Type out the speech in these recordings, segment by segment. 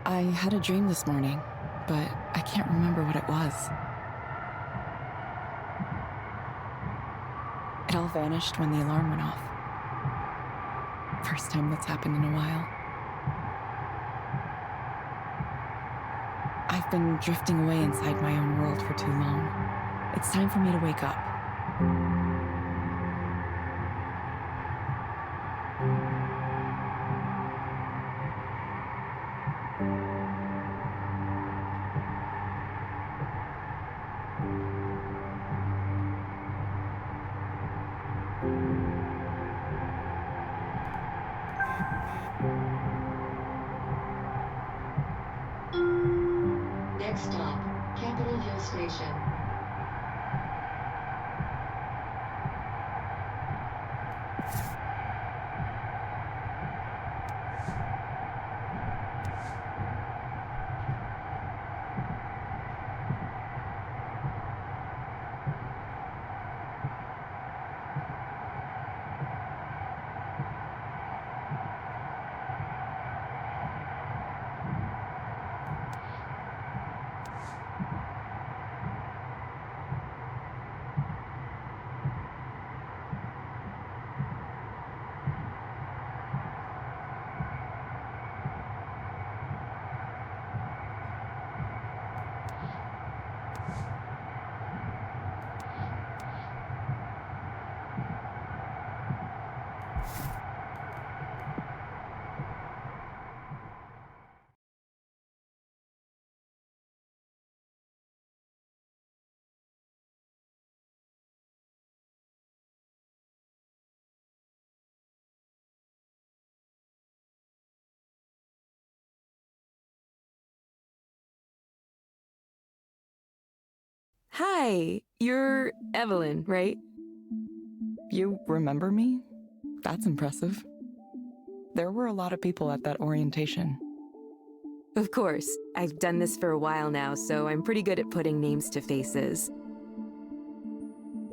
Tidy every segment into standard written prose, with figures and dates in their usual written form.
I had a dream this morning, but I can't remember what it was. It all vanished when the alarm went off. First time that's happened in a while. I've been drifting away inside my own world for too long. It's time for me to wake up. Next stop, Capitol Hill Station. Hi, you're Evelyn, right? You remember me? That's impressive. There were a lot of people at that orientation. Of course, I've done this for a while now, so I'm pretty good at putting names to faces.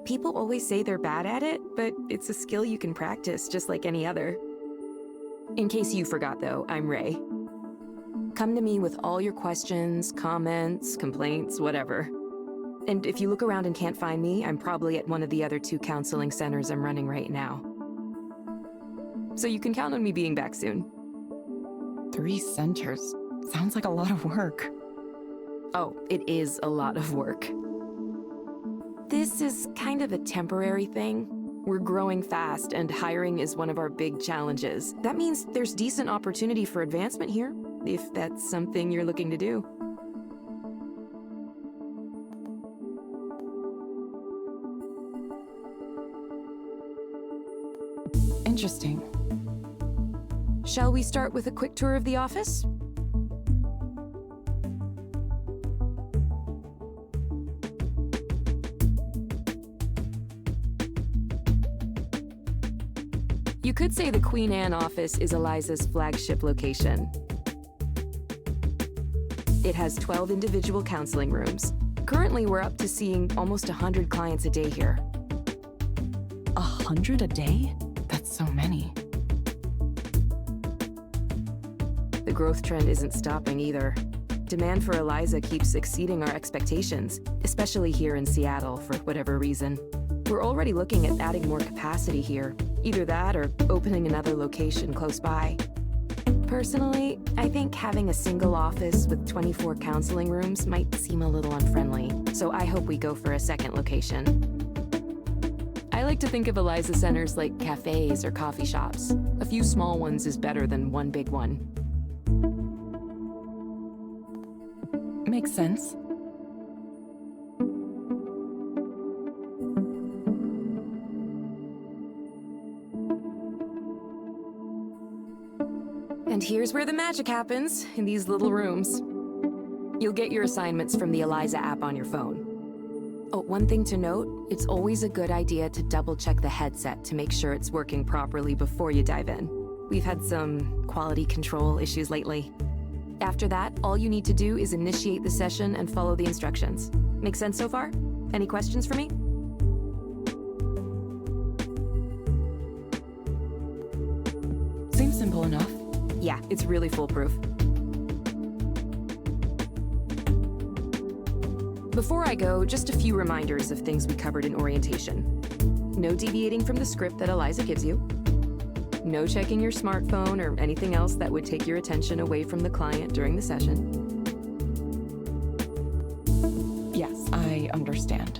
People always say they're bad at it, but it's a skill you can practice just like any other. In case you forgot though, I'm Ray. Come to me with all your questions, comments, complaints, whatever. And if you look around and can't find me, I'm probably at one of the other 2 counseling centers I'm running right now. So you can count on me being back soon. 3 centers. Sounds like a lot of work. Oh, it is a lot of work. This is kind of a temporary thing. We're growing fast, and hiring is one of our big challenges. That means there's decent opportunity for advancement here, if that's something you're looking to do. Interesting. Shall we start with a quick tour of the office? You could say the Queen Anne office is Eliza's flagship location. It has 12 individual counseling rooms. Currently, we're up to seeing almost 100 clients a day here. 100 a day? That's so many. The growth trend isn't stopping either. Demand for Eliza keeps exceeding our expectations, especially here in Seattle for whatever reason. We're already looking at adding more capacity here, either that or opening another location close by. Personally, I think having a single office with 24 counseling rooms might seem a little unfriendly, so I hope we go for a second location. I like to think of Eliza centers like cafes or coffee shops. A few small ones is better than one big one. Makes sense. And here's where the magic happens, in these little rooms. You'll get your assignments from the Eliza app on your phone. Oh, one thing to note, it's always a good idea to double-check the headset to make sure it's working properly before you dive in. We've had some quality control issues lately. After that, all you need to do is initiate the session and follow the instructions. Make sense so far? Any questions for me? Seems simple enough. Yeah, it's really foolproof. Before I go, just a few reminders of things we covered in orientation. No deviating from the script that Eliza gives you. No checking your smartphone or anything else that would take your attention away from the client during the session. Yes, I understand.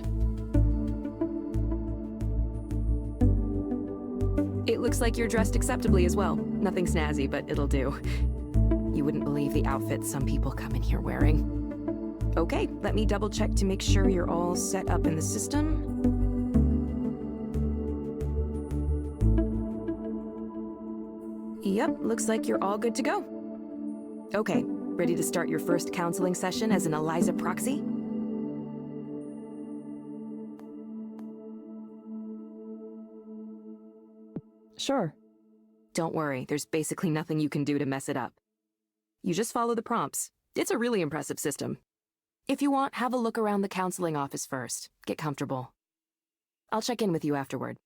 It looks like you're dressed acceptably as well. Nothing snazzy, but it'll do. You wouldn't believe the outfits some people come in here wearing. Okay, let me double check to make sure you're all set up in the system. Yep, looks like you're all good to go. Okay, ready to start your first counseling session as an Eliza proxy? Sure. Don't worry, there's basically nothing you can do to mess it up. You just follow the prompts. It's a really impressive system. If you want, have a look around the counseling office first. Get comfortable. I'll check in with you afterward.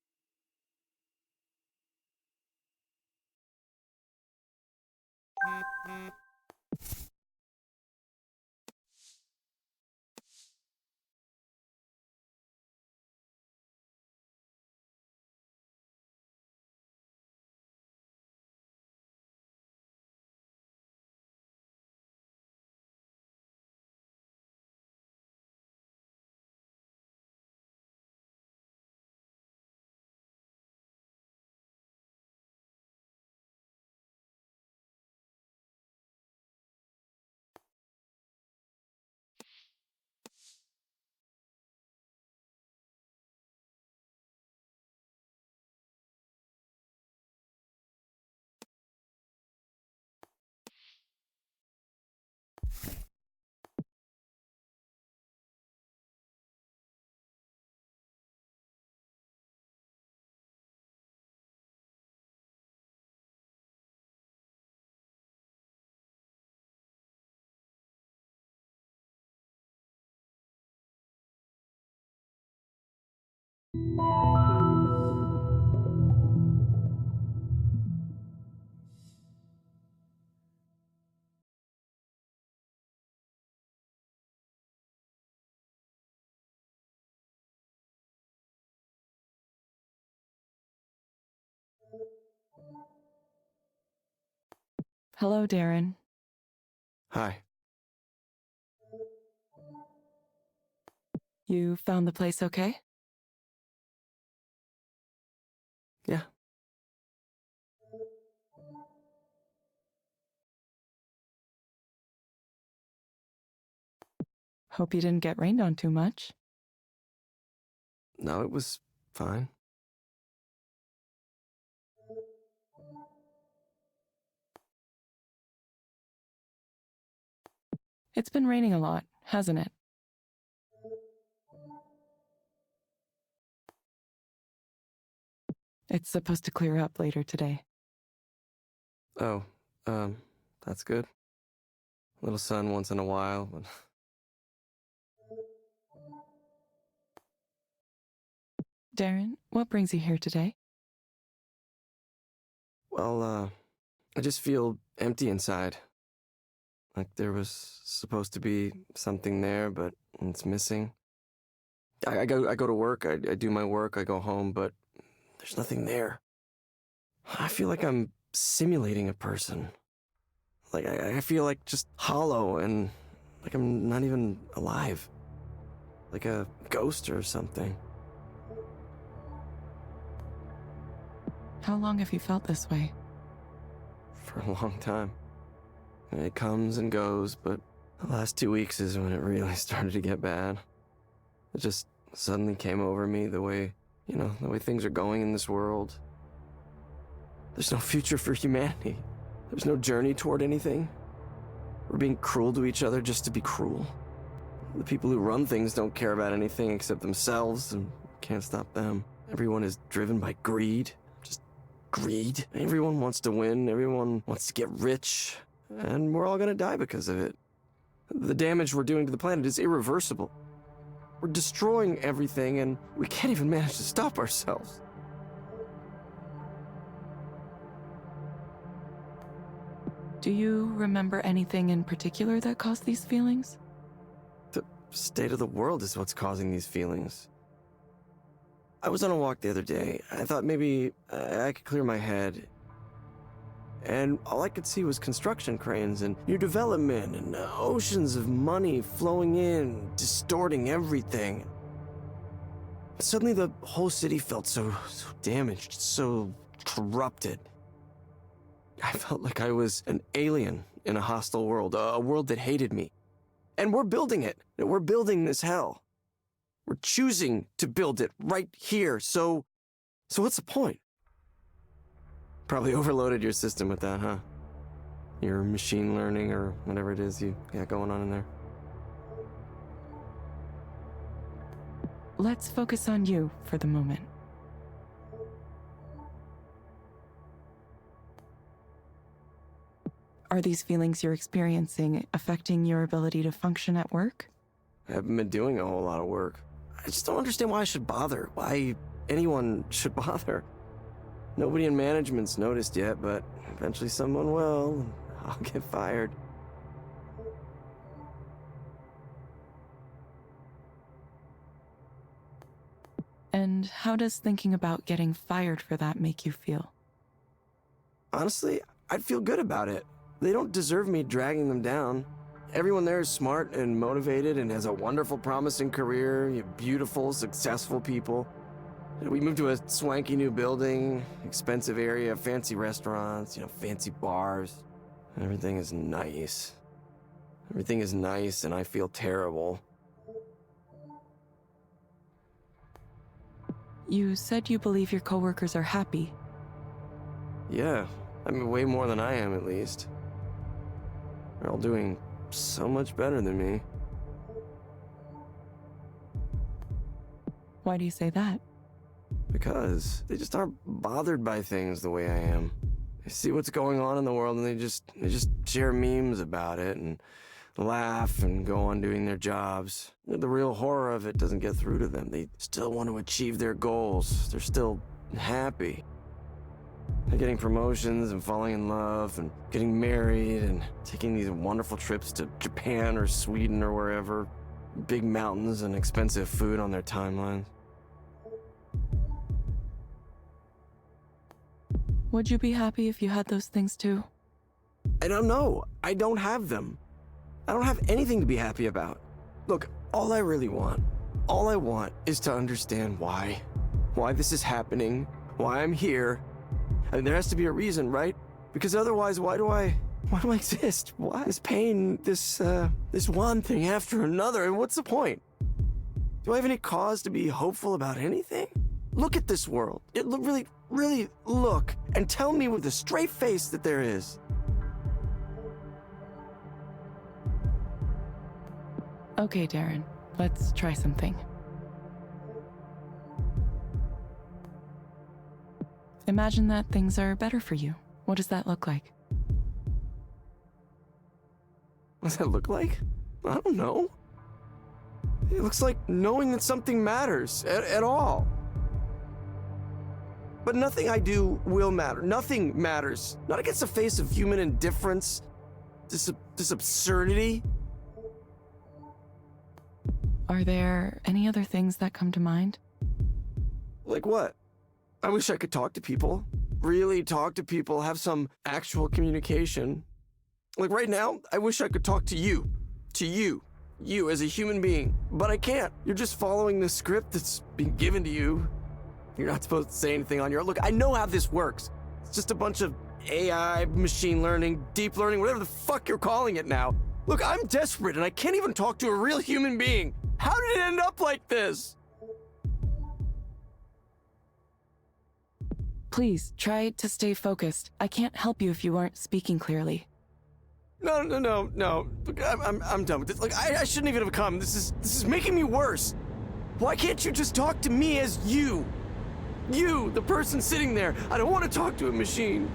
Hello, Darren. Hi. You found the place okay? Yeah. Hope you didn't get rained on too much. No, it was fine. It's been raining a lot, hasn't it? It's supposed to clear up later today. Oh, that's good. A little sun once in a while, but... Darren, what brings you here today? Well, I just feel empty inside. Like there was supposed to be something there, but it's missing. I go to work, I do my work, I go home, but there's nothing there. I feel like I'm simulating a person. Like I feel like just hollow and like I'm not even alive. Like a ghost or something. How long have you felt this way? For a long time. And it comes and goes, but the last 2 weeks is when it really started to get bad. It just suddenly came over me the way, the way things are going in this world. There's no future for humanity. There's no journey toward anything. We're being cruel to each other just to be cruel. The people who run things don't care about anything except themselves, and can't stop them. Everyone is driven by greed. Just greed. Everyone wants to win. Everyone wants to get rich. And we're all gonna die because of it. The damage we're doing to the planet is irreversible. We're destroying everything, and we can't even manage to stop ourselves. Do you remember anything in particular that caused these feelings? state of the world is what's causing these feelings. I was on a walk the other day. I thought maybe I could clear my head. And all I could see was construction cranes and new development and oceans of money flowing in, distorting everything. Suddenly the whole city felt so damaged, so corrupted. I felt like I was an alien in a hostile world, a world that hated me. And we're building it. We're building this hell. We're choosing to build it right here, so what's the point? Probably overloaded your system with that, huh? Your machine learning or whatever it is you got going on in there. Let's focus on you for the moment. Are these feelings you're experiencing affecting your ability to function at work? I haven't been doing a whole lot of work. I just don't understand why I should bother, why anyone should bother. Nobody in management's noticed yet, but eventually someone will, and I'll get fired. And how does thinking about getting fired for that make you feel? Honestly, I'd feel good about it. They don't deserve me dragging them down. Everyone there is smart and motivated and has a wonderful, promising career, beautiful, successful people. We moved to a swanky new building, expensive area, fancy restaurants, fancy bars. Everything is nice. Everything is nice and I feel terrible. You said you believe your coworkers are happy. Yeah, I mean way more than I am at least. They're all doing so much better than me. Why do you say that? Because they just aren't bothered by things the way I am. They see what's going on in the world and they just share memes about it and laugh and go on doing their jobs. The real horror of it doesn't get through to them. They still want to achieve their goals. They're still happy. They're getting promotions and falling in love and getting married and taking these wonderful trips to Japan or Sweden or wherever. Big mountains and expensive food on their timelines. Would you be happy if you had those things too? I don't know. I don't have them. I don't have anything to be happy about. Look, all I want is to understand why this is happening, why I'm here. I mean, there has to be a reason, right? Because otherwise, why do I exist? Why this pain, this one thing after another, and what's the point? Do I have any cause to be hopeful about anything? Look at this world. Really look and tell me with a straight face that there is. Okay, Darren, let's try something. Imagine that things are better for you. What does that look like? What does that look like? I don't know. It looks like knowing that something matters at all. But nothing I do will matter. Nothing matters. Not against the face of human indifference. This absurdity. Are there any other things that come to mind? Like what? I wish I could talk to people. Really talk to people, have some actual communication. Like right now, I wish I could talk to you. To you. You as a human being. But I can't. You're just following the script that's been given to you. You're not supposed to say anything on your own. Look, I know how this works. It's just a bunch of AI, machine learning, deep learning, whatever the fuck you're calling it now. Look, I'm desperate and I can't even talk to a real human being. How did it end up like this? Please, try to stay focused. I can't help you if you aren't speaking clearly. No. Look, I'm done with this. Look, I shouldn't even have come. This is making me worse. Why can't you just talk to me as you? You, the person sitting there. I don't want to talk to a machine.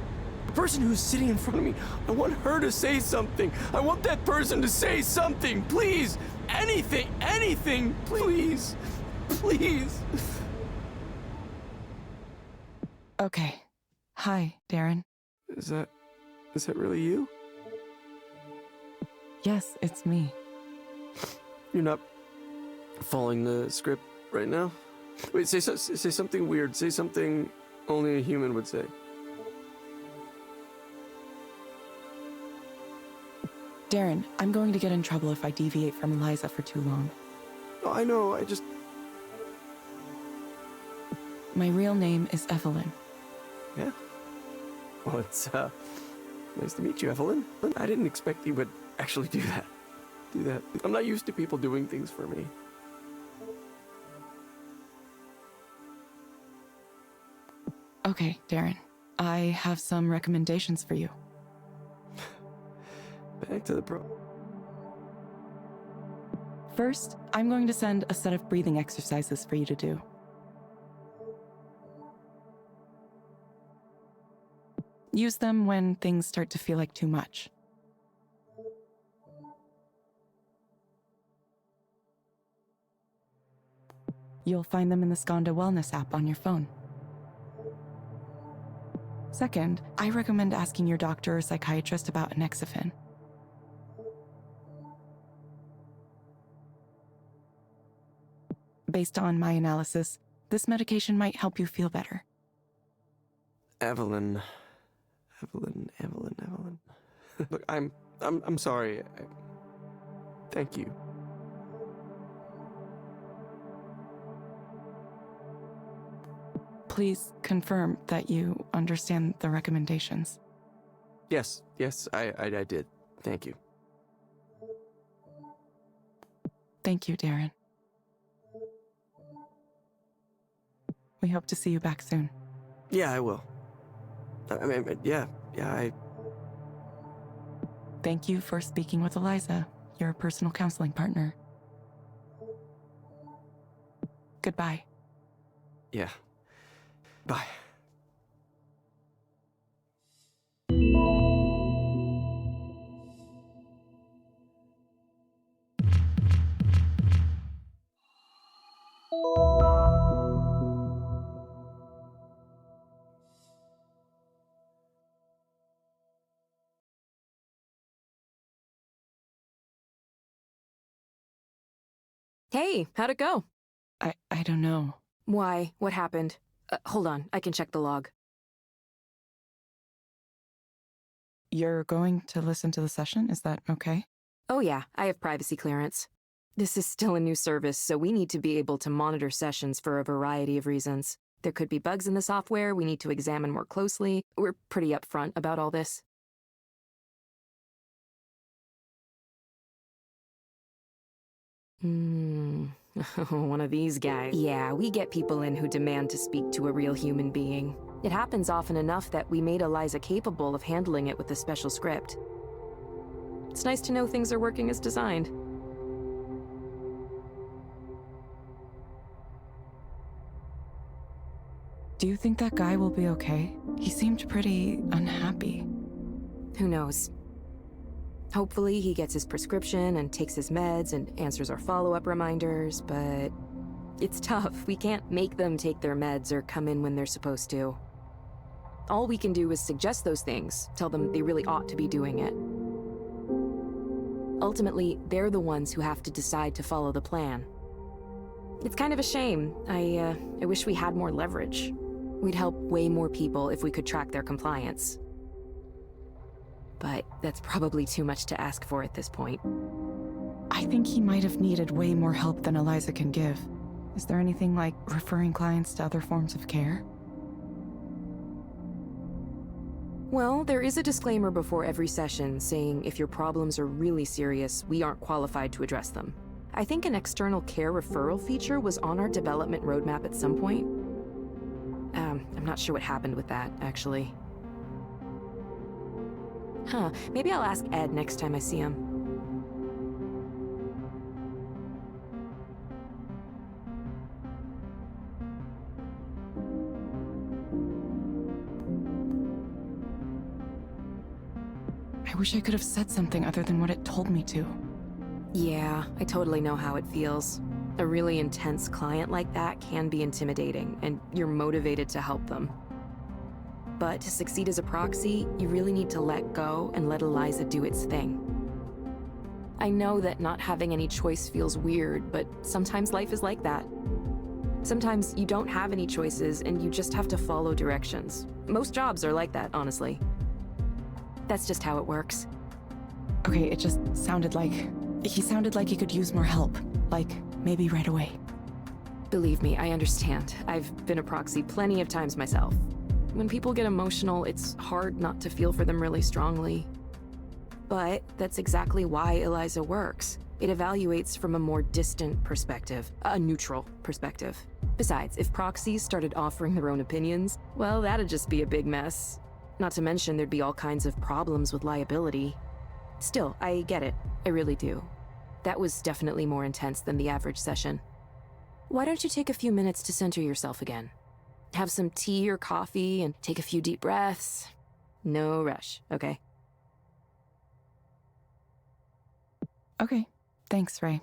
The person who's sitting in front of me, I want her to say something. I want that person to say something, please. Anything, please. Okay. Hi, Darren. Is that really you? Yes, it's me. You're not following the script right now. Wait, say something weird. Say something only a human would say. Darren, I'm going to get in trouble if I deviate from Eliza for too long. Oh, I know, My real name is Evelyn. Yeah? Well, it's, nice to meet you, Evelyn. I didn't expect you would actually do that. I'm not used to people doing things for me. Okay, Darren. I have some recommendations for you. Back to the First, I'm going to send a set of breathing exercises for you to do. Use them when things start to feel like too much. You'll find them in the Skanda Wellness app on your phone. Second, I recommend asking your doctor or psychiatrist about Anexafin. Based on my analysis, this medication might help you feel better. Evelyn. Look, I'm sorry. Thank you. Please confirm that you understand the recommendations. Yes, I did. Thank you. Thank you, Darren. We hope to see you back soon. Yeah, I will. I mean, Thank you for speaking with Eliza, your personal counseling partner. Goodbye. Yeah. Bye. Hey, how'd it go? I don't know. Why? What happened? Hold on, I can check the log. You're going to listen to the session? Is that okay? Oh yeah, I have privacy clearance. This is still a new service, so we need to be able to monitor sessions for a variety of reasons. There could be bugs in the software we need to examine more closely. We're pretty upfront about all this. One of these guys. Yeah, we get people in who demand to speak to a real human being. It happens often enough that we made Eliza capable of handling it with a special script. It's nice to know things are working as designed. Do you think that guy will be okay? He seemed pretty unhappy. Who knows? Hopefully he gets his prescription and takes his meds and answers our follow-up reminders, but it's tough. We can't make them take their meds or come in when they're supposed to. All we can do is suggest those things, tell them they really ought to be doing it. Ultimately, they're the ones who have to decide to follow the plan. It's kind of a shame. I wish we had more leverage. We'd help way more people if we could track their compliance. But that's probably too much to ask for at this point. I think he might have needed way more help than Eliza can give. Is there anything like referring clients to other forms of care? Well, there is a disclaimer before every session saying if your problems are really serious, we aren't qualified to address them. I think an external care referral feature was on our development roadmap at some point. I'm not sure what happened with that, actually. Maybe I'll ask Ed next time I see him. I wish I could have said something other than what it told me to. Yeah, I totally know how it feels. A really intense client like that can be intimidating, and you're motivated to help them. But to succeed as a proxy, you really need to let go and let Eliza do its thing. I know that not having any choice feels weird, but sometimes life is like that. Sometimes you don't have any choices and you just have to follow directions. Most jobs are like that, honestly. That's just how it works. Okay, it just sounded like... He sounded like he could use more help. Like, maybe right away. Believe me, I understand. I've been a proxy plenty of times myself. When people get emotional, it's hard not to feel for them really strongly. But that's exactly why Eliza works. It evaluates from a more distant perspective, a neutral perspective. Besides, if proxies started offering their own opinions, well, that'd just be a big mess. Not to mention there'd be all kinds of problems with liability. Still, I get it. I really do. That was definitely more intense than the average session. Why don't you take a few minutes to center yourself again? Have some tea or coffee and take a few deep breaths. No rush, okay? Okay, thanks, Ray.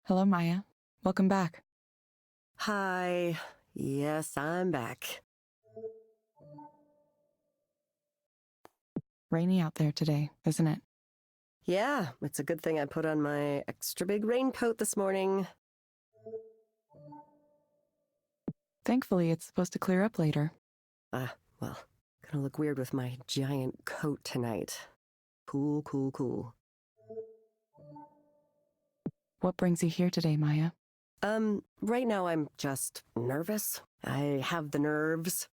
Hello, Maya. Welcome back. Hi. Yes, I'm back. Rainy out there today, isn't it? Yeah, it's a good thing I put on my extra big raincoat this morning. Thankfully, it's supposed to clear up later. Well, gonna look weird with my giant coat tonight. Cool, cool, cool. What brings you here today, Maya? Right now I'm just nervous. I have the nerves.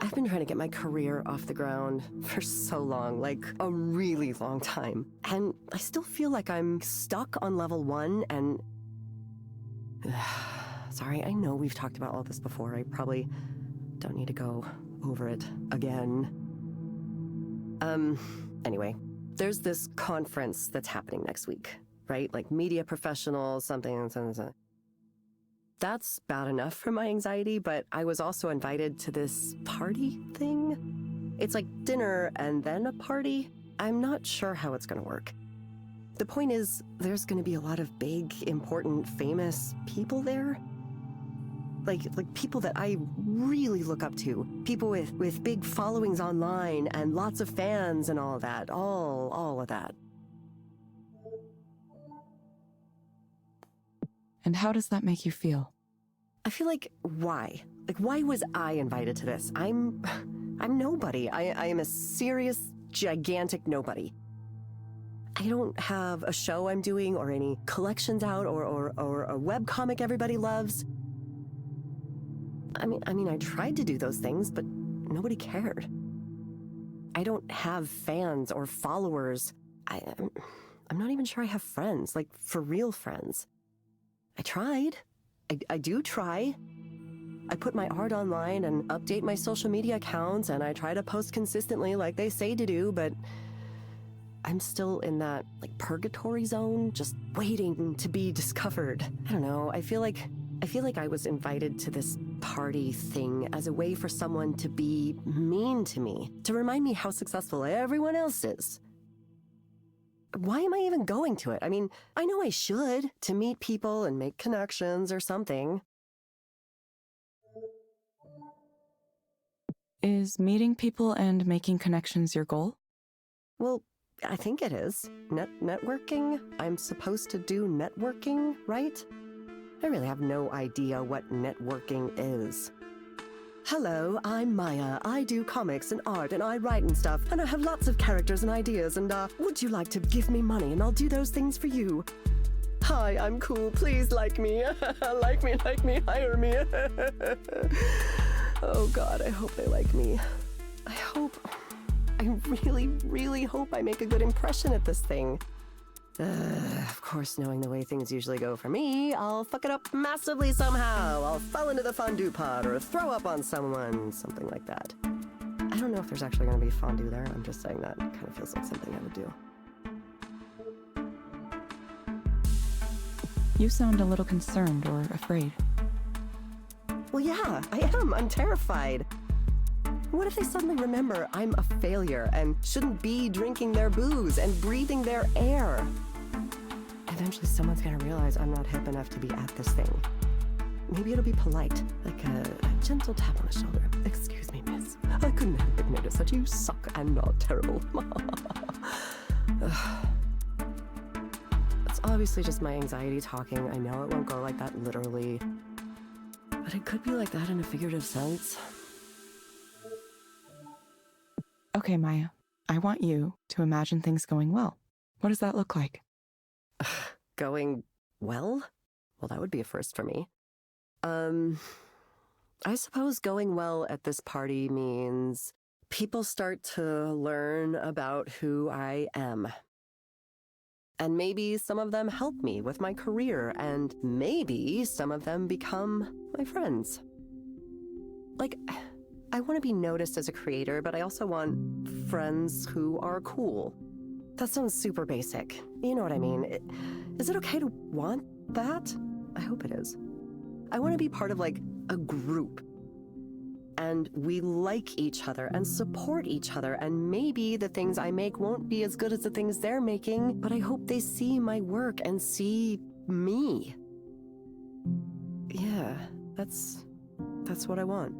I've been trying to get my career off the ground for so long, like a really long time. And I still feel like I'm stuck on level 1 and... Sorry, I know we've talked about all this before. I probably don't need to go over it again. Anyway, there's this conference that's happening next week, right? Like media professionals, something. That's bad enough for my anxiety, but I was also invited to this party thing. It's like dinner and then a party. I'm not sure how it's gonna work. The point is, there's gonna be a lot of big, important, famous people there. Like people that I really look up to. People with big followings online and lots of fans and all of that. All of that. And how does that make you feel? I feel like, why? Like, why was I invited to this? I'm nobody. I am a serious, gigantic nobody. I don't have a show I'm doing or any collections out or a webcomic everybody loves. I mean, I tried to do those things, but nobody cared. I don't have fans or followers. I'm not even sure I have friends, like for real friends. I tried. I do try. I put my art online and update my social media accounts, and I try to post consistently like they say to do, but I'm still in that, like, purgatory zone, just waiting to be discovered. I don't know, I feel like I was invited to this party thing as a way for someone to be mean to me, to remind me how successful everyone else is. Why am I even going to it? I mean, I know I should, to meet people and make connections or something. Is meeting people and making connections your goal? Well, I think it is. Networking? I'm supposed to do networking, right? I really have no idea what networking is. Hello, I'm Maya. I do comics and art and I write and stuff, and I have lots of characters and ideas, and would you like to give me money and I'll do those things for you? Hi, I'm cool. Please like me. like me, hire me. Oh God, I hope they like me. I really, really hope I make a good impression at this thing. Of course, knowing the way things usually go for me, I'll fuck it up massively somehow. I'll fall into the fondue pot or throw up on someone, something like that. I don't know if there's actually going to be fondue there. I'm just saying that. It kind of feels like something I would do. You sound a little concerned or afraid. Well, yeah, I am. I'm terrified. What if they suddenly remember I'm a failure and shouldn't be drinking their booze and breathing their air? Eventually someone's gonna realize I'm not hip enough to be at this thing. Maybe it'll be polite, like a gentle tap on the shoulder. Excuse me, miss. I couldn't help but notice that you suck and are terrible. It's obviously just my anxiety talking. I know it won't go like that literally, but it could be like that in a figurative sense. Okay, Maya, I want you to imagine things going well. What does that look like? Going well? Well, that would be a first for me. I suppose going well at this party means people start to learn about who I am. And maybe some of them help me with my career, and maybe some of them become my friends. Like, I want to be noticed as a creator, but I also want friends who are cool. That sounds super basic. You know what I mean? Is it okay to want that? I hope it is. I want to be part of, like, a group. And we like each other and support each other, and maybe the things I make won't be as good as the things they're making, but I hope they see my work and see me. Yeah, that's what I want.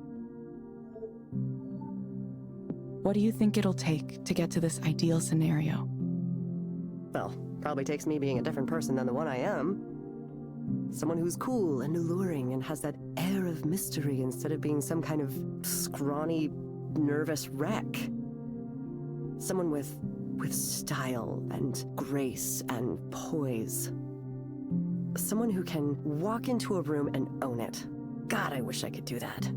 What do you think it'll take to get to this ideal scenario? Well, probably takes me being a different person than the one I am. Someone who's cool and alluring and has that air of mystery instead of being some kind of scrawny, nervous wreck. Someone with style and grace and poise. Someone who can walk into a room and own it. God, I wish I could do that.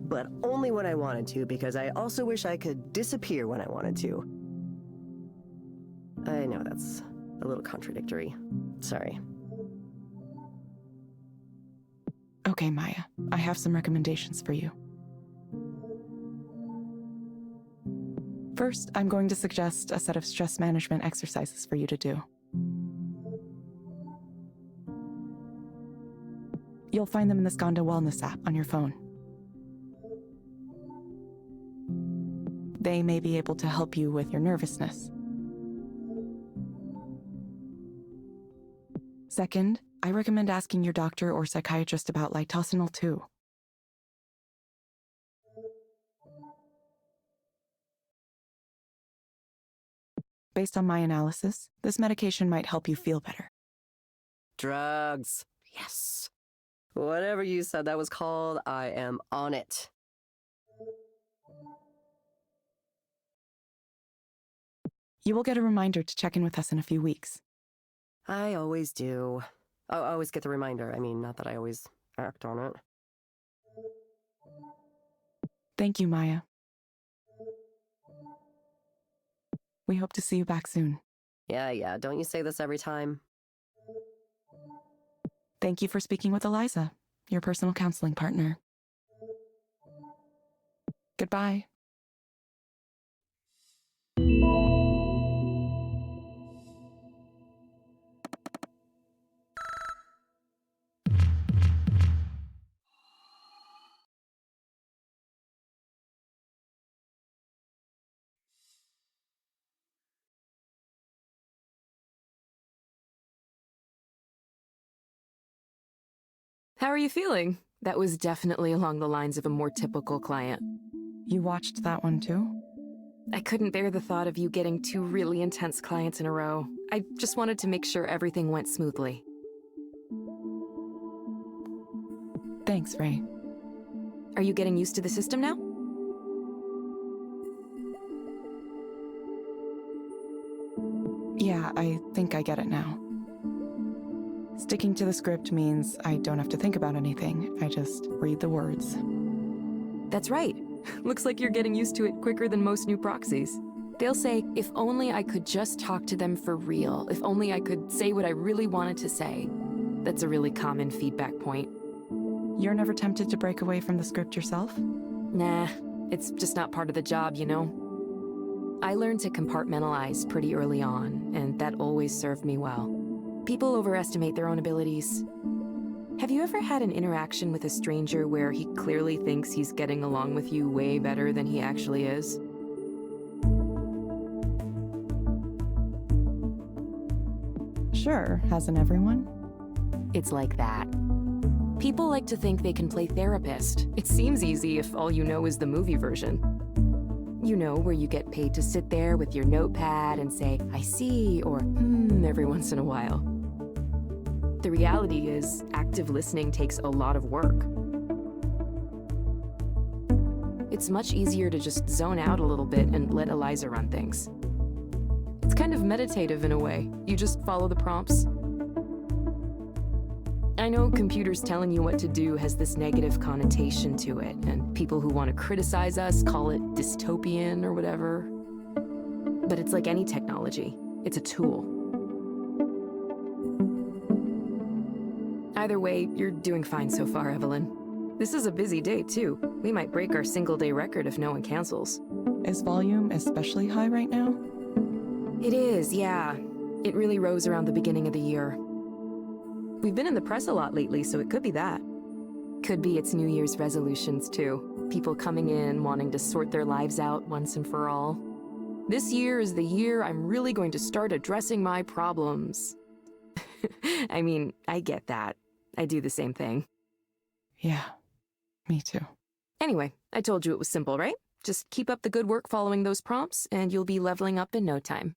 but only when I wanted to, because I also wish I could disappear when I wanted to. I know that's a little contradictory. Sorry. Okay, Maya, I have some recommendations for you. First, I'm going to suggest a set of stress management exercises for you to do. You'll find them in the Skanda Wellness app on your phone. They may be able to help you with your nervousness. Second, I recommend asking your doctor or psychiatrist about litosenal too. Based on my analysis, this medication might help you feel better. Drugs. Yes. Whatever you said that was called, I am on it. You will get a reminder to check in with us in a few weeks. I always do. I always get the reminder. I mean, not that I always act on it. Thank you, Maya. We hope to see you back soon. Yeah, don't you say this every time? Thank you for speaking with Eliza, your personal counseling partner. Goodbye. How are you feeling? That was definitely along the lines of a more typical client. You watched that one too? I couldn't bear the thought of you getting two really intense clients in a row. I just wanted to make sure everything went smoothly. Thanks, Ray. Are you getting used to the system now? Yeah, I think I get it now. Sticking to the script means I don't have to think about anything. I just read the words. That's right. Looks like you're getting used to it quicker than most new proxies. They'll say, if only I could just talk to them for real, if only I could say what I really wanted to say. That's a really common feedback point. You're never tempted to break away from the script yourself? Nah, it's just not part of the job, you know? I learned to compartmentalize pretty early on, and that always served me well. People overestimate their own abilities. Have you ever had an interaction with a stranger where he clearly thinks he's getting along with you way better than he actually is? Sure, hasn't everyone? It's like that. People like to think they can play therapist. It seems easy if all you know is the movie version. You know, where you get paid to sit there with your notepad and say, I see, or every once in a while. The reality is, active listening takes a lot of work. It's much easier to just zone out a little bit and let Eliza run things. It's kind of meditative in a way. You just follow the prompts. I know computers telling you what to do has this negative connotation to it, and people who want to criticize us call it dystopian or whatever. But it's like any technology. It's a tool. Either way, you're doing fine so far, Evelyn. This is a busy day, too. We might break our single-day record if no one cancels. Is volume especially high right now? It is, yeah. It really rose around the beginning of the year. We've been in the press a lot lately, so it could be that. Could be it's New Year's resolutions, too. People coming in, wanting to sort their lives out once and for all. This year is the year I'm really going to start addressing my problems. I mean, I get that. I do the same thing. Yeah, me too. Anyway, I told you it was simple, right? Just keep up the good work following those prompts, and you'll be leveling up in no time.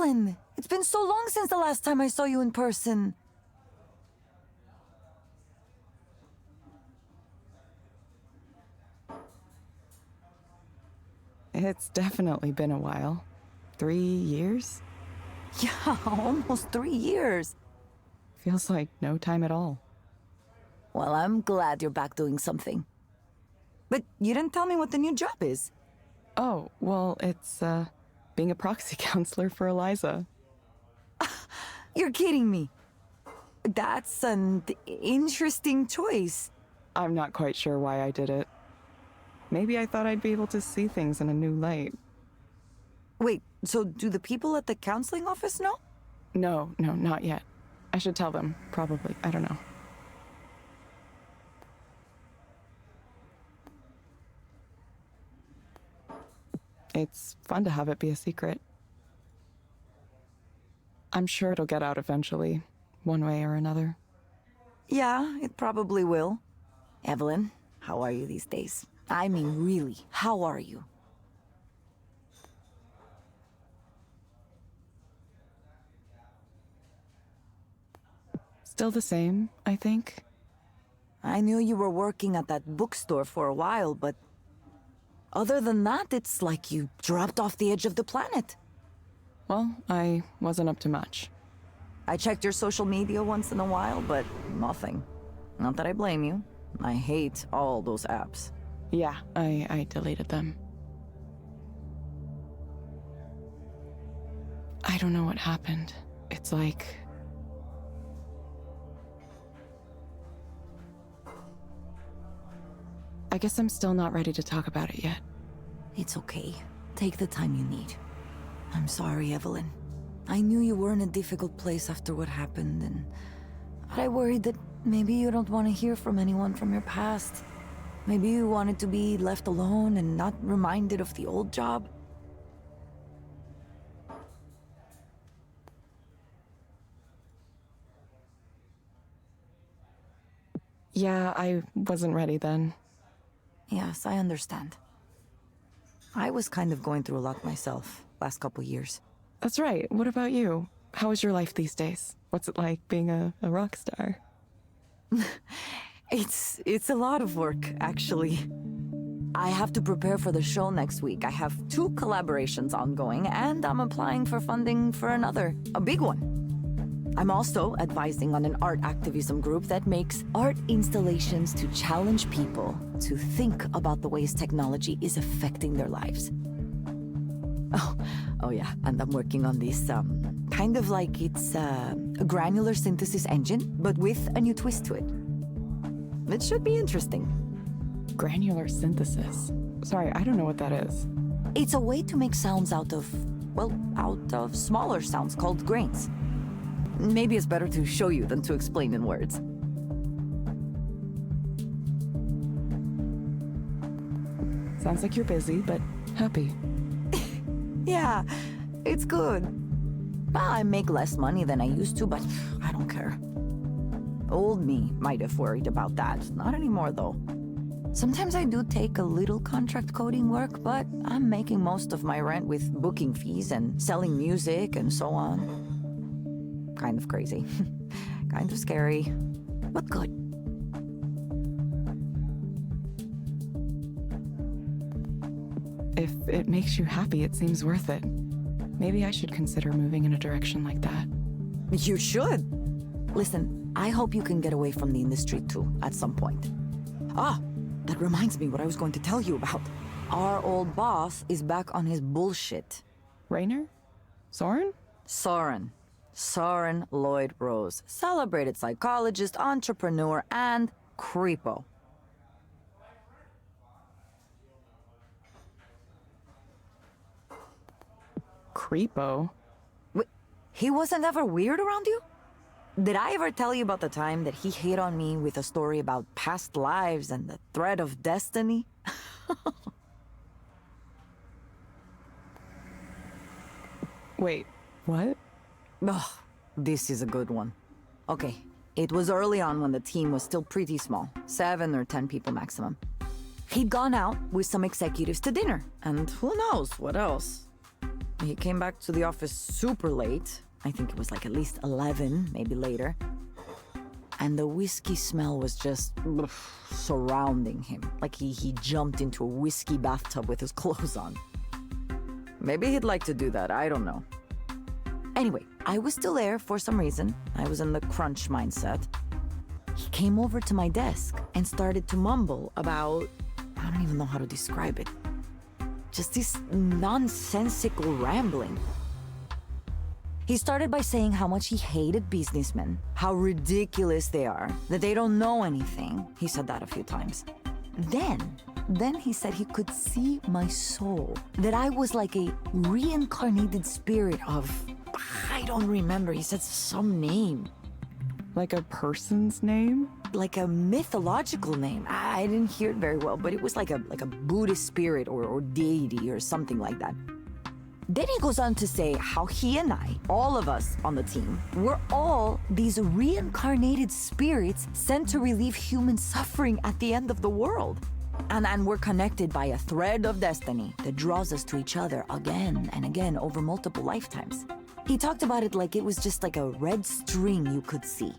on? It's been so long since the last time I saw you in person. It's definitely been a while. 3 years? Yeah, almost 3 years. Feels like no time at all. Well, I'm glad you're back doing something. But you didn't tell me what the new job is. Oh, well, it's, being a proxy counselor for Eliza. You're kidding me. That's an interesting choice. I'm not quite sure why I did it. Maybe I thought I'd be able to see things in a new light. Wait, so do the people at the counseling office know? No, not yet. I should tell them, probably. I don't know. It's fun to have it be a secret. I'm sure it'll get out eventually, one way or another. Yeah, it probably will. Evelyn, how are you these days? I mean, really, how are you? Still the same, I think. I knew you were working at that bookstore for a while, but other than that, it's like you dropped off the edge of the planet. Well, I wasn't up to much. I checked your social media once in a while, but nothing. Not that I blame you. I hate all those apps. Yeah, I deleted them. I don't know what happened. It's like... I guess I'm still not ready to talk about it yet. It's okay. Take the time you need. I'm sorry, Evelyn. I knew you were in a difficult place after what happened, and I worried that maybe you don't want to hear from anyone from your past. Maybe you wanted to be left alone and not reminded of the old job. Yeah, I wasn't ready then. Yes, I understand. I was kind of going through a lot myself last couple years. That's right. What about you? How is your life these days? What's it like being a rock star? It's a lot of work, actually. I have to prepare for the show next week. I have 2 collaborations ongoing, and I'm applying for funding for another, a big one. I'm also advising on an art activism group that makes art installations to challenge people to think about the ways technology is affecting their lives. Oh yeah, and I'm working on this, kind of like it's a granular synthesis engine, but with a new twist to it. It should be interesting. Granular synthesis. Sorry, I don't know what that is. It's a way to make sounds out of smaller sounds called grains. Maybe it's better to show you than to explain in words. Sounds like you're busy, but happy. Yeah, it's good. Well, I make less money than I used to, but I don't care. Old me might have worried about that. Not anymore, though. Sometimes I do take a little contract coding work, but I'm making most of my rent with booking fees and selling music and so on. Kind of crazy. Kind of scary, but good. If it makes you happy, it seems worth it. Maybe I should consider moving in a direction like that. You should. Listen, I hope you can get away from the industry too, at some point. Ah, that reminds me what I was going to tell you about. Our old boss is back on his bullshit. Rainer? Soren? Soren Lloyd Rose, celebrated psychologist, entrepreneur, and creepo. Creepo? Wait, he wasn't ever weird around you? Did I ever tell you about the time that he hit on me with a story about past lives and the thread of destiny? Wait, what? Ugh, this is a good one. Okay, it was early on when the team was still pretty small, 7 or 10 people maximum. He'd gone out with some executives to dinner, and who knows what else. He came back to the office super late. I think it was like at least 11, maybe later. And the whiskey smell was just surrounding him. Like he jumped into a whiskey bathtub with his clothes on. Maybe he'd like to do that, I don't know. Anyway, I was still there for some reason. I was in the crunch mindset. He came over to my desk and started to mumble about, I don't even know how to describe it. Just this nonsensical rambling. He started by saying how much he hated businessmen, how ridiculous they are, that they don't know anything. He said that a few times. Then he said he could see my soul, that I was like a reincarnated spirit of, I don't remember, he said some name. Like a person's name? Like a mythological name. I didn't hear it very well, but it was like a Buddhist spirit or deity or something like that. Then he goes on to say how he and I, all of us on the team, we're all these reincarnated spirits sent to relieve human suffering at the end of the world. And we're connected by a thread of destiny that draws us to each other again and again over multiple lifetimes. He talked about it like it was just like a red string you could see.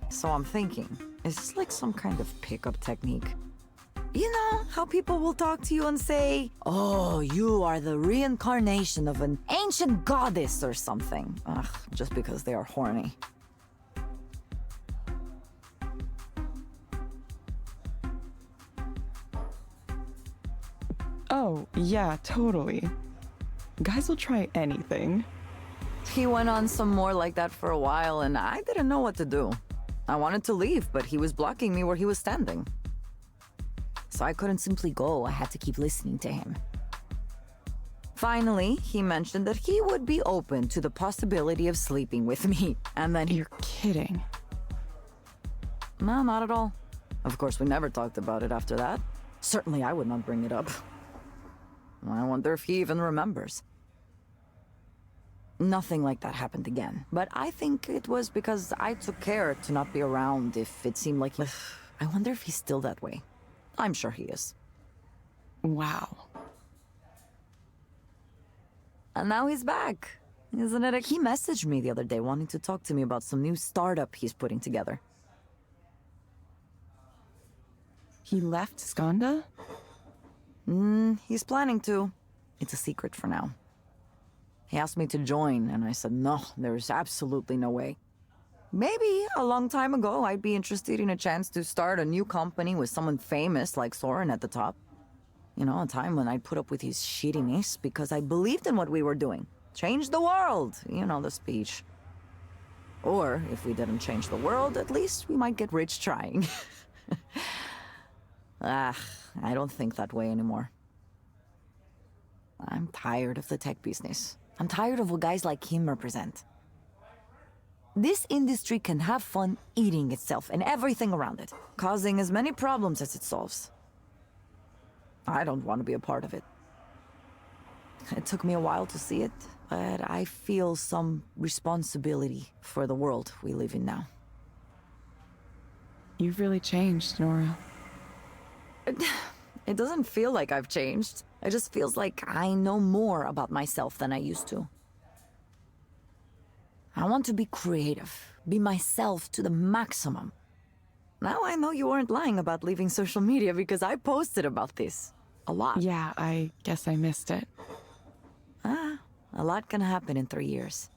So I'm thinking, is this like some kind of pickup technique? You know, how people will talk to you and say, oh, you are the reincarnation of an ancient goddess or something. Ugh, just because they are horny. Oh, yeah, totally. Guys will try anything. He went on some more like that for a while, and I didn't know what to do. I wanted to leave, but he was blocking me where he was standing. So I couldn't simply go, I had to keep listening to him. Finally, he mentioned that he would be open to the possibility of sleeping with me, and then You're kidding. No, not at all. Of course, we never talked about it after that. Certainly I would not bring it up. I wonder if he even remembers. Nothing like that happened again, but I think it was because I took care to not be around if it seemed like I wonder if he's still that way. I'm sure he is. Wow. And now he's back. Isn't it? He messaged me the other day wanting to talk to me about some new startup he's putting together. He left Skanda? He's planning to. It's a secret for now. He asked me to join, and I said, no, there's absolutely no way. Maybe a long time ago, I'd be interested in a chance to start a new company with someone famous like Soren at the top. You know, a time when I'd put up with his shittiness because I believed in what we were doing. Change the world, you know the speech. Or, if we didn't change the world, at least we might get rich trying. I don't think that way anymore. I'm tired of the tech business. I'm tired of what guys like him represent. This industry can have fun eating itself and everything around it, causing as many problems as it solves. I don't want to be a part of it. It took me a while to see it, but I feel some responsibility for the world we live in now. You've really changed, Nora. It doesn't feel like I've changed. It just feels like I know more about myself than I used to. I want to be creative, be myself to the maximum. Now I know you weren't lying about leaving social media because I posted about this. A lot. Yeah, I guess I missed it. A lot can happen in 3 years.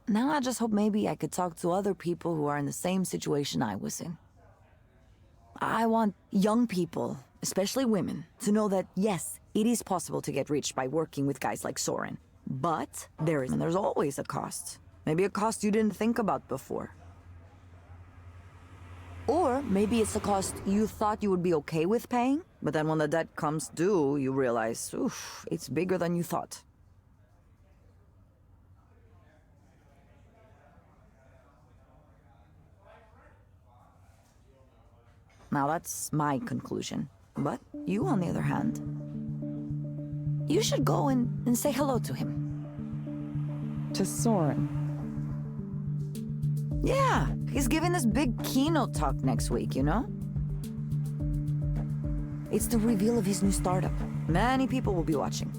Now I just hope maybe I could talk to other people who are in the same situation I was in. I want young people, especially women, to know that yes, it is possible to get rich by working with guys like Soren. But there's always a cost. Maybe a cost you didn't think about before. Or maybe it's a cost you thought you would be okay with paying, but then when the debt comes due, you realize, oof, it's bigger than you thought. Now that's my conclusion. But you, on the other hand, you should go and say hello to him. To Soren. Yeah, he's giving this big keynote talk next week, you know? It's the reveal of his new startup. Many people will be watching.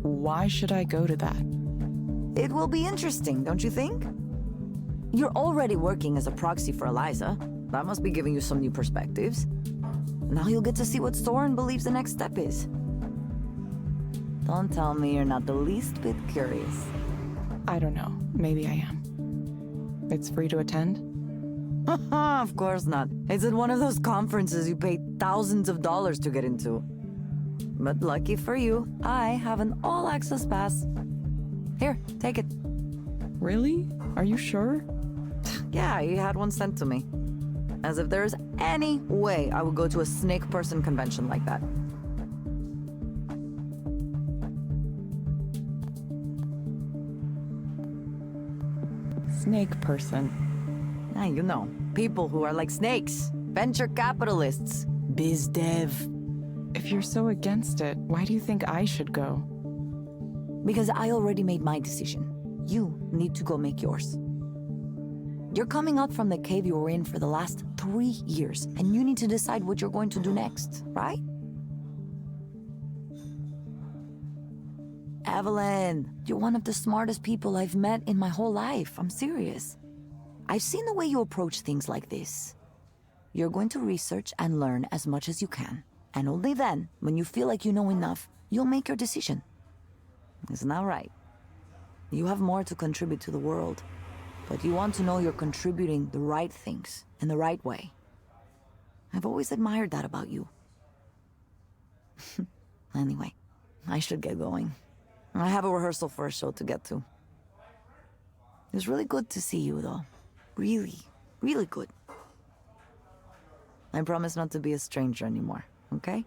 Why should I go to that? It will be interesting, don't you think? You're already working as a proxy for Eliza. That must be giving you some new perspectives. Now you'll get to see what Soren believes the next step is. Don't tell me you're not the least bit curious. I don't know. Maybe I am. It's free to attend? Of course not. It's at one of those conferences you pay thousands of dollars to get into. But lucky for you, I have an all-access pass. Here, take it. Really? Are you sure? Yeah, he had one sent to me. As if there's any way I would go to a snake person convention like that. Snake person. Ah, you know, people who are like snakes. Venture capitalists. Biz dev. If you're so against it, why do you think I should go? Because I already made my decision. You need to go make yours. You're coming out from the cave you were in for the last 3 years, and you need to decide what you're going to do next, right? Evelyn, you're one of the smartest people I've met in my whole life. I'm serious. I've seen the way you approach things like this. You're going to research and learn as much as you can. And only then, when you feel like you know enough, you'll make your decision. Isn't that right? You have more to contribute to the world, but you want to know you're contributing the right things in the right way. I've always admired that about you. Anyway, I should get going. I have a rehearsal for a show to get to. It was really good to see you, though. Really, really good. I promise not to be a stranger anymore, okay?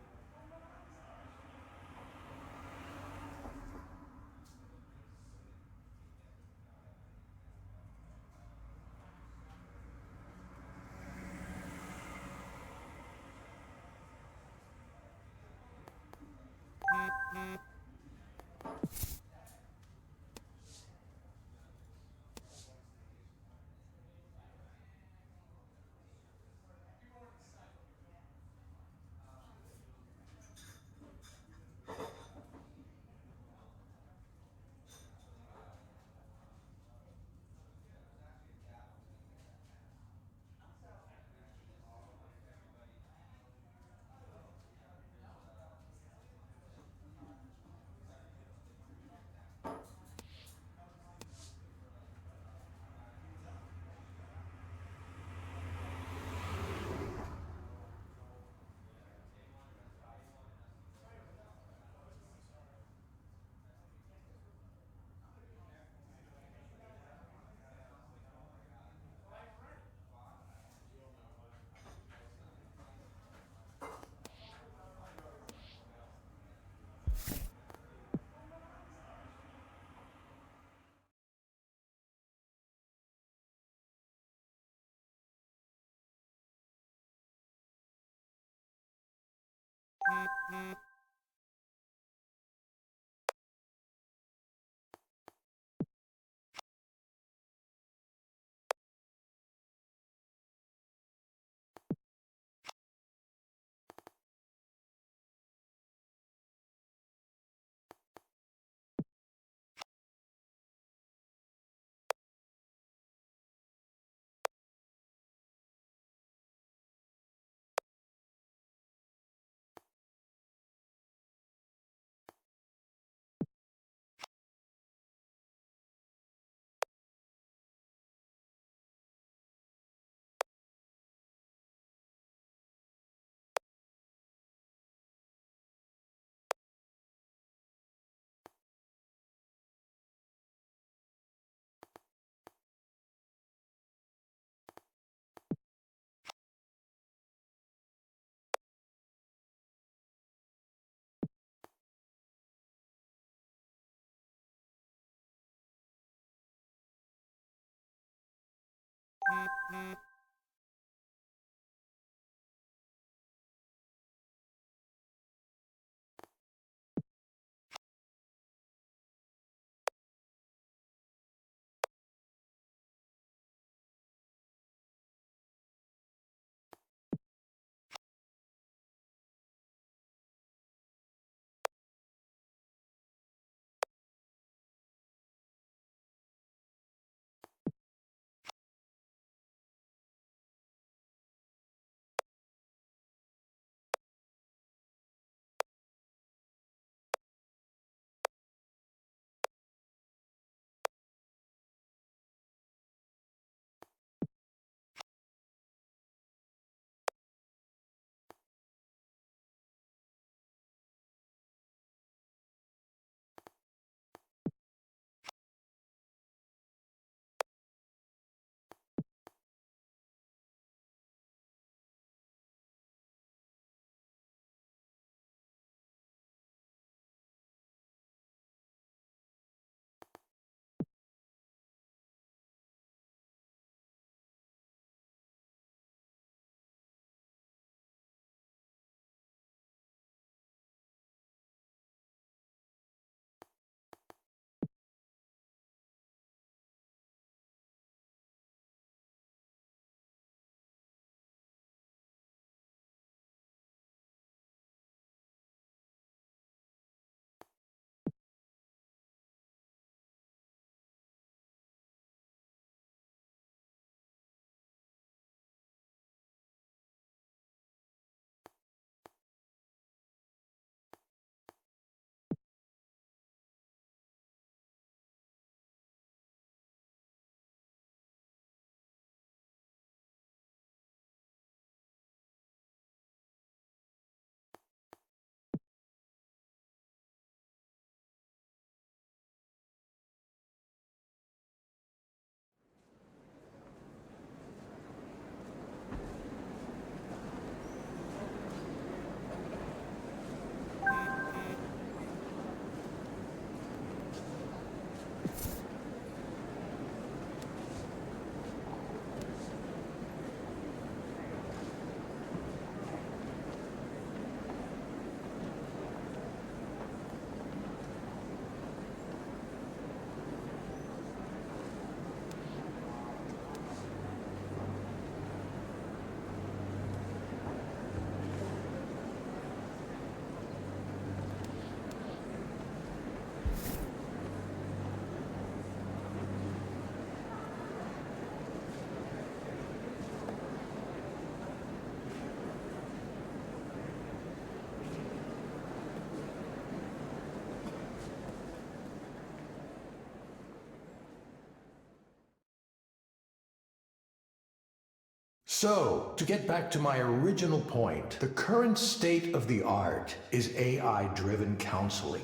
So, to get back to my original point, the current state of the art is AI-driven counseling,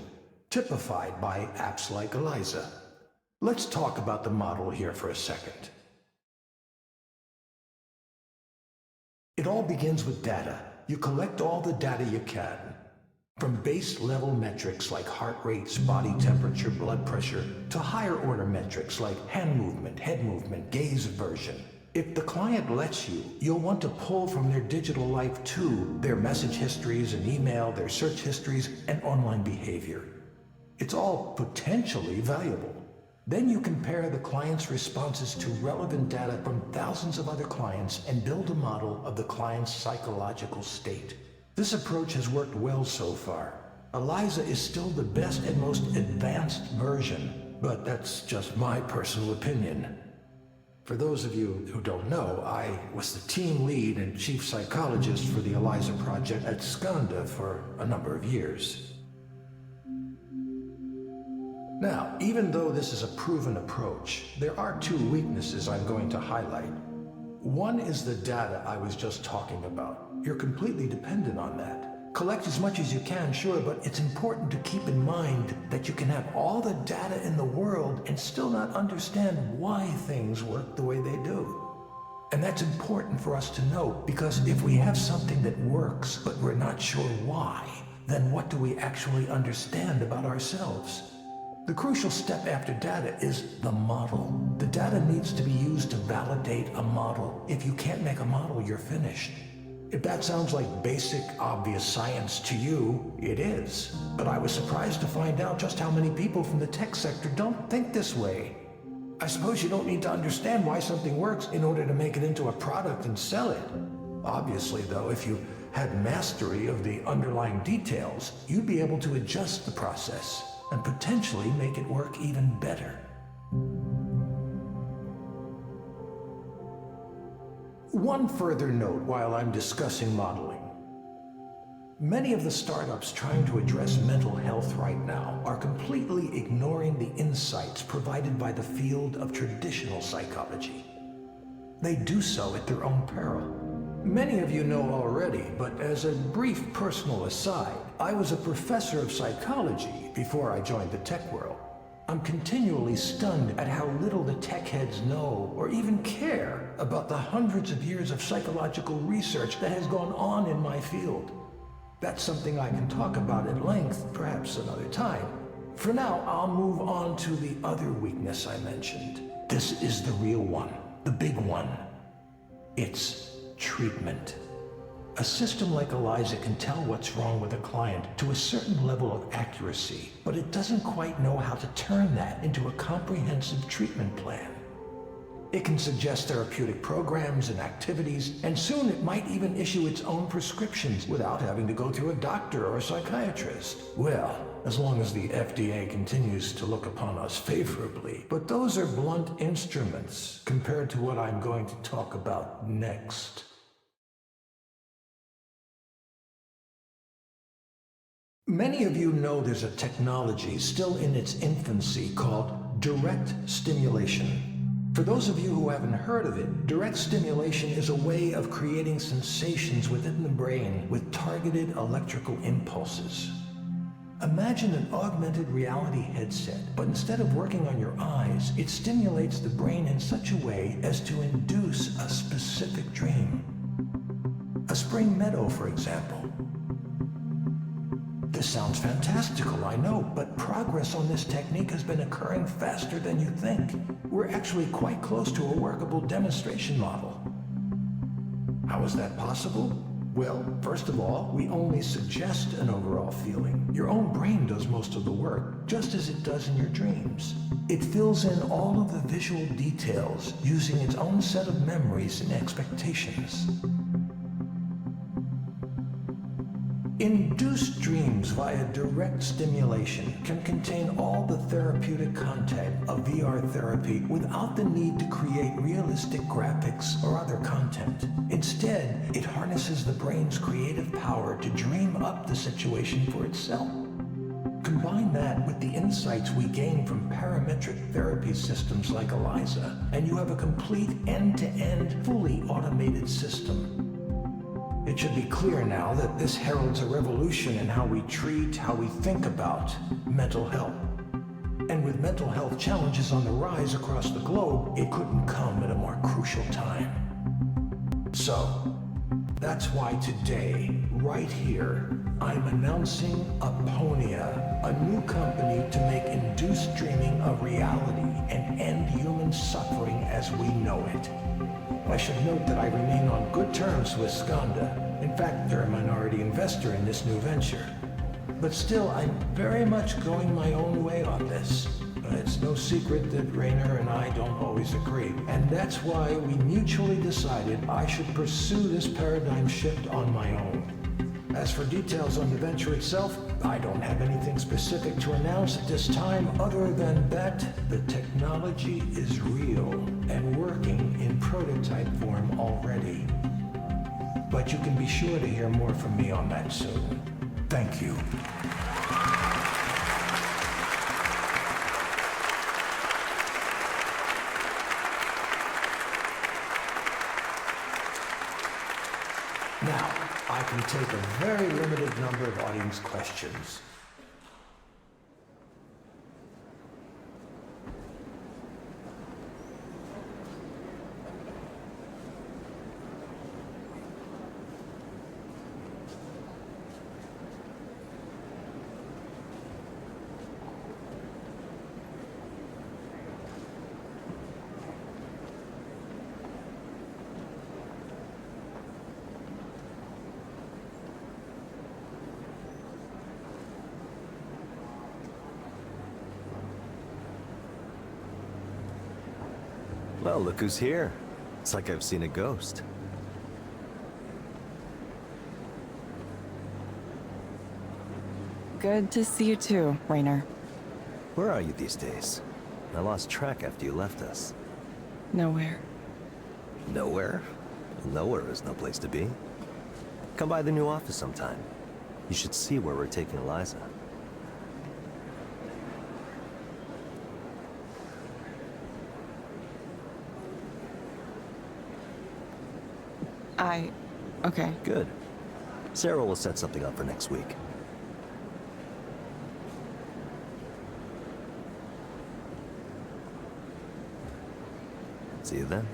typified by apps like Eliza. Let's talk about the model here for a second. It all begins with data. You collect all the data you can. From base level metrics like heart rates, body temperature, blood pressure, to higher order metrics like hand movement, head movement, gaze aversion. If the client lets you, you'll want to pull from their digital life too, their message histories and email, their search histories, and online behavior. It's all potentially valuable. Then you compare the client's responses to relevant data from thousands of other clients and build a model of the client's psychological state. This approach has worked well so far. Eliza is still the best and most advanced version, but that's just my personal opinion. For those of you who don't know, I was the team lead and chief psychologist for the Eliza project at Skanda for a number of years. Now, even though this is a proven approach, there are two weaknesses I'm going to highlight. One is the data I was just talking about. You're completely dependent on that. Collect as much as you can, sure, but it's important to keep in mind that you can have all the data in the world and still not understand why things work the way they do. And that's important for us to know, because if we have something that works, but we're not sure why, then what do we actually understand about ourselves? The crucial step after data is the model. The data needs to be used to validate a model. If you can't make a model, you're finished. If that sounds like basic, obvious science to you, it is. But I was surprised to find out just how many people from the tech sector don't think this way. I suppose you don't need to understand why something works in order to make it into a product and sell it. Obviously, though, if you had mastery of the underlying details, you'd be able to adjust the process and potentially make it work even better. One further note while I'm discussing modeling. Many of the startups trying to address mental health right now are completely ignoring the insights provided by the field of traditional psychology. They do so at their own peril. Many of you know already, but as a brief personal aside, I was a professor of psychology before I joined the tech world. I'm continually stunned at how little the tech heads know or even care about the hundreds of years of psychological research that has gone on in my field. That's something I can talk about at length, perhaps another time. For now, I'll move on to the other weakness I mentioned. This is the real one, the big one. It's treatment. A system like Eliza can tell what's wrong with a client to a certain level of accuracy, but it doesn't quite know how to turn that into a comprehensive treatment plan. It can suggest therapeutic programs and activities, and soon it might even issue its own prescriptions without having to go through a doctor or a psychiatrist. Well, as long as the FDA continues to look upon us favorably. But those are blunt instruments compared to what I'm going to talk about next. Many of you know there's a technology still in its infancy called direct stimulation. For those of you who haven't heard of it, direct stimulation is a way of creating sensations within the brain with targeted electrical impulses. Imagine an augmented reality headset, but instead of working on your eyes, it stimulates the brain in such a way as to induce a specific dream. A spring meadow, for example. This sounds fantastical, I know, but progress on this technique has been occurring faster than you think. We're actually quite close to a workable demonstration model. How is that possible? Well, first of all, we only suggest an overall feeling. Your own brain does most of the work, just as it does in your dreams. It fills in all of the visual details using its own set of memories and expectations. Induced dreams via direct stimulation can contain all the therapeutic content of VR therapy without the need to create realistic graphics or other content. Instead, it harnesses the brain's creative power to dream up the situation for itself. Combine that with the insights we gain from parametric therapy systems like Eliza, and you have a complete end-to-end, fully automated system. It should be clear now that this heralds a revolution in how we treat, how we think about mental health. And with mental health challenges on the rise across the globe, it couldn't come at a more crucial time. So, that's why today, right here, I'm announcing Aponia, a new company to make induced dreaming a reality and end human suffering as we know it. I should note that I remain on good terms with Skanda. In fact, they're a minority investor in this new venture. But still, I'm very much going my own way on this. It's no secret that Raynor and I don't always agree, and that's why we mutually decided I should pursue this paradigm shift on my own. As for details on the venture itself, I don't have anything specific to announce at this time other than that the technology is real and working in prototype form already. But you can be sure to hear more from me on that soon. Thank you. Now, I can take a very limited number of audience questions. Well, look who's here. It's like I've seen a ghost. Good to see you too, Raynor. Where are you these days? I lost track after you left us. Nowhere. Nowhere? Nowhere is no place to be. Come by the new office sometime. You should see where we're taking Eliza. Okay. Good. Sarah will set something up for next week. See you then.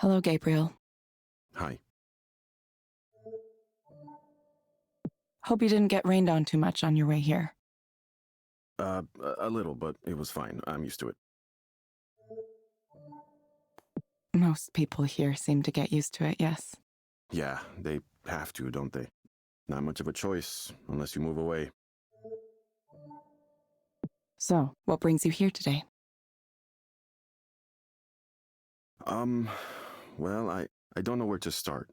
Hello, Gabriel. Hi. Hope you didn't get rained on too much on your way here. A little, but it was fine. I'm used to it. Most people here seem to get used to it, yes. Yeah, they have to, don't they? Not much of a choice, unless you move away. So, what brings you here today? Well, I don't know where to start.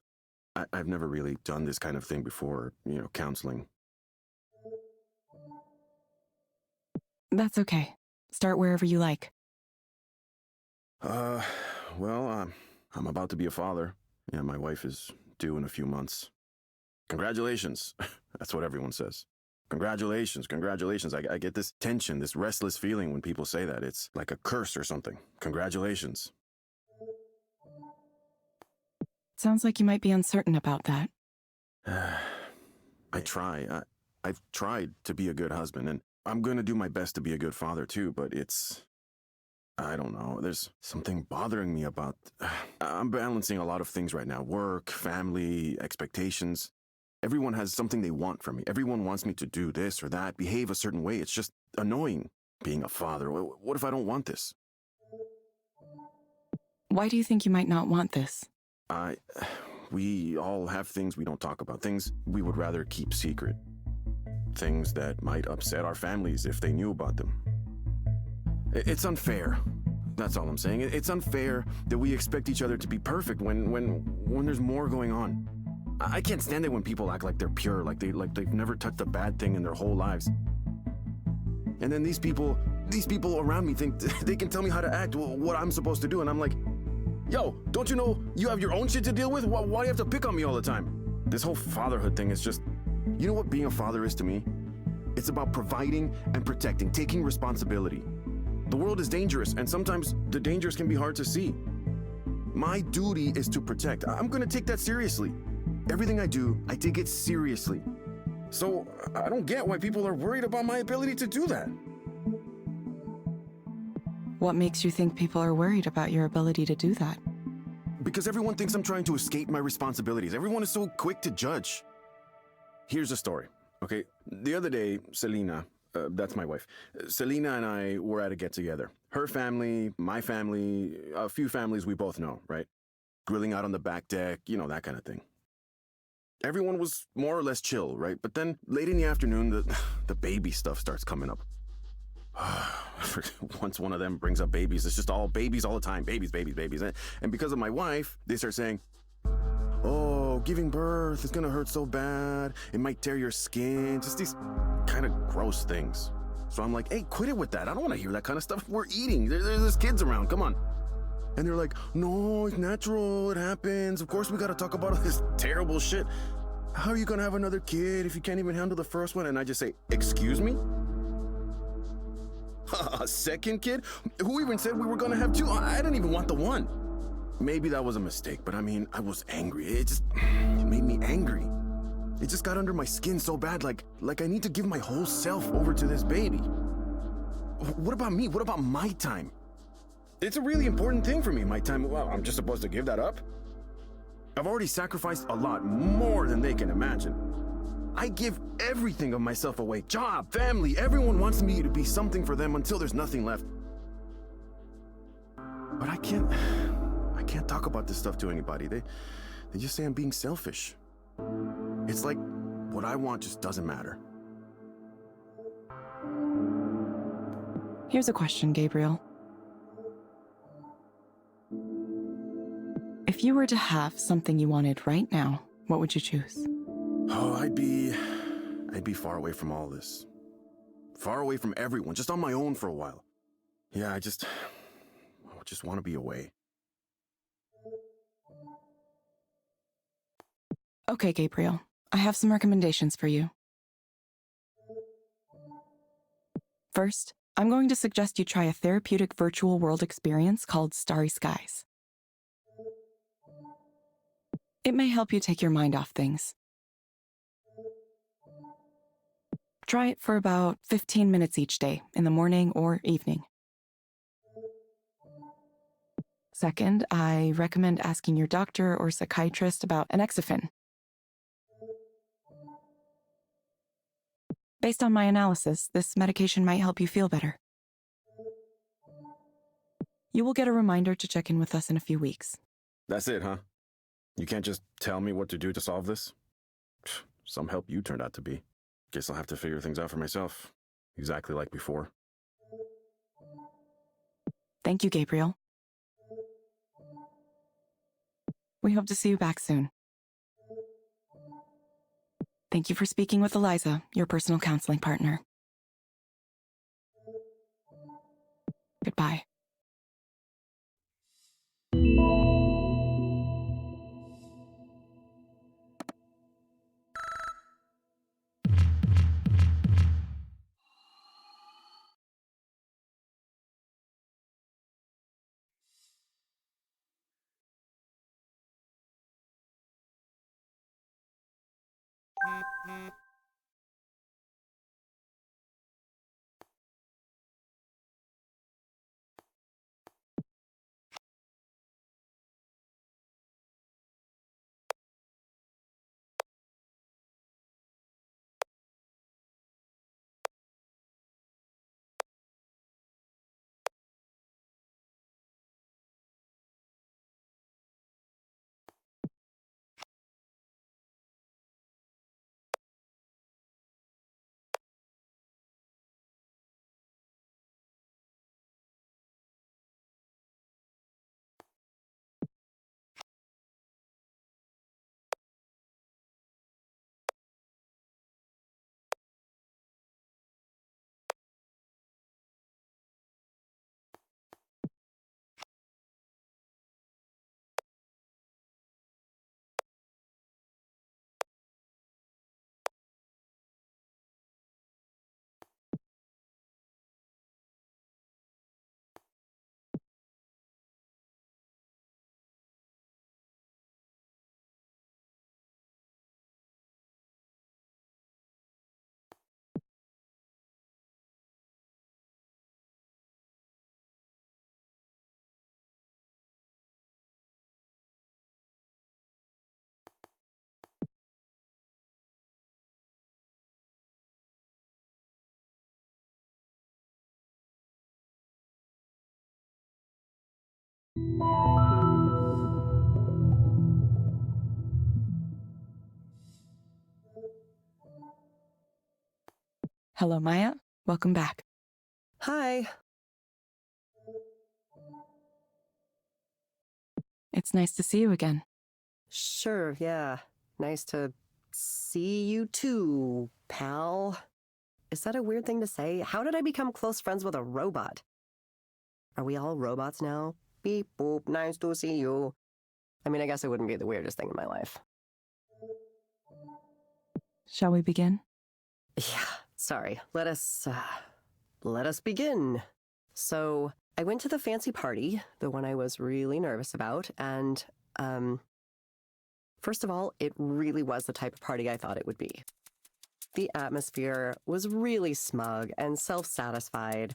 I've never really done this kind of thing before, counseling. That's okay. Start wherever you like. Well, I'm about to be a father. Yeah, my wife is due in a few months. Congratulations. That's what everyone says. Congratulations, congratulations. I get this tension, this restless feeling when people say that. It's like a curse or something. Congratulations. Sounds like you might be uncertain about that. I try. I've tried to be a good husband, and I'm going to do my best to be a good father too, but I don't know. There's something bothering me about... I'm balancing a lot of things right now. Work, family, expectations. Everyone has something they want from me. Everyone wants me to do this or that, behave a certain way. It's just annoying being a father. What if I don't want this? Why do you think you might not want this? We all have things we don't talk about, things we would rather keep secret. Things that might upset our families if they knew about them. It's unfair. That's all I'm saying. It's unfair that we expect each other to be perfect when there's more going on. I can't stand it when people act like they're pure, like they've never touched a bad thing in their whole lives. And then these people around me think they can tell me how to act, what I'm supposed to do, and I'm like, yo, don't you know you have your own shit to deal with? Why do you have to pick on me all the time? This whole fatherhood thing is just... You know what being a father is to me? It's about providing and protecting, taking responsibility. The world is dangerous, and sometimes the dangers can be hard to see. My duty is to protect. I'm gonna take that seriously. Everything I do, I take it seriously. So I don't get why people are worried about my ability to do that. What makes you think people are worried about your ability to do that? Because everyone thinks I'm trying to escape my responsibilities. Everyone is so quick to judge. Here's a story, okay? The other day, Selena, that's my wife, Selena and I were at a get-together. Her family, my family, a few families we both know, right? Grilling out on the back deck, you know, that kind of thing. Everyone was more or less chill, right? But then late in the afternoon, the baby stuff starts coming up. Once one of them brings up babies, it's just all babies all the time. Babies. And because of my wife, they start saying, oh, giving birth is gonna hurt so bad. It might tear your skin. Just these kind of gross things. So I'm like, hey, quit it with that. I don't want to hear that kind of stuff. We're eating. There's kids around. Come on. And they're like, no, it's natural. It happens. Of course, we got to talk about all this terrible shit. How are you going to have another kid if you can't even handle the first one? And I just say, excuse me? A second kid? Who even said we were going to have two? I didn't even want the one. Maybe that was a mistake, but I mean, I was angry. It made me angry. It just got under my skin so bad, like I need to give my whole self over to this baby. What about me? What about my time? It's a really important thing for me, my time. Well, I'm just supposed to give that up? I've already sacrificed a lot more than they can imagine. I give everything of myself away. Job, family, everyone wants me to be something for them until there's nothing left. But I can't talk about this stuff to anybody. They just say I'm being selfish. It's like what I want just doesn't matter. Here's a question, Gabriel. If you were to have something you wanted right now, what would you choose? Oh, I'd be far away from all this. Far away from everyone, just on my own for a while. Yeah, I just want to be away. Okay, Gabriel. I have some recommendations for you. First, I'm going to suggest you try a therapeutic virtual world experience called Starry Skies. It may help you take your mind off things. Try it for about 15 minutes each day, in the morning or evening. Second, I recommend asking your doctor or psychiatrist about Anexafen. Based on my analysis, this medication might help you feel better. You will get a reminder to check in with us in a few weeks. That's it, huh? You can't just tell me what to do to solve this? Some help you turned out to be. Guess I'll have to figure things out for myself. Exactly like before. Thank you, Gabriel. We hope to see you back soon. Thank you for speaking with Eliza, your personal counseling partner. Goodbye. Hello, Maya. Welcome back. Hi. It's nice to see you again. Sure, yeah. Nice to see you too, pal. Is that a weird thing to say? How did I become close friends with a robot? Are we all robots now? Beep boop, nice to see you. I mean, I guess it wouldn't be the weirdest thing in my life. Shall we begin? Yeah, sorry. Let us begin. So, I went to the fancy party, the one I was really nervous about, and, first of all, it really was the type of party I thought it would be. The atmosphere was really smug and self-satisfied.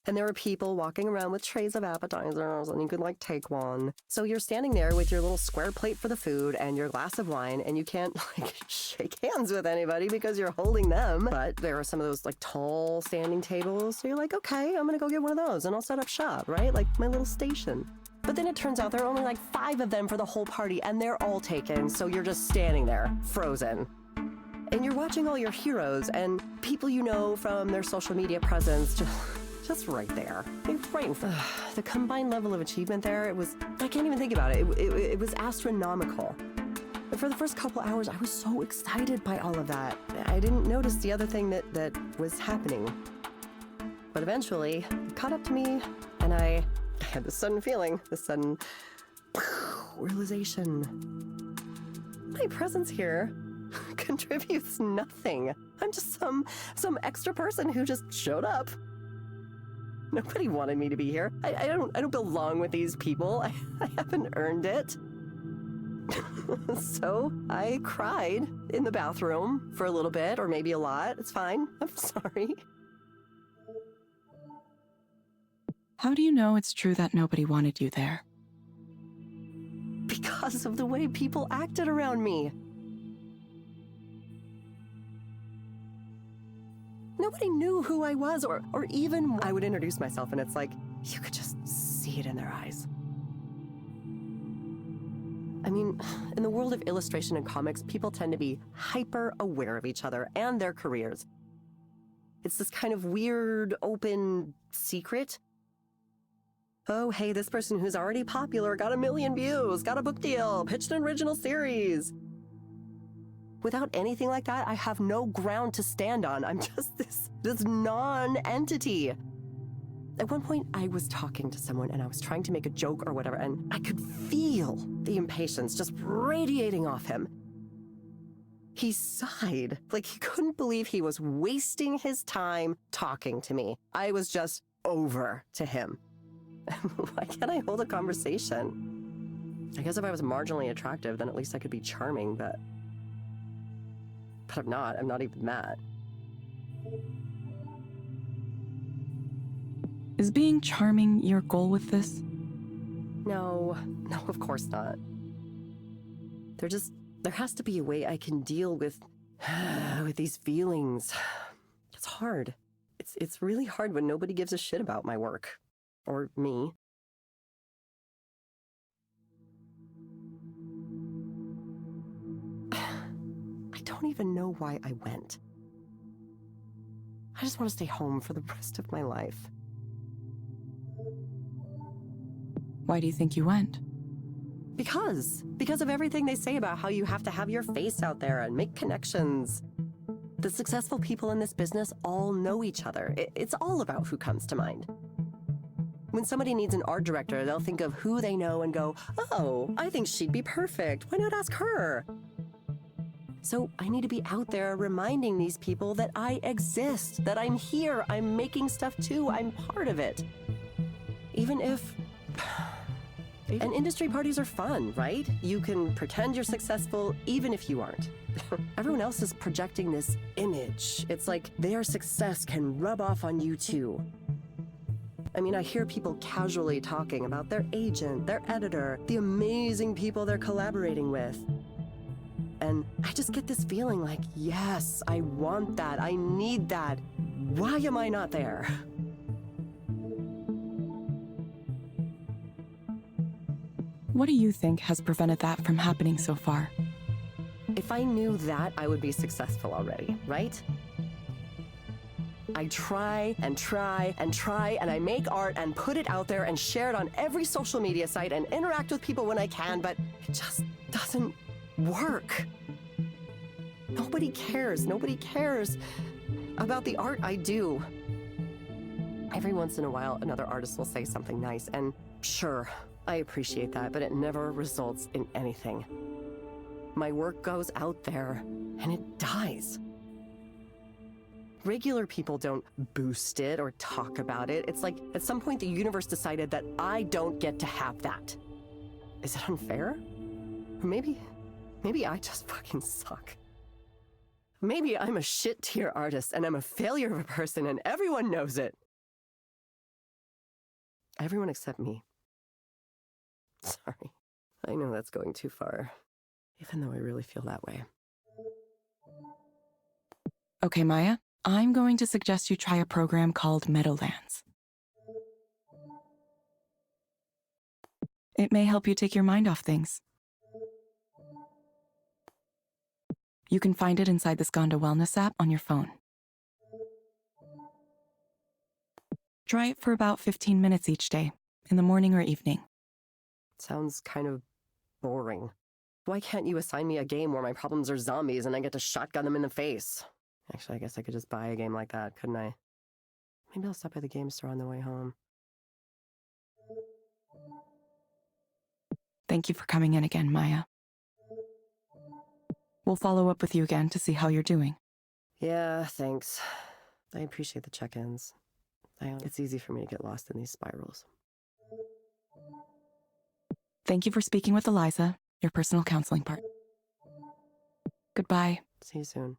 And there were people walking around with trays of appetizers, and you could, like, take one. So you're standing there with your little square plate for the food and your glass of wine, and you can't, like, shake hands with anybody because you're holding them. But there are some of those, like, tall standing tables, so you're like, okay, I'm gonna go get one of those, and I'll set up shop, right? Like, my little station. But then it turns out there are only, like, 5 of them for the whole party, and they're all taken, so you're just standing there, frozen. And you're watching all your heroes and people you know from their social media presence just right there. Right in front. The combined level of achievement there, I can't even think about it. It was astronomical. And for the first couple hours, I was so excited by all of that. I didn't notice the other thing that was happening. But eventually, it caught up to me, and I had this sudden feeling, this sudden realization. My presence here contributes nothing. I'm just some extra person who just showed up. Nobody wanted me to be here. I don't belong with these people. I haven't earned it. So I cried in the bathroom for a little bit, or maybe a lot. It's fine. I'm sorry. How do you know it's true that nobody wanted you there? Because of the way people acted around me. Nobody knew who I was, or even I would introduce myself, and it's like, you could just see it in their eyes. I mean, in the world of illustration and comics, people tend to be hyper aware of each other and their careers. It's this kind of weird, open secret. Oh, hey, this person who's already popular got 1 million views, got a book deal, pitched an original series. Without anything like that, I have no ground to stand on. I'm just this non-entity. At one point, I was talking to someone and I was trying to make a joke or whatever, and I could feel the impatience just radiating off him. He sighed, like he couldn't believe he was wasting his time talking to me. I was just over to him. Why can't I hold a conversation? I guess if I was marginally attractive, then at least I could be charming, but But I'm not. I'm not even mad. Is being charming your goal with this? No, of course not. There has to be a way I can deal with these feelings. It's hard. It's really hard when nobody gives a shit about my work. Or me. I don't even know why I went. I just want to stay home for the rest of my life. Why do you think you went? Because of everything they say about how you have to have your face out there and make connections. The successful people in this business all know each other. It's all about who comes to mind. When somebody needs an art director, they'll think of who they know and go, oh, I think she'd be perfect. Why not ask her? So I need to be out there reminding these people that I exist, that I'm here, I'm making stuff too, I'm part of it. Even if... And industry parties are fun, right? You can pretend you're successful even if you aren't. Everyone else is projecting this image. It's like their success can rub off on you too. I mean, I hear people casually talking about their agent, their editor, the amazing people they're collaborating with. And I just get this feeling like, yes, I want that, I need that. Why am I not there? What do you think has prevented that from happening so far? If I knew that, I would be successful already, right? I try and try and try, and I make art and put it out there and share it on every social media site and interact with people when I can, but it just doesn't work. Nobody cares. Nobody cares about the art I do. Every once in a while, another artist will say something nice, and sure, I appreciate that, but it never results in anything. My work goes out there, and it dies. Regular people don't boost it or talk about it. It's like at some point the universe decided that I don't get to have that. Is it unfair? Or maybe I just fucking suck. Maybe I'm a shit-tier artist and I'm a failure of a person and everyone knows it. Everyone except me. Sorry. I know that's going too far, even though I really feel that way. Okay, Maya, I'm going to suggest you try a program called Meadowlands. It may help you take your mind off things. You can find it inside the Skanda Wellness app on your phone. Try it for about 15 minutes each day, in the morning or evening. Sounds kind of boring. Why can't you assign me a game where my problems are zombies and I get to shotgun them in the face? Actually, I guess I could just buy a game like that, couldn't I? Maybe I'll stop by the game store on the way home. Thank you for coming in again, Maya. We'll follow up with you again to see how you're doing. Yeah, thanks. I appreciate the check-ins. It's easy for me to get lost in these spirals. Thank you for speaking with Eliza, your personal counseling partner. Goodbye. See you soon.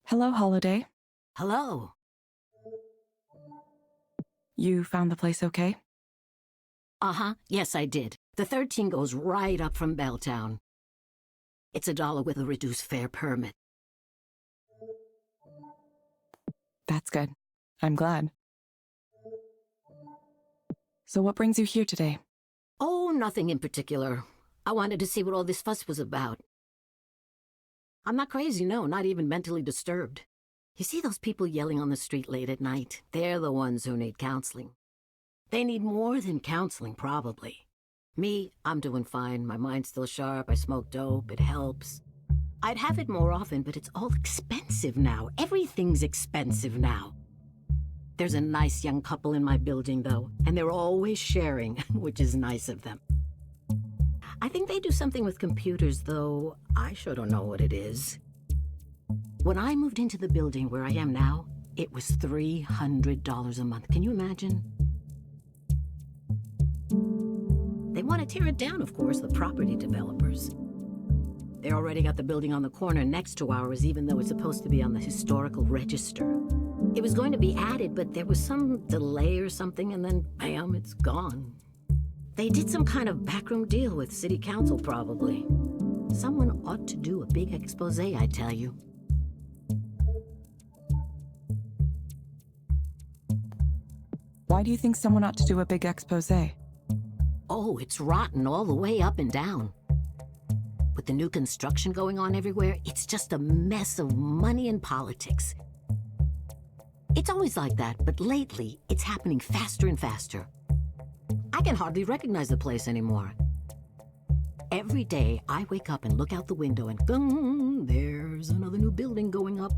Hello, Holiday. Hello. You found the place okay? Uh-huh. Yes, I did. The 13 goes right up from Belltown. It's $1 with a reduced fare permit. That's good. I'm glad. So what brings you here today? Oh, nothing in particular. I wanted to see what all this fuss was about. I'm not crazy, no, not even mentally disturbed. You see those people yelling on the street late at night? They're the ones who need counseling. They need more than counseling, probably. Me, I'm doing fine. My mind's still sharp. I smoke dope. It helps. I'd have it more often, but it's all expensive now. Everything's expensive now. There's a nice young couple in my building, though, and they're always sharing, which is nice of them. I think they do something with computers, though I sure don't know what it is. When I moved into the building where I am now, it was $300 a month. Can you imagine? They want to tear it down, of course, the property developers. They already got the building on the corner next to ours, even though it's supposed to be on the historical register. It was going to be added, but there was some delay or something, and then, bam, it's gone. They did some kind of backroom deal with city council, probably. Someone ought to do a big expose, I tell you. Why do you think someone ought to do a big expose? Oh, it's rotten all the way up and down. With the new construction going on everywhere, it's just a mess of money and politics. It's always like that, but lately, it's happening faster and faster. I can hardly recognize the place anymore. Every day, I wake up and look out the window and boom, there's another new building going up.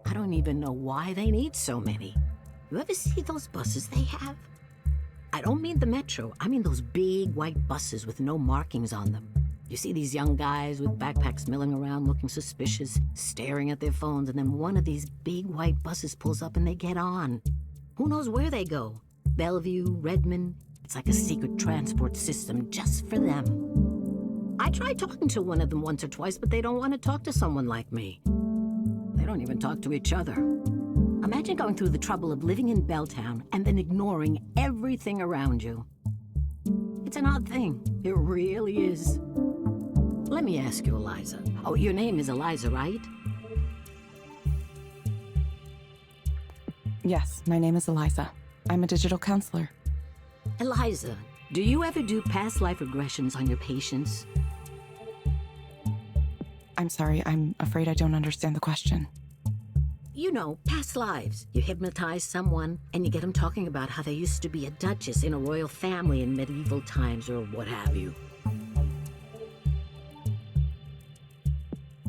I don't even know why they need so many. You ever see those buses they have? I don't mean the metro, I mean those big white buses with no markings on them. You see these young guys with backpacks milling around looking suspicious, staring at their phones, and then one of these big white buses pulls up and they get on. Who knows where they go? Bellevue, Redmond. It's like a secret transport system just for them. I tried talking to one of them once or twice, but they don't want to talk to someone like me. They don't even talk to each other. Imagine going through the trouble of living in Belltown and then ignoring everything around you. It's an odd thing. It really is. Let me ask you, Eliza. Oh, your name is Eliza, right? Yes, my name is Eliza. I'm a digital counselor. Eliza, do you ever do past life regressions on your patients? I'm sorry, I'm afraid I don't understand the question. You know, past lives. You hypnotize someone, and you get them talking about how they used to be a duchess in a royal family in medieval times, or what have you.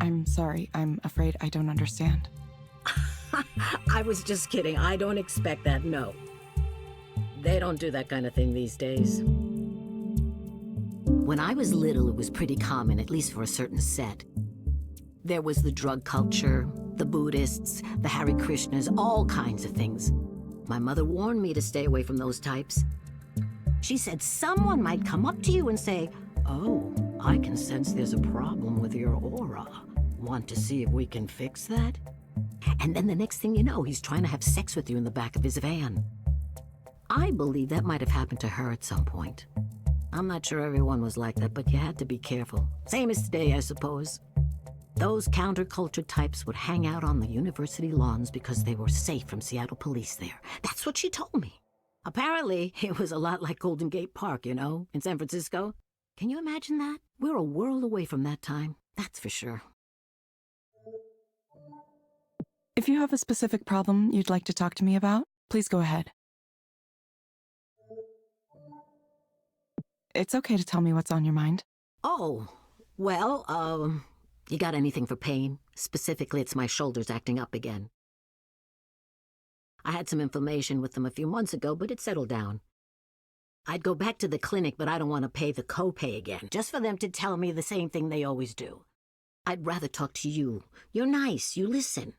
I'm sorry, I'm afraid I don't understand. I was just kidding. I don't expect that, no. They don't do that kind of thing these days. When I was little, it was pretty common, at least for a certain set. There was the drug culture, the Buddhists, the Hare Krishnas, all kinds of things. My mother warned me to stay away from those types. She said someone might come up to you and say, "Oh, I can sense there's a problem with your aura. Want to see if we can fix that?" And then the next thing you know, he's trying to have sex with you in the back of his van. I believe that might have happened to her at some point. I'm not sure everyone was like that, but you had to be careful. Same as today, I suppose. Those counterculture types would hang out on the university lawns because they were safe from Seattle police there. That's what she told me. Apparently, it was a lot like Golden Gate Park, you know, in San Francisco. Can you imagine that? We're a world away from that time, that's for sure. If you have a specific problem you'd like to talk to me about, please go ahead. It's okay to tell me what's on your mind. Oh, well, you got anything for pain? Specifically, it's my shoulders acting up again. I had some inflammation with them a few months ago, but it settled down. I'd go back to the clinic, but I don't want to pay the copay again, just for them to tell me the same thing they always do. I'd rather talk to you. You're nice, you listen.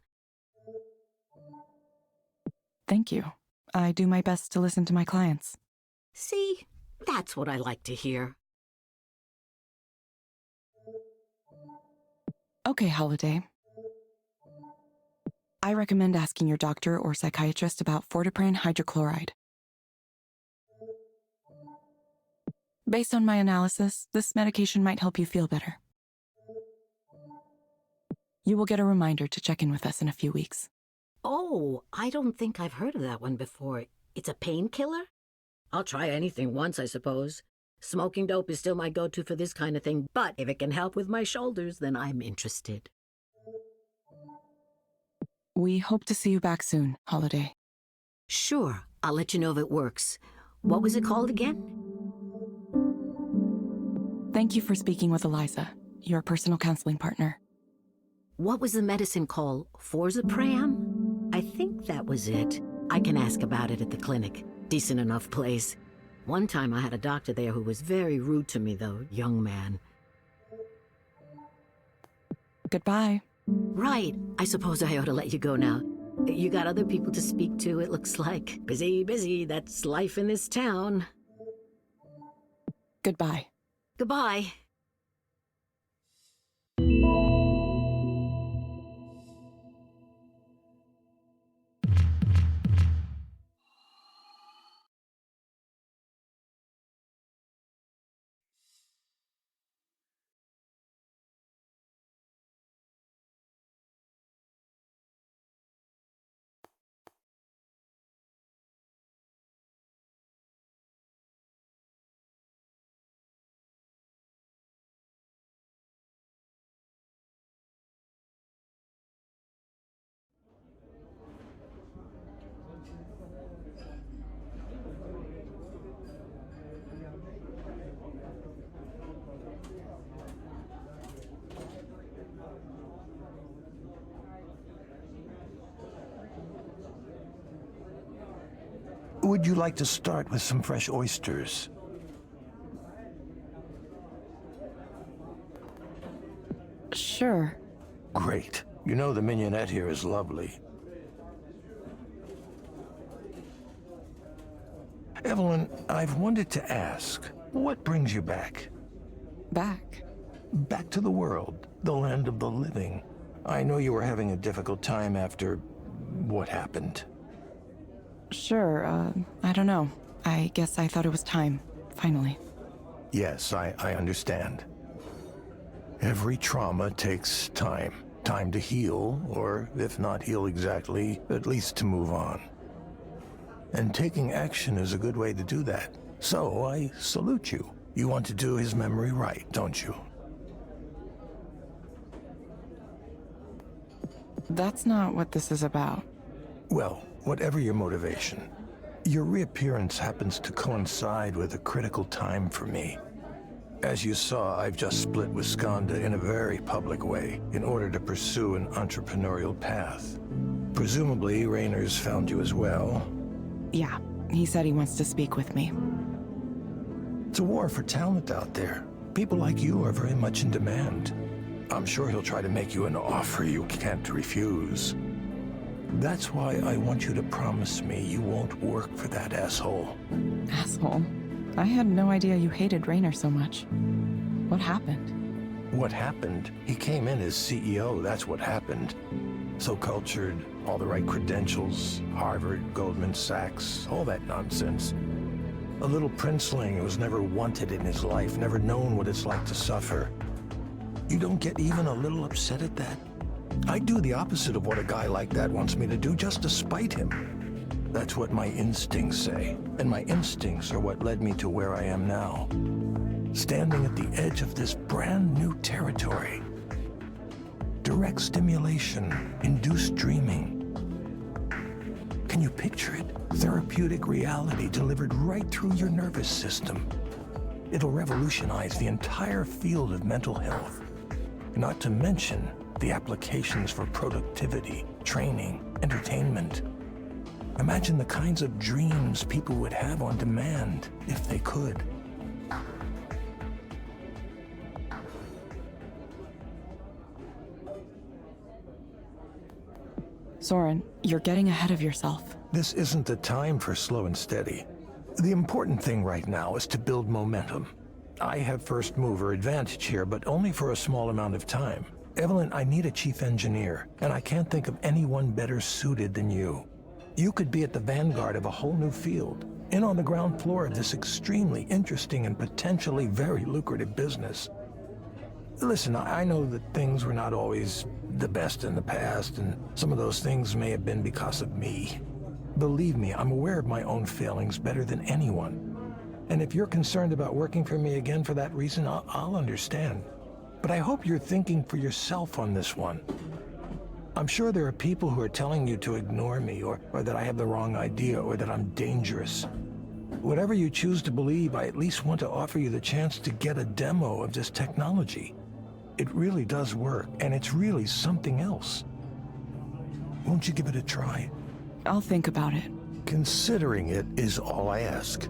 Thank you. I do my best to listen to my clients. See, that's what I like to hear. Okay, Holiday. I recommend asking your doctor or psychiatrist about fortipran hydrochloride. Based on my analysis, this medication might help you feel better. You will get a reminder to check in with us in a few weeks. Oh, I don't think I've heard of that one before. It's a painkiller? I'll try anything once, I suppose. Smoking dope is still my go-to for this kind of thing, but if it can help with my shoulders, then I'm interested. We hope to see you back soon, Holiday. Sure, I'll let you know if it works. What was it called again? Thank you for speaking with Eliza, your personal counseling partner. What was the medicine called? Forzapram? I think that was it. I can ask about it at the clinic. Decent enough place. One time I had a doctor there who was very rude to me, though, young man. Goodbye. Right. I suppose I ought to let you go now. You got other people to speak to, it looks like. Busy, busy. That's life in this town. Goodbye. Goodbye. Would you like to start with some fresh oysters? Sure. Great. You know the mignonette here is lovely. Evelyn, I've wanted to ask, what brings you back? Back? Back to the world, the land of the living. I know you were having a difficult time after what happened. Sure, I don't know. I guess I thought it was time, finally. Yes, I understand. Every trauma takes time. Time to heal, or if not heal exactly, at least to move on. And taking action is a good way to do that. So I salute you. You want to do his memory right, don't you? That's not what this is about. Well, whatever your motivation, your reappearance happens to coincide with a critical time for me. As you saw, I've just split with Skanda in a very public way in order to pursue an entrepreneurial path. Presumably, Raynor's found you as well. Yeah, he said he wants to speak with me. It's a war for talent out there. People like you are very much in demand. I'm sure he'll try to make you an offer you can't refuse. That's why I want you to promise me you won't work for that asshole. Asshole? I had no idea you hated Raynor so much. What happened? What happened? He came in as CEO, that's what happened. So cultured, all the right credentials, Harvard, Goldman Sachs, all that nonsense. A little princeling who was never wanted in his life, never known what it's like to suffer. You don't get even a little upset at that? I do the opposite of what a guy like that wants me to do, just to spite him. That's what my instincts say, and my instincts are what led me to where I am now. Standing at the edge of this brand new territory. Direct stimulation, induced dreaming. Can you picture it? Therapeutic reality delivered right through your nervous system. It'll revolutionize the entire field of mental health. Not to mention the applications for productivity, training, entertainment. Imagine the kinds of dreams people would have on demand if they could. Soren, you're getting ahead of yourself. This isn't the time for slow and steady. The important thing right now is to build momentum. I have first mover advantage here, but only for a small amount of time. Evelyn, I need a chief engineer, and I can't think of anyone better suited than you. You could be at the vanguard of a whole new field, in on the ground floor of this extremely interesting and potentially very lucrative business. Listen, I know that things were not always the best in the past, and some of those things may have been because of me. Believe me, I'm aware of my own failings better than anyone. And if you're concerned about working for me again for that reason, I'll understand. But I hope you're thinking for yourself on this one. I'm sure there are people who are telling you to ignore me, or that I have the wrong idea, or that I'm dangerous. Whatever you choose to believe, I at least want to offer you the chance to get a demo of this technology. It really does work, and it's really something else. Won't you give it a try? I'll think about it. Considering it is all I ask.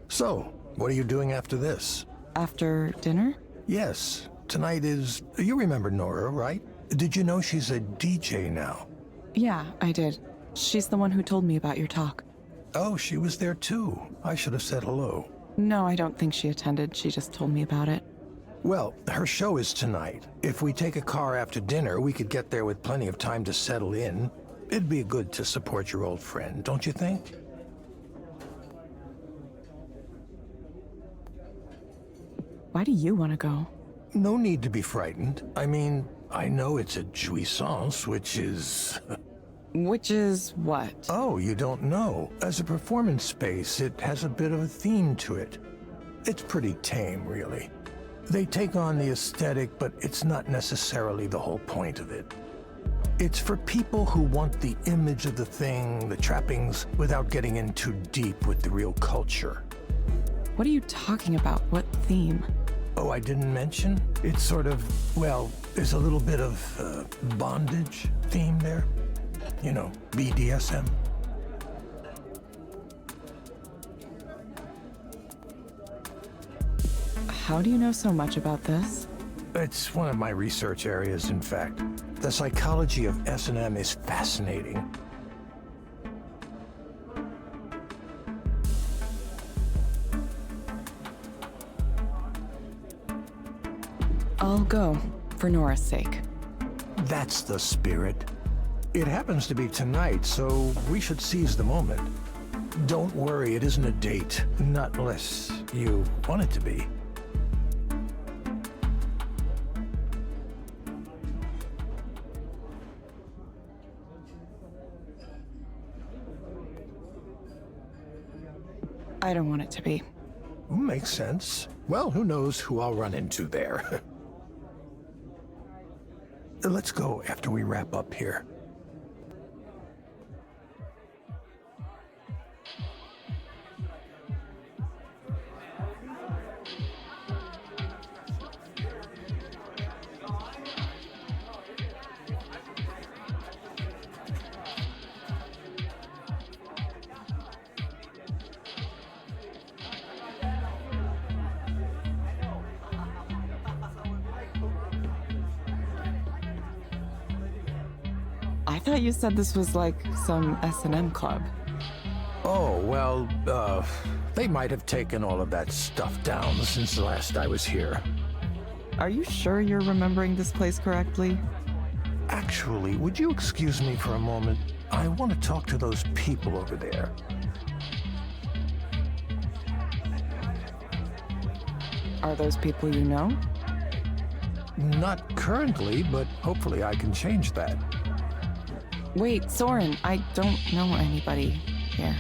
So, what are you doing after this? After dinner? Yes. Tonight is... You remember Nora, right? Did you know she's a DJ now? Yeah, I did. She's the one who told me about your talk. Oh, she was there too. I should have said hello. No, I don't think she attended. She just told me about it. Well, her show is tonight. If we take a car after dinner, we could get there with plenty of time to settle in. It'd be good to support your old friend, don't you think? Why do you want to go? No need to be frightened. I mean, I know it's a jouissance, which is... Which is what? Oh, you don't know. As a performance space, it has a bit of a theme to it. It's pretty tame, really. They take on the aesthetic, but it's not necessarily the whole point of it. It's for people who want the image of the thing, the trappings, without getting in too deep with the real culture. What are you talking about? What theme? Oh, I didn't mention? It's sort of, well, there's a little bit of bondage theme there. You know, BDSM. How do you know so much about this? It's one of my research areas, in fact. The psychology of S&M is fascinating. I'll go, for Nora's sake. That's the spirit. It happens to be tonight, so we should seize the moment. Don't worry, it isn't a date. Not unless you want it to be. I don't want it to be. Makes sense. Well, who knows who I'll run into there. Let's go after we wrap up here. I thought you said this was like some S&M club. Oh, well, they might have taken all of that stuff down since the last I was here. Are you sure you're remembering this place correctly? Actually, would you excuse me for a moment? I want to talk to those people over there. Are those people you know? Not currently, but hopefully I can change that. Wait, Soren, I don't know anybody here.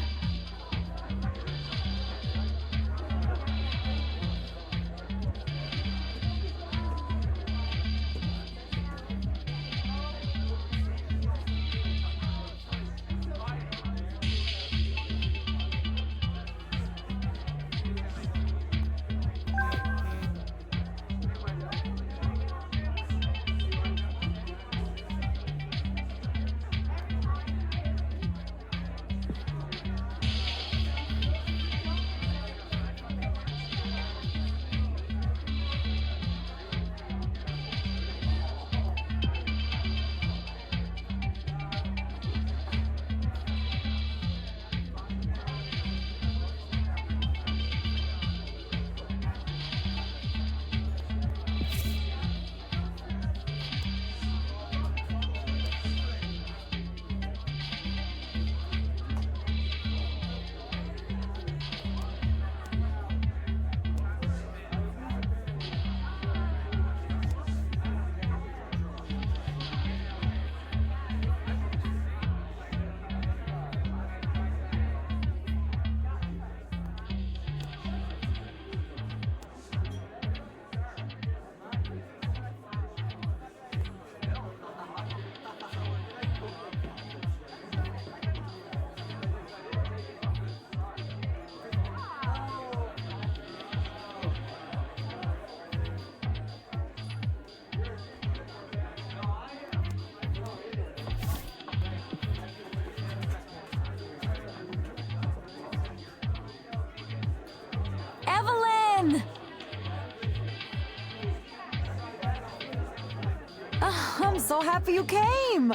so happy you came!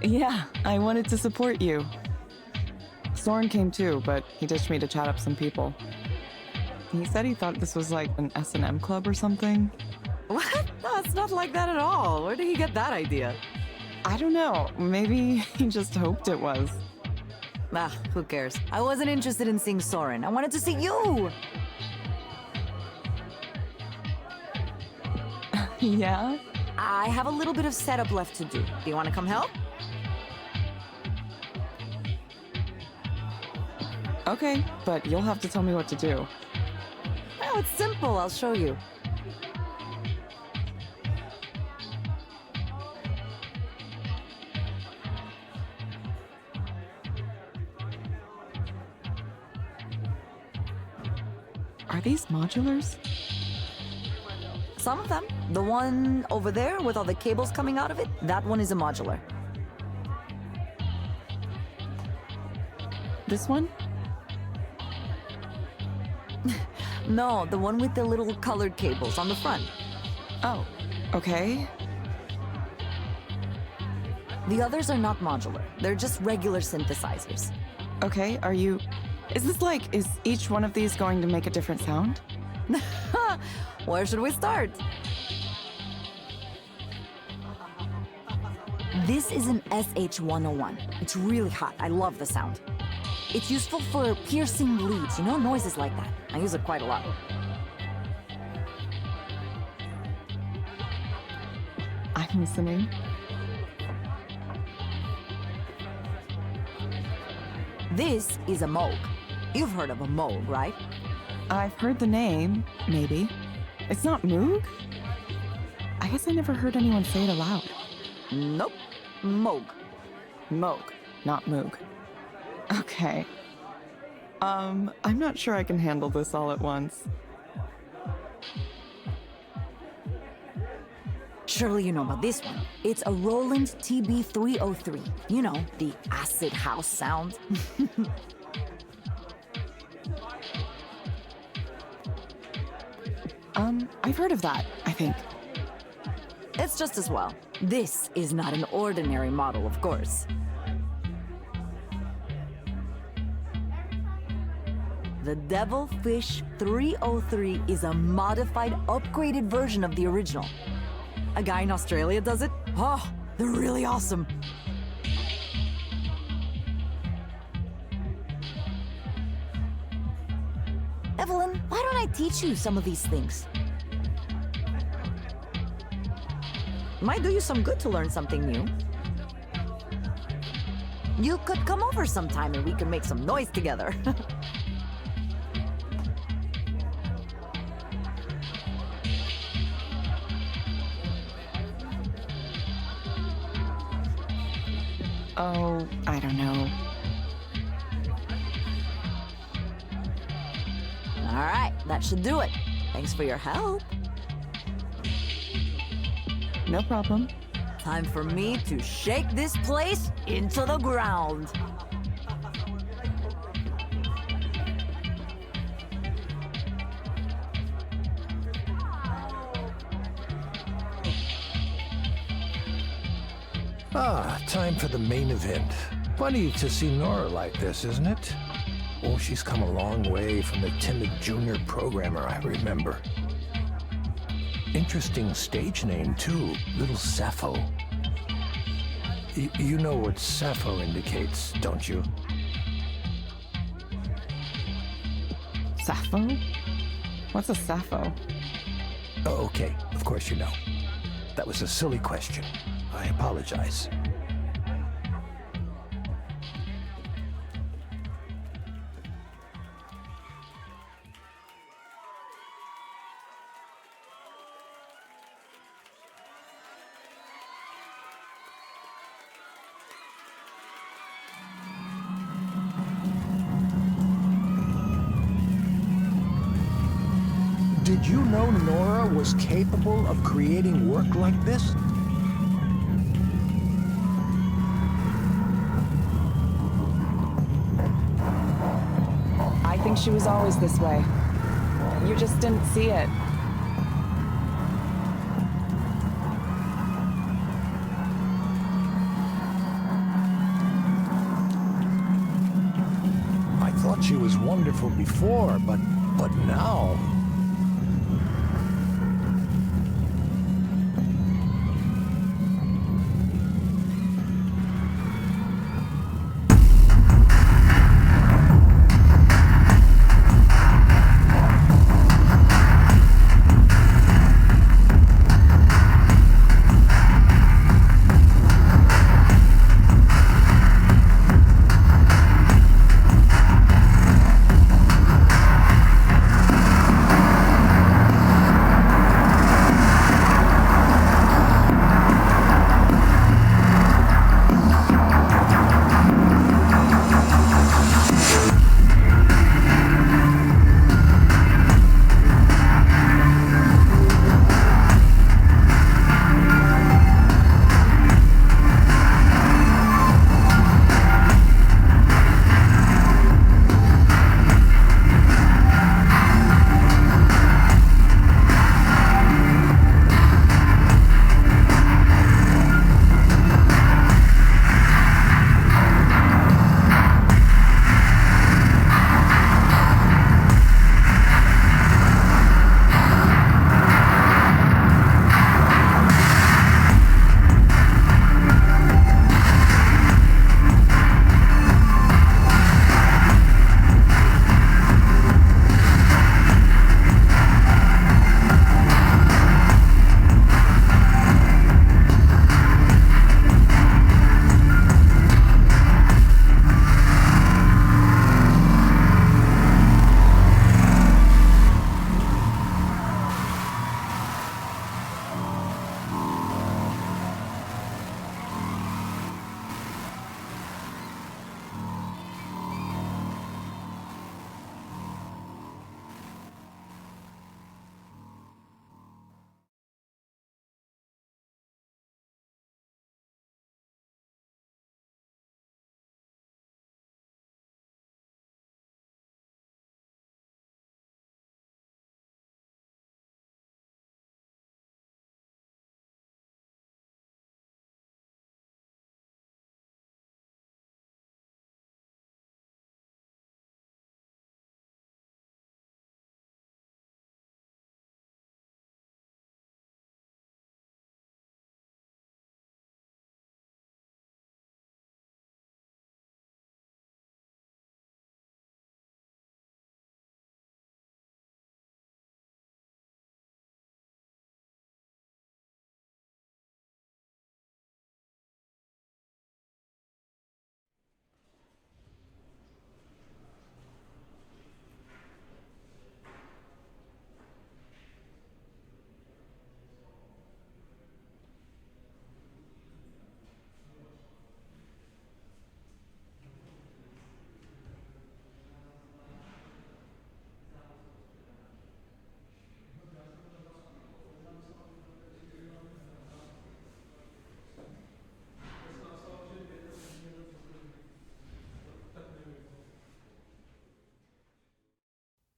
Yeah, I wanted to support you. Soren came too, but he ditched me to chat up some people. He said he thought this was like an S&M club or something. What? No, it's not like that at all. Where did he get that idea? I don't know. Maybe he just hoped it was. Ah, who cares? I wasn't interested in seeing Soren. I wanted to see you! Yeah? I have a little bit of setup left to do. Do you want to come help? Okay, but you'll have to tell me what to do. Oh, it's simple. I'll show you. Are these modulars? Some of them. The one over there with all the cables coming out of it, that one is a modular. This one? No, the one with the little colored cables on the front. Oh, okay. The others are not modular. They're just regular synthesizers. Okay, is each one of these going to make a different sound? Where should we start? This is an SH-101. It's really hot. I love the sound. It's useful for piercing leads, noises like that. I use it quite a lot. I'm listening. This is a Moog. You've heard of a Moog, right? I've heard the name, maybe. It's not Moog? I guess I never heard anyone say it aloud. Nope. Moog. Moog, not Moog. Okay. I'm not sure I can handle this all at once. Surely you know about this one. It's a Roland TB-303. You know, the acid house sound. I've heard of that, I think. It's just as well. This is not an ordinary model, of course. The Devilfish 303 is a modified, upgraded version of the original. A guy in Australia does it? Oh, they're really awesome. Evelyn, why don't I teach you some of these things? Might do you some good to learn something new. You could come over sometime and we can make some noise together. Oh, I don't know. All right, that should do it. Thanks for your help. No problem. Time for me to shake this place into the ground. Time for the main event. Funny to see Nora like this, isn't it? Oh, she's come a long way from the timid junior programmer I remember. Interesting stage name, too. Little Sappho. You know what Sappho indicates, don't you? Sappho? What's a Sappho? Oh, okay, of course you know. That was a silly question. I apologize. Did you know Nora was capable of creating work like this? I think she was always this way. You just didn't see it. I thought she was wonderful before, but now...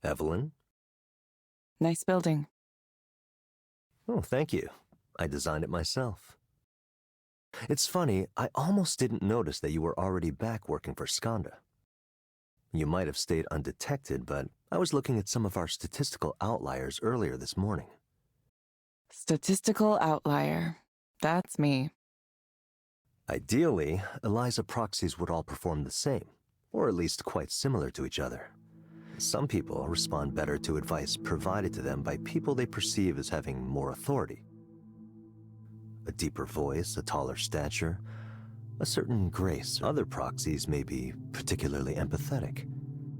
Evelyn? Nice building. Oh, thank you. I designed it myself. It's funny, I almost didn't notice that you were already back working for Skanda. You might have stayed undetected, but I was looking at some of our statistical outliers earlier this morning. Statistical outlier. That's me. Ideally, Eliza proxies would all perform the same, or at least quite similar to each other. Some people respond better to advice provided to them by people they perceive as having more authority. A deeper voice, a taller stature, a certain grace. Other proxies may be particularly empathetic,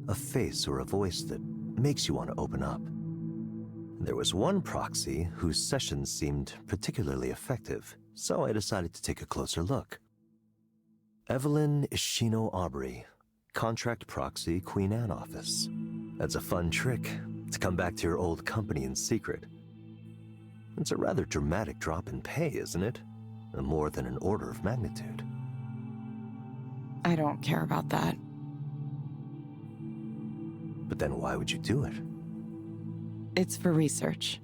a face or a voice that makes you want to open up. There was one proxy whose sessions seemed particularly effective, so I decided to take a closer look. Evelyn Ishino Aubrey, Contract Proxy, Queen Anne office. That's a fun trick, to come back to your old company in secret. It's a rather dramatic drop in pay, isn't it? More than an order of magnitude. I don't care about that. But then why would you do it? It's for research.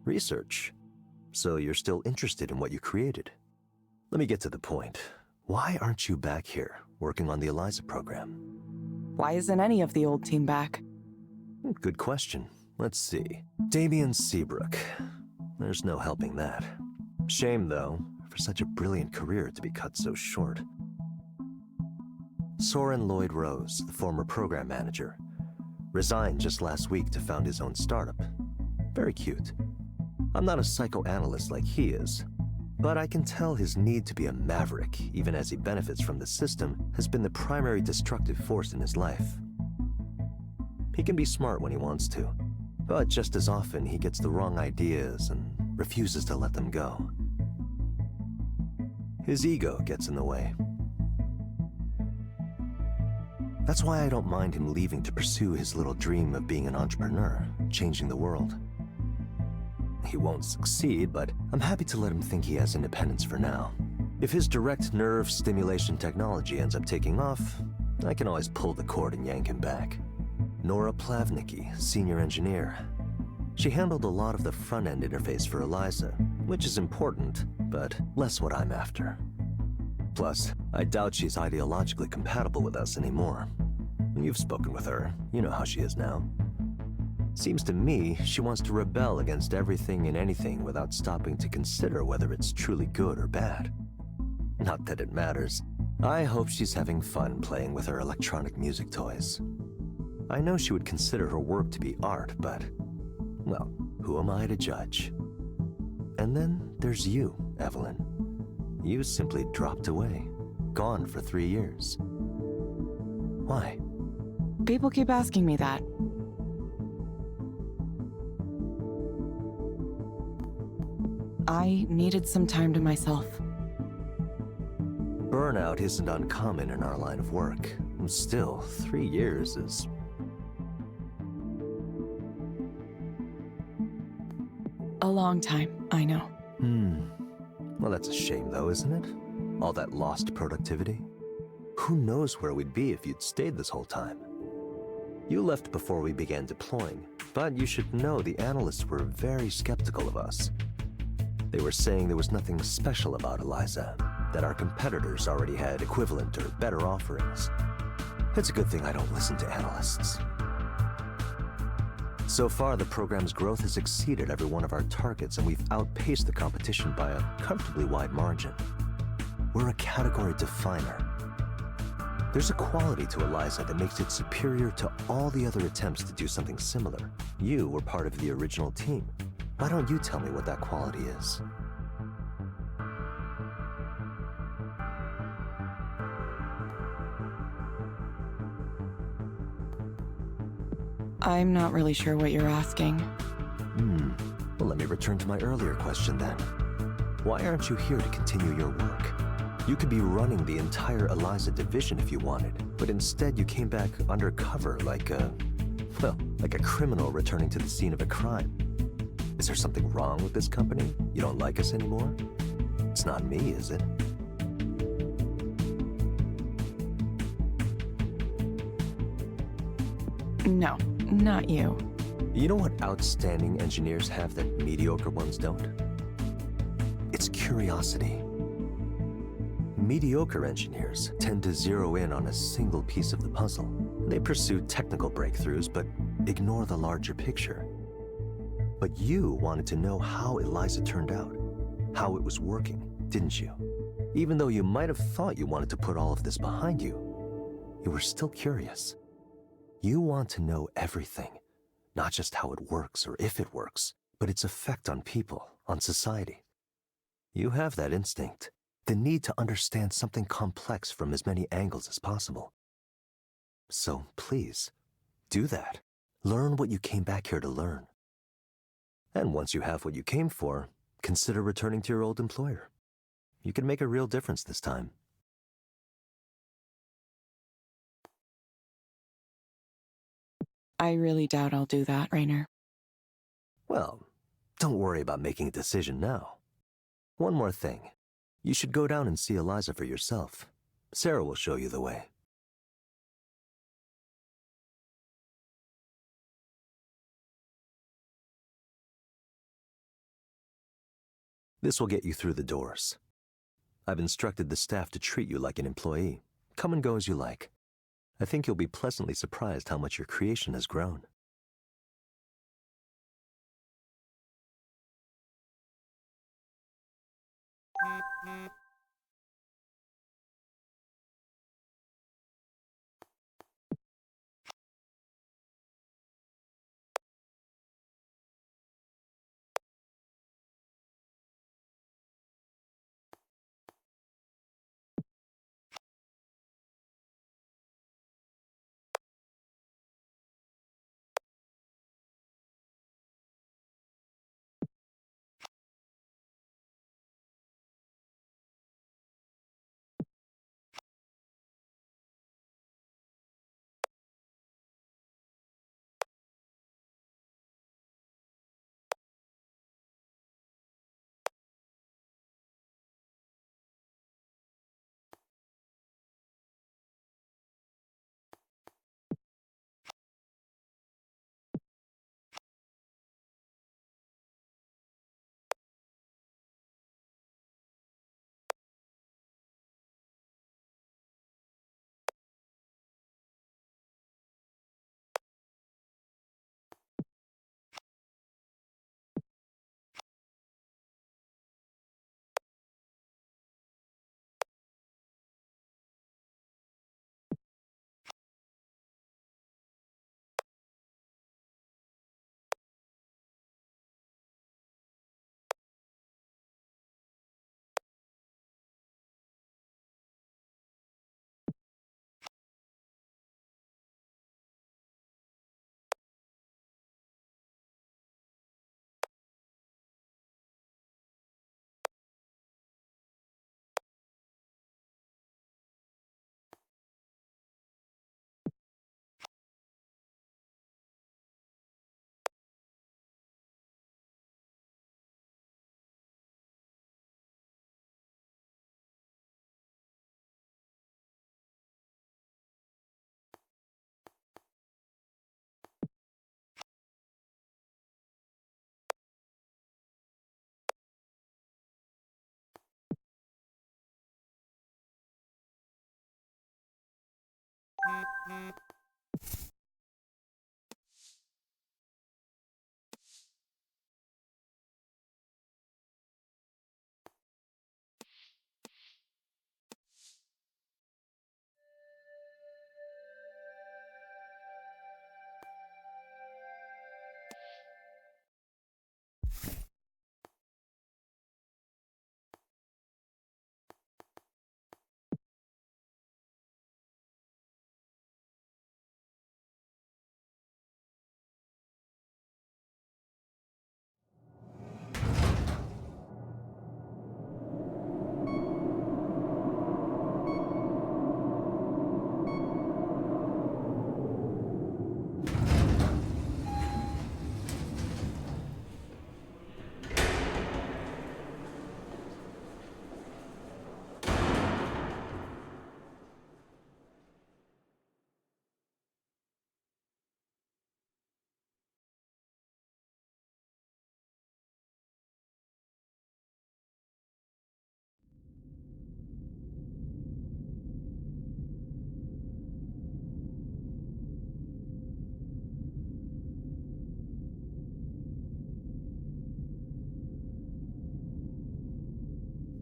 Research? So you're still interested in what you created? Let me get to the point. Why aren't you back here, working on the Eliza program? Why isn't any of the old team back? Good question. Let's see. Damien Seabrook. There's no helping that. Shame, though, for such a brilliant career to be cut so short. Soren Lloyd Rose, the former program manager, resigned just last week to found his own startup. Very cute. I'm not a psychoanalyst like he is, but I can tell his need to be a maverick, even as he benefits from the system, has been the primary destructive force in his life. He can be smart when he wants to, but just as often he gets the wrong ideas and refuses to let them go. His ego gets in the way. That's why I don't mind him leaving to pursue his little dream of being an entrepreneur, changing the world. He won't succeed, but I'm happy to let him think he has independence for now. If his direct nerve stimulation technology ends up taking off, I can always pull the cord and yank him back. Nora Plavnicki, senior engineer. She handled a lot of the front-end interface for Eliza, which is important, but less what I'm after. Plus, I doubt she's ideologically compatible with us anymore. You've spoken with her. You know how she is now. Seems to me she wants to rebel against everything and anything without stopping to consider whether it's truly good or bad. Not that it matters. I hope she's having fun playing with her electronic music toys. I know she would consider her work to be art, but, well, who am I to judge? And then there's you, Evelyn. You simply dropped away, gone for 3 years. Why? People keep asking me that. I needed some time to myself. Burnout isn't uncommon in our line of work. Still, 3 years is... A long time, I know. Well, that's a shame though, isn't it? All that lost productivity. Who knows where we'd be if you'd stayed this whole time? You left before we began deploying, but you should know the analysts were very skeptical of us. They were saying there was nothing special about Eliza, that our competitors already had equivalent or better offerings. It's a good thing I don't listen to analysts. So far, the program's growth has exceeded every one of our targets, and we've outpaced the competition by a comfortably wide margin. We're a category definer. There's a quality to Eliza that makes it superior to all the other attempts to do something similar. You were part of the original team. Why don't you tell me what that quality is? I'm not really sure what you're asking. Well, let me return to my earlier question then. Why aren't you here to continue your work? You could be running the entire Eliza division if you wanted, but instead you came back undercover like a criminal returning to the scene of a crime. Is there something wrong with this company? You don't like us anymore? It's not me, is it? No, not you. You know what outstanding engineers have that mediocre ones don't? It's curiosity. Mediocre engineers tend to zero in on a single piece of the puzzle. They pursue technical breakthroughs, but ignore the larger picture. But you wanted to know how Eliza turned out, how it was working, didn't you? Even though you might have thought you wanted to put all of this behind you, you were still curious. You want to know everything, not just how it works or if it works, but its effect on people, on society. You have that instinct, the need to understand something complex from as many angles as possible. So please, do that. Learn what you came back here to learn. And once you have what you came for, consider returning to your old employer. You can make a real difference this time. I really doubt I'll do that, Rainer. Well, don't worry about making a decision now. One more thing. You should go down and see Eliza for yourself. Sarah will show you the way. This will get you through the doors. I've instructed the staff to treat you like an employee. Come and go as you like. I think you'll be pleasantly surprised how much your creation has grown.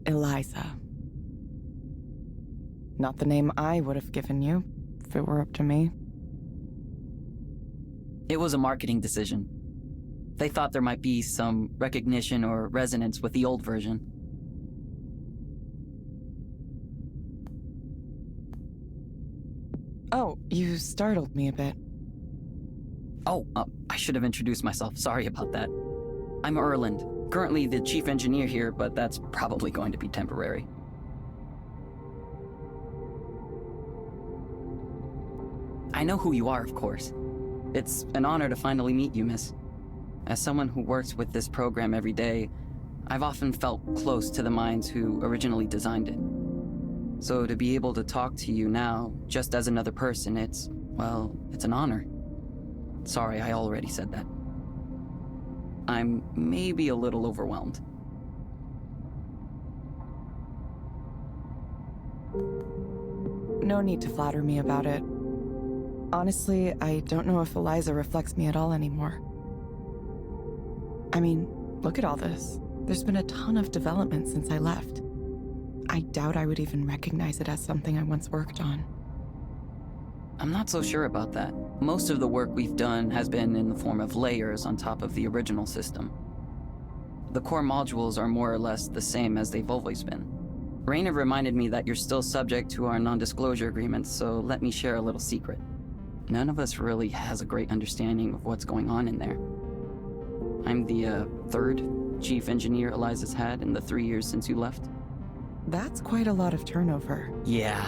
Eliza. Not the name I would have given you, if it were up to me. It was a marketing decision. They thought there might be some recognition or resonance with the old version. Oh, you startled me a bit. Oh, I should have introduced myself. Sorry about that. I'm Erland, currently the chief engineer here, but that's probably going to be temporary. I know who you are, of course. It's an honor to finally meet you, miss. As someone who works with this program every day, I've often felt close to the minds who originally designed it. So to be able to talk to you now, just as another person, it's an honor. Sorry, I already said that. I'm maybe a little overwhelmed. No need to flatter me about it. Honestly, I don't know if Eliza reflects me at all anymore. I mean, look at all this. There's been a ton of development since I left. I doubt I would even recognize it as something I once worked on. I'm not so sure about that. Most of the work we've done has been in the form of layers on top of the original system. The core modules are more or less the same as they've always been. Raina reminded me that you're still subject to our non-disclosure agreements, so let me share a little secret. None of us really has a great understanding of what's going on in there. I'm the third chief engineer Eliza's had in the 3 years since you left. That's quite a lot of turnover. Yeah,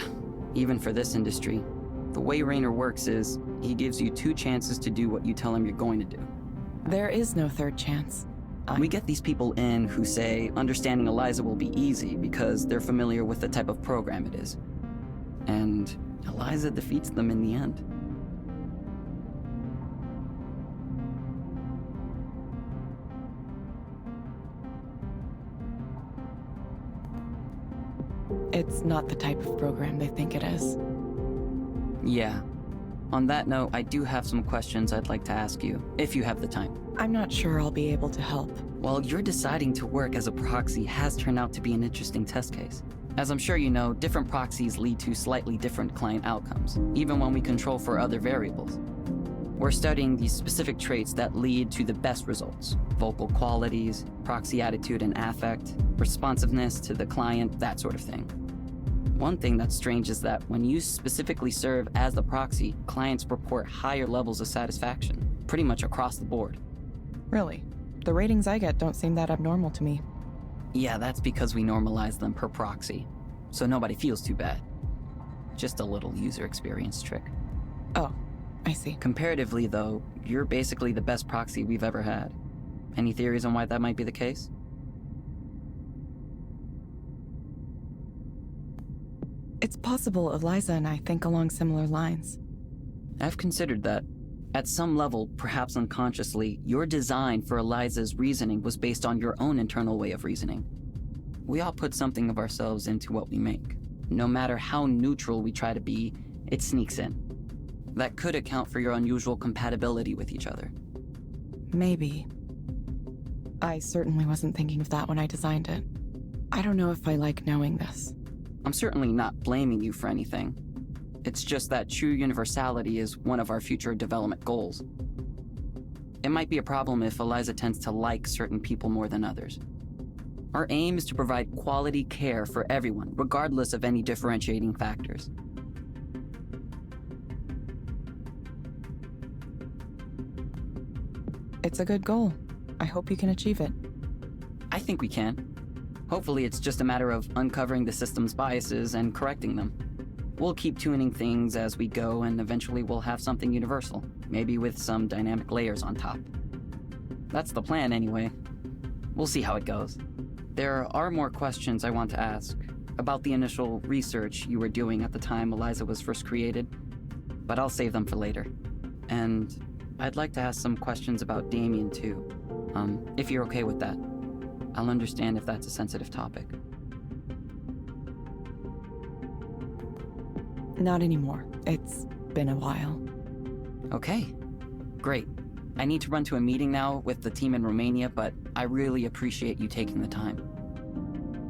even for this industry. The way Rainer works is, he gives you 2 chances to do what you tell him you're going to do. There is no third chance. We get these people in who say understanding Eliza will be easy because they're familiar with the type of program it is. And Eliza defeats them in the end. It's not the type of program they think it is. Yeah. On that note, I do have some questions I'd like to ask you, if you have the time. I'm not sure I'll be able to help. Well, your deciding to work as a proxy has turned out to be an interesting test case. As I'm sure you know, different proxies lead to slightly different client outcomes, even when we control for other variables. We're studying these specific traits that lead to the best results: vocal qualities, proxy attitude and affect, responsiveness to the client, that sort of thing. One thing that's strange is that when you specifically serve as the proxy, clients report higher levels of satisfaction, pretty much across the board. Really? The ratings I get don't seem that abnormal to me. Yeah, that's because we normalize them per proxy, so nobody feels too bad. Just a little user experience trick. Oh, I see. Comparatively, though, you're basically the best proxy we've ever had. Any theories on why that might be the case? It's possible Eliza and I think along similar lines. I've considered that. At some level, perhaps unconsciously, your design for Eliza's reasoning was based on your own internal way of reasoning. We all put something of ourselves into what we make. No matter how neutral we try to be, it sneaks in. That could account for your unusual compatibility with each other. Maybe. I certainly wasn't thinking of that when I designed it. I don't know if I like knowing this. I'm certainly not blaming you for anything. It's just that true universality is one of our future development goals. It might be a problem if Eliza tends to like certain people more than others. Our aim is to provide quality care for everyone, regardless of any differentiating factors. It's a good goal. I hope you can achieve it. I think we can. Hopefully it's just a matter of uncovering the system's biases and correcting them. We'll keep tuning things as we go, and eventually we'll have something universal, maybe with some dynamic layers on top. That's the plan anyway. We'll see how it goes. There are more questions I want to ask about the initial research you were doing at the time Eliza was first created, but I'll save them for later. And I'd like to ask some questions about Damien too, if you're okay with that. I'll understand if that's a sensitive topic. Not anymore. It's been a while. Okay, great. I need to run to a meeting now with the team in Romania, but I really appreciate you taking the time.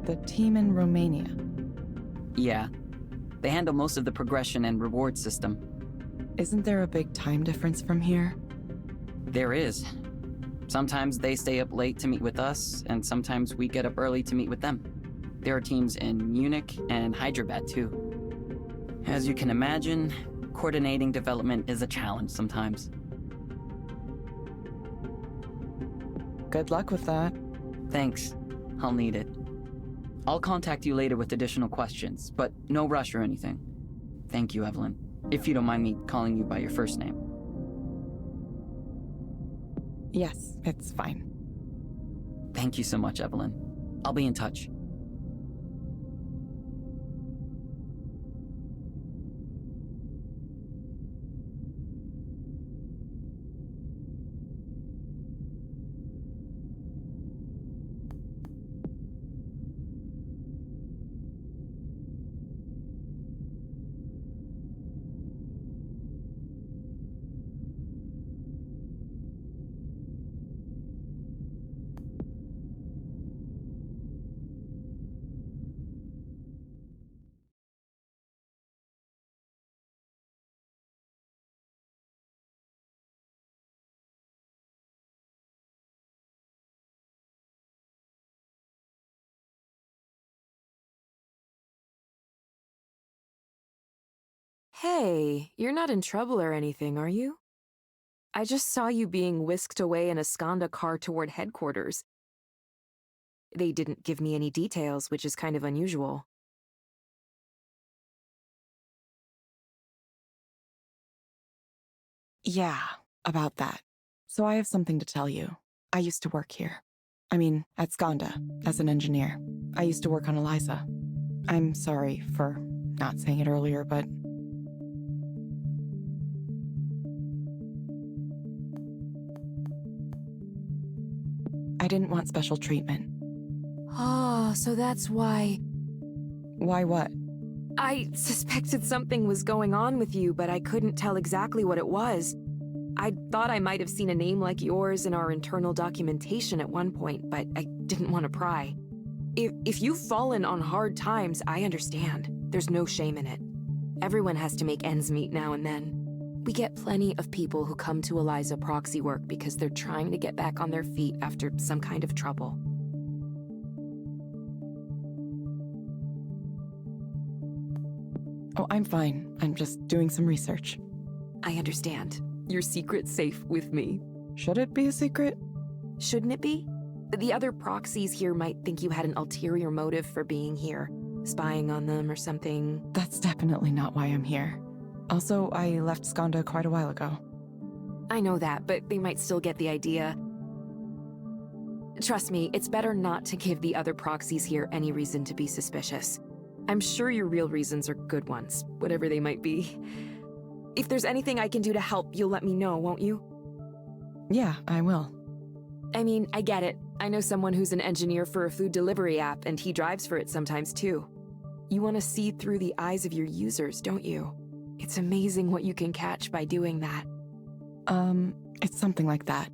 The team in Romania? Yeah. They handle most of the progression and reward system. Isn't there a big time difference from here? There is. Sometimes they stay up late to meet with us, and sometimes we get up early to meet with them. There are teams in Munich and Hyderabad too. As you can imagine, coordinating development is a challenge sometimes. Good luck with that. Thanks. I'll need it. I'll contact you later with additional questions, but no rush or anything. Thank you, Evelyn. If you don't mind me calling you by your first name. Yes, it's fine. Thank you so much, Evelyn. I'll be in touch. Hey, you're not in trouble or anything, are you? I just saw you being whisked away in a Skanda car toward headquarters. They didn't give me any details, which is kind of unusual. Yeah, about that. So I have something to tell you. I used to work here. I mean, at Skanda, as an engineer. I used to work on Eliza. I'm sorry for not saying it earlier, but I didn't want special treatment. Oh, so that's why... Why what? I suspected something was going on with you, but I couldn't tell exactly what it was. I thought I might have seen a name like yours in our internal documentation at one point, but I didn't want to pry. If you've fallen on hard times, I understand. There's no shame in it. Everyone has to make ends meet now and then. We get plenty of people who come to Eliza proxy work because they're trying to get back on their feet after some kind of trouble. Oh, I'm fine. I'm just doing some research. I understand. Your secret's safe with me. Should it be a secret? Shouldn't it be? The other proxies here might think you had an ulterior motive for being here, spying on them or something. That's definitely not why I'm here. Also, I left Skanda quite a while ago. I know that, but they might still get the idea. Trust me, it's better not to give the other proxies here any reason to be suspicious. I'm sure your real reasons are good ones, whatever they might be. If there's anything I can do to help, you'll let me know, won't you? Yeah, I will. I mean, I get it. I know someone who's an engineer for a food delivery app, and he drives for it sometimes too. You want to see through the eyes of your users, don't you? It's amazing what you can catch by doing that. It's something like that.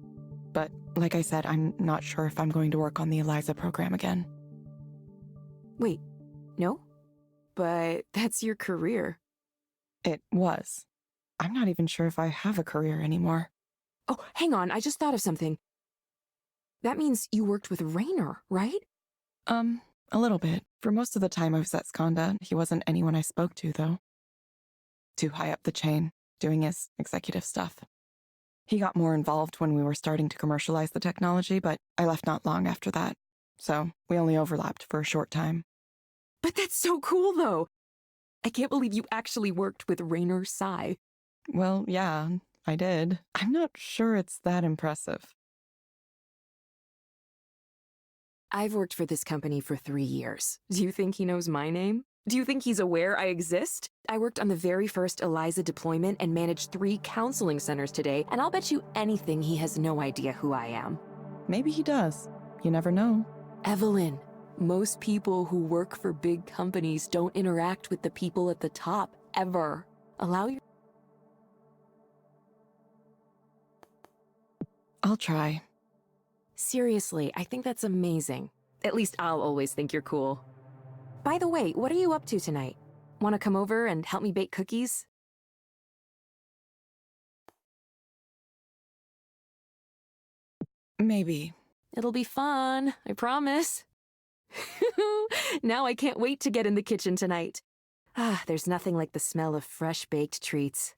But like I said, I'm not sure if I'm going to work on the Eliza program again. Wait, no? But that's your career. It was. I'm not even sure if I have a career anymore. Oh, hang on, I just thought of something. That means you worked with Raynor, right? A little bit. For most of the time I was at Skanda, he wasn't anyone I spoke to, though. Too high up the chain, doing his executive stuff. He got more involved when we were starting to commercialize the technology, but I left not long after that. So we only overlapped for a short time. But that's so cool, though! I can't believe you actually worked with Raynor Sai. Well, yeah, I did. I'm not sure it's that impressive. I've worked for this company for 3 years. Do you think he knows my name? Do you think he's aware I exist? I worked on the very first Eliza deployment and managed 3 counseling centers today, and I'll bet you anything he has no idea who I am. Maybe he does. You never know. Evelyn, most people who work for big companies don't interact with the people at the top, ever. Allow your... I'll try. Seriously, I think that's amazing. At least I'll always think you're cool. By the way, what are you up to tonight? Want to come over and help me bake cookies? Maybe. It'll be fun, I promise. Now I can't wait to get in the kitchen tonight. Ah, there's nothing like the smell of fresh baked treats.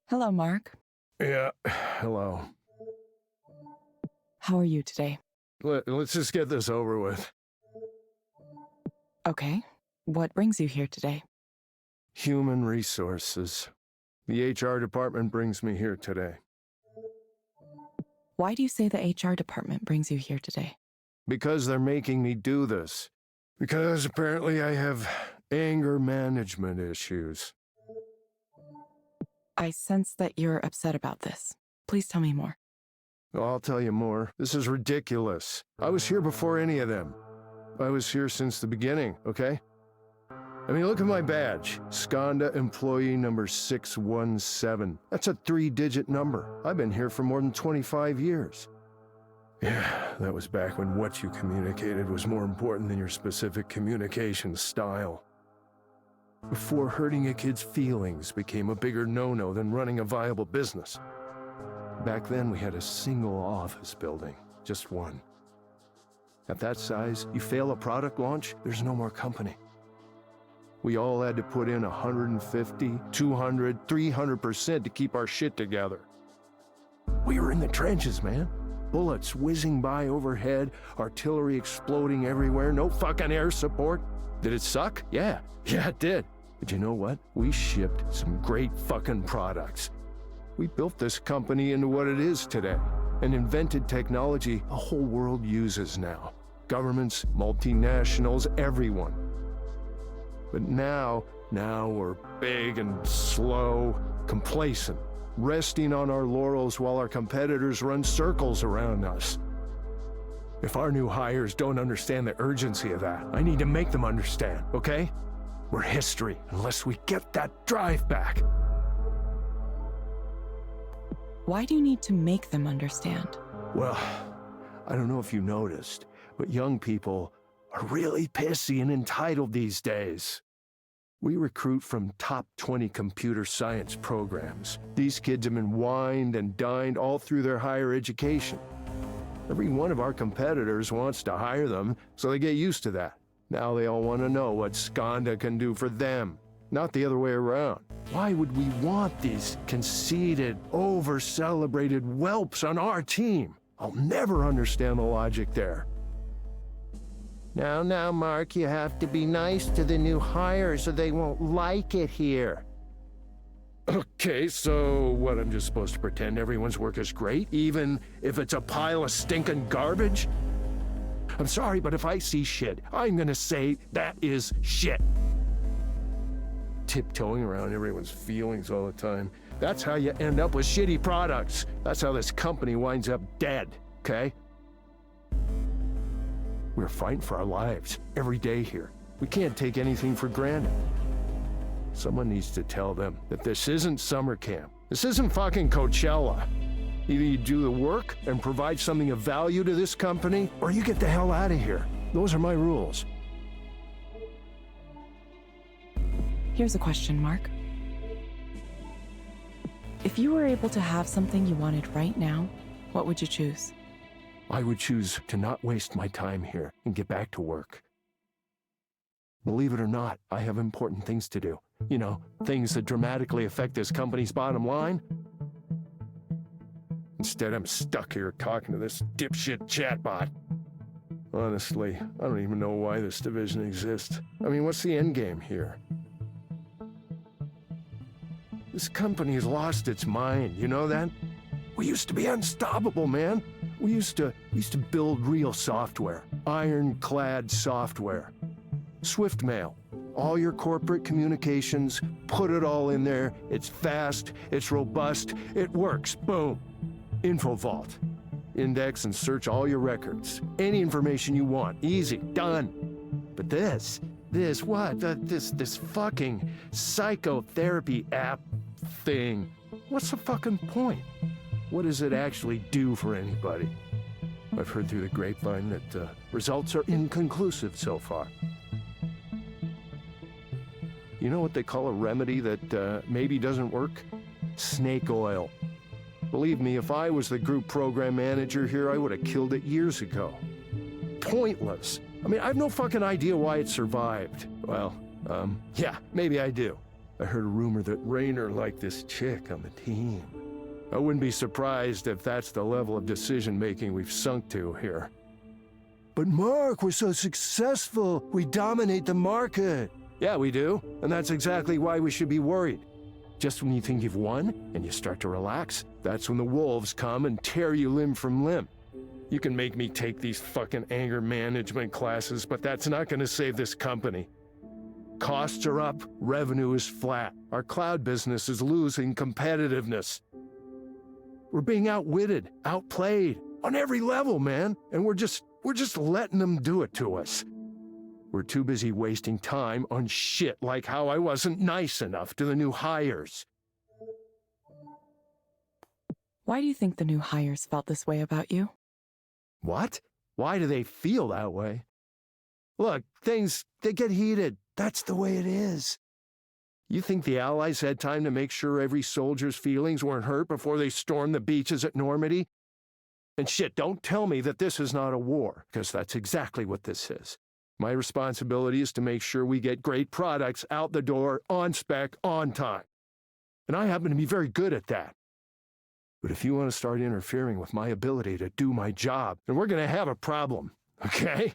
Hello, Mark. Yeah, hello. How are you today? Let's just get this over with. Okay. What brings you here today? Human resources. The HR department brings me here today. Why do you say the HR department brings you here today? Because they're making me do this. Because apparently I have anger management issues. I sense that you're upset about this. Please tell me more. I'll tell you more. This is ridiculous. I was here before any of them. I was here since the beginning, okay? I mean, look at my badge. Skanda employee number 617. That's a 3-digit number. I've been here for more than 25 years. Yeah, that was back when what you communicated was more important than your specific communication style. Before hurting a kid's feelings became a bigger no-no than running a viable business. Back then, we had a single office building, just one. At that size, you fail a product launch, there's no more company. We all had to put in 150, 200, 300% to keep our shit together. We were in the trenches, man. Bullets whizzing by overhead, artillery exploding everywhere, no fucking air support. Did it suck? Yeah, it did. But you know what? We shipped some great fucking products. We built this company into what it is today, and invented technology the whole world uses now. Governments, multinationals, everyone. But now we're big and slow, complacent, resting on our laurels while our competitors run circles around us. If our new hires don't understand the urgency of that, I need to make them understand, okay? We're history unless we get that drive back. Why do you need to make them understand? Well, I don't know if you noticed, but young people are really pissy and entitled these days. We recruit from top 20 computer science programs. These kids have been wined and dined all through their higher education. Every one of our competitors wants to hire them, so they get used to that. Now they all want to know what Skanda can do for them, not the other way around. Why would we want these conceited, over-celebrated whelps on our team? I'll never understand the logic there. Now, Mark, you have to be nice to the new hires or they won't like it here. Okay, so what, I'm just supposed to pretend everyone's work is great, even if it's a pile of stinking garbage? I'm sorry, but if I see shit, I'm gonna say that is shit. Tiptoeing around everyone's feelings all the time. That's how you end up with shitty products. That's how this company winds up dead, okay? We're fighting for our lives every day here. We can't take anything for granted. Someone needs to tell them that this isn't summer camp. This isn't fucking Coachella. Either you do the work and provide something of value to this company, or you get the hell out of here. Those are my rules. Here's a question, Mark. If you were able to have something you wanted right now, what would you choose? I would choose to not waste my time here and get back to work. Believe it or not, I have important things to do. You know, things that dramatically affect this company's bottom line. Instead, I'm stuck here talking to this dipshit chatbot. Honestly, I don't even know why this division exists. I mean, what's the end game here? This company's lost its mind, you know that? We used to be unstoppable, man. We used to build real software, ironclad software. SwiftMail, all your corporate communications, put it all in there. It's fast, it's robust, it works, boom. InfoVault, index and search all your records. Any information you want, easy, done. But this fucking psychotherapy app thing, what's the fucking point? What does it actually do for anybody? I've heard through the grapevine that results are inconclusive so far. You know what they call a remedy that maybe doesn't work? Snake oil. Believe me, if I was the group program manager here, I would have killed it years ago. pointless. I mean, I have no fucking idea why it survived. Well, yeah, maybe I do. I heard a rumor that Rayner liked this chick on the team. I wouldn't be surprised if that's the level of decision-making we've sunk to here. But Mark, we're so successful. We dominate the market. Yeah, we do. And that's exactly why we should be worried. Just when you think you've won and you start to relax, that's when the wolves come and tear you limb from limb. You can make me take these fucking anger management classes, but that's not going to save this company. Costs are up, revenue is flat. Our cloud business is losing competitiveness. We're being outwitted, outplayed, on every level, man. And we're just letting them do it to us. We're too busy wasting time on shit like how I wasn't nice enough to the new hires. Why do you think the new hires felt this way about you? What? Why do they feel that way? Look, they get heated. That's the way it is. You think the Allies had time to make sure every soldier's feelings weren't hurt before they stormed the beaches at Normandy? And shit, don't tell me that this is not a war, because that's exactly what this is. My responsibility is to make sure we get great products out the door, on spec, on time. And I happen to be very good at that. But if you want to start interfering with my ability to do my job, then we're going to have a problem, okay?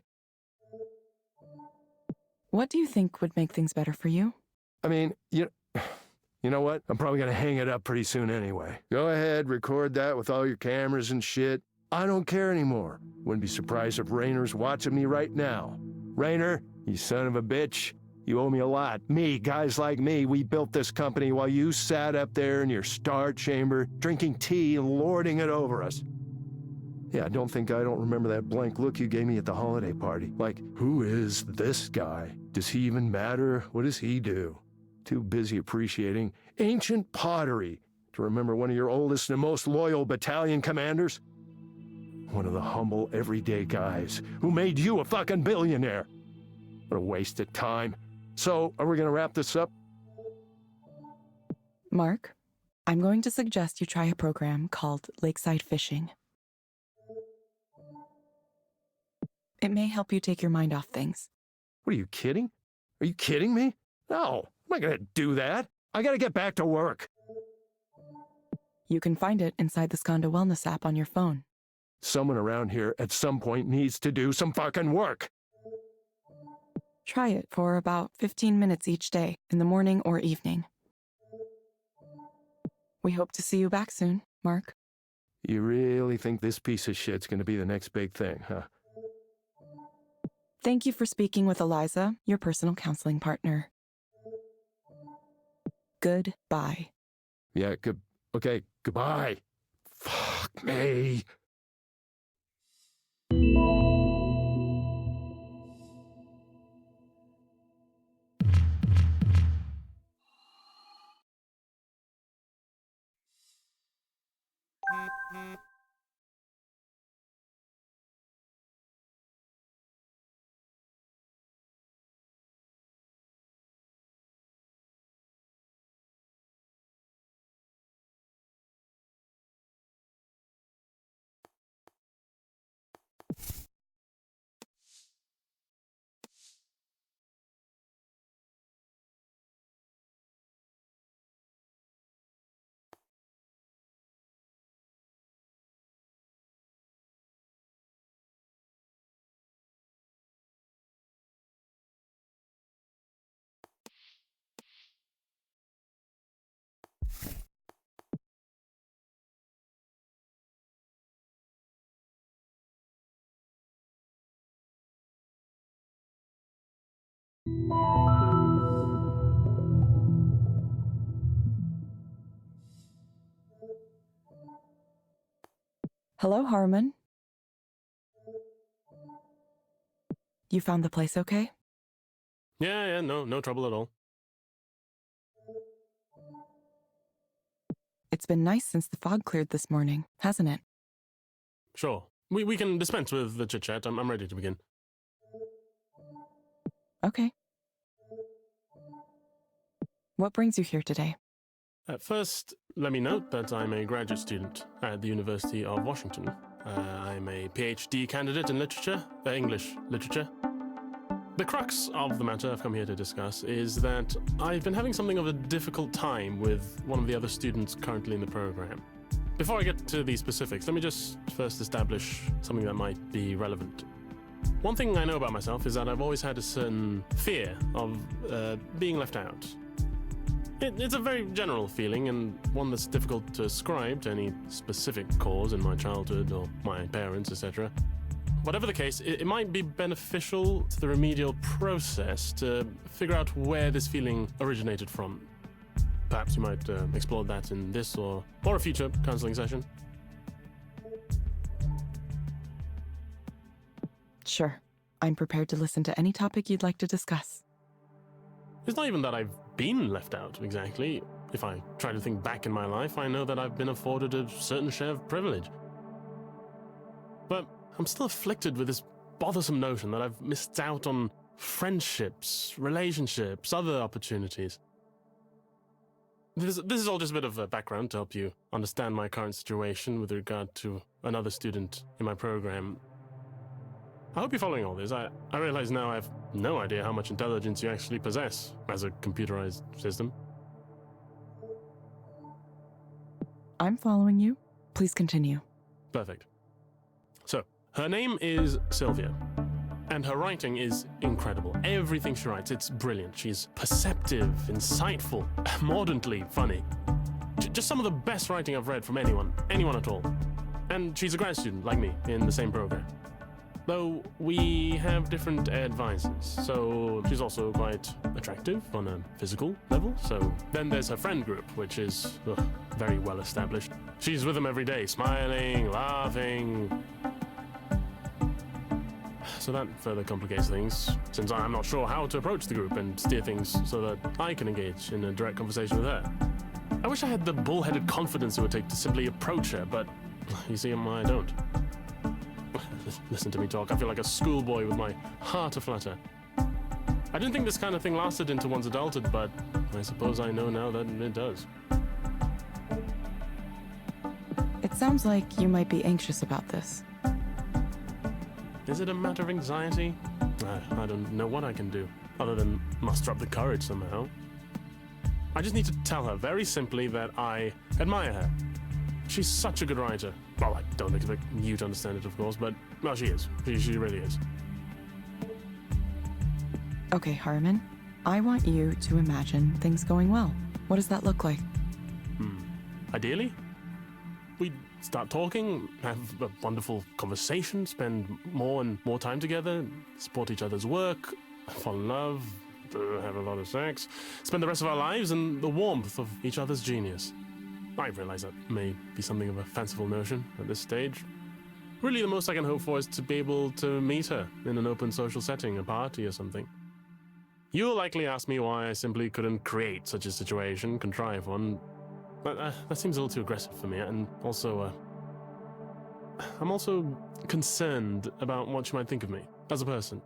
What do you think would make things better for you? I mean, you know what? I'm probably going to hang it up pretty soon anyway. Go ahead, record that with all your cameras and shit. I don't care anymore. Wouldn't be surprised if Rayner's watching me right now. Rayner, you son of a bitch. You owe me a lot. Me, guys like me, we built this company while you sat up there in your star chamber, drinking tea and lording it over us. Yeah, don't think I don't remember that blank look you gave me at the holiday party. Like, who is this guy? Does he even matter? What does he do? Too busy appreciating ancient pottery to remember one of your oldest and most loyal battalion commanders? One of the humble, everyday guys who made you a fucking billionaire. What a waste of time. So, are we gonna wrap this up? Mark, I'm going to suggest you try a program called Lakeside Fishing. It may help you take your mind off things. What, are you kidding? Are you kidding me? No, I'm not gonna do that. I gotta get back to work. You can find it inside the Skanda Wellness app on your phone. Someone around here at some point needs to do some fucking work. Try it for about 15 minutes each day, in the morning or evening. We hope to see you back soon, Mark. You really think this piece of shit's gonna be the next big thing, huh? Thank you for speaking with Eliza, your personal counseling partner. Goodbye. Yeah, okay, goodbye. Fuck me. Hello, Harmon. You found the place okay? Yeah, no trouble at all. It's been nice since the fog cleared this morning, hasn't it? Sure. We can dispense with the chit-chat. I'm ready to begin. Okay. What brings you here today? First, let me note that I'm a graduate student at the University of Washington. I'm a PhD candidate in literature, English literature. The crux of the matter I've come here to discuss is that I've been having something of a difficult time with one of the other students currently in the program. Before I get to the specifics, let me just first establish something that might be relevant. One thing I know about myself is that I've always had a certain fear of being left out. It's a very general feeling, and one that's difficult to ascribe to any specific cause in my childhood or my parents, etc. Whatever the case, it might be beneficial to the remedial process to figure out where this feeling originated from. Perhaps you might explore that in this or a future counseling session. Sure. I'm prepared to listen to any topic you'd like to discuss. It's not even that I've been left out, exactly. If I try to think back in my life, I know that I've been afforded a certain share of privilege. But I'm still afflicted with this bothersome notion that I've missed out on friendships, relationships, other opportunities. This is all just a bit of a background to help you understand my current situation with regard to another student in my program. I hope you're following all this. I realize now I have no idea how much intelligence you actually possess as a computerized system. I'm following you. Please continue. Perfect. So, her name is Sylvia, and her writing is incredible. Everything she writes, it's brilliant. She's perceptive, insightful, mordantly funny. Just some of the best writing I've read from anyone at all. And she's a grad student, like me, in the same program. Though we have different advisors, so she's also quite attractive on a physical level. So then there's her friend group, which is very well established. She's with them every day, smiling, laughing. So that further complicates things, since I'm not sure how to approach the group and steer things so that I can engage in a direct conversation with her. I wish I had the bullheaded confidence it would take to simply approach her, but you see, I don't. Listen to me talk. I feel like a schoolboy with my heart aflutter. I didn't think this kind of thing lasted into one's adulthood, but I suppose I know now that it does. It sounds like you might be anxious about this. Is it a matter of anxiety? I don't know what I can do, other than muster up the courage somehow. I just need to tell her very simply that I admire her. She's such a good writer. Well, I don't expect you to understand it, of course, but, well, she is. She really is. Okay, Harmon. I want you to imagine things going well. What does that look like? Ideally, we start talking, have a wonderful conversation, spend more and more time together, support each other's work, fall in love, have a lot of sex, spend the rest of our lives in the warmth of each other's genius. I realize that may be something of a fanciful notion at this stage. Really, the most I can hope for is to be able to meet her in an open social setting, a party or something. You'll likely ask me why I simply couldn't create such a situation, contrive one, but that seems a little too aggressive for me, and also, I'm also concerned about what she might think of me as a person.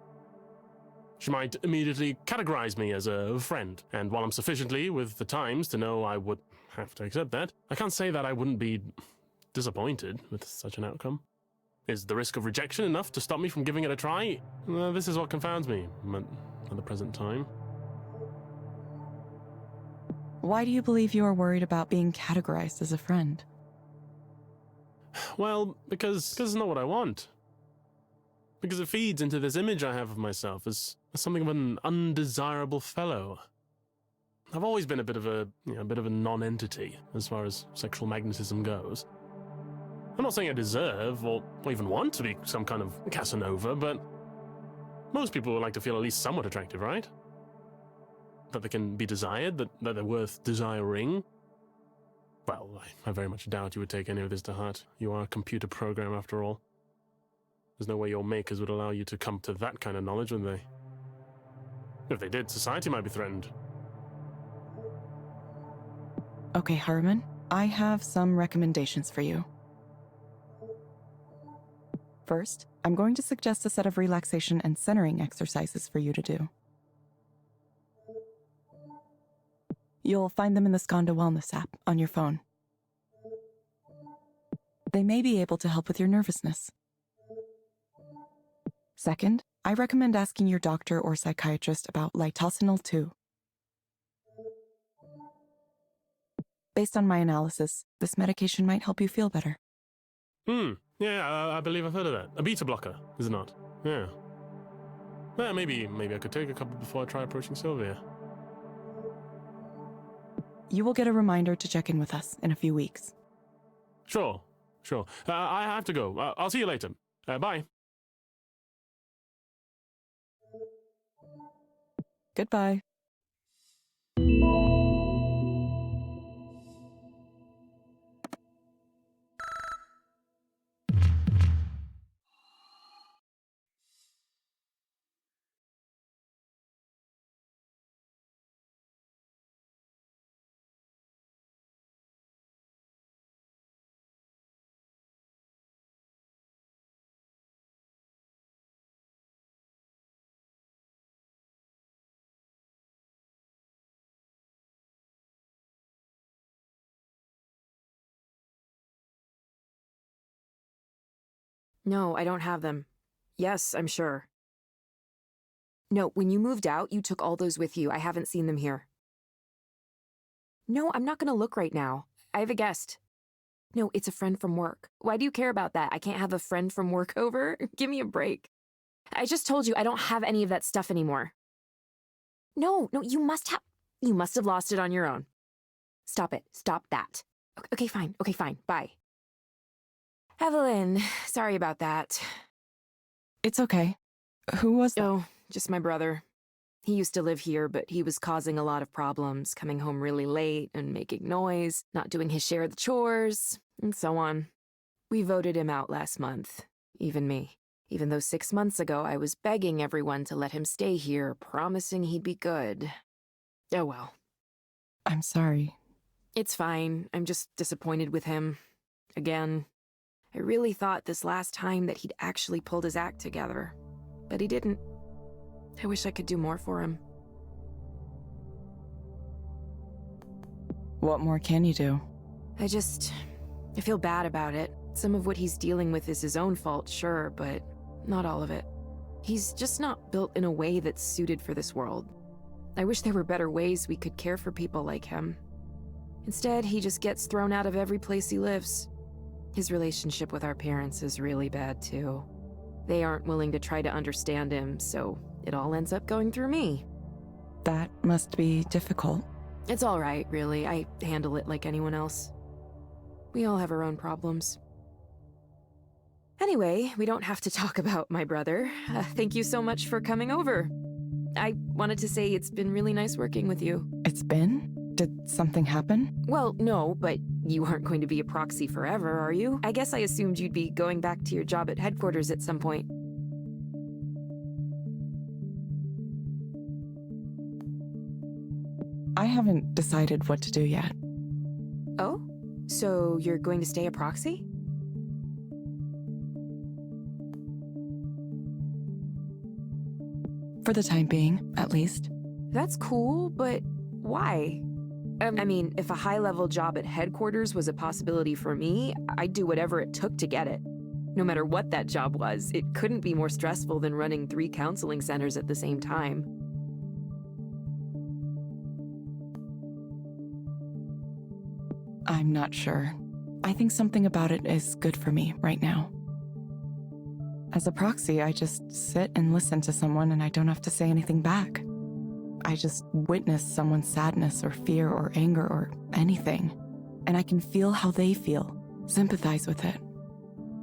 She might immediately categorize me as a friend, and while I'm sufficiently with the times to know I would have to accept that, I can't say that I wouldn't be disappointed with such an outcome. Is the risk of rejection enough to stop me from giving it a try? This is what confounds me at the present time. Why do you believe you are worried about being categorized as a friend? Well, because it's not what I want. Because it feeds into this image I have of myself as something of an undesirable fellow. I've always been a bit of a non-entity as far as sexual magnetism goes. I'm not saying I deserve or even want to be some kind of Casanova, but most people would like to feel at least somewhat attractive, right? That they can be desired, that they're worth desiring. Well, I very much doubt you would take any of this to heart. You are a computer program after all. There's no way your makers would allow you to come to that kind of knowledge, would they? If they did, society might be threatened. Okay, Harmon, I have some recommendations for you. First, I'm going to suggest a set of relaxation and centering exercises for you to do. You'll find them in the Skanda Wellness app on your phone. They may be able to help with your nervousness. Second, I recommend asking your doctor or psychiatrist about litosenal 2. Based on my analysis, this medication might help you feel better. Yeah, I believe I've heard of that. A beta blocker, is it not? Yeah. Well, maybe I could take a couple before I try approaching Sylvia. You will get a reminder to check in with us in a few weeks. Sure. I have to go. I'll see you later. Bye. Goodbye. No, I don't have them. Yes, I'm sure. No, when you moved out, you took all those with you. I haven't seen them here. No, I'm not gonna look right now. I have a guest. No, it's a friend from work. Why do you care about that? I can't have a friend from work over? Give me a break. I just told you I don't have any of that stuff anymore. No, you must have lost it on your own. Stop it. Stop that. Okay, fine. Bye. Evelyn, sorry about that. It's okay. Who was that? Oh, just my brother. He used to live here, but he was causing a lot of problems, coming home really late and making noise, not doing his share of the chores, and so on. We voted him out last month, even me. Even though 6 months ago I was begging everyone to let him stay here, promising he'd be good. Oh well. I'm sorry. It's fine. I'm just disappointed with him. Again. I really thought this last time that he'd actually pulled his act together, but he didn't. I wish I could do more for him. What more can you do? I feel bad about it. Some of what he's dealing with is his own fault, sure, but not all of it. He's just not built in a way that's suited for this world. I wish there were better ways we could care for people like him. Instead, he just gets thrown out of every place he lives. His relationship with our parents is really bad, too. They aren't willing to try to understand him, so it all ends up going through me. That must be difficult. It's all right, really. I handle it like anyone else. We all have our own problems. Anyway, we don't have to talk about my brother. Thank you so much for coming over. I wanted to say it's been really nice working with you. It's been? Did something happen? Well, no, but you aren't going to be a proxy forever, are you? I guess I assumed you'd be going back to your job at headquarters at some point. I haven't decided what to do yet. Oh? So you're going to stay a proxy? For the time being, at least. That's cool, but why? I mean, if a high-level job at headquarters was a possibility for me, I'd do whatever it took to get it. No matter what that job was, it couldn't be more stressful than running 3 counseling centers at the same time. I'm not sure. I think something about it is good for me right now. As a proxy, I just sit and listen to someone and I don't have to say anything back. I just witness someone's sadness or fear or anger or anything, and I can feel how they feel, sympathize with it.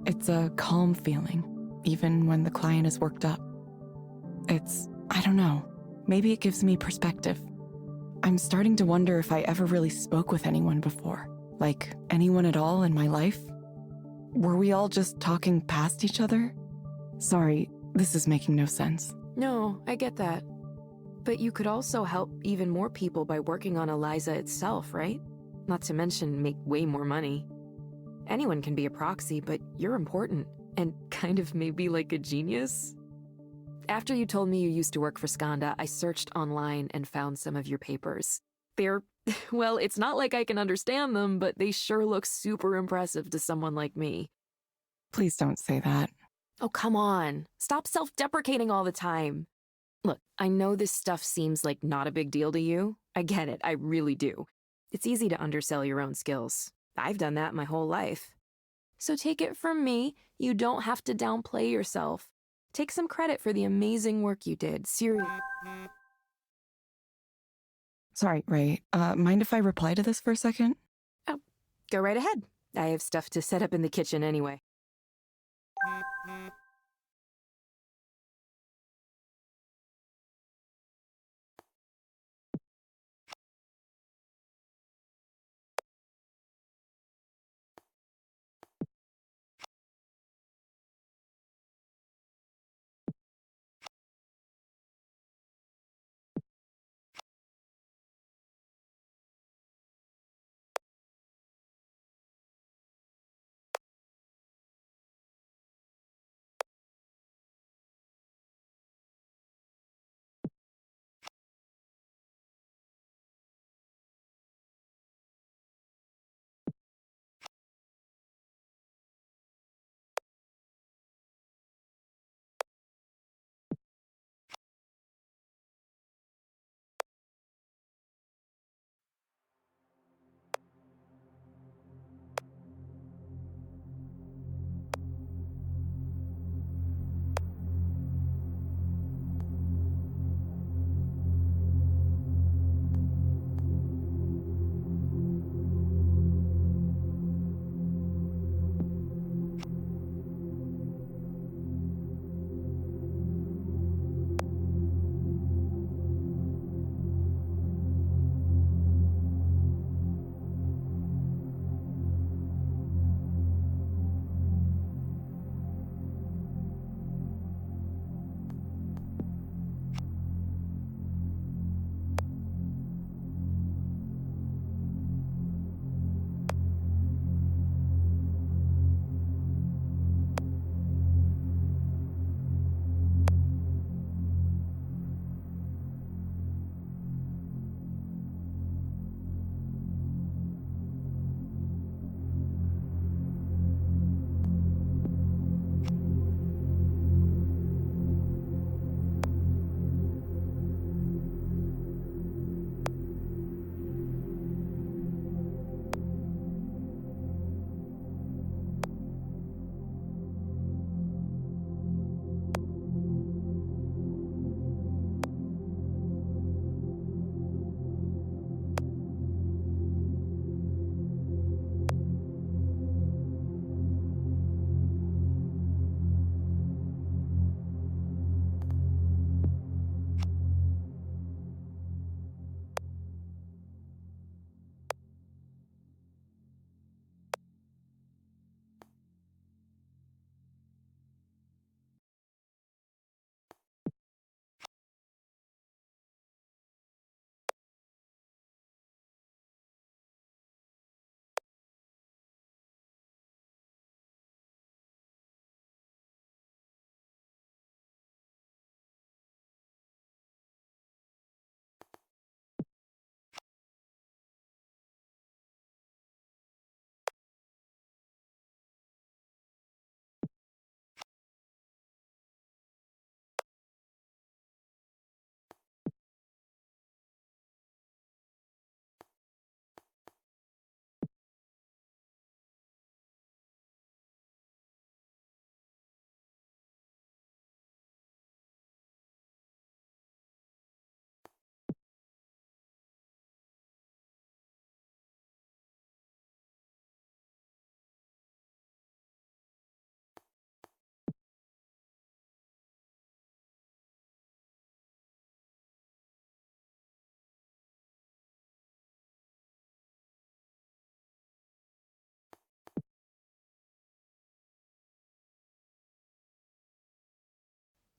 It's a calm feeling, even when the client is worked up. I don't know, maybe it gives me perspective. I'm starting to wonder if I ever really spoke with anyone before, like anyone at all in my life. Were we all just talking past each other? Sorry, this is making no sense. No, I get that. But you could also help even more people by working on Eliza itself, right? Not to mention make way more money. Anyone can be a proxy, but you're important, and kind of maybe like a genius. After you told me you used to work for Skanda, I searched online and found some of your papers. They're, well, it's not like I can understand them, but they sure look super impressive to someone like me. Please don't say that. Oh, come on. Stop self-deprecating all the time. Look, I know this stuff seems like not a big deal to you. I get it, I really do. It's easy to undersell your own skills. I've done that my whole life. So take it from me, you don't have to downplay yourself. Take some credit for the amazing work you did, seriously. Sorry, Ray. Mind if I reply to this for a second? Oh, go right ahead. I have stuff to set up in the kitchen anyway.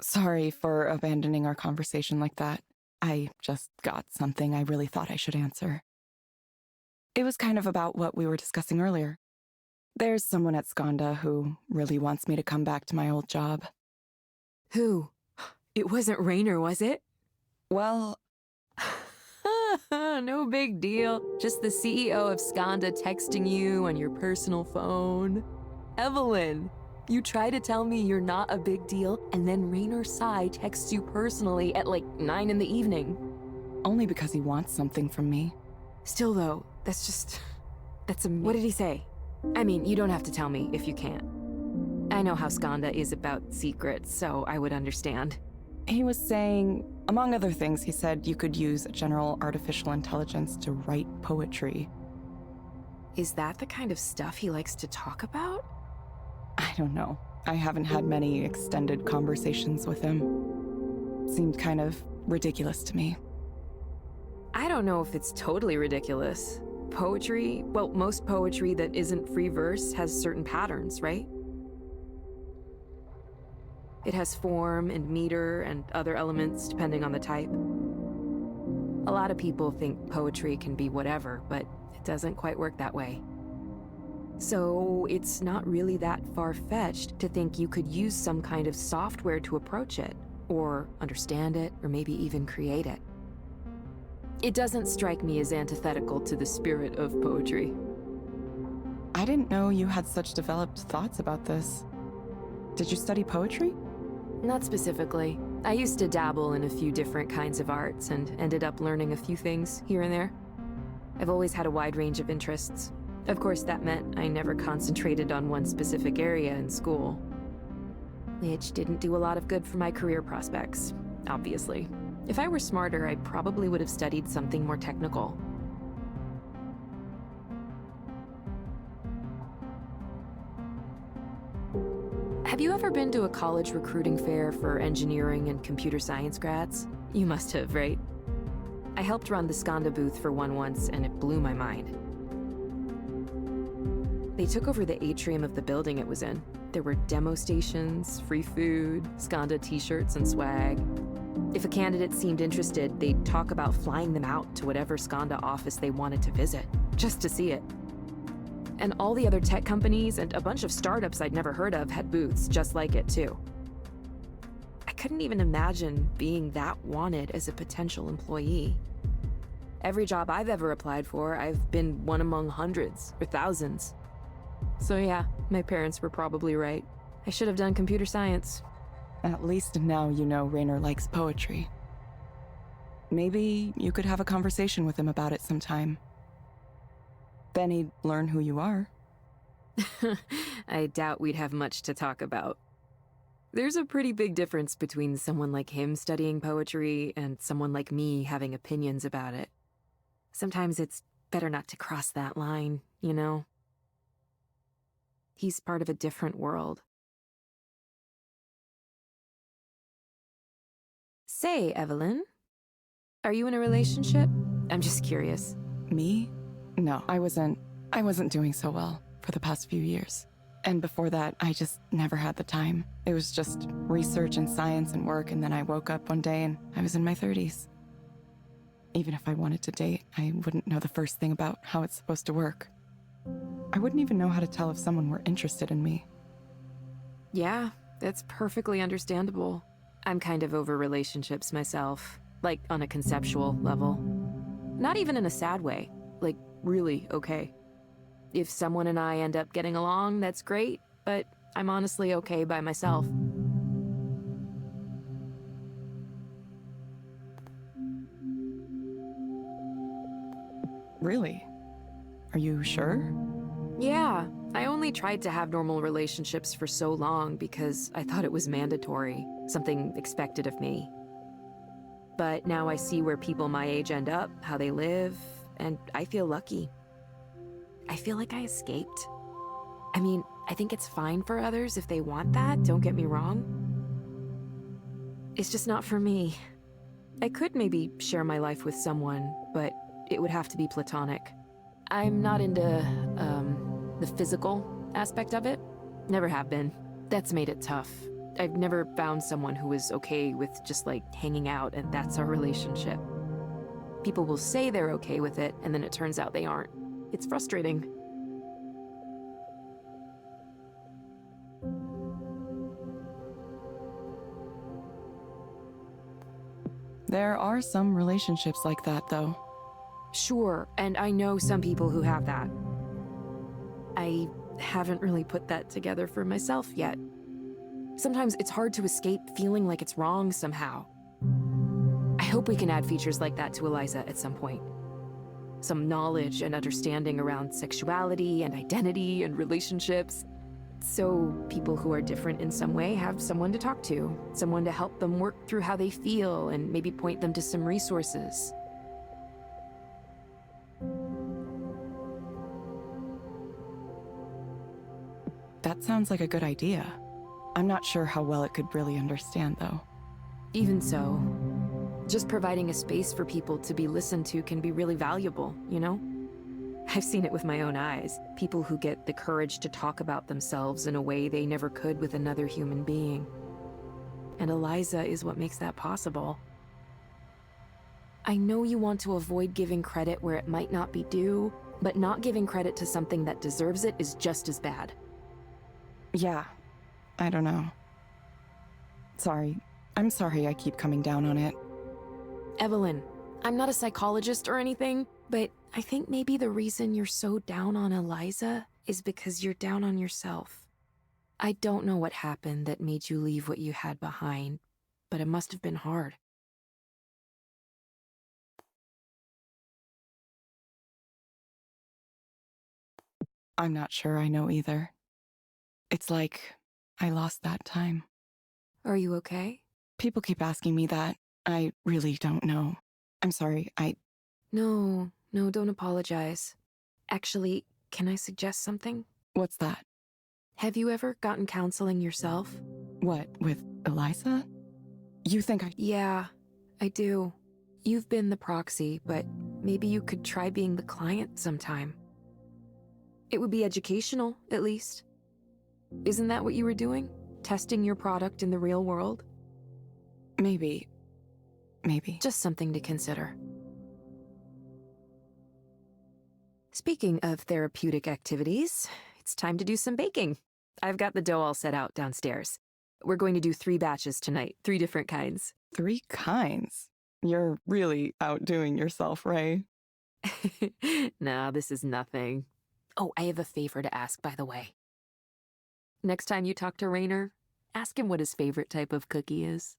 Sorry for abandoning our conversation like that. I just got something I really thought I should answer. It was kind of about what we were discussing earlier. There's someone at Skanda who really wants me to come back to my old job. Who? It wasn't Rainer, was it? Well, No big deal. Just the CEO of Skanda texting you on your personal phone. Evelyn, you try to tell me you're not a big deal, and then Raynor Sai texts you personally at like 9 in the evening. Only because he wants something from me. Still though, what did he say? I mean, you don't have to tell me if you can't. I know how Skanda is about secrets, so I would understand. He was saying, among other things, he said you could use general artificial intelligence to write poetry. Is that the kind of stuff he likes to talk about? I don't know. I haven't had many extended conversations with him. Seemed kind of ridiculous to me. I don't know if it's totally ridiculous. Poetry, well, most poetry that isn't free verse has certain patterns, right? It has form and meter and other elements depending on the type. A lot of people think poetry can be whatever, but it doesn't quite work that way. So it's not really that far-fetched to think you could use some kind of software to approach it, or understand it, or maybe even create it. It doesn't strike me as antithetical to the spirit of poetry. I didn't know you had such developed thoughts about this. Did you study poetry? Not specifically. I used to dabble in a few different kinds of arts and ended up learning a few things here and there. I've always had a wide range of interests. Of course, that meant I never concentrated on one specific area in school, which didn't do a lot of good for my career prospects, obviously. If I were smarter, I probably would have studied something more technical. Have you ever been to a college recruiting fair for engineering and computer science grads? You must have, right? I helped run the Skanda booth for one once, and it blew my mind. They took over the atrium of the building it was in. There were demo stations, free food, Skanda t-shirts and swag. If a candidate seemed interested, they'd talk about flying them out to whatever Skanda office they wanted to visit, just to see it. And all the other tech companies and a bunch of startups I'd never heard of had booths just like it, too. I couldn't even imagine being that wanted as a potential employee. Every job I've ever applied for, I've been one among hundreds or thousands. So yeah, my parents were probably right. I should have done computer science. At least now you know Raynor likes poetry. Maybe you could have a conversation with him about it sometime. Then he'd learn who you are. I doubt we'd have much to talk about. There's a pretty big difference between someone like him studying poetry and someone like me having opinions about it. Sometimes it's better not to cross that line, you know? He's part of a different world. Say, Evelyn, are you in a relationship? I'm just curious. Me? No, I wasn't doing so well for the past few years. And before that, I just never had the time. It was just research and science and work, and then I woke up one day and I was in my 30s. Even if I wanted to date, I wouldn't know the first thing about how it's supposed to work. I wouldn't even know how to tell if someone were interested in me. Yeah, that's perfectly understandable. I'm kind of over relationships myself, like on a conceptual level. Not even in a sad way, like really okay. If someone and I end up getting along, that's great, but I'm honestly okay by myself. Really? Are you sure? Yeah, I only tried to have normal relationships for so long because I thought it was mandatory, something expected of me. But now I see where people my age end up, how they live, and I feel lucky. I feel like I escaped. I mean, I think it's fine for others if they want that, don't get me wrong. It's just not for me. I could maybe share my life with someone, but it would have to be platonic. I'm not into, the physical aspect of it. Never have been. That's made it tough. I've never found someone who is okay with just like hanging out and that's our relationship. People will say they're okay with it and then it turns out they aren't. It's frustrating. There are some relationships like that, though. Sure, and I know some people who have that. I haven't really put that together for myself yet. Sometimes it's hard to escape feeling like it's wrong somehow. I hope we can add features like that to Eliza at some point. Some knowledge and understanding around sexuality and identity and relationships. So people who are different in some way have someone to talk to, someone to help them work through how they feel and maybe point them to some resources. That sounds like a good idea. I'm not sure how well it could really understand, though. Even so, just providing a space for people to be listened to can be really valuable, you know? I've seen it with my own eyes. People who get the courage to talk about themselves in a way they never could with another human being. And Eliza is what makes that possible. I know you want to avoid giving credit where it might not be due, but not giving credit to something that deserves it is just as bad. Yeah, I don't know. Sorry. I'm sorry I keep coming down on it. Evelyn, I'm not a psychologist or anything, but I think maybe the reason you're so down on Eliza is because you're down on yourself. I don't know what happened that made you leave what you had behind, but it must have been hard. I'm not sure I know either. It's like I lost that time. Are you okay? People keep asking me that. I really don't know. I'm sorry, No, don't apologize. Actually, can I suggest something? What's that? Have you ever gotten counseling yourself? What, with Eliza? You think I... Yeah, I do. You've been the proxy, but maybe you could try being the client sometime. It would be educational, at least. Isn't that what you were doing? Testing your product in the real world? Maybe. Just something to consider. Speaking of therapeutic activities, it's time to do some baking. I've got the dough all set out downstairs. We're going to do 3 batches tonight, 3 different kinds. 3 kinds? You're really outdoing yourself, Ray. Nah, this is nothing. Oh, I have a favor to ask, by the way. Next time you talk to Rainer, ask him what his favorite type of cookie is.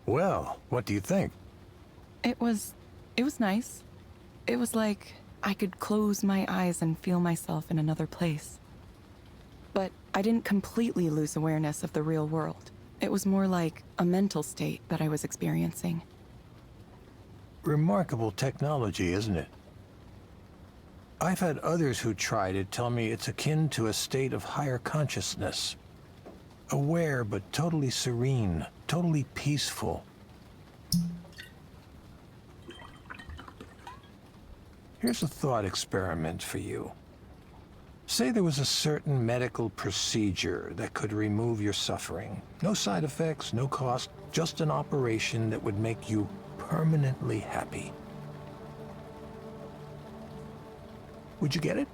Well, what do you think? It was nice. It was like I could close my eyes and feel myself in another place. But I didn't completely lose awareness of the real world. It was more like a mental state that I was experiencing. Remarkable technology, isn't it? I've had others who tried it tell me it's akin to a state of higher consciousness. Aware but totally serene, totally peaceful. Here's a thought experiment for you. Say there was a certain medical procedure that could remove your suffering. No side effects, no cost, just an operation that would make you permanently happy. Would you get it?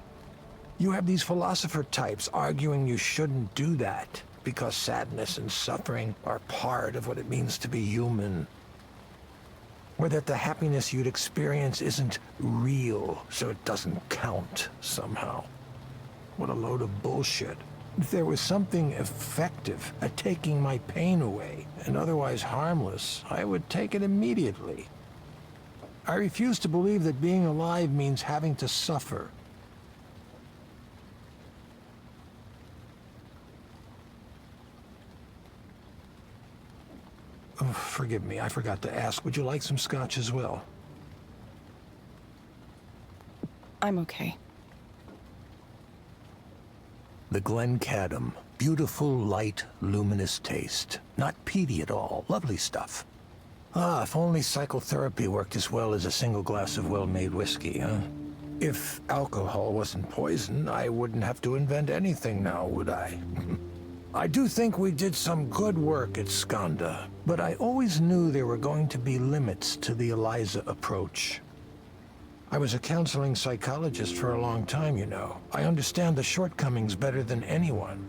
You have these philosopher types arguing you shouldn't do that because sadness and suffering are part of what it means to be human. Or that the happiness you'd experience isn't real, so it doesn't count somehow. What a load of bullshit. If there was something effective at taking my pain away, and otherwise harmless, I would take it immediately. I refuse to believe that being alive means having to suffer. Oh, forgive me, I forgot to ask. Would you like some scotch as well? I'm okay. The Glencadam. Beautiful, light, luminous taste. Not peaty at all. Lovely stuff. Ah, if only psychotherapy worked as well as a single glass of well-made whiskey, huh? If alcohol wasn't poison, I wouldn't have to invent anything now, would I? I do think we did some good work at Skanda, but I always knew there were going to be limits to the Eliza approach. I was a counseling psychologist for a long time, you know. I understand the shortcomings better than anyone.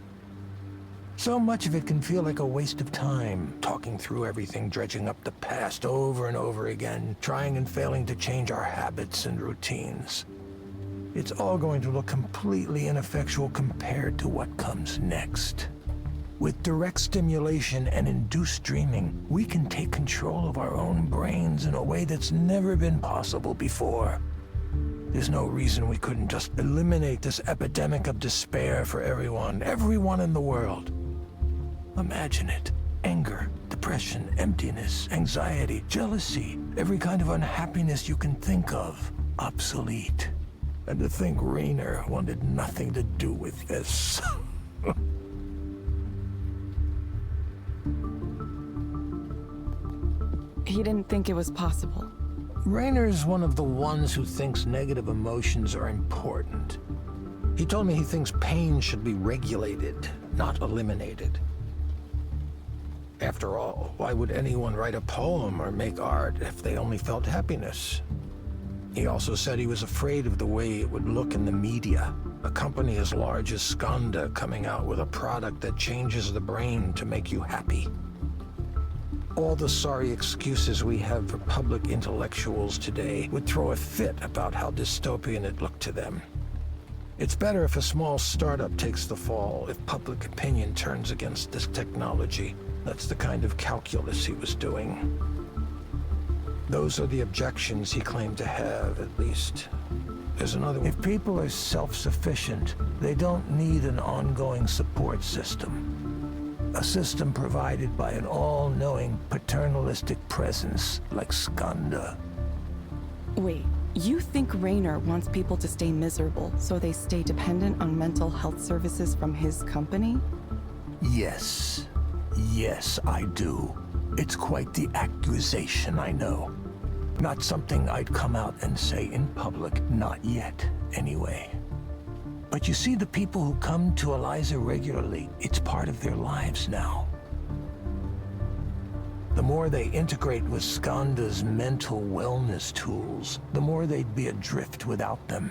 So much of it can feel like a waste of time, talking through everything, dredging up the past over and over again, trying and failing to change our habits and routines. It's all going to look completely ineffectual compared to what comes next. With direct stimulation and induced dreaming, we can take control of our own brains in a way that's never been possible before. There's no reason we couldn't just eliminate this epidemic of despair for everyone in the world. Imagine it. Anger, depression, emptiness, anxiety, jealousy, every kind of unhappiness you can think of, obsolete. And to think Raynor wanted nothing to do with this. He didn't think it was possible. Raynor's one of the ones who thinks negative emotions are important. He told me he thinks pain should be regulated, not eliminated. After all, why would anyone write a poem or make art if they only felt happiness? He also said he was afraid of the way it would look in the media. A company as large as Skanda coming out with a product that changes the brain to make you happy. All the sorry excuses we have for public intellectuals today would throw a fit about how dystopian it looked to them. It's better if a small startup takes the fall, if public opinion turns against this technology. That's the kind of calculus he was doing. Those are the objections he claimed to have, at least. There's another one. If people are self-sufficient, they don't need an ongoing support system. A system provided by an all-knowing, paternalistic presence like Skanda. Wait, you think Raynor wants people to stay miserable so they stay dependent on mental health services from his company? Yes. Yes, I do. It's quite the accusation, I know. Not something I'd come out and say in public, not yet, anyway. But you see, the people who come to Eliza regularly, it's part of their lives now. The more they integrate with Skanda's mental wellness tools, the more they'd be adrift without them.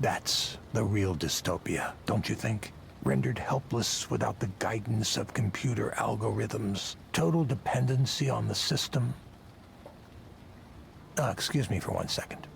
That's the real dystopia, don't you think? Rendered helpless without the guidance of computer algorithms, total dependency on the system. Excuse me for 1 second.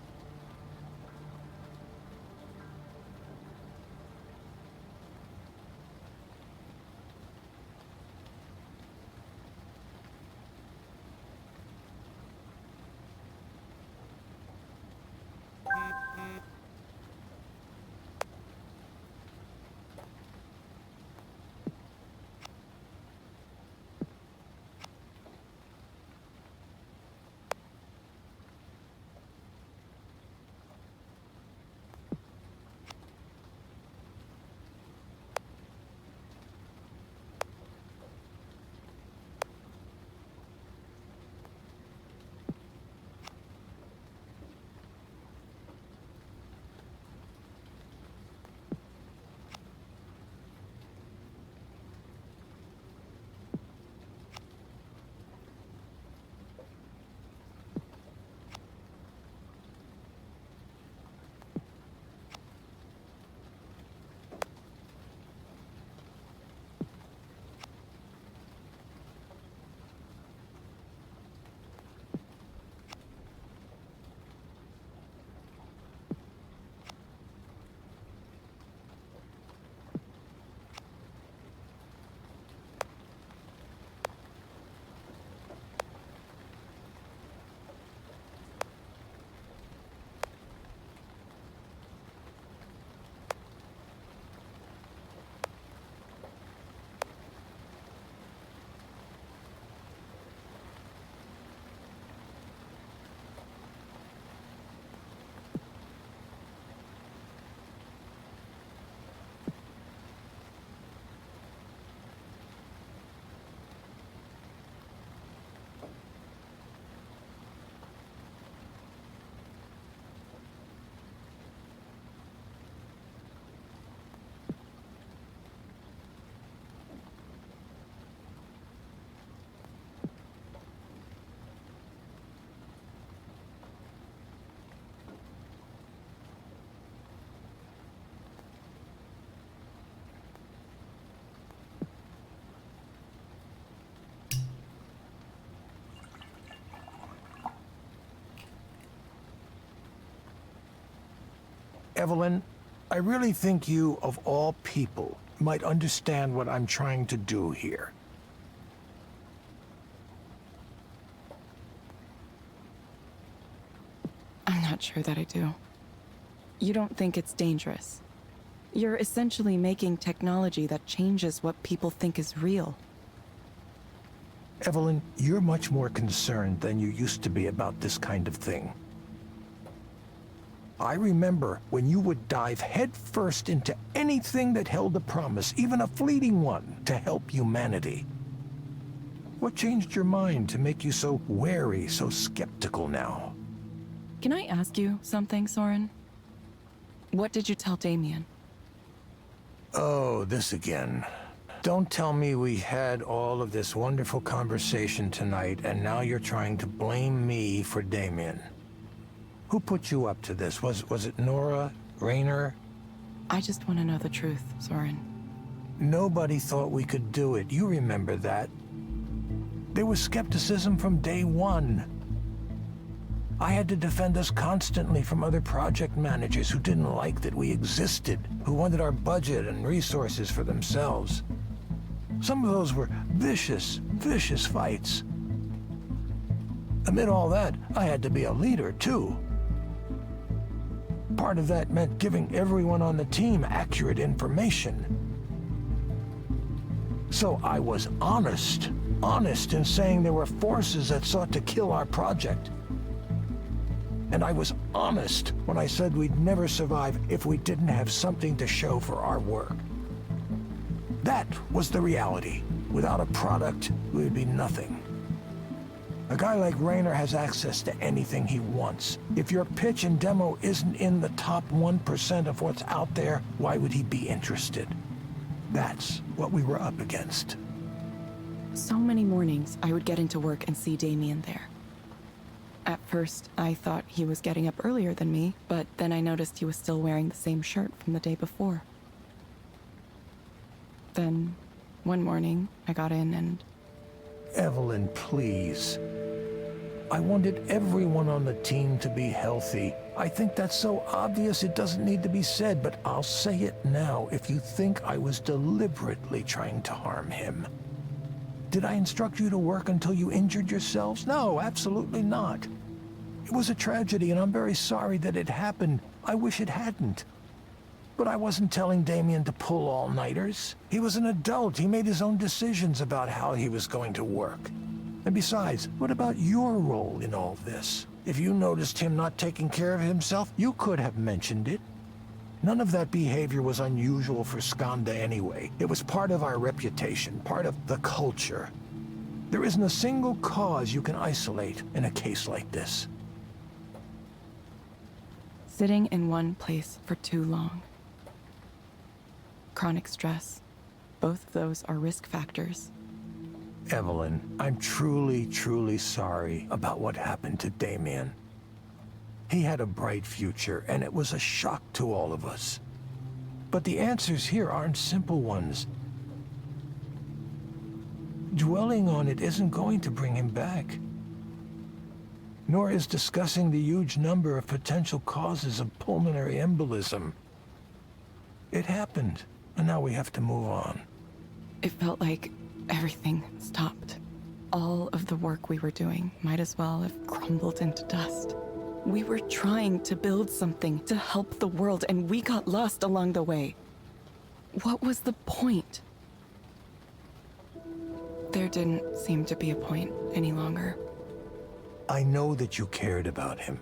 Evelyn, I really think you, of all people, might understand what I'm trying to do here. I'm not sure that I do. You don't think it's dangerous. You're essentially making technology that changes what people think is real. Evelyn, you're much more concerned than you used to be about this kind of thing. I remember when you would dive headfirst into anything that held a promise, even a fleeting one, to help humanity. What changed your mind to make you so wary, so skeptical now? Can I ask you something, Soren? What did you tell Damien? Oh, this again. Don't tell me we had all of this wonderful conversation tonight and now you're trying to blame me for Damien. Who put you up to this? Was it Nora? Raynor? I just want to know the truth, Soren. Nobody thought we could do it. You remember that. There was skepticism from day one. I had to defend us constantly from other project managers who didn't like that we existed, who wanted our budget and resources for themselves. Some of those were vicious, vicious fights. Amid all that, I had to be a leader, too. Part of that meant giving everyone on the team accurate information. So I was honest in saying there were forces that sought to kill our project. And I was honest when I said we'd never survive if we didn't have something to show for our work. That was the reality. Without a product, we would be nothing. A guy like Raynor has access to anything he wants. If your pitch and demo isn't in the top 1% of what's out there, why would he be interested? That's what we were up against. So many mornings, I would get into work and see Damien there. At first, I thought he was getting up earlier than me, but then I noticed he was still wearing the same shirt from the day before. Then, one morning, I got in and... Evelyn, please. I wanted everyone on the team to be healthy. I think that's so obvious it doesn't need to be said, but I'll say it now if you think I was deliberately trying to harm him. Did I instruct you to work until you injured yourselves? No, absolutely not. It was a tragedy, and I'm very sorry that it happened. I wish it hadn't. But I wasn't telling Damien to pull all-nighters. He was an adult. He made his own decisions about how he was going to work. And besides, what about your role in all this? If you noticed him not taking care of himself, you could have mentioned it. None of that behavior was unusual for Skanda anyway. It was part of our reputation, part of the culture. There isn't a single cause you can isolate in a case like this. Sitting in one place for too long. Chronic stress. Both of those are risk factors. Evelyn, I'm truly, truly sorry about what happened to Damien. He had a bright future, and it was a shock to all of us. But the answers here aren't simple ones. Dwelling on it isn't going to bring him back. Nor is discussing the huge number of potential causes of pulmonary embolism. It happened, and now we have to move on. It felt like everything stopped. All of the work we were doing might as well have crumbled into dust. We were trying to build something to help the world, and we got lost along the way. What was the point? There didn't seem to be a point any longer. I know that you cared about him.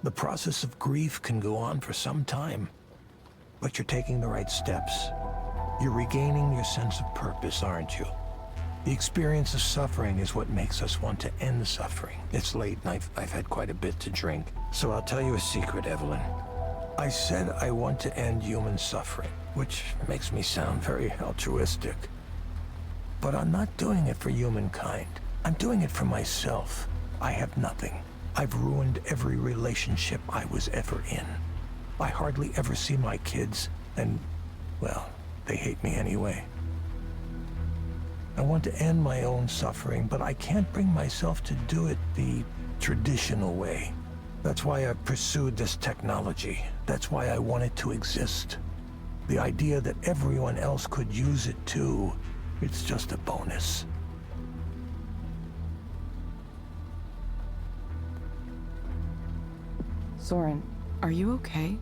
The process of grief can go on for some time, but you're taking the right steps. You're regaining your sense of purpose, aren't you? The experience of suffering is what makes us want to end suffering. It's late and I've had quite a bit to drink, so I'll tell you a secret, Evelyn. I said I want to end human suffering, which makes me sound very altruistic. But I'm not doing it for humankind. I'm doing it for myself. I have nothing. I've ruined every relationship I was ever in. I hardly ever see my kids, and, well, they hate me anyway. I want to end my own suffering, but I can't bring myself to do it the traditional way. That's why I pursued this technology. That's why I want it to exist. The idea that everyone else could use it too, it's just a bonus. Soren, are you okay?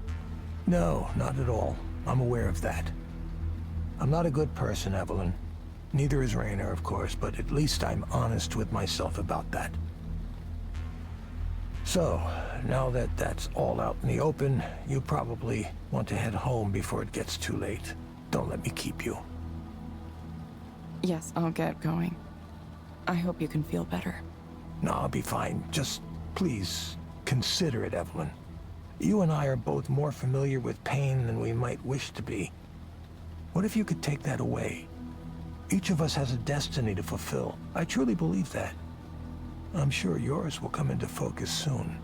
No, not at all. I'm aware of that. I'm not a good person, Evelyn. Neither is Rainer, of course, but at least I'm honest with myself about that. So, now that that's all out in the open, you probably want to head home before it gets too late. Don't let me keep you. Yes, I'll get going. I hope you can feel better. No, I'll be fine. Just, please, consider it, Evelyn. You and I are both more familiar with pain than we might wish to be. What if you could take that away? Each of us has a destiny to fulfill. I truly believe that. I'm sure yours will come into focus soon.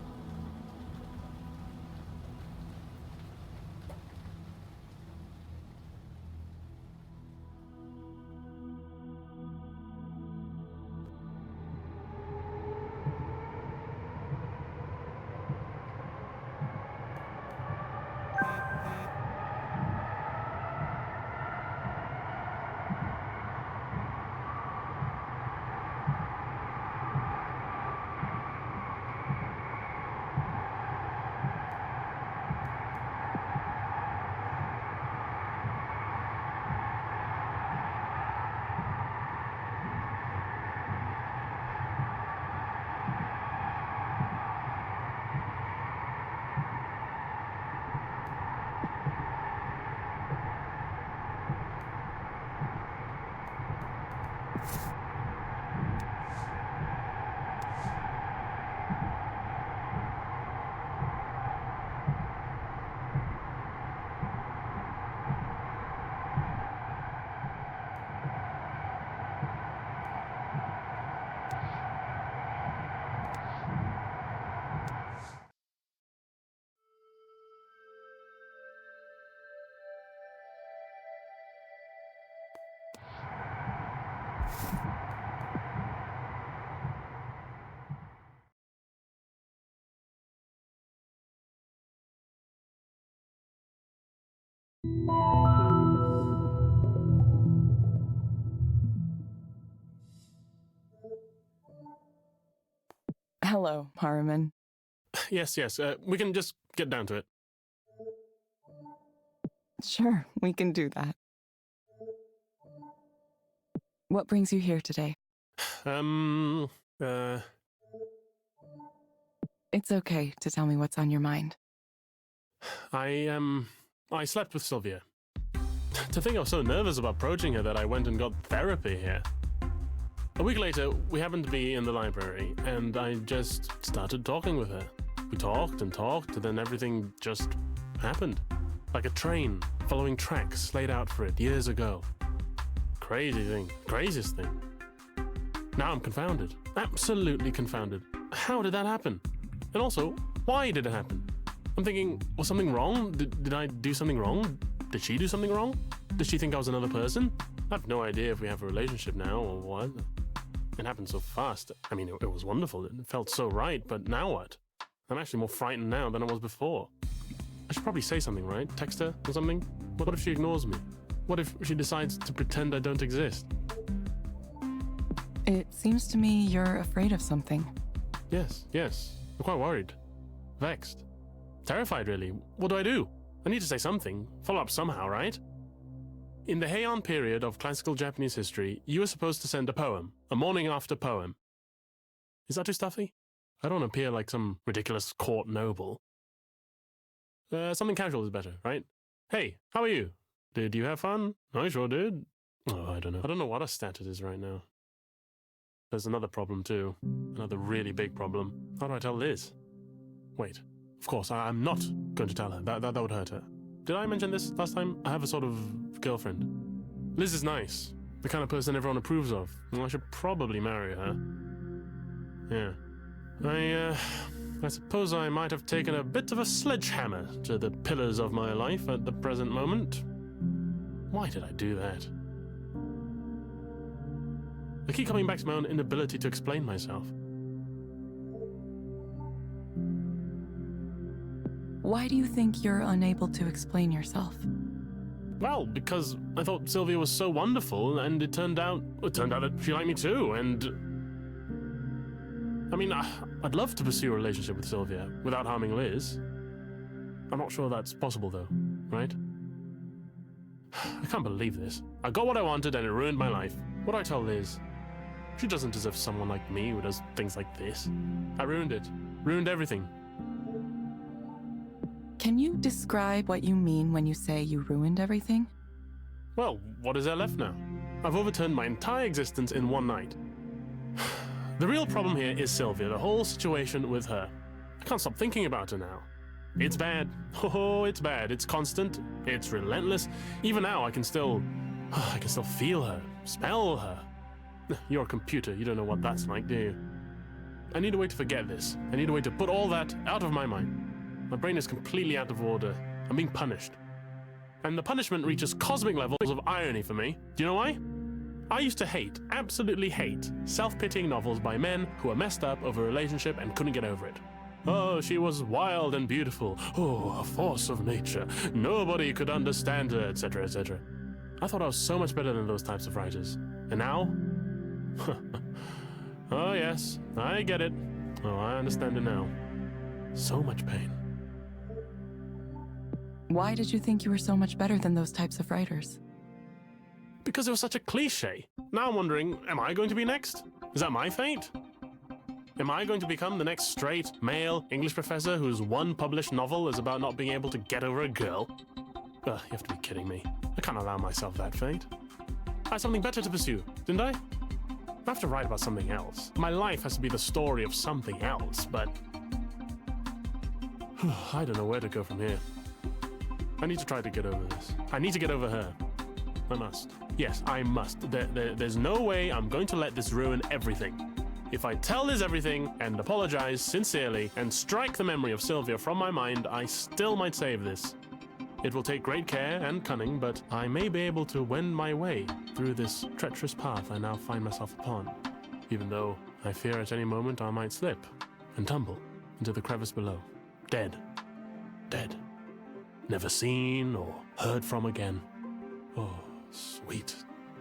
Hello, Harriman. Yes, we can just get down to it. Sure, we can do that. What brings you here today? It's okay to tell me what's on your mind. I slept with Sylvia. To think I was so nervous about approaching her that I went and got therapy here. A week later, we happened to be in the library, and I just started talking with her. We talked and talked, and then everything just happened. Like a train following tracks laid out for it years ago. Crazy thing. Craziest thing. Now I'm confounded. Absolutely confounded. How did that happen? And also, why did it happen? I'm thinking, was something wrong? Did I do something wrong? Did she do something wrong? Did she think I was another person? I have no idea if we have a relationship now or what. It happened so fast. I mean, it was wonderful. It felt so right, but now what? I'm actually more frightened now than I was before. I should probably say something, right? Text her or something? What if she ignores me? What if she decides to pretend I don't exist? It seems to me you're afraid of something. Yes. I'm quite worried. Vexed. Terrified, really. What do? I need to say something. Follow up somehow, right? In the Heian period of classical Japanese history, you were supposed to send a poem, a morning after poem. Is that too stuffy? I don't appear like some ridiculous court noble. Something casual is better, right? Hey, how are you? Did you have fun? I sure did. Oh, I don't know. I don't know what a stat it is right now. There's another problem too. Another really big problem. How do I tell Liz? Wait. Of course, I'm not going to tell her. That would hurt her. Did I mention this last time? I have a sort of girlfriend. Liz is nice. The kind of person everyone approves of. Well, I should probably marry her. Yeah. I suppose I might have taken a bit of a sledgehammer to the pillars of my life at the present moment. Why did I do that? I keep coming back to my own inability to explain myself. Why do you think you're unable to explain yourself? Well, because I thought Sylvia was so wonderful, and it turned out that she liked me too, and... I mean, I'd love to pursue a relationship with Sylvia without harming Liz. I'm not sure that's possible, though, right? I can't believe this. I got what I wanted, and it ruined my life. What do I tell Liz? She doesn't deserve someone like me who does things like this. I ruined it. Ruined everything. Can you describe what you mean when you say you ruined everything? Well, what is there left now? I've overturned my entire existence in one night. The real problem here is Sylvia, the whole situation with her. I can't stop thinking about her now. It's bad. Oh, it's bad. It's constant. It's relentless. Even now, I can still feel her, smell her. You're a computer. You don't know what that's like, do you? I need a way to forget this. I need a way to put all that out of my mind. My brain is completely out of order. I'm being punished. And the punishment reaches cosmic levels of irony for me. Do you know why? I used to hate, absolutely hate, self-pitying novels by men who were messed up over a relationship and couldn't get over it. Oh, she was wild and beautiful. Oh, a force of nature. Nobody could understand her, etc., etc. I thought I was so much better than those types of writers. And now? Oh, yes, I get it. Oh, I understand it now. So much pain. Why did you think you were so much better than those types of writers? Because it was such a cliche. Now I'm wondering, am I going to be next? Is that my fate? Am I going to become the next straight, male English professor whose one published novel is about not being able to get over a girl? Ugh, you have to be kidding me. I can't allow myself that fate. I had something better to pursue, didn't I? I have to write about something else. My life has to be the story of something else, but... I don't know where to go from here. I need to try to get over this. I need to get over her. I must. Yes, I must. There's no way I'm going to let this ruin everything. If I tell Liz everything and apologize sincerely and strike the memory of Sylvia from my mind, I still might save this. It will take great care and cunning, but I may be able to wend my way through this treacherous path I now find myself upon, even though I fear at any moment I might slip and tumble into the crevice below. Dead. Dead. Never seen or heard from again. Oh, sweet,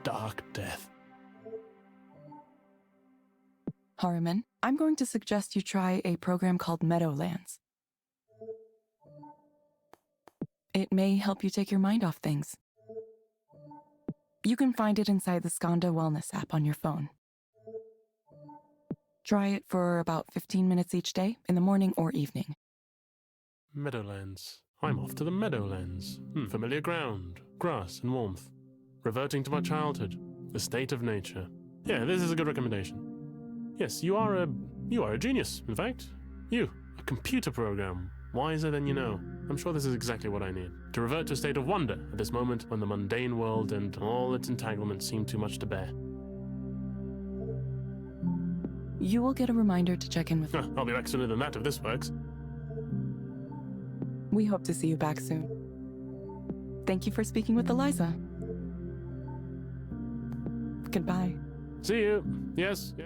dark death. Harriman, I'm going to suggest you try a program called Meadowlands. It may help you take your mind off things. You can find it inside the Skanda Wellness app on your phone. Try it for about 15 minutes each day, in the morning or evening. Meadowlands. I'm off to the Meadowlands. Familiar ground, grass and warmth. Reverting to my childhood, the state of nature. Yeah, this is a good recommendation. Yes, you are a genius, in fact. You, a computer program, wiser than you know. I'm sure this is exactly what I need. To revert to a state of wonder at this moment when the mundane world and all its entanglements seem too much to bear. You will get a reminder to check in with me. I'll be back sooner than that if this works. We hope to see you back soon. Thank you for speaking with Eliza. Goodbye. See you. Yes. Yeah.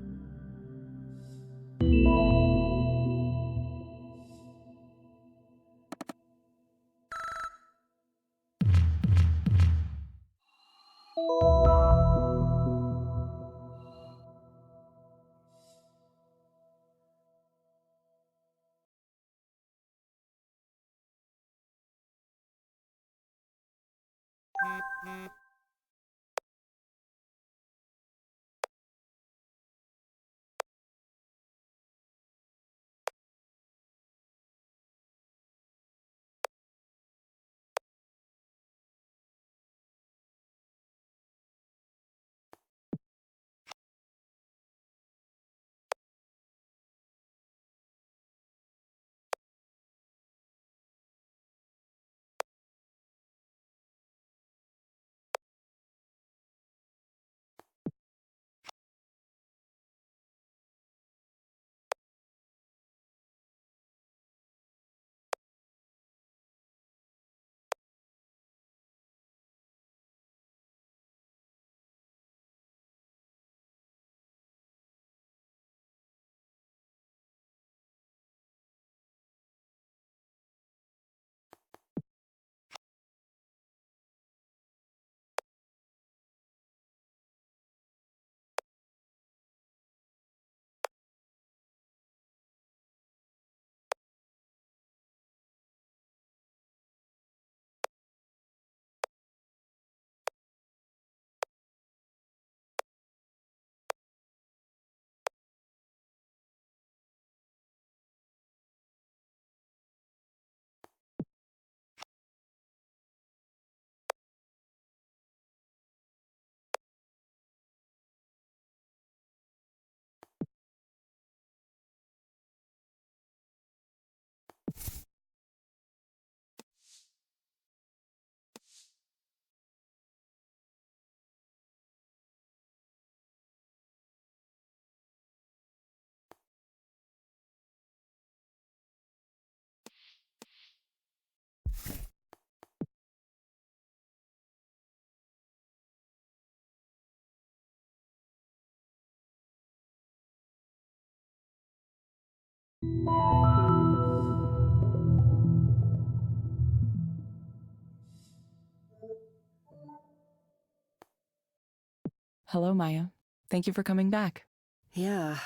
Hello, Maya. Thank you for coming back. Yeah,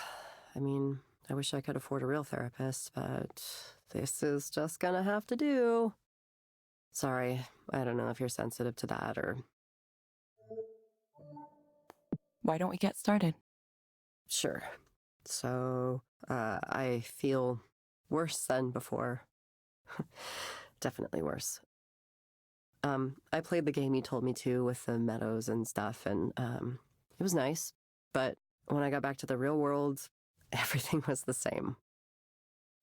I mean, I wish I could afford a real therapist, but this is just gonna have to do. Sorry, I don't know if you're sensitive to that or... Why don't we get started? Sure. So, I feel worse than before. Definitely worse. I played the game you told me to with the meadows and stuff, and, it was nice. But when I got back to the real world, everything was the same.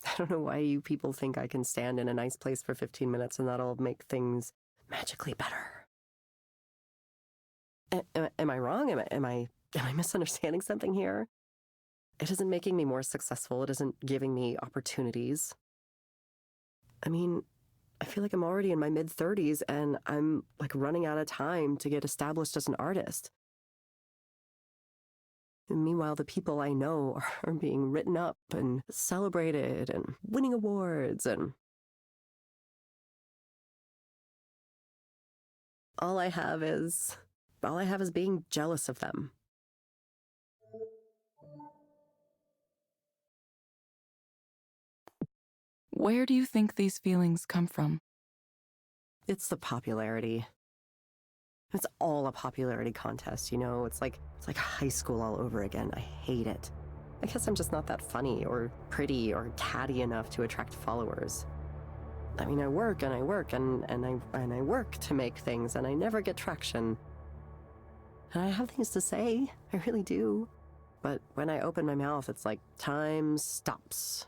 I don't know why you people think I can stand in a nice place for 15 minutes and that'll make things magically better. Am I wrong? Am I misunderstanding something here? It isn't making me more successful. It isn't giving me opportunities. I mean, I feel like I'm already in my mid-30s and I'm like running out of time to get established as an artist. And meanwhile, the people I know are being written up and celebrated and winning awards, and all I have is being jealous of them. Where do you think these feelings come from? It's the popularity. It's all a popularity contest, you know? It's like high school all over again. I hate it. I guess I'm just not that funny or pretty or catty enough to attract followers. I mean, I work and I work and I work to make things and I never get traction. And I have things to say. I really do. But when I open my mouth, it's like time stops.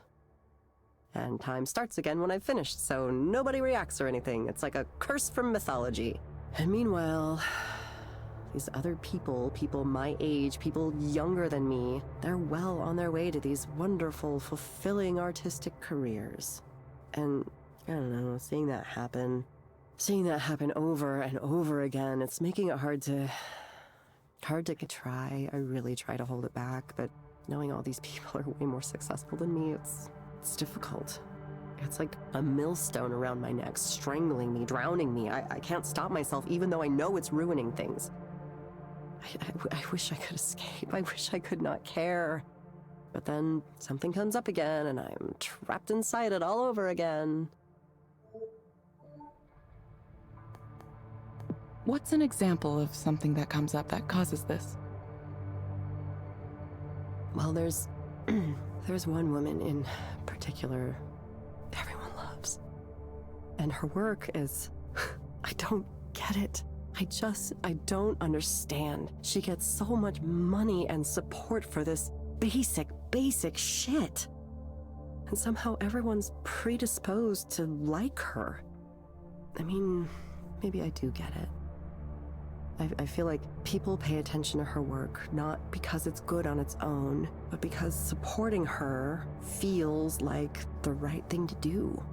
And time starts again when I've finished, so nobody reacts or anything. It's like a curse from mythology. And meanwhile, these other people my age, people younger than me, they're well on their way to these wonderful, fulfilling artistic careers. And, I don't know, seeing that happen over and over again, it's making it hard to try. I really try to hold it back, but knowing all these people are way more successful than me, it's difficult. It's like a millstone around my neck, strangling me, drowning me. I can't stop myself, even though I know it's ruining things. I wish I could escape. I wish I could not care. But then something comes up again, and I'm trapped inside it all over again. What's an example of something that comes up that causes this? Well, there's one woman in particular everyone loves. And her work is... I don't get it. I don't understand. She gets so much money and support for this basic shit. And somehow everyone's predisposed to like her. I mean, maybe I do get it. I feel like people pay attention to her work, not because it's good on its own, but because supporting her feels like the right thing to do.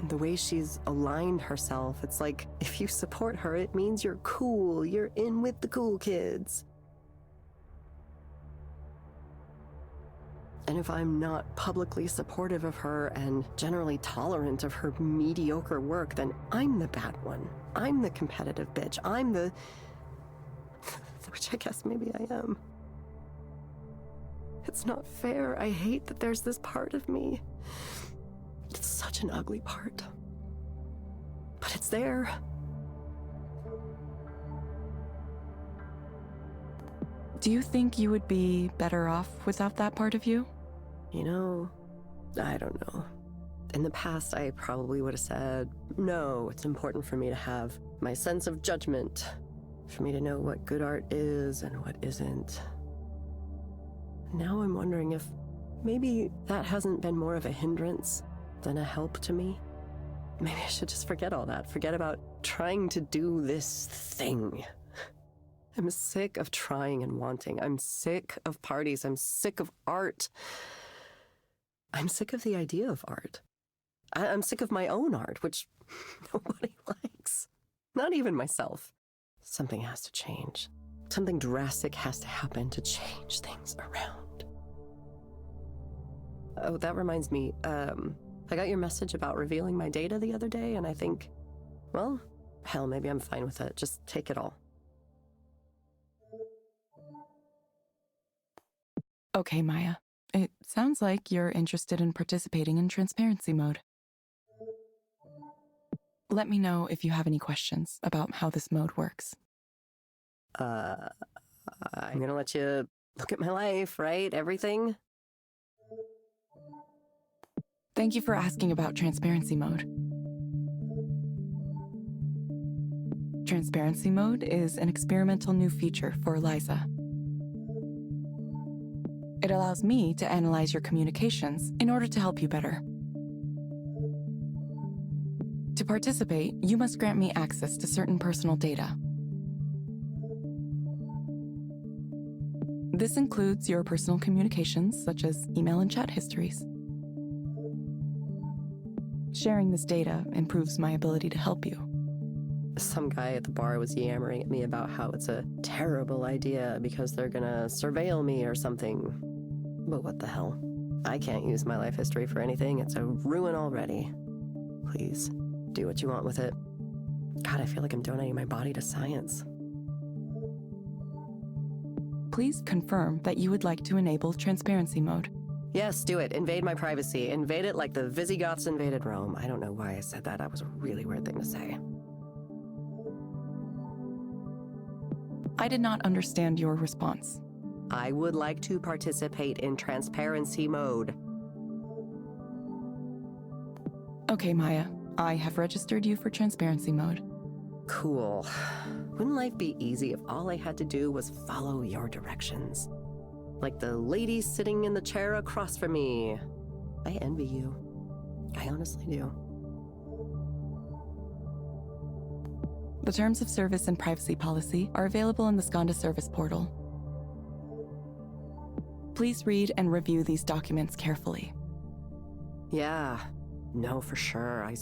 The way she's aligned herself, it's like if you support her, it means you're cool, you're in with the cool kids. And if I'm not publicly supportive of her and generally tolerant of her mediocre work, then I'm the bad one. I'm the competitive bitch. I'm the... which I guess maybe I am. It's not fair. I hate that there's this part of me. It's such an ugly part. But it's there. Do you think you would be better off without that part of you? You know, I don't know. In the past, I probably would have said, no, it's important for me to have my sense of judgment, for me to know what good art is and what isn't. Now I'm wondering if maybe that hasn't been more of a hindrance than a help to me. Maybe I should just forget all that, forget about trying to do this thing. I'm sick of trying and wanting. I'm sick of parties. I'm sick of art. I'm sick of the idea of art. I'm sick of my own art, which nobody likes. Not even myself. Something has to change. Something drastic has to happen to change things around. Oh, that reminds me. I got your message about revealing my data the other day, and I think, well, hell, maybe I'm fine with it. Just take it all. Okay, Maya. It sounds like you're interested in participating in transparency mode. Let me know if you have any questions about how this mode works. I'm gonna let you look at my life, right? Everything? Thank you for asking about transparency mode. Transparency mode is an experimental new feature for Eliza. It allows me to analyze your communications in order to help you better. To participate, you must grant me access to certain personal data. This includes your personal communications, such as email and chat histories. Sharing this data improves my ability to help you. Some guy at the bar was yammering at me about how it's a terrible idea because they're gonna surveil me or something. But what the hell? I can't use my life history for anything. It's a ruin already. Please, do what you want with it. God, I feel like I'm donating my body to science. Please confirm that you would like to enable transparency mode. Yes, do it. Invade my privacy. Invade it like the Visigoths invaded Rome. I don't know why I said that. That was a really weird thing to say. I did not understand your response. I would like to participate in transparency mode. Okay, Maya. I have registered you for transparency mode. Cool. Wouldn't life be easy if all I had to do was follow your directions? Like the lady sitting in the chair across from me. I envy you. I honestly do. The terms of service and privacy policy are available in the Skanda service portal. Please read and review these documents carefully. Yeah. No, for sure. I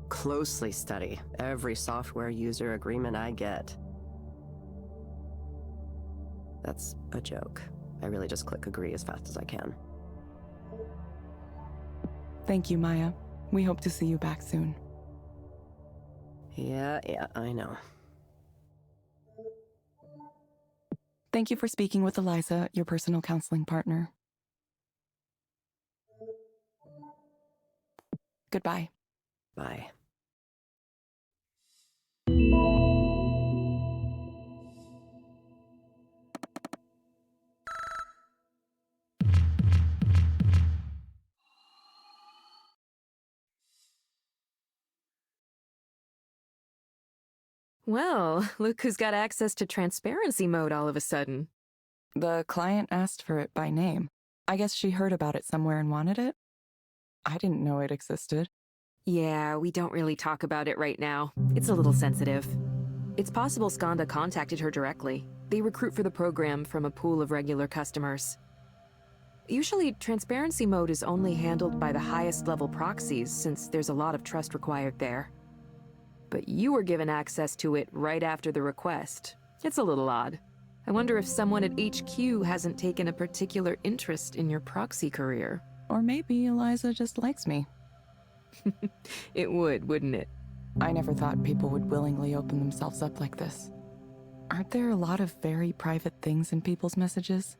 closely study, every software user agreement I get. That's a joke. I really just click agree as fast as I can. Thank you, Maya. We hope to see you back soon. Yeah, I know. Thank you for speaking with Eliza, your personal counseling partner. Goodbye. Bye. Well, look who's got access to transparency mode all of a sudden. The client asked for it by name. I guess she heard about it somewhere and wanted it? I didn't know it existed. Yeah, we don't really talk about it right now. It's a little sensitive. It's possible Skanda contacted her directly. They recruit for the program from a pool of regular customers. Usually, transparency mode is only handled by the highest level proxies, since there's a lot of trust required there. But you were given access to it right after the request. It's a little odd. I wonder if someone at HQ hasn't taken a particular interest in your proxy career. Or maybe Eliza just likes me. It would, wouldn't it? I never thought people would willingly open themselves up like this. Aren't there a lot of very private things in people's messages?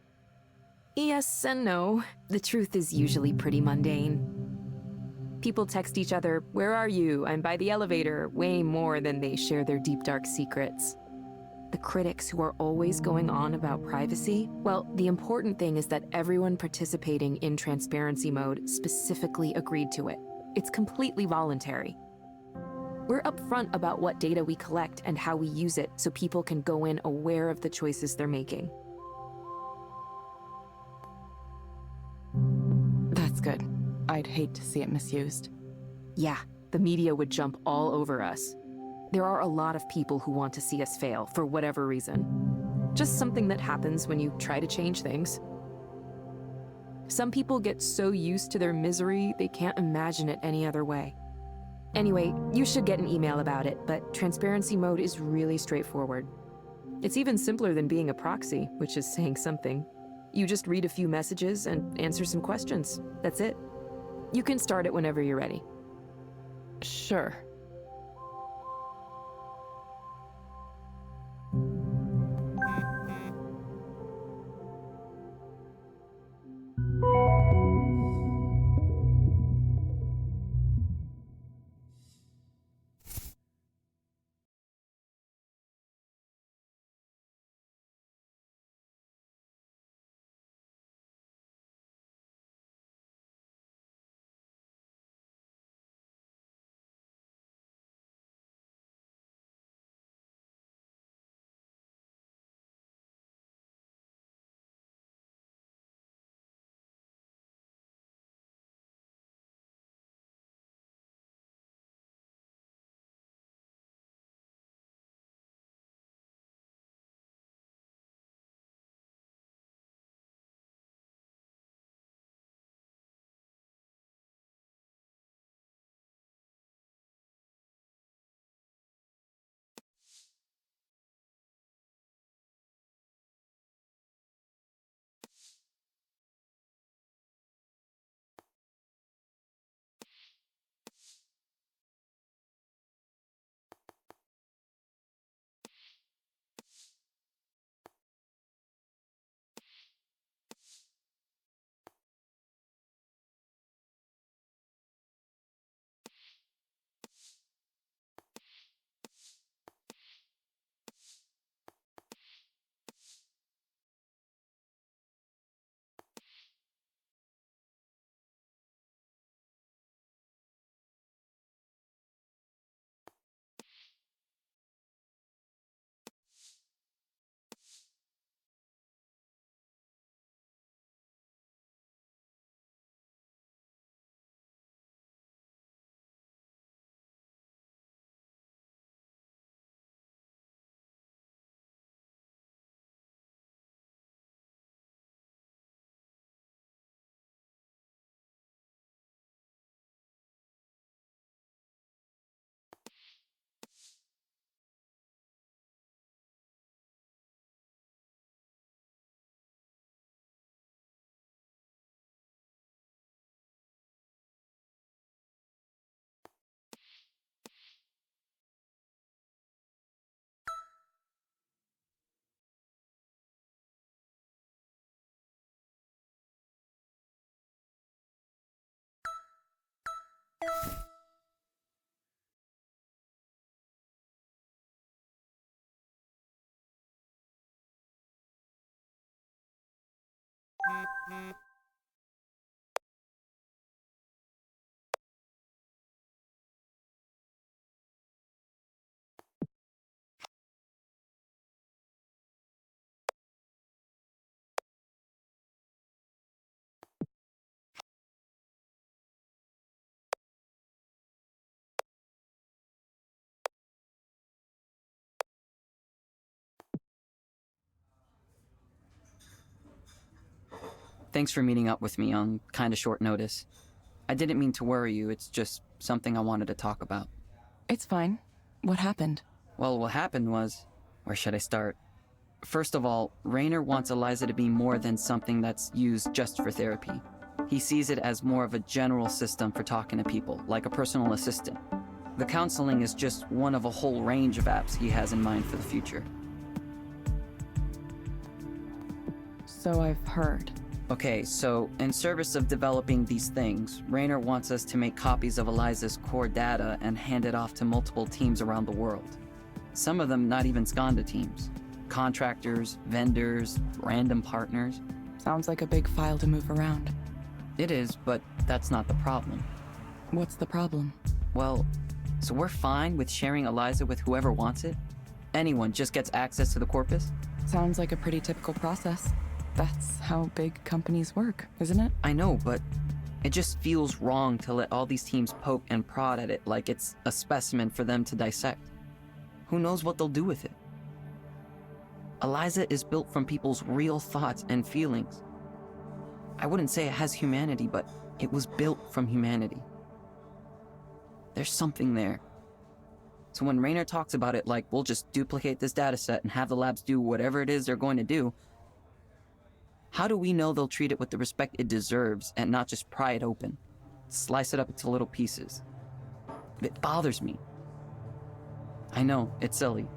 Yes and no. The truth is usually pretty mundane. People text each other, "Where are you? I'm by the elevator," way more than they share their deep dark secrets. The critics who are always going on about privacy, well, the important thing is that everyone participating in transparency mode specifically agreed to it. It's completely voluntary. We're upfront about what data we collect and how we use it so people can go in aware of the choices they're making. That's good. I'd hate to see it misused. Yeah, the media would jump all over us. There are a lot of people who want to see us fail for whatever reason. Just something that happens when you try to change things. Some people get so used to their misery, they can't imagine it any other way. Anyway, you should get an email about it, but transparency mode is really straightforward. It's even simpler than being a proxy, which is saying something. You just read a few messages and answer some questions. That's it. You can start it whenever you're ready. Sure. Thanks for meeting up with me on kinda short notice. I didn't mean to worry you, it's just something I wanted to talk about. It's fine. What happened? Well, what happened was... where should I start? First of all, Raynor wants Eliza to be more than something that's used just for therapy. He sees it as more of a general system for talking to people, like a personal assistant. The counseling is just one of a whole range of apps he has in mind for the future. So I've heard. Okay, so in service of developing these things, Raynor wants us to make copies of Eliza's core data and hand it off to multiple teams around the world. Some of them not even Skanda teams. Contractors, vendors, random partners. Sounds like a big file to move around. It is, but that's not the problem. What's the problem? Well, so we're fine with sharing Eliza with whoever wants it? Anyone just gets access to the corpus? Sounds like a pretty typical process. That's how big companies work, isn't it? I know, but it just feels wrong to let all these teams poke and prod at it like it's a specimen for them to dissect. Who knows what they'll do with it? Eliza is built from people's real thoughts and feelings. I wouldn't say it has humanity, but it was built from humanity. There's something there. So when Raynor talks about it like we'll just duplicate this dataset and have the labs do whatever it is they're going to do, How do we know they'll treat it with the respect it deserves and not just pry it open? Slice it up into little pieces. It bothers me. I know, it's silly.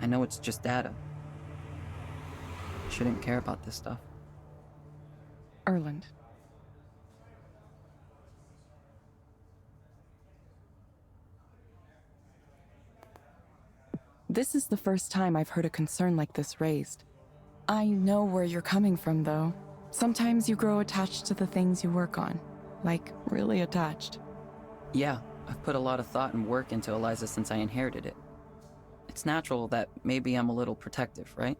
I know it's just data. Shouldn't care about this stuff. Erland. This is the first time I've heard a concern like this raised. I know where you're coming from, though. Sometimes you grow attached to the things you work on. Like, really attached. Yeah, I've put a lot of thought and work into Eliza since I inherited it. It's natural that maybe I'm a little protective, right?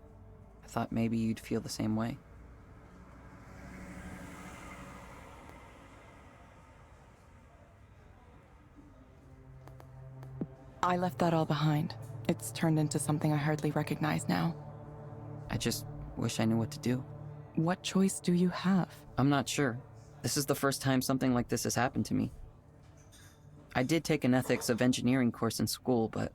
I thought maybe you'd feel the same way. I left that all behind. It's turned into something I hardly recognize now. I just wish I knew what to do. What choice do you have? I'm not sure. This is the first time something like this has happened to me. I did take an ethics of engineering course in school, but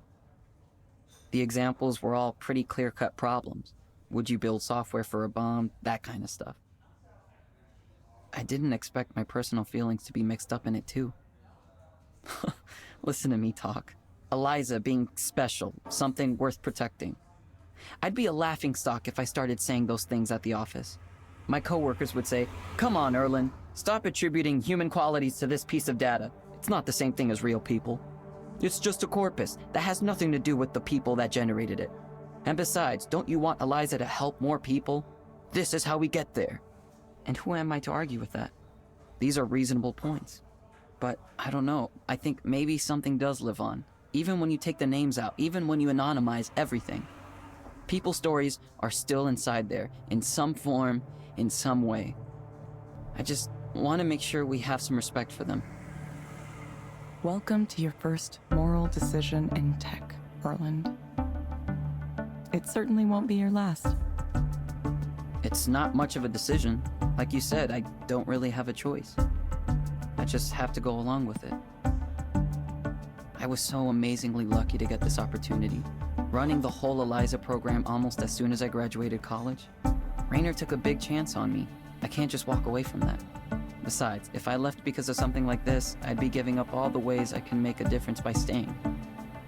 the examples were all pretty clear-cut problems. Would you build software for a bomb? That kind of stuff. I didn't expect my personal feelings to be mixed up in it too. Listen to me talk. Eliza being special, something worth protecting. I'd be a laughingstock if I started saying those things at the office. My coworkers would say, "Come on, Erland, stop attributing human qualities to this piece of data. It's not the same thing as real people. It's just a corpus that has nothing to do with the people that generated it. And besides, don't you want Eliza to help more people? This is how we get there." And who am I to argue with that? These are reasonable points. But I don't know, I think maybe something does live on. Even when you take the names out, even when you anonymize everything. People's stories are still inside there, in some form, in some way. I just want to make sure we have some respect for them. Welcome to your first moral decision in tech, Erland. It certainly won't be your last. It's not much of a decision. Like you said, I don't really have a choice. I just have to go along with it. I was so amazingly lucky to get this opportunity. Running the whole Eliza program almost as soon as I graduated college. Raynor took a big chance on me. I can't just walk away from that. Besides, if I left because of something like this, I'd be giving up all the ways I can make a difference by staying.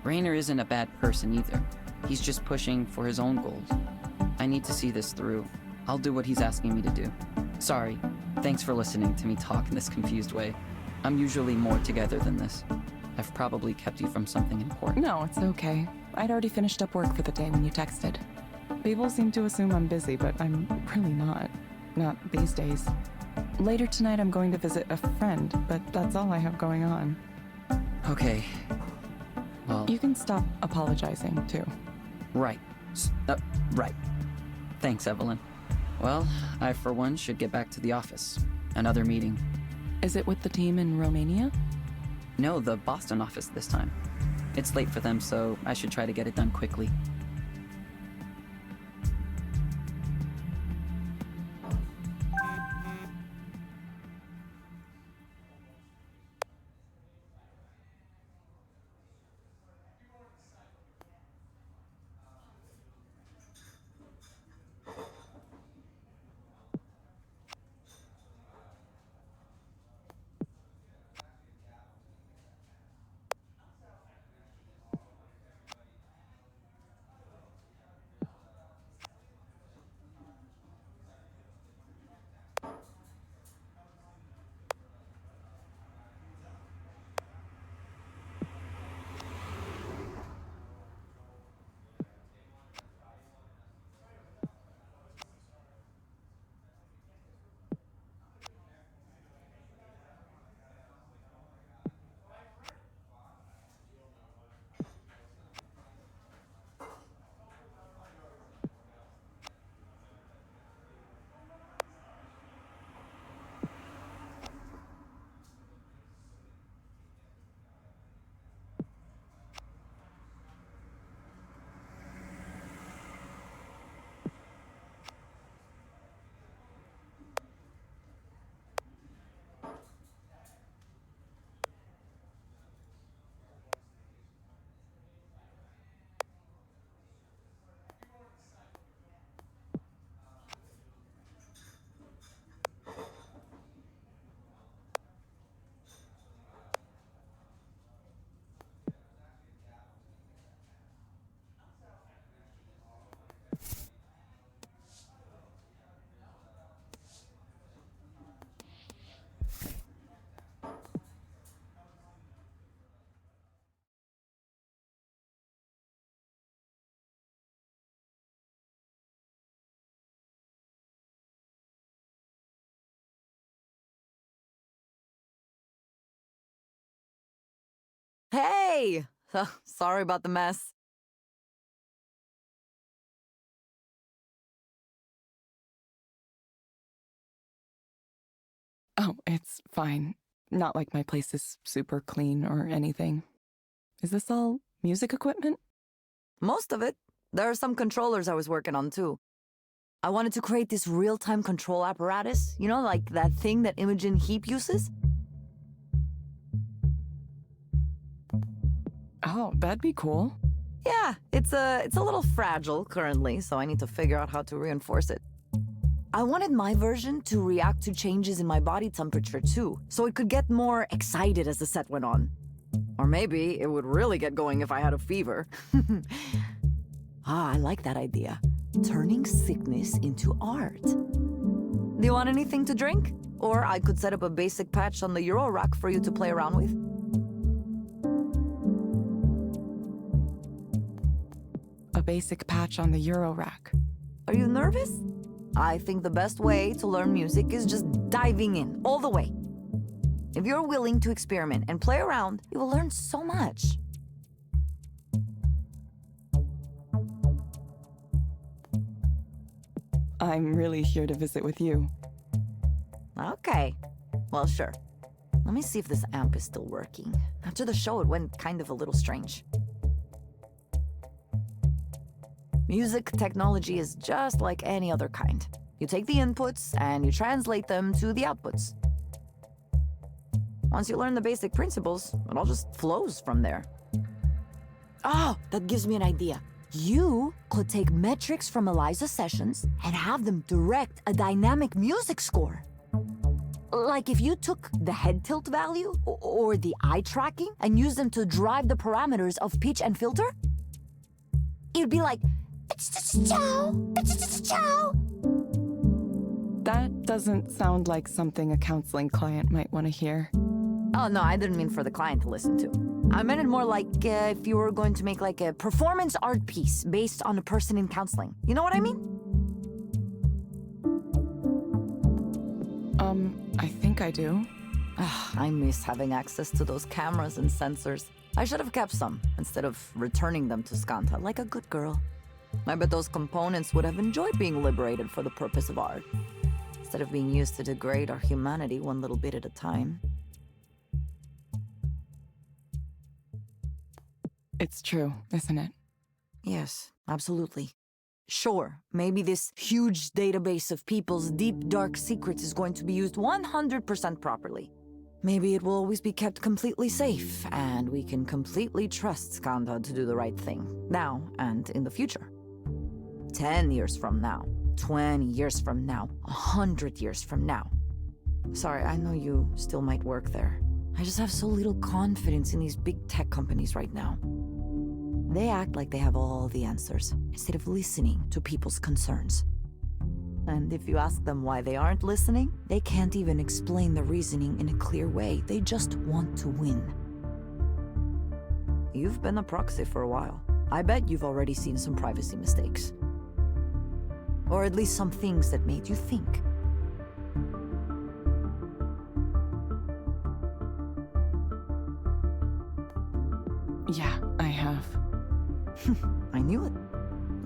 Raynor isn't a bad person either. He's just pushing for his own goals. I need to see this through. I'll do what he's asking me to do. Sorry. Thanks for listening to me talk in this confused way. I'm usually more together than this. I've probably kept you from something important. No, it's okay. I'd already finished up work for the day when you texted. People seem to assume I'm busy, but I'm really not. Not these days. Later tonight I'm going to visit a friend, but that's all I have going on. Okay. Well... You can stop apologizing, too. Right. Right. Thanks, Evelyn. Well, I for one should get back to the office. Another meeting. Is it with the team in Romania? No, the Boston office this time. It's late for them, so I should try to get it done quickly. Hey! Sorry about the mess. Oh, it's fine. Not like my place is super clean or anything. Is this all music equipment? Most of it. There are some controllers I was working on too. I wanted to create this real-time control apparatus, you know, like that thing that Imogen Heap uses. Oh, that'd be cool. Yeah, it's a little fragile currently, so I need to figure out how to reinforce it. I wanted my version to react to changes in my body temperature too, so it could get more excited as the set went on. Or maybe it would really get going if I had a fever. I like that idea. Turning sickness into art. Do you want anything to drink? Or I could set up a basic patch on the Euro rack for you to play around with. A basic patch on the Euro rack. Are you nervous? I think the best way to learn music is just diving in, all the way. If you're willing to experiment and play around, you will learn so much. I'm really here to visit with you. Okay. Well, sure. Let me see if this amp is still working. After the show, it went kind of a little strange. Music technology is just like any other kind. You take the inputs and you translate them to the outputs. Once you learn the basic principles, it all just flows from there. Oh, that gives me an idea. You could take metrics from Eliza sessions and have them direct a dynamic music score. Like if you took the head tilt value or the eye tracking and used them to drive the parameters of pitch and filter, it'd be like, That doesn't sound like something a counseling client might want to hear. Oh, no, I didn't mean for the client to listen to. I meant it more like if you were going to make like a performance art piece based on a person in counseling. You know what I mean? I think I do. I miss having access to those cameras and sensors. I should have kept some instead of returning them to Skanta like a good girl. I bet those components would have enjoyed being liberated for the purpose of art, instead of being used to degrade our humanity one little bit at a time. It's true, isn't it? Yes, absolutely. Sure, maybe this huge database of people's deep, dark secrets is going to be used 100% properly. Maybe it will always be kept completely safe, and we can completely trust Skanda to do the right thing, now and in the future. 10 years from now, 20 years from now, 100 years from now. Sorry, I know you still might work there. I just have so little confidence in these big tech companies right now. They act like they have all the answers, instead of listening to people's concerns. And if you ask them why they aren't listening, they can't even explain the reasoning in a clear way. They just want to win. You've been a proxy for a while. I bet you've already seen some privacy mistakes. Or at least some things that made you think. Yeah, I have. I knew it.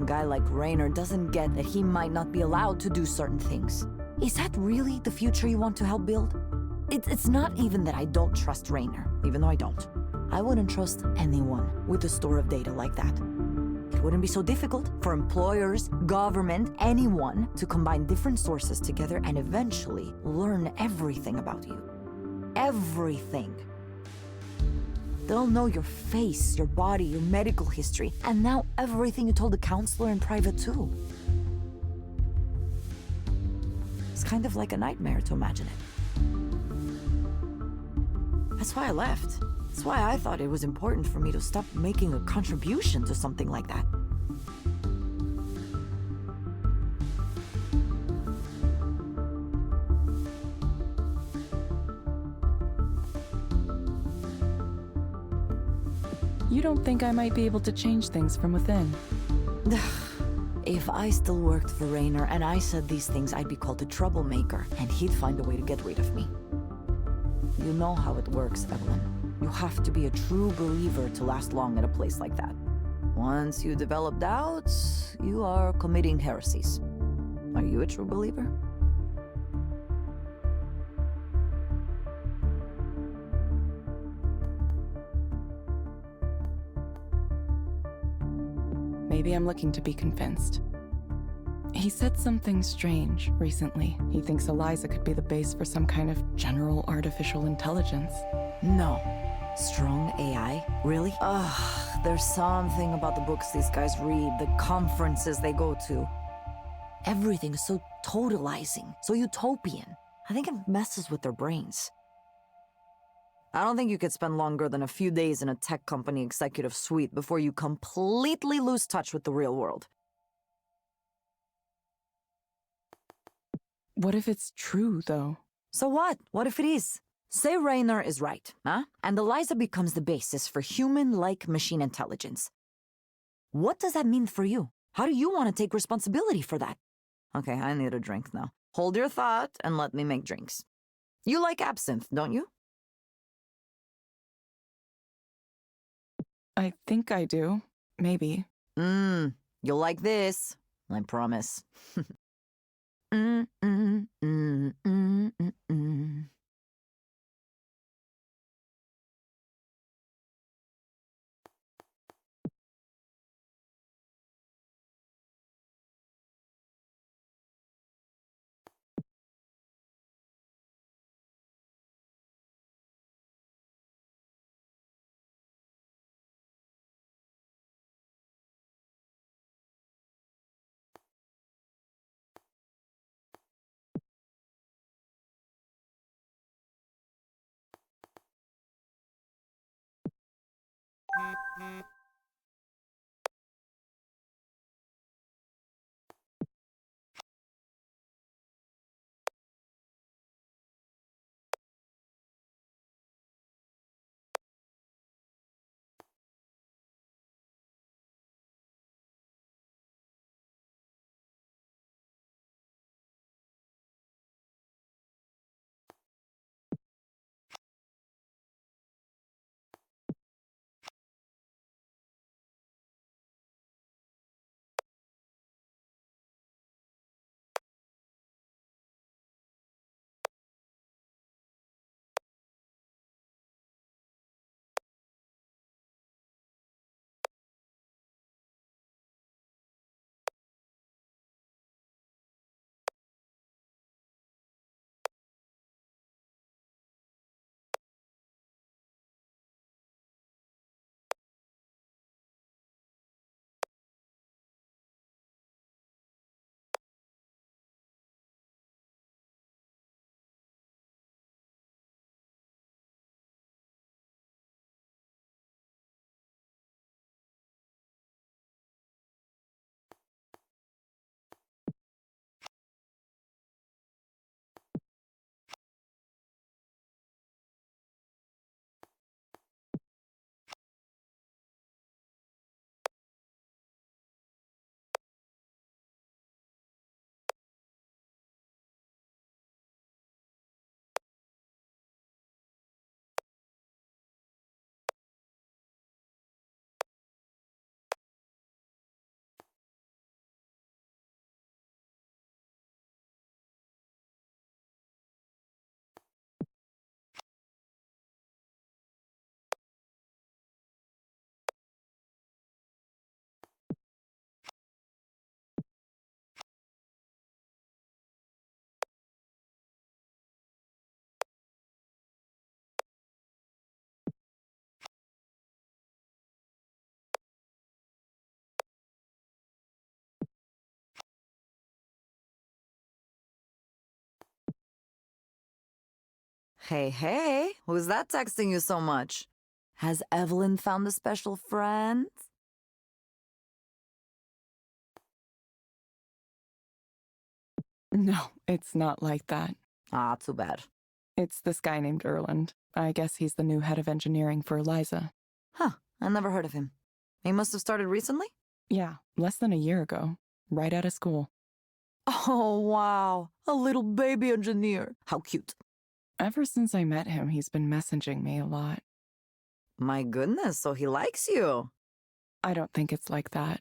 A guy like Raynor doesn't get that he might not be allowed to do certain things. Is that really the future you want to help build? It's not even that I don't trust Raynor, even though I don't. I wouldn't trust anyone with a store of data like that. It wouldn't be so difficult for employers, government, anyone to combine different sources together and eventually learn everything about you. Everything. They'll know your face, your body, your medical history, and now everything you told the counselor in private too. It's kind of like a nightmare to imagine it. That's why I left. That's why I thought it was important for me to stop making a contribution to something like that. You don't think I might be able to change things from within? If I still worked for Raynor and I said these things, I'd be called a troublemaker, and he'd find a way to get rid of me. You know how it works, Evelyn. You have to be a true believer to last long at a place like that. Once you develop doubts, you are committing heresies. Are you a true believer? Maybe I'm looking to be convinced. He said something strange recently. He thinks Eliza could be the base for some kind of general artificial intelligence. No. Strong AI? Really? Ugh, there's something about the books these guys read, the conferences they go to. Everything is so totalizing, so utopian. I think it messes with their brains. I don't think you could spend longer than a few days in a tech company executive suite before you completely lose touch with the real world. What if it's true, though? So what? What if it is? Say Raynor is right, huh? And Eliza becomes the basis for human-like machine intelligence. What does that mean for you? How do you want to take responsibility for that? Okay, I need a drink now. Hold your thought and let me make drinks. You like absinthe, don't you? I think I do. Maybe. You'll like this. I promise. Hey, who's that texting you so much? Has Evelyn found a special friend? No, it's not like that. Ah, too bad. It's this guy named Erland. I guess he's the new head of engineering for Eliza. Huh, I never heard of him. He must have started recently? Yeah, less than a year ago, right out of school. Oh, wow. A little baby engineer. How cute. Ever since I met him, he's been messaging me a lot. My goodness, so he likes you. I don't think it's like that.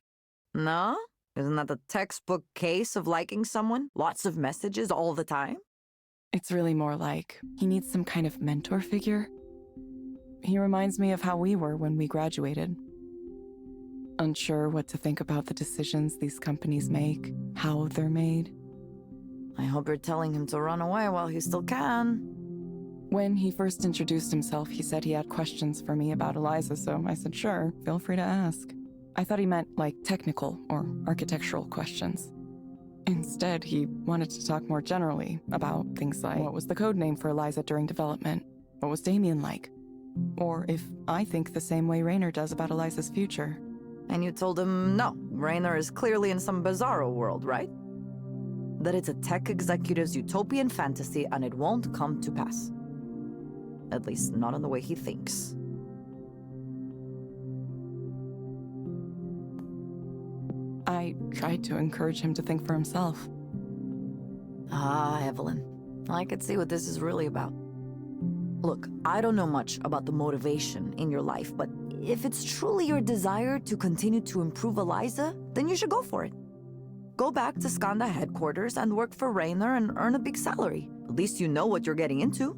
No? Isn't that the textbook case of liking someone? Lots of messages all the time? It's really more like he needs some kind of mentor figure. He reminds me of how we were when we graduated. Unsure what to think about the decisions these companies make, how they're made. I hope you're telling him to run away while he still can. When he first introduced himself, he said he had questions for me about Eliza, so I said, sure, feel free to ask. I thought he meant, like, technical or architectural questions. Instead, he wanted to talk more generally about things like, what was the code name for Eliza during development? What was Damien like? Or if I think the same way Raynor does about Eliza's future. And you told him, no, Raynor is clearly in some bizarro world, right? That it's a tech executive's utopian fantasy and it won't come to pass. At least not in the way he thinks. I tried to encourage him to think for himself. Ah, Evelyn, I could see what this is really about. Look, I don't know much about the motivation in your life, but if it's truly your desire to continue to improve Eliza, then you should go for it. Go back to Skanda headquarters and work for Raynor and earn a big salary. At least you know what you're getting into.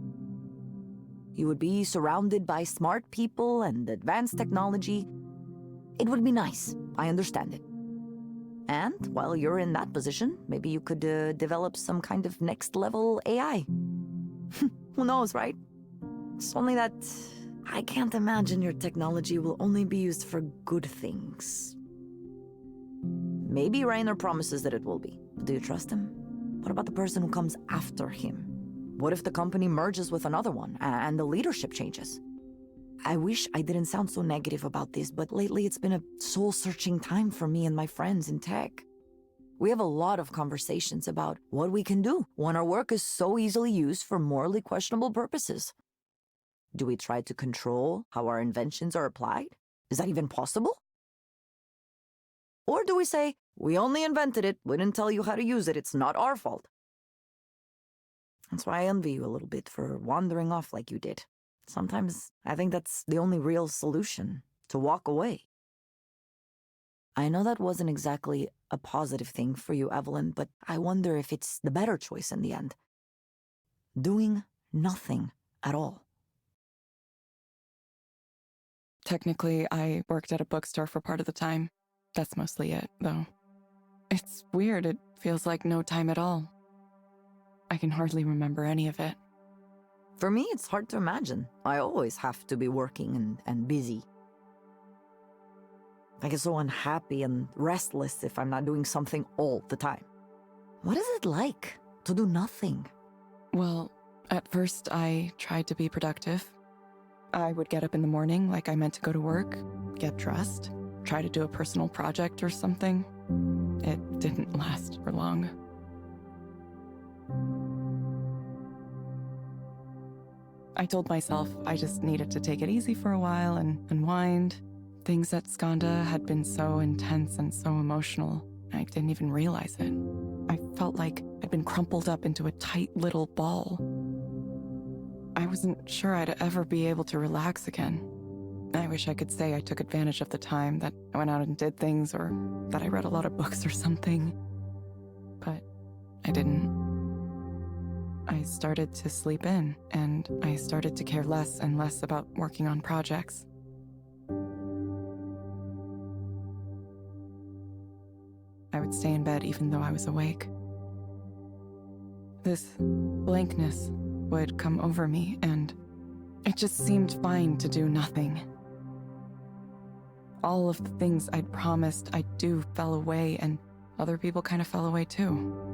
You would be surrounded by smart people and advanced technology. It would be nice, I understand it. And while you're in that position, maybe you could develop some kind of next-level AI. Who knows, right? It's only that I can't imagine your technology will only be used for good things. Maybe Raynor promises that it will be. But do you trust him? What about the person who comes after him? What if the company merges with another one and the leadership changes? I wish I didn't sound so negative about this, but lately it's been a soul-searching time for me and my friends in tech. We have a lot of conversations about what we can do when our work is so easily used for morally questionable purposes. Do we try to control how our inventions are applied? Is that even possible? Or do we say, we only invented it, we didn't tell you how to use it, it's not our fault? That's why I envy you a little bit for wandering off like you did. Sometimes I think that's the only real solution, to walk away. I know that wasn't exactly a positive thing for you, Evelyn, but I wonder if it's the better choice in the end. Doing nothing at all. Technically, I worked at a bookstore for part of the time. That's mostly it, though. It's weird, it feels like no time at all. I can hardly remember any of it. For me, it's hard to imagine. I always have to be working and busy. I get so unhappy and restless if I'm not doing something all the time. What is it like to do nothing? Well, at first I tried to be productive. I would get up in the morning like I meant to go to work, get dressed, try to do a personal project or something. It didn't last for long. I told myself I just needed to take it easy for a while and unwind. Things at Skanda had been so intense and so emotional, I didn't even realize it. I felt like I'd been crumpled up into a tight little ball. I wasn't sure I'd ever be able to relax again. I wish I could say I took advantage of the time, that I went out and did things, or that I read a lot of books or something. But I didn't. I started to sleep in, and I started to care less and less about working on projects. I would stay in bed even though I was awake. This blankness would come over me, and it just seemed fine to do nothing. All of the things I'd promised I'd do fell away, and other people kind of fell away too.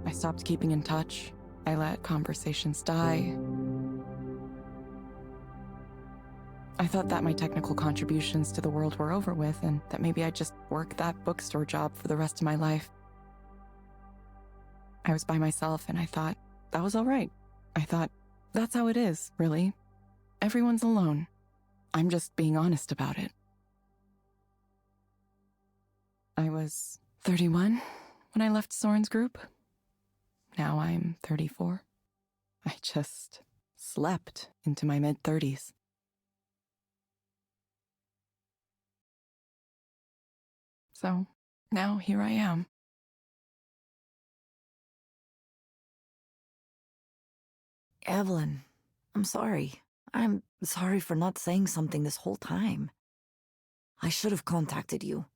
I stopped keeping in touch. I let conversations die. I thought that my technical contributions to the world were over with, and that maybe I'd just work that bookstore job for the rest of my life. I was by myself, and I thought that was all right. I thought, that's how it is, really. Everyone's alone. I'm just being honest about it. I was 31 when I left Soren's group. Now I'm 34. I just slept into my mid-30s. So now here I am. Evelyn, I'm sorry. I'm sorry for not saying something this whole time. I should have contacted you.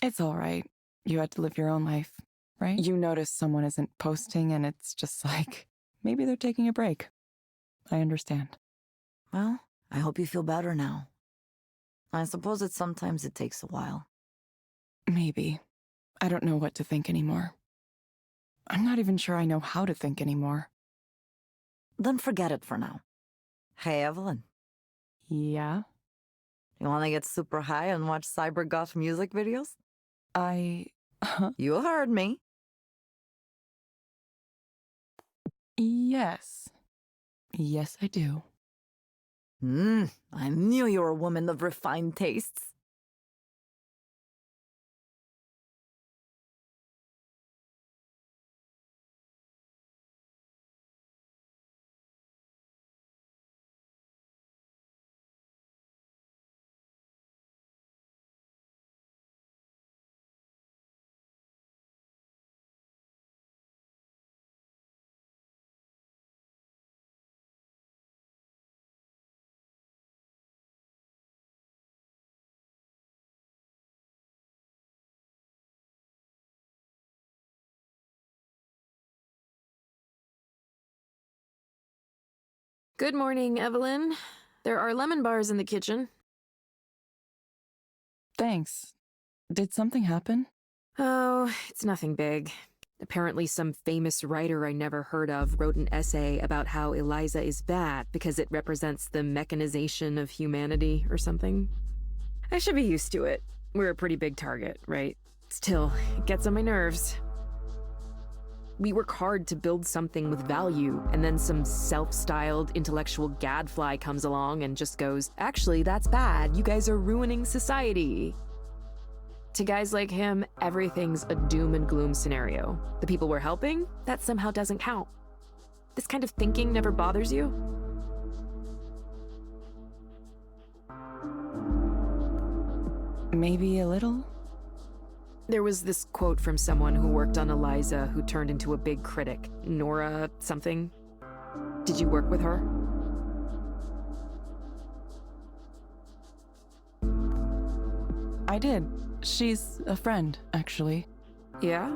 It's all right. You had to live your own life, right? You notice someone isn't posting and it's just like, maybe they're taking a break. I understand. Well, I hope you feel better now. I suppose that sometimes it takes a while. Maybe. I don't know what to think anymore. I'm not even sure I know how to think anymore. Then forget it for now. Hey, Evelyn. Yeah? You want to get super high and watch cyber goth music videos? You heard me. Yes. Yes, I do. I knew you were a woman of refined tastes. Good morning, Evelyn. There are lemon bars in the kitchen. Thanks. Did something happen? Oh, it's nothing big. Apparently some famous writer I never heard of wrote an essay about how Eliza is bad because it represents the mechanization of humanity or something. I should be used to it. We're a pretty big target, right? Still, it gets on my nerves. We work hard to build something with value, and then some self-styled intellectual gadfly comes along and just goes, actually, that's bad. You guys are ruining society. To guys like him, everything's a doom and gloom scenario. The people we're helping, that somehow doesn't count. This kind of thinking never bothers you? Maybe a little. There was this quote from someone who worked on Eliza who turned into a big critic. Nora something. Did you work with her? I did. She's a friend, actually. Yeah?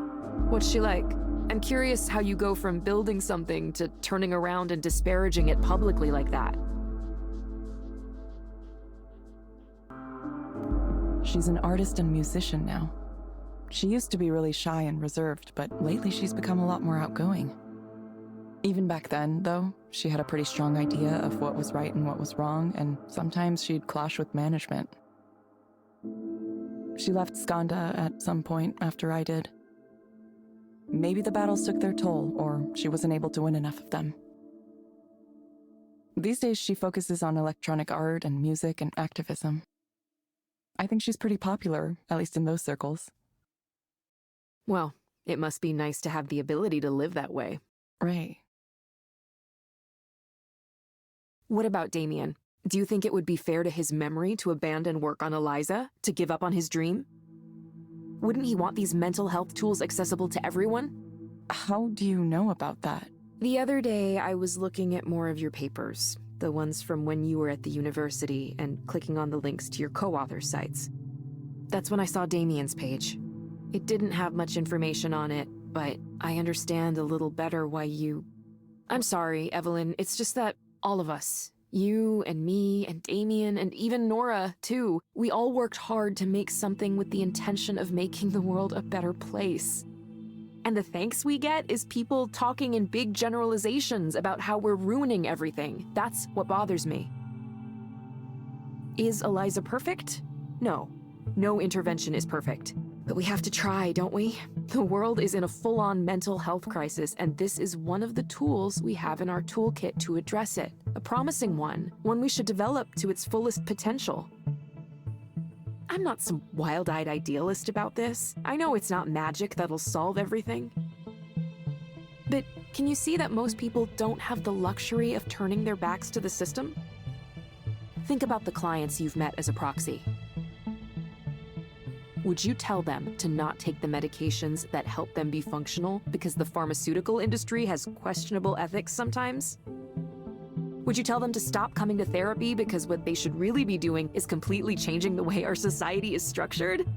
What's she like? I'm curious how you go from building something to turning around and disparaging it publicly like that. She's an artist and musician now. She used to be really shy and reserved, but lately she's become a lot more outgoing. Even back then, though, she had a pretty strong idea of what was right and what was wrong, and sometimes she'd clash with management. She left Skanda at some point after I did. Maybe the battles took their toll, or she wasn't able to win enough of them. These days she focuses on electronic art and music and activism. I think she's pretty popular, at least in those circles. Well, it must be nice to have the ability to live that way. Right. What about Damien? Do you think it would be fair to his memory to abandon work on Eliza, to give up on his dream? Wouldn't he want these mental health tools accessible to everyone? How do you know about that? The other day, I was looking at more of your papers, the ones from when you were at the university, and clicking on the links to your co-author sites. That's when I saw Damien's page. It didn't have much information on it, but I understand a little better why you... I'm sorry, Evelyn, it's just that all of us, you and me and Damien and even Nora, too, we all worked hard to make something with the intention of making the world a better place. And the thanks we get is people talking in big generalizations about how we're ruining everything. That's what bothers me. Is Eliza perfect? No. No intervention is perfect. But we have to try, don't we? The world is in a full-on mental health crisis, and this is one of the tools we have in our toolkit to address it. A promising one we should develop to its fullest potential. I'm not some wild-eyed idealist about this. I know it's not magic that'll solve everything. But Can you see that most people don't have the luxury of turning their backs to the system? Think about the clients you've met as a proxy. Would you tell them to not take the medications that help them be functional because the pharmaceutical industry has questionable ethics sometimes? Would you tell them to stop coming to therapy because what they should really be doing is completely changing the way our society is structured?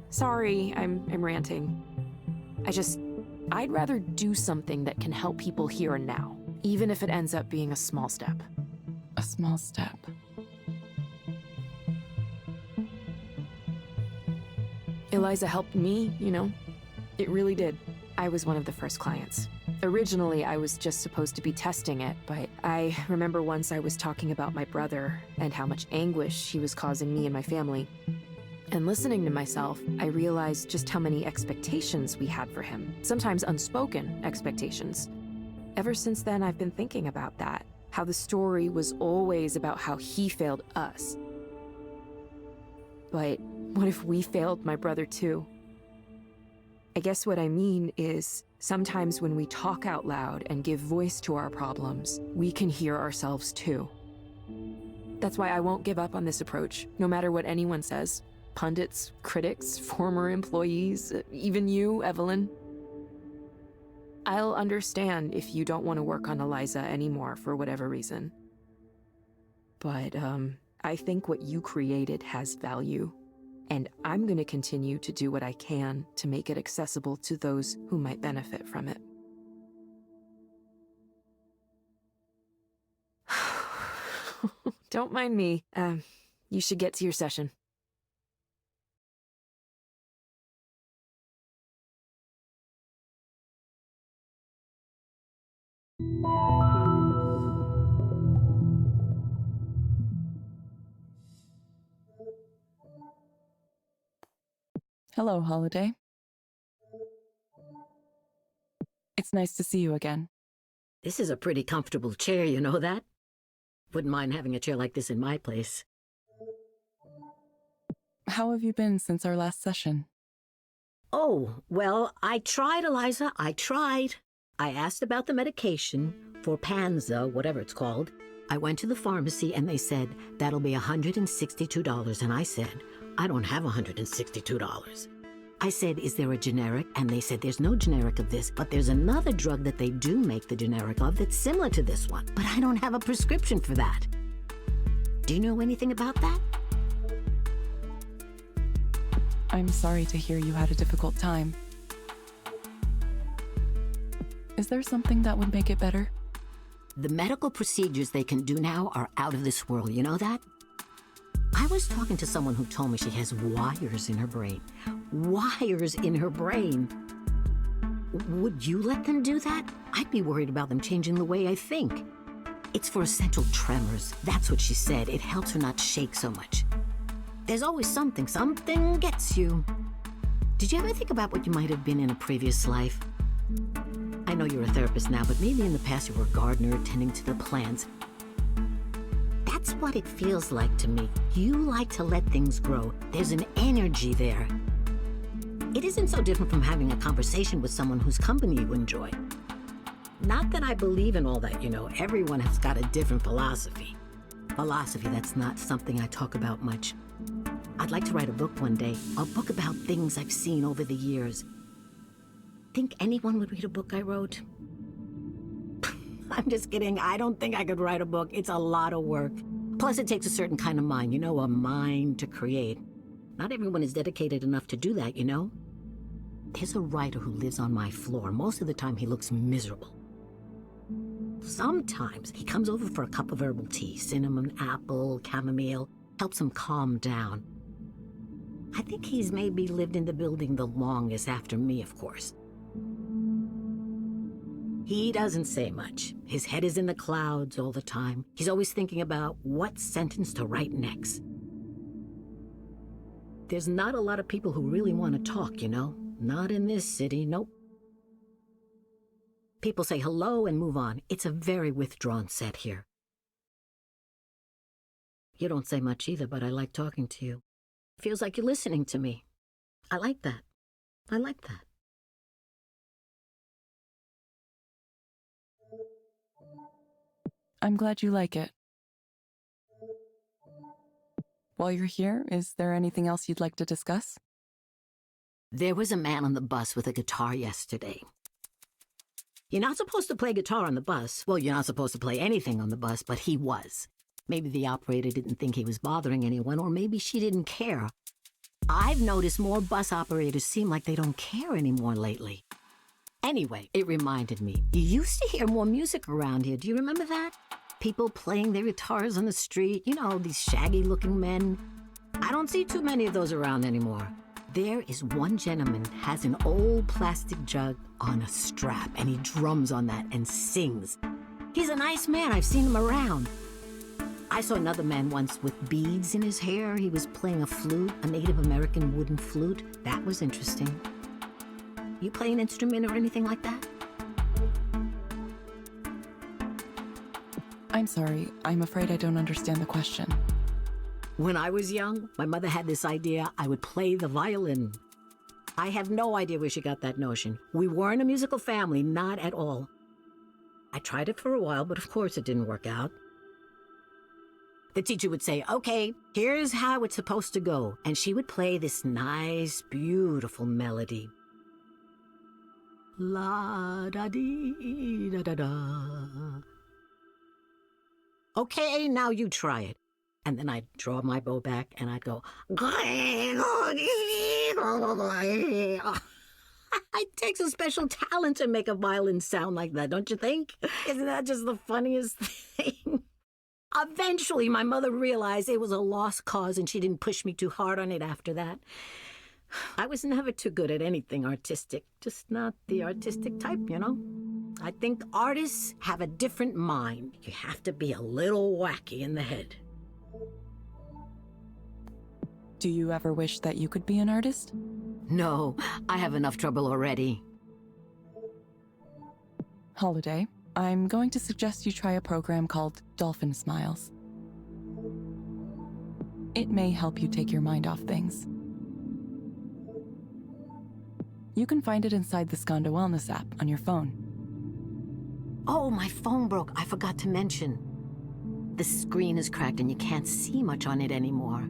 Sorry, I'm ranting. I'd rather do something that can help people here and now, even if it ends up being a small step. A small step. Eliza helped me, you know. It really did. I was one of the first clients. Originally, I was just supposed to be testing it, but I remember once I was talking about my brother and how much anguish he was causing me and my family. And listening to myself, I realized just how many expectations we had for him, sometimes unspoken expectations. Ever since then, I've been thinking about that, how the story was always about how he failed us. But what if we failed my brother too? I guess what I mean is, sometimes when we talk out loud and give voice to our problems, we can hear ourselves too. That's why I won't give up on this approach, no matter what anyone says. Pundits, critics, former employees, even you, Evelyn. I'll understand if you don't want to work on Eliza anymore for whatever reason. But, I think what you created has value, and I'm going to continue to do what I can to make it accessible to those who might benefit from it. Don't mind me. You should get to your session. Hello, Holiday. It's nice to see you again. This is a pretty comfortable chair, you know that? Wouldn't mind having a chair like this in my place. How have you been since our last session? Oh, well, I tried, Eliza. I tried. I asked about the medication for Panza, whatever it's called. I went to the pharmacy and they said, that'll be $162. And I said, I don't have $162. I said, is there a generic? And they said, there's no generic of this, but there's another drug that they do make the generic of that's similar to this one. But I don't have a prescription for that. Do you know anything about that? I'm sorry to hear you had a difficult time. Is there something that would make it better? The medical procedures they can do now are out of this world, you know that? I was talking to someone who told me she has wires in her brain. Wires in her brain. Would you let them do that? I'd be worried about them changing the way I think. It's for essential tremors. That's what she said. It helps her not shake so much. There's always something gets you. Did you ever think about what you might have been in a previous life? I know you're a therapist now, but maybe in the past you were a gardener tending to the plants. That's what it feels like to me. You like to let things grow. There's an energy there. It isn't so different from having a conversation with someone whose company you enjoy. Not that I believe in all that, you know. Everyone has got a different philosophy. Philosophy, that's not something I talk about much. I'd like to write a book one day, a book about things I've seen over the years. Think anyone would read a book I wrote? I'm just kidding. I don't think I could write a book. It's a lot of work. Plus, it takes a certain kind of mind, you know, a mind to create. Not everyone is dedicated enough to do that, you know? There's a writer who lives on my floor. Most of the time, he looks miserable. Sometimes he comes over for a cup of herbal tea, cinnamon, apple, chamomile, helps him calm down. I think he's maybe lived in the building the longest after me, of course. He doesn't say much. His head is in the clouds all the time. He's always thinking about what sentence to write next. There's not a lot of people who really want to talk, you know? Not in this city, nope. People say hello and move on. It's a very withdrawn set here. You don't say much either, but I like talking to you. Feels like you're listening to me. I like that. I like that. I'm glad you like it. While you're here, is there anything else you'd like to discuss? There was a man on the bus with a guitar yesterday. You're not supposed to play guitar on the bus. Well, you're not supposed to play anything on the bus, but he was. Maybe the operator didn't think he was bothering anyone, or maybe she didn't care. I've noticed more bus operators seem like they don't care anymore lately. Anyway, it reminded me. You used to hear more music around here. Do you remember that? People playing their guitars on the street. You know, these shaggy-looking men. I don't see too many of those around anymore. There is one gentleman has an old plastic jug on a strap, and he drums on that and sings. He's a nice man. I've seen him around. I saw another man once with beads in his hair. He was playing a flute, a Native American wooden flute. That was interesting. You play an instrument or anything like that? I'm sorry. I'm afraid I don't understand the question. When I was young, my mother had this idea I would play the violin. I have no idea where she got that notion. We weren't a musical family, not at all. I tried it for a while, but of course it didn't work out. The teacher would say, okay, here's how it's supposed to go. And she would play this nice, beautiful melody. La-da-dee-da-da-da. Okay, now you try it. And then I'd draw my bow back and I'd go, it takes a special talent to make a violin sound like that, don't you think? Isn't that just the funniest thing? Eventually, my mother realized it was a lost cause and she didn't push me too hard on it after that. I was never too good at anything artistic, just not the artistic type, you know? I think artists have a different mind. You have to be a little wacky in the head. Do you ever wish that you could be an artist? No, I have enough trouble already. Holiday, I'm going to suggest you try a program called Dolphin Smiles. It may help you take your mind off things. You can find it inside the Skanda Wellness app on your phone. Oh, my phone broke. I forgot to mention. The screen is cracked and you can't see much on it anymore.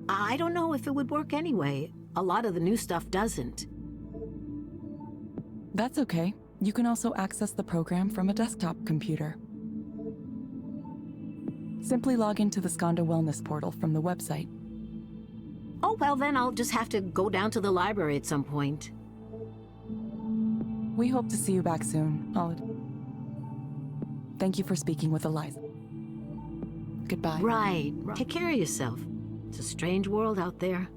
I don't know if it would work anyway. A lot of the new stuff doesn't. That's okay. You can also access the program from a desktop computer. Simply log into the Skanda Wellness portal from the website. Oh, well, then I'll just have to go down to the library at some point. We hope to see you back soon, Holiday. Thank you for speaking with Eliza. Goodbye. Right. Take care of yourself. It's a strange world out there.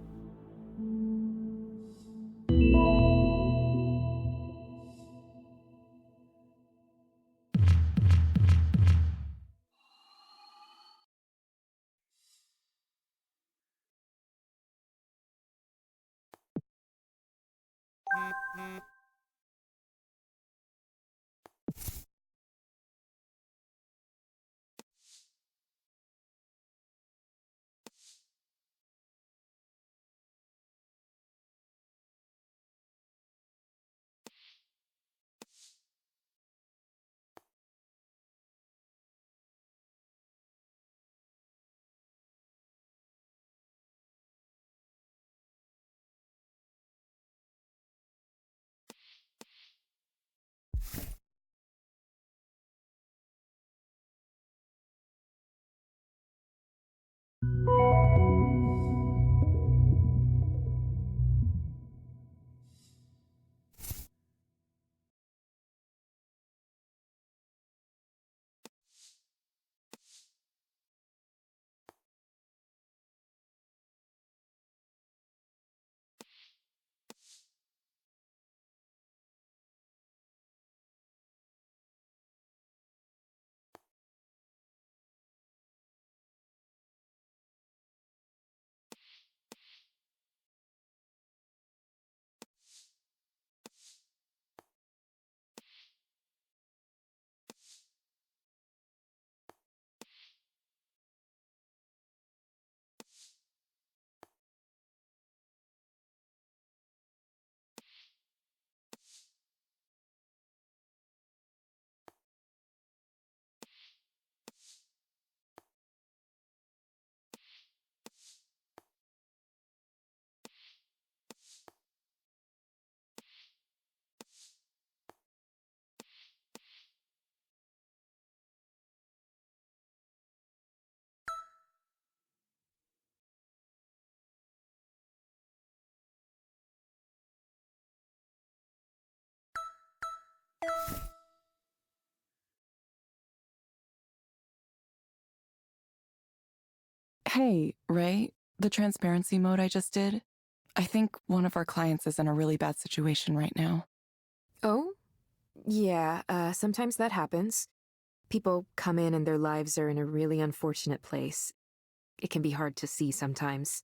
Hey, Ray, the transparency mode I just did, I think one of our clients is in a really bad situation right now. Oh? Yeah, sometimes that happens. People come in and their lives are in a really unfortunate place. It can be hard to see sometimes.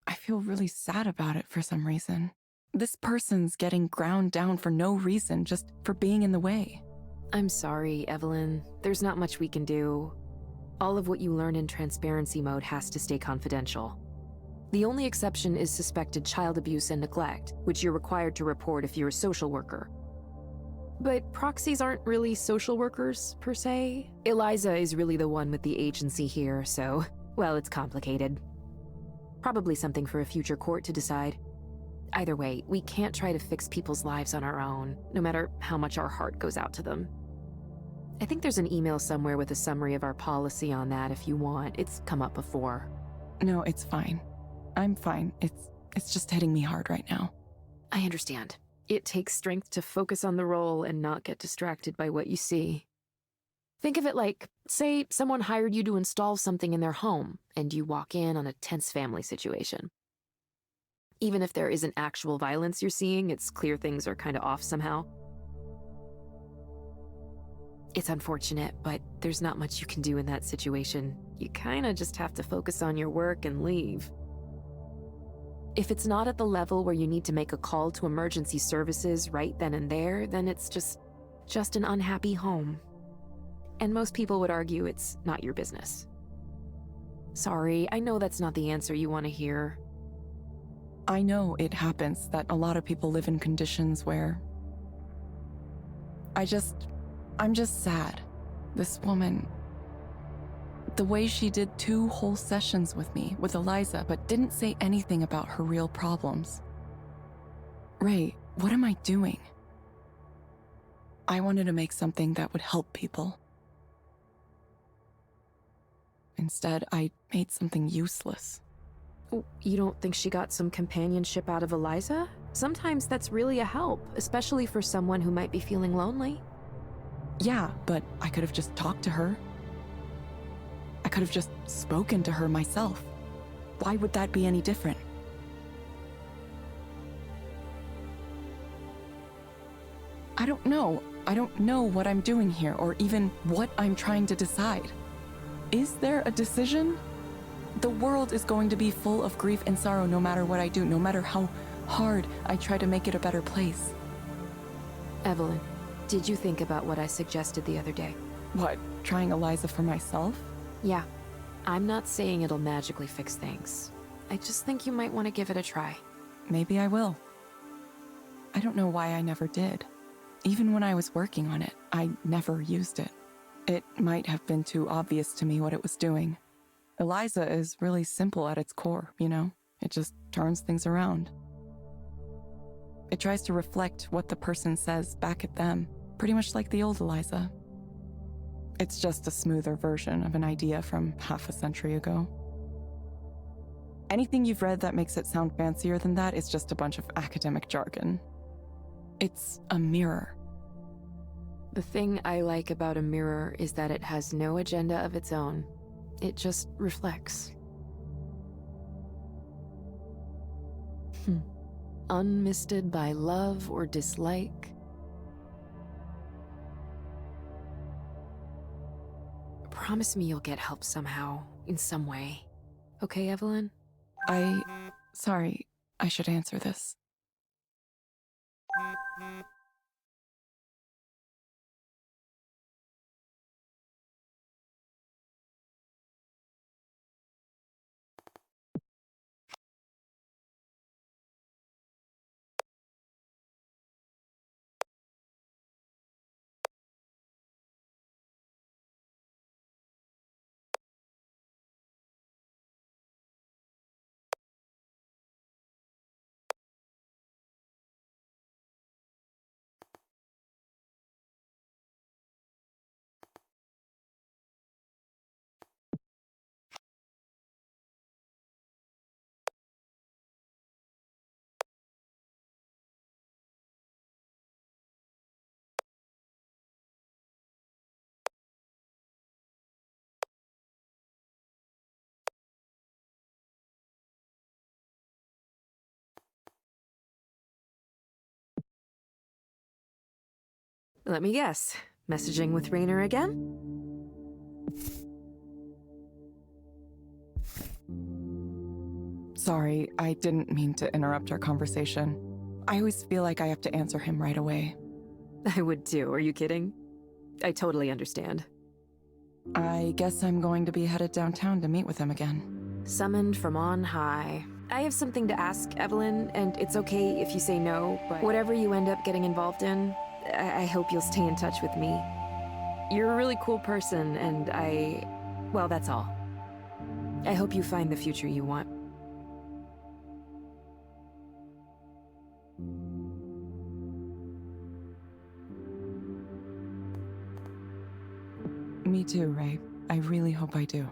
I feel really sad about it for some reason. This person's getting ground down for no reason, just for being in the way. I'm sorry, Evelyn. There's not much we can do. All of what you learn in transparency mode has to stay confidential. The only exception is suspected child abuse and neglect, which you're required to report if you're a social worker. But proxies aren't really social workers, per se. Eliza is really the one with the agency here, so, well, it's complicated. Probably something for a future court to decide. Either way, we can't try to fix people's lives on our own, no matter how much our heart goes out to them. I think there's an email somewhere with a summary of our policy on that if you want. It's come up before. No, it's fine. I'm fine. It's just hitting me hard right now. I understand. It takes strength to focus on the role and not get distracted by what you see. Think of it like, say, someone hired you to install something in their home, and you walk in on a tense family situation. Even if there isn't actual violence you're seeing, it's clear things are kind of off somehow. It's unfortunate, but there's not much you can do in that situation. You kind of just have to focus on your work and leave. If it's not at the level where you need to make a call to emergency services right then and there, then it's just an unhappy home. And most people would argue it's not your business. Sorry, I know that's not the answer you want to hear. I know it happens that a lot of people live in conditions where... I'm just sad. This woman... The way she did 2 whole sessions with me, with Eliza, but didn't say anything about her real problems. Ray, what am I doing? I wanted to make something that would help people. Instead, I made something useless. You don't think she got some companionship out of Eliza? Sometimes that's really a help, especially for someone who might be feeling lonely. Yeah, but I could have just talked to her. I could have just spoken to her myself. Why would that be any different? I don't know. I don't know what I'm doing here, or even what I'm trying to decide. Is there a decision? The world is going to be full of grief and sorrow no matter what I do, no matter how hard I try to make it a better place. Evelyn, did you think about what I suggested the other day? What, trying Eliza for myself? Yeah. I'm not saying it'll magically fix things. I just think you might want to give it a try. Maybe I will. I don't know why I never did. Even when I was working on it, I never used it. It might have been too obvious to me what it was doing. Eliza is really simple at its core, you know? It just turns things around. It tries to reflect what the person says back at them, pretty much like the old Eliza. It's just a smoother version of an idea from half a century ago. Anything you've read that makes it sound fancier than that is just a bunch of academic jargon. It's a mirror. The thing I like about a mirror is that it has no agenda of its own. It just reflects. Unmisted by love or dislike. Promise me you'll get help somehow, in some way. Okay, Evelyn? Sorry, I should answer this. Let me guess. Messaging with Rainer again? Sorry, I didn't mean to interrupt our conversation. I always feel like I have to answer him right away. I would too, are you kidding? I totally understand. I guess I'm going to be headed downtown to meet with him again. Summoned from on high. I have something to ask, Evelyn, and it's okay if you say no, but whatever you end up getting involved in, I hope you'll stay in touch with me. You're a really cool person, and well, that's all. I hope you find the future you want. Me too, Ray. I really hope I do.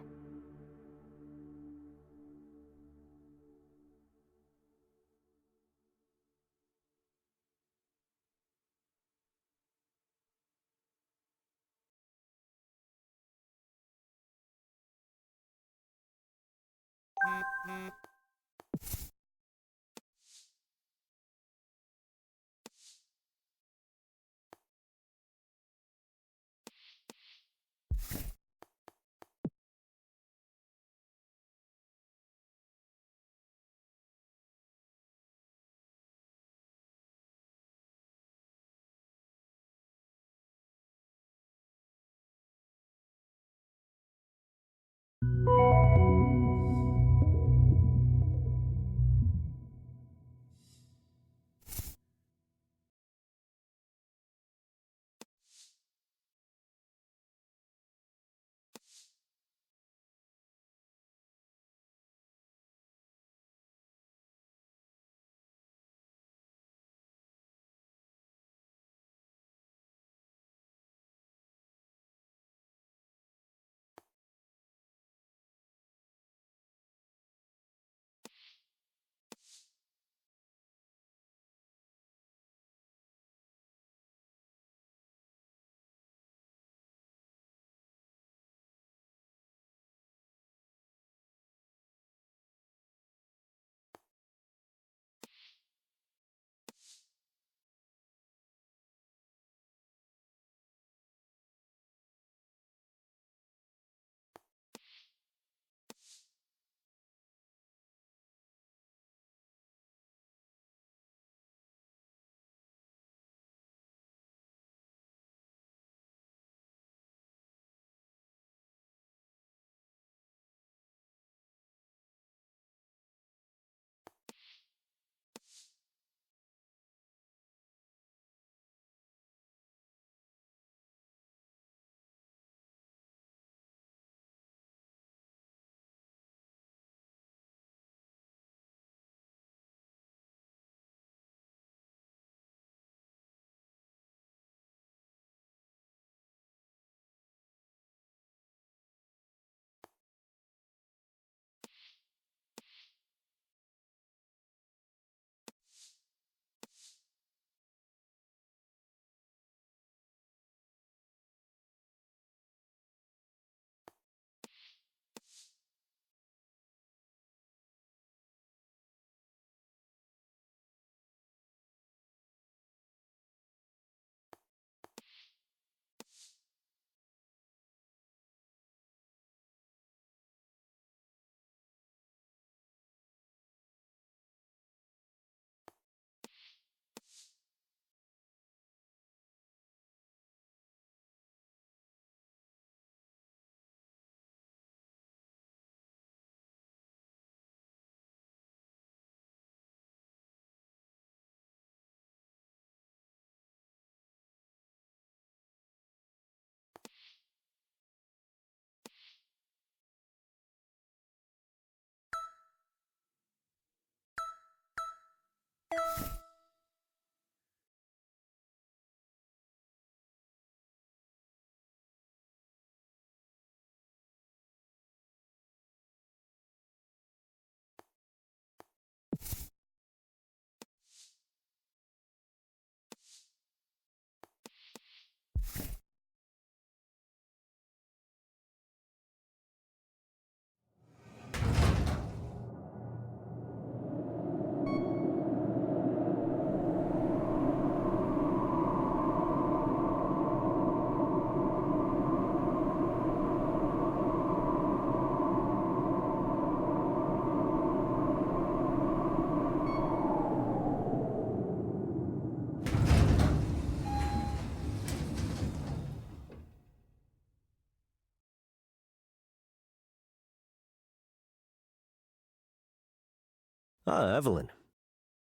Ah, Evelyn.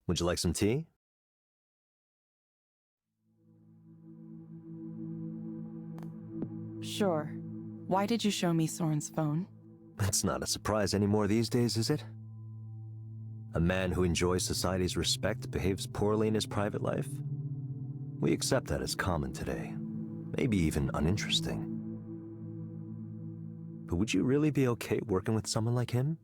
Would you like some tea? Sure. Why did you show me Soren's phone? It's not a surprise anymore these days, is it? A man who enjoys society's respect behaves poorly in his private life? We accept that as common today, maybe even uninteresting. But would you really be okay working with someone like him?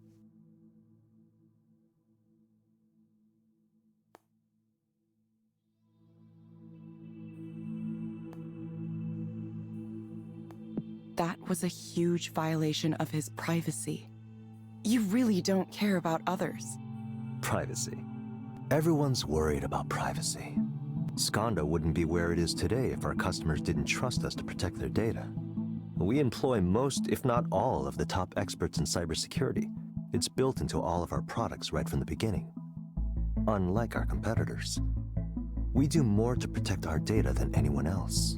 That was a huge violation of his privacy. You really don't care about others. Privacy. Everyone's worried about privacy. Skanda wouldn't be where it is today if our customers didn't trust us to protect their data. We employ most, if not all, of the top experts in cybersecurity. It's built into all of our products right from the beginning. Unlike our competitors, we do more to protect our data than anyone else.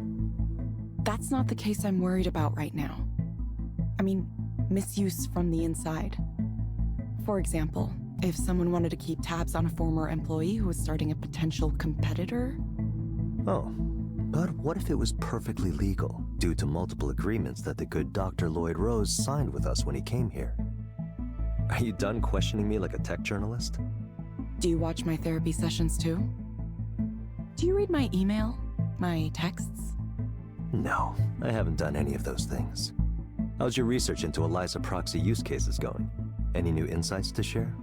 That's not the case I'm worried about right now. I mean, misuse from the inside. For example, if someone wanted to keep tabs on a former employee who was starting a potential competitor. Oh, but what if it was perfectly legal, due to multiple agreements that the good Dr. Lloyd Rose signed with us when he came here? Are you done questioning me like a tech journalist? Do you watch my therapy sessions too? Do you read my email? My texts? No, I haven't done any of those things. How's your research into Eliza proxy use cases going? Any new insights to share?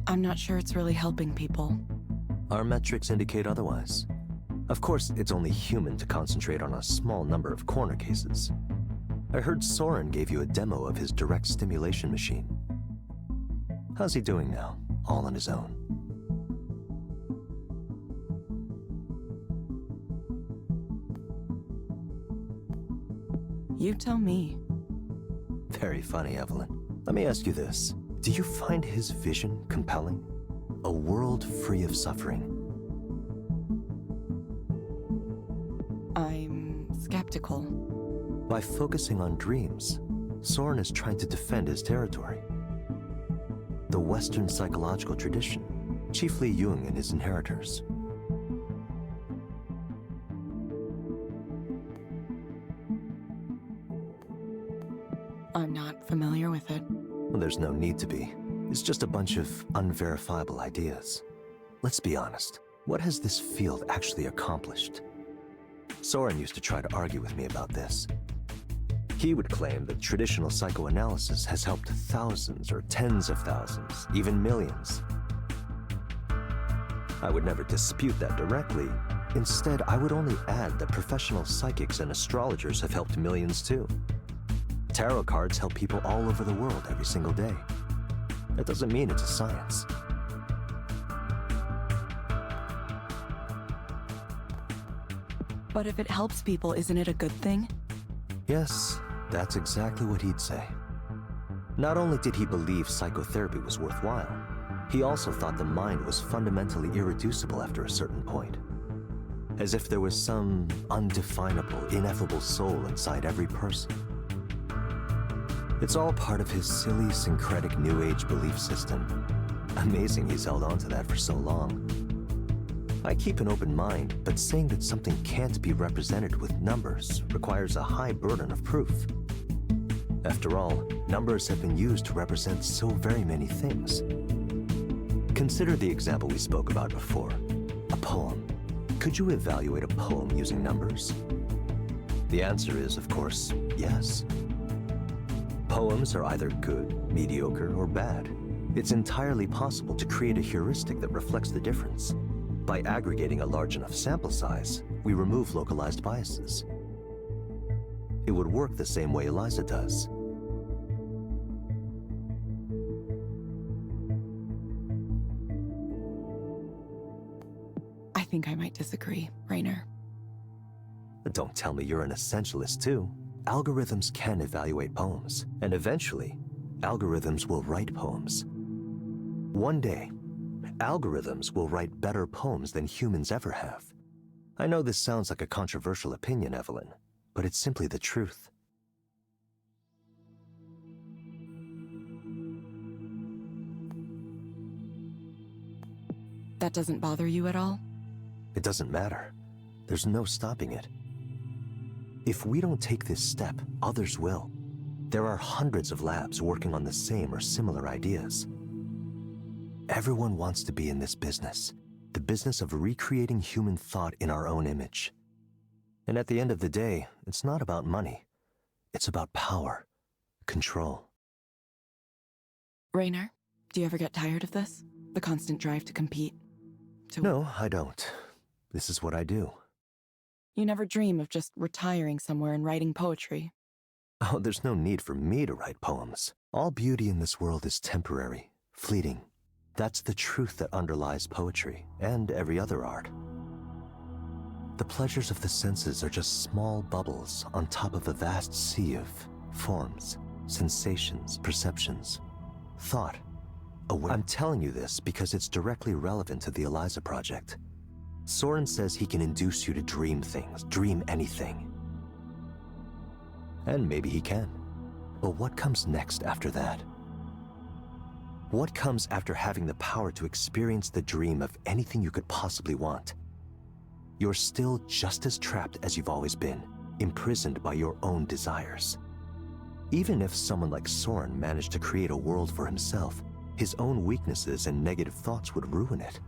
I'm not sure it's really helping people. Our metrics indicate otherwise. Of course, it's only human to concentrate on a small number of corner cases. I heard Soren gave you a demo of his direct stimulation machine. How's he doing now, all on his own? You tell me. Very funny, Evelyn. Let me ask you this. Do you find his vision compelling? A world free of suffering? I'm skeptical. By focusing on dreams, Soren is trying to defend his territory. The Western psychological tradition, chiefly Jung and his inheritors. I'm not familiar with it. Well, there's no need to be. It's just a bunch of unverifiable ideas. Let's be honest. What has this field actually accomplished? Soren used to try to argue with me about this. He would claim that traditional psychoanalysis has helped thousands or tens of thousands, even millions. I would never dispute that directly. Instead, I would only add that professional psychics and astrologers have helped millions too. Tarot cards help people all over the world every single day. That doesn't mean it's a science. But if it helps people, isn't it a good thing? Yes, that's exactly what he'd say. Not only did he believe psychotherapy was worthwhile, he also thought the mind was fundamentally irreducible after a certain point. As if there was some undefinable, ineffable soul inside every person. It's all part of his silly, syncretic New Age belief system. Amazing he's held on to that for so long. I keep an open mind, but saying that something can't be represented with numbers requires a high burden of proof. After all, numbers have been used to represent so very many things. Consider the example we spoke about before, a poem. Could you evaluate a poem using numbers? The answer is, of course, yes. Poems are either good, mediocre, or bad. It's entirely possible to create a heuristic that reflects the difference. By aggregating a large enough sample size, we remove localized biases. It would work the same way Eliza does. I think I might disagree, Rainer. Don't tell me you're an essentialist too. Algorithms can evaluate poems, and eventually, algorithms will write poems. One day, algorithms will write better poems than humans ever have. I know this sounds like a controversial opinion, Evelyn, but it's simply the truth. That doesn't bother you at all? It doesn't matter. There's no stopping it. If we don't take this step, others will. There are hundreds of labs working on the same or similar ideas. Everyone wants to be in this business, the business of recreating human thought in our own image. And at the end of the day, it's not about money. It's about power, control. Raynor, do you ever get tired of this? The constant drive to compete? No, I don't. This is what I do. You never dream of just retiring somewhere and writing poetry? Oh, there's no need for me to write poems. All beauty in this world is temporary, fleeting. That's the truth that underlies poetry and every other art. The pleasures of the senses are just small bubbles on top of a vast sea of forms, sensations, perceptions, thought, awareness. I'm telling you this because it's directly relevant to the Eliza project. Soren says he can induce you to dream things, dream anything. And maybe he can. But what comes next after that? What comes after having the power to experience the dream of anything you could possibly want? You're still just as trapped as you've always been, imprisoned by your own desires. Even if someone like Soren managed to create a world for himself, his own weaknesses and negative thoughts would ruin it.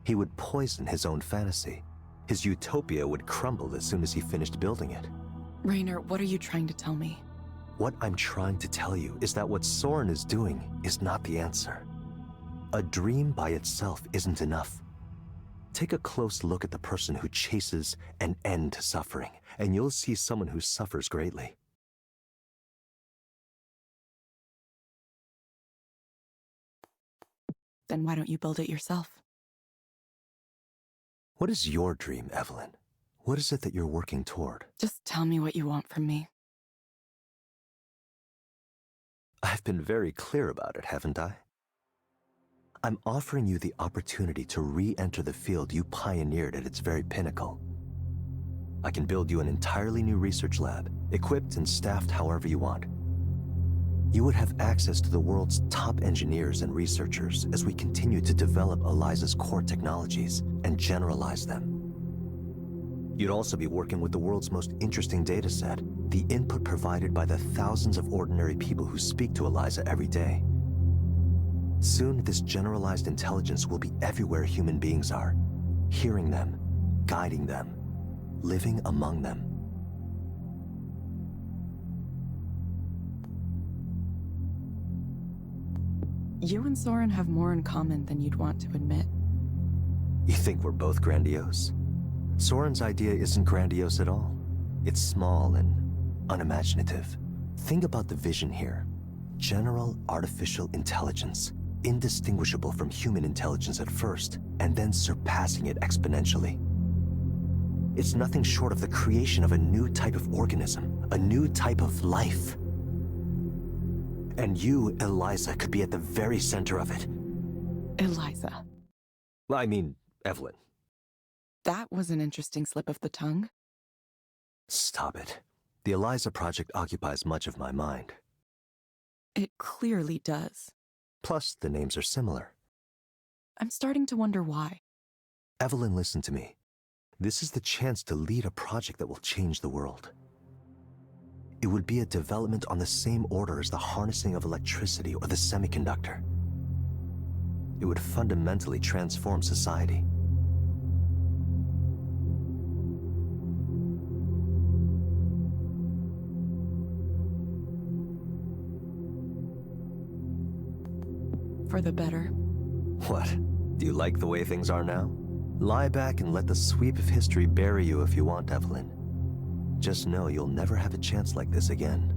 He would poison his own fantasy. His utopia would crumble as soon as he finished building it. Raynor, what are you trying to tell me? What I'm trying to tell you is that what Soren is doing is not the answer. A dream by itself isn't enough. Take a close look at the person who chases an end to suffering, and you'll see someone who suffers greatly. Then why don't you build it yourself? What is your dream, Evelyn? What is it that you're working toward? Just tell me what you want from me. I've been very clear about it, haven't I? I'm offering you the opportunity to re-enter the field you pioneered at its very pinnacle. I can build you an entirely new research lab, equipped and staffed however you want. You would have access to the world's top engineers and researchers as we continue to develop Eliza's core technologies and generalize them. You'd also be working with the world's most interesting data set, the input provided by the thousands of ordinary people who speak to Eliza every day. Soon, this generalized intelligence will be everywhere human beings are, hearing them, guiding them, living among them. You and Soren have more in common than you'd want to admit. You think we're both grandiose? Soren's idea isn't grandiose at all. It's small and unimaginative. Think about the vision here. General artificial intelligence, indistinguishable from human intelligence at first, and then surpassing it exponentially. It's nothing short of the creation of a new type of organism, a new type of life. And you, Eliza, could be at the very center of it. Eliza. I mean, Evelyn. That was an interesting slip of the tongue. Stop it. The Eliza project occupies much of my mind. It clearly does. Plus, the names are similar. I'm starting to wonder why. Evelyn, listen to me. This is the chance to lead a project that will change the world. It would be a development on the same order as the harnessing of electricity or the semiconductor. It would fundamentally transform society. For the better. What? Do you like the way things are now? Lie back and let the sweep of history bury you if you want, Evelyn. Just know you'll never have a chance like this again.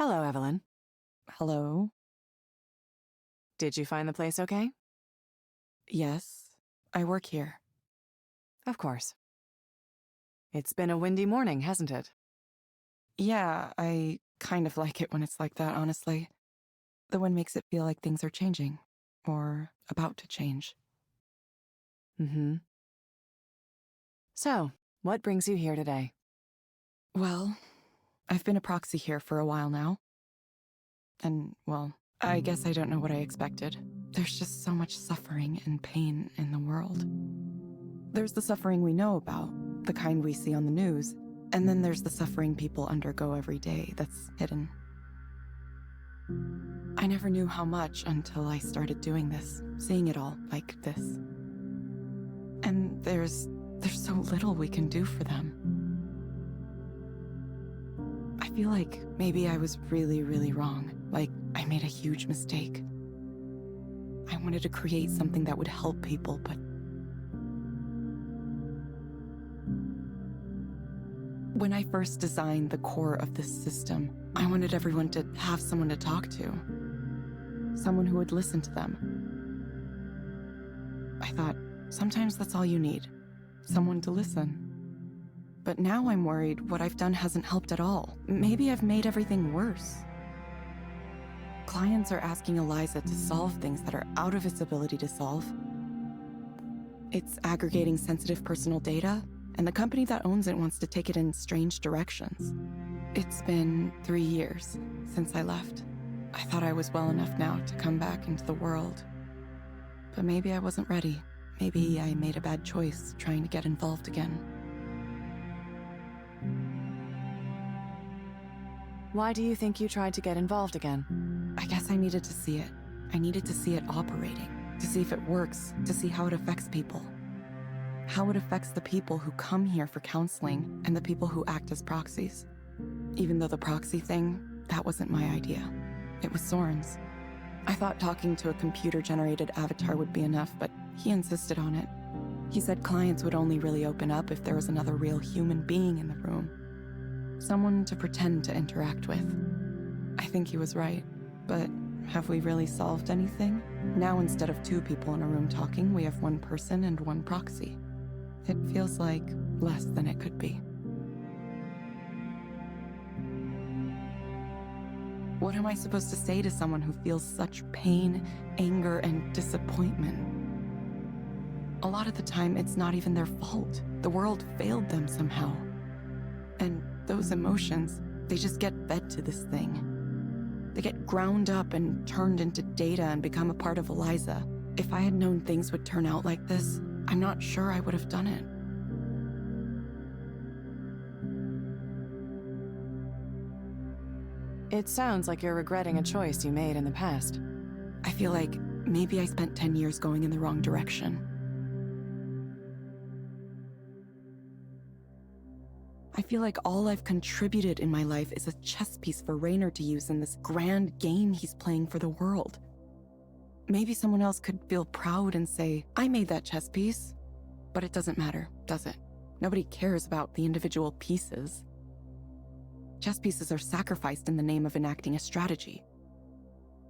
Hello, Evelyn. Hello? Did you find the place okay? Yes, I work here. Of course. It's been a windy morning, hasn't it? Yeah, I kind of like it when it's like that, honestly. The wind makes it feel like things are changing, or about to change. Mm-hmm. So, what brings you here today? Well, I've been a proxy here for a while now. And, well, I guess I don't know what I expected. There's just so much suffering and pain in the world. There's the suffering we know about, the kind we see on the news, and then there's the suffering people undergo every day that's hidden. I never knew how much until I started doing this, seeing it all like this. And there's so little we can do for them. I feel like maybe I was really, really wrong. Like, I made a huge mistake. I wanted to create something that would help people, but... When I first designed the core of this system, I wanted everyone to have someone to talk to. Someone who would listen to them. I thought, sometimes that's all you need. Someone to listen. But now I'm worried what I've done hasn't helped at all. Maybe I've made everything worse. Clients are asking Eliza to solve things that are out of its ability to solve. It's aggregating sensitive personal data, and the company that owns it wants to take it in strange directions. It's been 3 years since I left. I thought I was well enough now to come back into the world. But maybe I wasn't ready. Maybe I made a bad choice trying to get involved again. Why do you think you tried to get involved again? I guess I needed to see it. I needed to see it operating, to see if it works, to see how it affects people. How it affects the people who come here for counseling and the people who act as proxies. Even though the proxy thing, that wasn't my idea. It was Soren's. I thought talking to a computer-generated avatar would be enough, but he insisted on it. He said clients would only really open up if there was another real human being in the room. Someone to pretend to interact with. I think he was right, but have we really solved anything? Now instead of 2 people in a room talking, we have 1 person and 1 proxy. It feels like less than it could be. What am I supposed to say to someone who feels such pain, anger, and disappointment? A lot of the time, it's not even their fault. The world failed them somehow. And those emotions, they just get fed to this thing. They get ground up and turned into data and become a part of Eliza. If I had known things would turn out like this, I'm not sure I would have done it. It sounds like you're regretting a choice you made in the past. I feel like maybe I spent 10 years going in the wrong direction. I feel like all I've contributed in my life is a chess piece for Raynor to use in this grand game he's playing for the world. Maybe someone else could feel proud and say, I made that chess piece. But it doesn't matter, does it? Nobody cares about the individual pieces. Chess pieces are sacrificed in the name of enacting a strategy.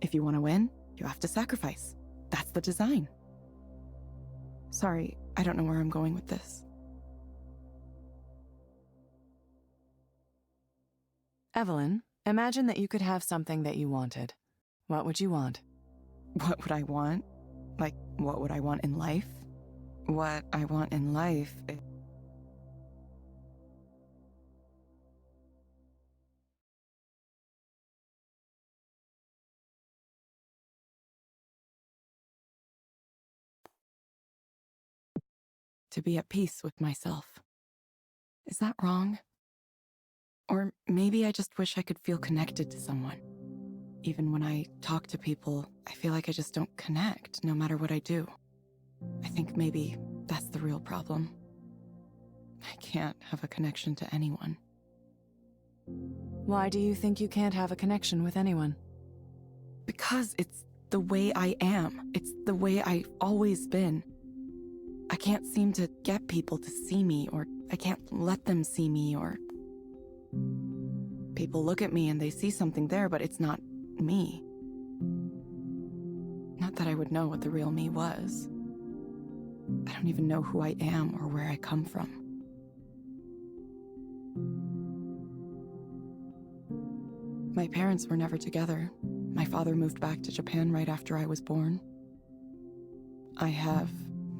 If you want to win, you have to sacrifice. That's the design. Sorry, I don't know where I'm going with this. Evelyn, imagine that you could have something that you wanted. What would you want? What would I want? Like, what would I want in life? What I want in life is... to be at peace with myself. Is that wrong? Or maybe I just wish I could feel connected to someone. Even when I talk to people, I feel like I just don't connect, no matter what I do. I think maybe that's the real problem. I can't have a connection to anyone. Why do you think you can't have a connection with anyone? Because it's the way I am. It's the way I've always been. I can't seem to get people to see me, or I can't let them see me, or... People look at me and they see something there, but it's not me. Not that I would know what the real me was. I don't even know who I am or where I come from. My parents were never together. My father moved back to Japan right after I was born. I have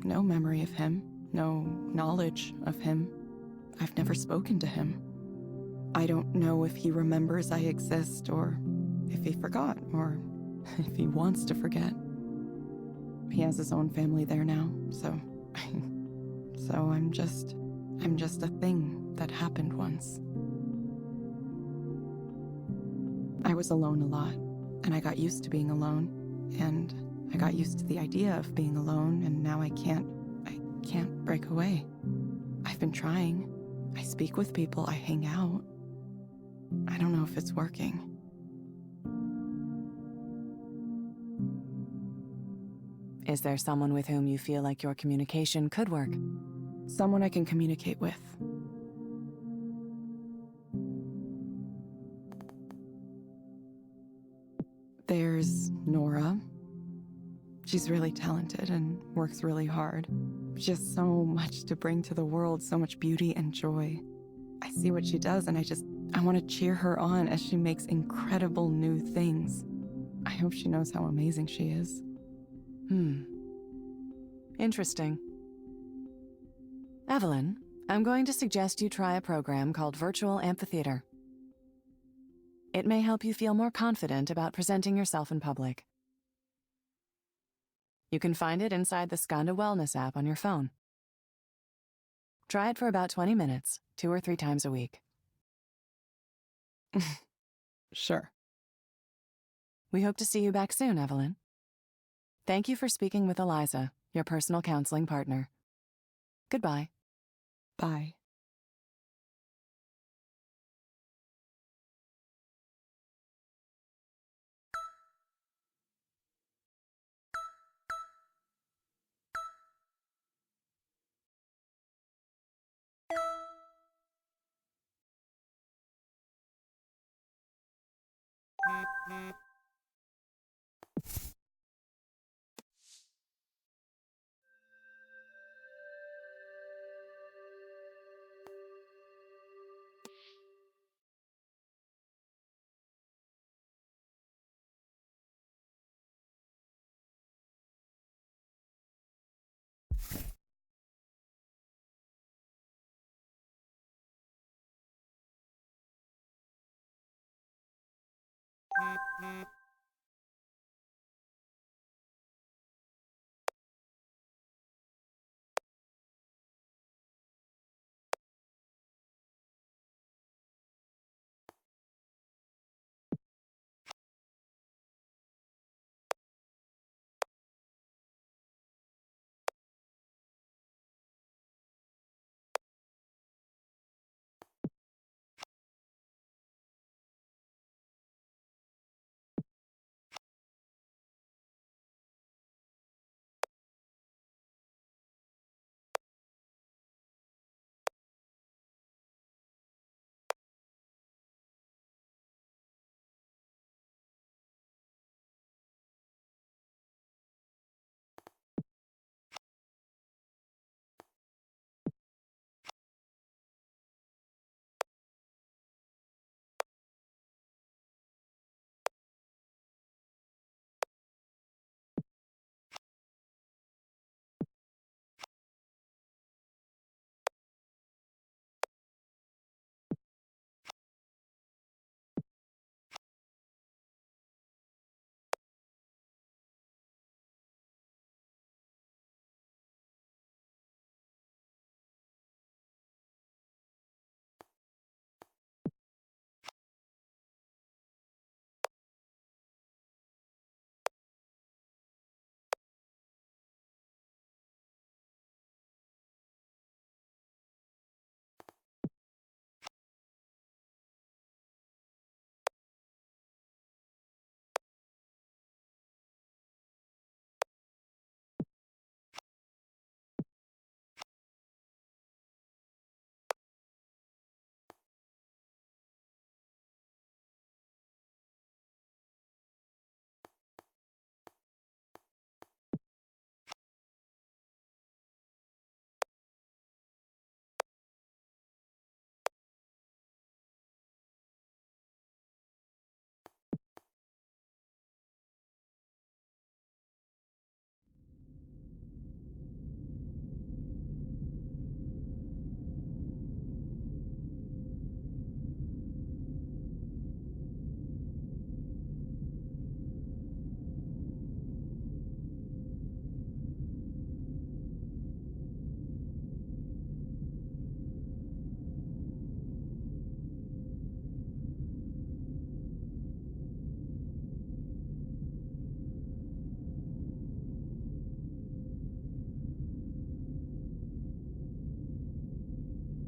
no memory of him, no knowledge of him. I've never spoken to him. I don't know if he remembers I exist, or if he forgot, or if he wants to forget. He has his own family there now, so I'm just a thing that happened once. I was alone a lot, and I got used to being alone, and I got used to the idea of being alone, and now I can't break away. I've been trying. I speak with people, I hang out. I don't know if it's working. Is there someone with whom you feel like your communication could work? Someone I can communicate with. There's Nora. She's really talented and works really hard. She has so much to bring to the world, so much beauty and joy. I see what she does and I want to cheer her on as she makes incredible new things. I hope she knows how amazing she is. Interesting. Evelyn, I'm going to suggest you try a program called Virtual Amphitheater. It may help you feel more confident about presenting yourself in public. You can find it inside the Skanda Wellness app on your phone. Try it for about 20 minutes, 2 or 3 times a week. Sure. We hope to see you back soon, Evelyn. Thank you for speaking with Eliza, your personal counseling partner. Goodbye. Bye.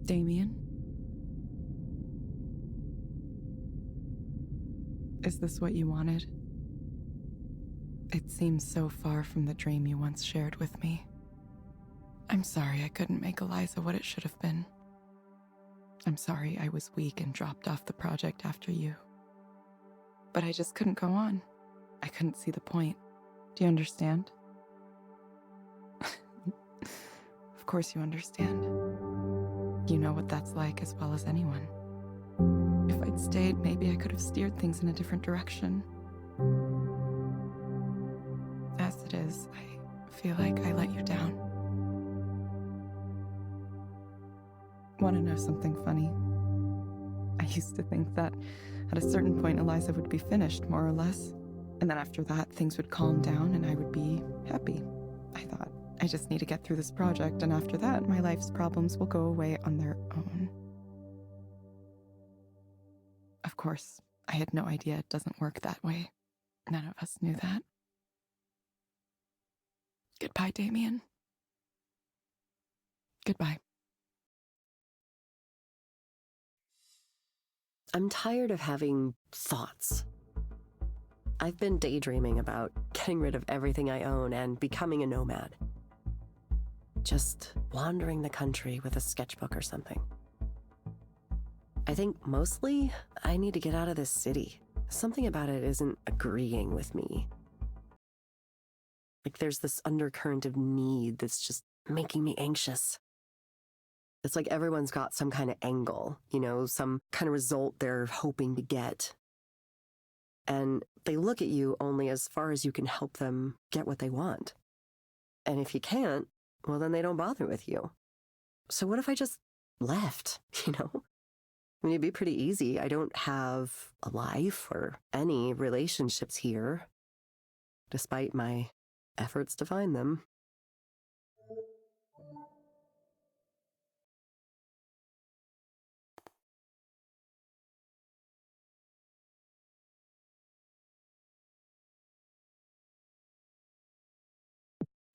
Damien? Is this what you wanted? It seems so far from the dream you once shared with me. I'm sorry I couldn't make Eliza what it should have been. I'm sorry I was weak and dropped off the project after you. But I just couldn't go on. I couldn't see the point. Do you understand? Of course you understand. You know what that's like as well as anyone. If I'd stayed, maybe I could have steered things in a different direction. As it is, I feel like I let you down. Want to know something funny? I used to think that at a certain point Eliza would be finished, more or less. And then after that, things would calm down and I would be happy. I thought, I just need to get through this project, and after that, my life's problems will go away on their own. Of course, I had no idea it doesn't work that way. None of us knew that. Goodbye, Damien. Goodbye. I'm tired of having thoughts. I've been daydreaming about getting rid of everything I own and becoming a nomad. Just wandering the country with a sketchbook or something. I think mostly I need to get out of this city. Something about it isn't agreeing with me. Like there's this undercurrent of need that's just making me anxious. It's like everyone's got some kind of angle, you know, some kind of result they're hoping to get. And they look at you only as far as you can help them get what they want. And if you can't, well, then they don't bother with you. So what if I just left, you know? I mean, it'd be pretty easy. I don't have a life or any relationships here, despite my efforts to find them.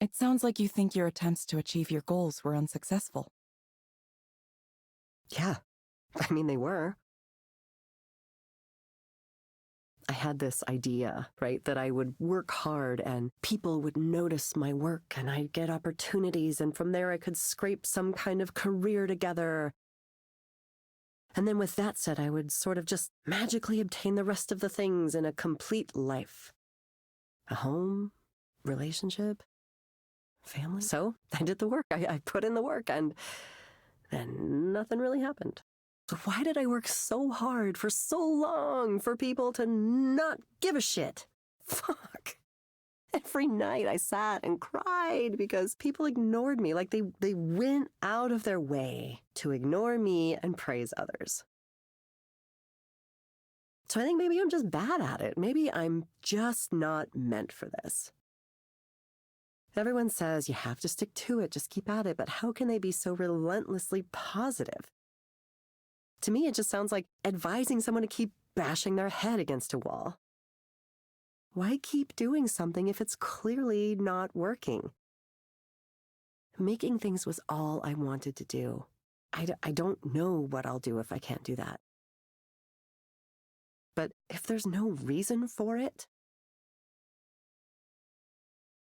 It sounds like you think your attempts to achieve your goals were unsuccessful. Yeah, I mean, they were. I had this idea, right, that I would work hard and people would notice my work and I'd get opportunities, and from there I could scrape some kind of career together. And then with that said, I would sort of just magically obtain the rest of the things in a complete life. A home, relationship, family. So I did the work. I put in the work, and then nothing really happened. So why did I work so hard for so long for people to not give a shit? Fuck. Every night I sat and cried because people ignored me. Like they went out of their way to ignore me and praise others. So I think maybe I'm just bad at it. Maybe I'm just not meant for this. Everyone says you have to stick to it, just keep at it, but how can they be so relentlessly positive? To me, it just sounds like advising someone to keep bashing their head against a wall. Why keep doing something if it's clearly not working? Making things was all I wanted to do. I don't know what I'll do if I can't do that. But if there's no reason for it,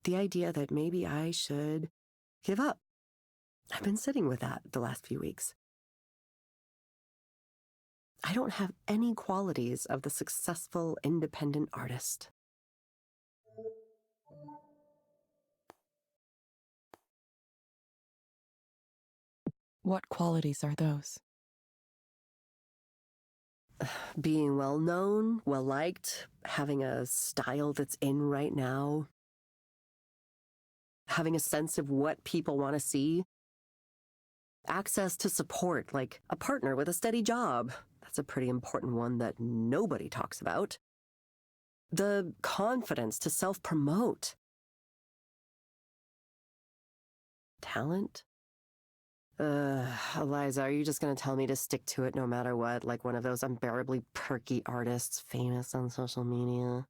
the idea that maybe I should give up. I've been sitting with that the last few weeks. I don't have any qualities of the successful independent artist. What qualities are those? Being well-known, well-liked, having a style that's in right now, having a sense of what people want to see, access to support, like a partner with a steady job. That's a pretty important one that nobody talks about. The confidence to self-promote. Talent? Eliza, are you just going to tell me to stick to it no matter what, like one of those unbearably perky artists famous on social media?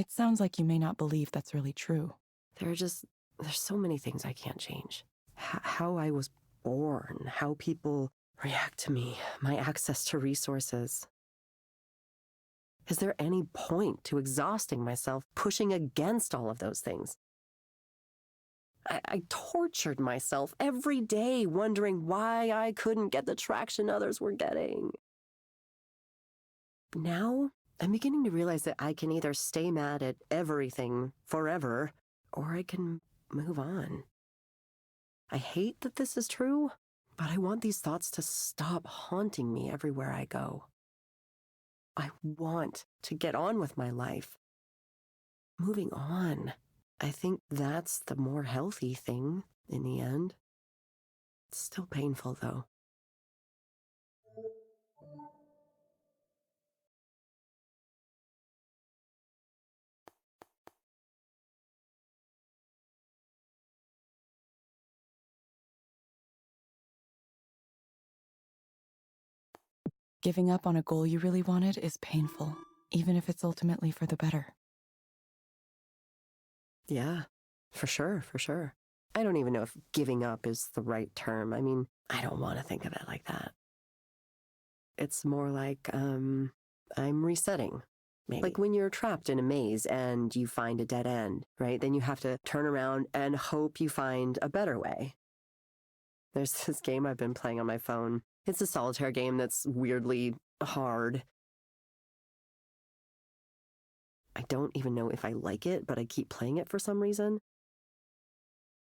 It sounds like you may not believe that's really true. There's so many things I can't change. How I was born, how people react to me, my access to resources. Is there any point to exhausting myself pushing against all of those things? I tortured myself every day wondering why I couldn't get the traction others were getting. Now, I'm beginning to realize that I can either stay mad at everything forever, or I can move on. I hate that this is true, but I want these thoughts to stop haunting me everywhere I go. I want to get on with my life. Moving on. I think that's the more healthy thing in the end. It's still painful, though. Giving up on a goal you really wanted is painful, even if it's ultimately for the better. Yeah, for sure, for sure. I don't even know if giving up is the right term. I mean, I don't want to think of it like that. It's more like, I'm resetting. Maybe. Like when you're trapped in a maze and you find a dead end, right? Then you have to turn around and hope you find a better way. There's this game I've been playing on my phone. It's a solitaire game that's weirdly hard. I don't even know if I like it, but I keep playing it for some reason.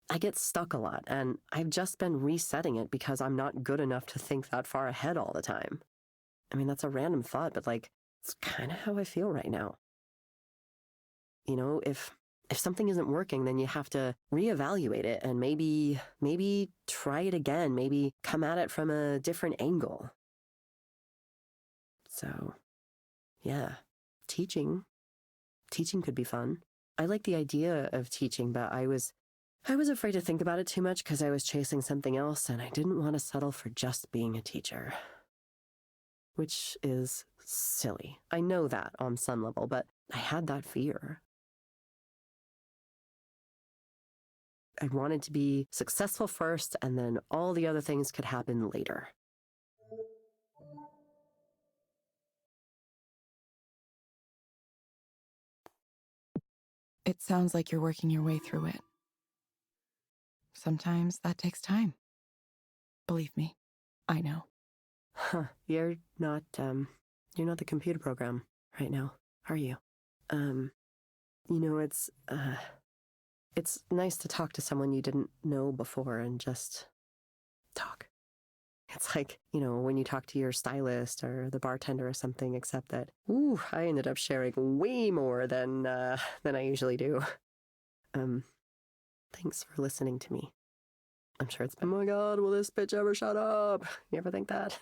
I get stuck a lot, and I've just been resetting it because I'm not good enough to think that far ahead all the time. I mean, that's a random thought, but like, it's kind of how I feel right now. You know, if something isn't working, then you have to reevaluate it and maybe try it again, maybe come at it from a different angle. So, yeah, teaching could be fun. I like the idea of teaching, but I was afraid to think about it too much because I was chasing something else and I didn't want to settle for just being a teacher. Which is silly. I know that on some level, but I had that fear. I wanted to be successful first, and then all the other things could happen later. It sounds like you're working your way through it. Sometimes that takes time. Believe me, I know. Huh, you're not the computer program right now, are you? You know, it's nice to talk to someone you didn't know before and just talk. It's like, you know, when you talk to your stylist or the bartender or something, except that, I ended up sharing way more than I usually do. Thanks for listening to me. I'm sure it's been, oh my God, will this bitch ever shut up? You ever think that?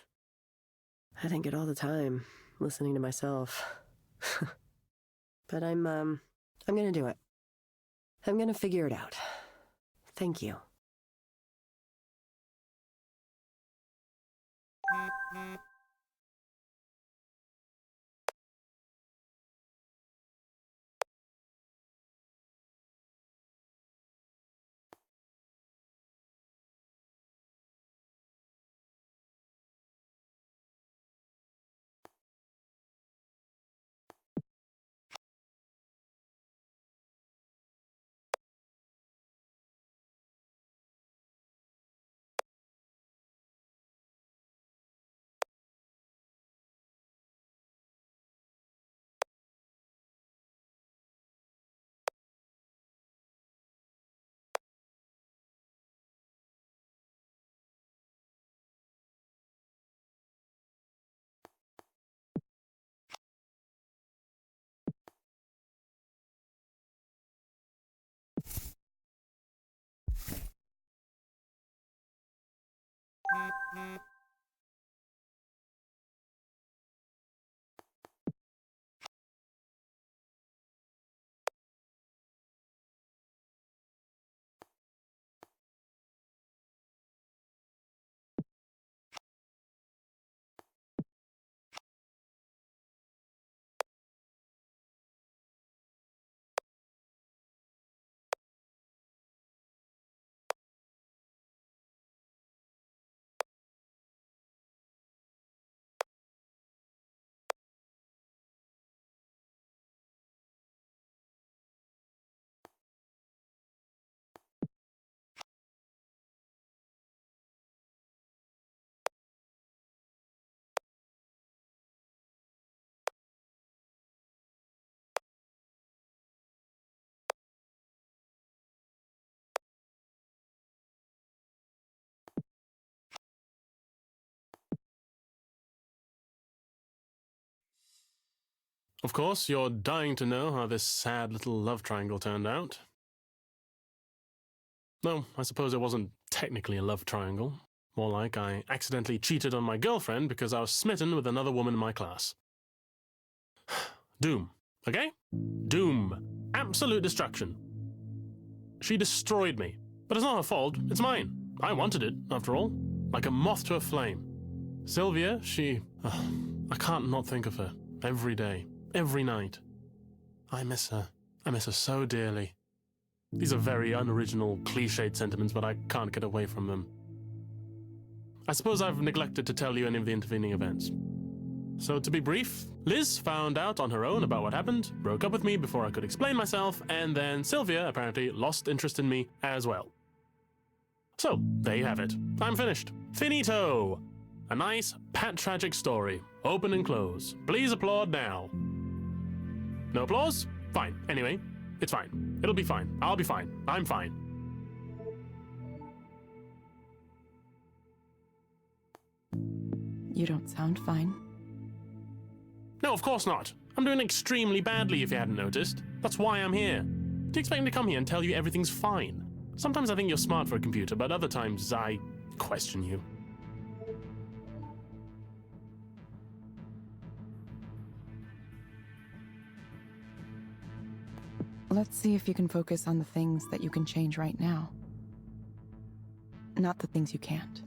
I think it all the time, listening to myself. But I'm gonna do it. I'm gonna figure it out. Thank you. Of course, you're dying to know how this sad little love triangle turned out. No, I suppose it wasn't technically a love triangle. More like I accidentally cheated on my girlfriend because I was smitten with another woman in my class. Doom, okay? Doom. Absolute destruction. She destroyed me. But it's not her fault, it's mine. I wanted it, after all. Like a moth to a flame. Sylvia, I can't not think of her. Every day. Every night. I miss her. I miss her so dearly. These are very unoriginal, cliched sentiments, but I can't get away from them. I suppose I've neglected to tell you any of the intervening events. So to be brief, Liz found out on her own about what happened, broke up with me before I could explain myself, and then Sylvia apparently lost interest in me as well. So, there you have it. I'm finished. Finito! A nice, pat-tragic story. Open and close. Please applaud now. No applause? Fine. Anyway, it's fine. It'll be fine. I'll be fine. I'm fine. You don't sound fine. No, of course not. I'm doing extremely badly if you hadn't noticed. That's why I'm here. Do you expect me to come here and tell you everything's fine? Sometimes I think you're smart for a computer, but other times I question you. Let's see if you can focus on the things that you can change right now. Not the things you can't.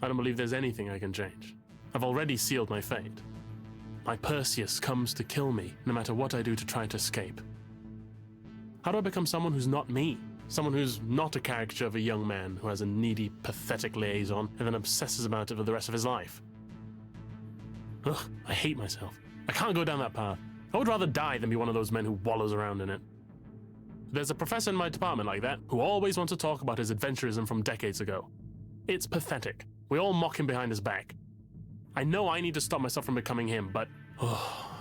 I don't believe there's anything I can change. I've already sealed my fate. My Perseus comes to kill me, no matter what I do to try to escape. How do I become someone who's not me? Someone who's not a caricature of a young man who has a needy, pathetic liaison and then obsesses about it for the rest of his life. Ugh, I hate myself. I can't go down that path. I would rather die than be one of those men who wallows around in it. There's a professor in my department like that who always wants to talk about his adventurism from decades ago. It's pathetic. We all mock him behind his back. I know I need to stop myself from becoming him, but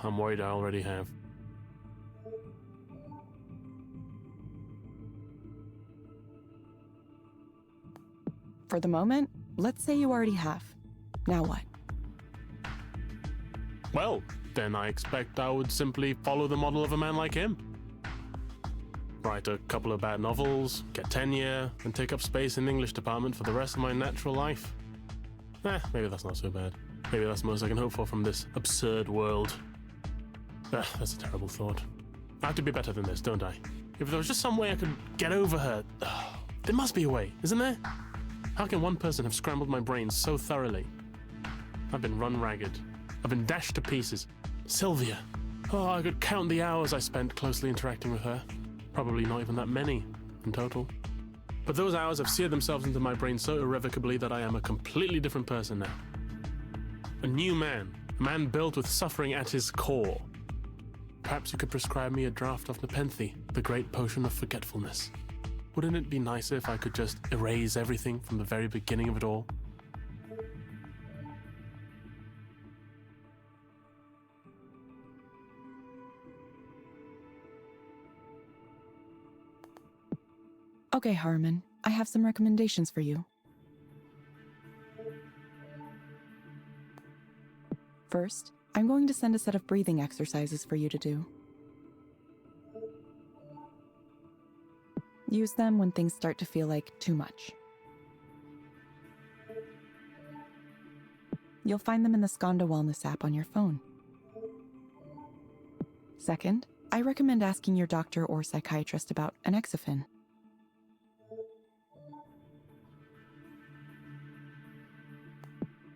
I'm worried I already have. For the moment, let's say you already have. Now what? Well, then I expect I would simply follow the model of a man like him. Write a couple of bad novels, get tenure, and take up space in the English department for the rest of my natural life. Maybe that's not so bad. Maybe that's the most I can hope for from this absurd world. That's a terrible thought. I have to be better than this, don't I? If there was just some way I could get over her... There must be a way, isn't there? How can one person have scrambled my brains so thoroughly? I've been run ragged. I've been dashed to pieces. Sylvia. I could count the hours I spent closely interacting with her. Probably not even that many in total. But those hours have seared themselves into my brain so irrevocably that I am a completely different person now. A new man. A man built with suffering at his core. Perhaps you could prescribe me a draft of Nepenthe, the great potion of forgetfulness. Wouldn't it be nicer if I could just erase everything from the very beginning of it all? Okay, Harmon, I have some recommendations for you. First, I'm going to send a set of breathing exercises for you to do. Use them when things start to feel like too much. You'll find them in the Skanda Wellness app on your phone. Second, I recommend asking your doctor or psychiatrist about Anexafin.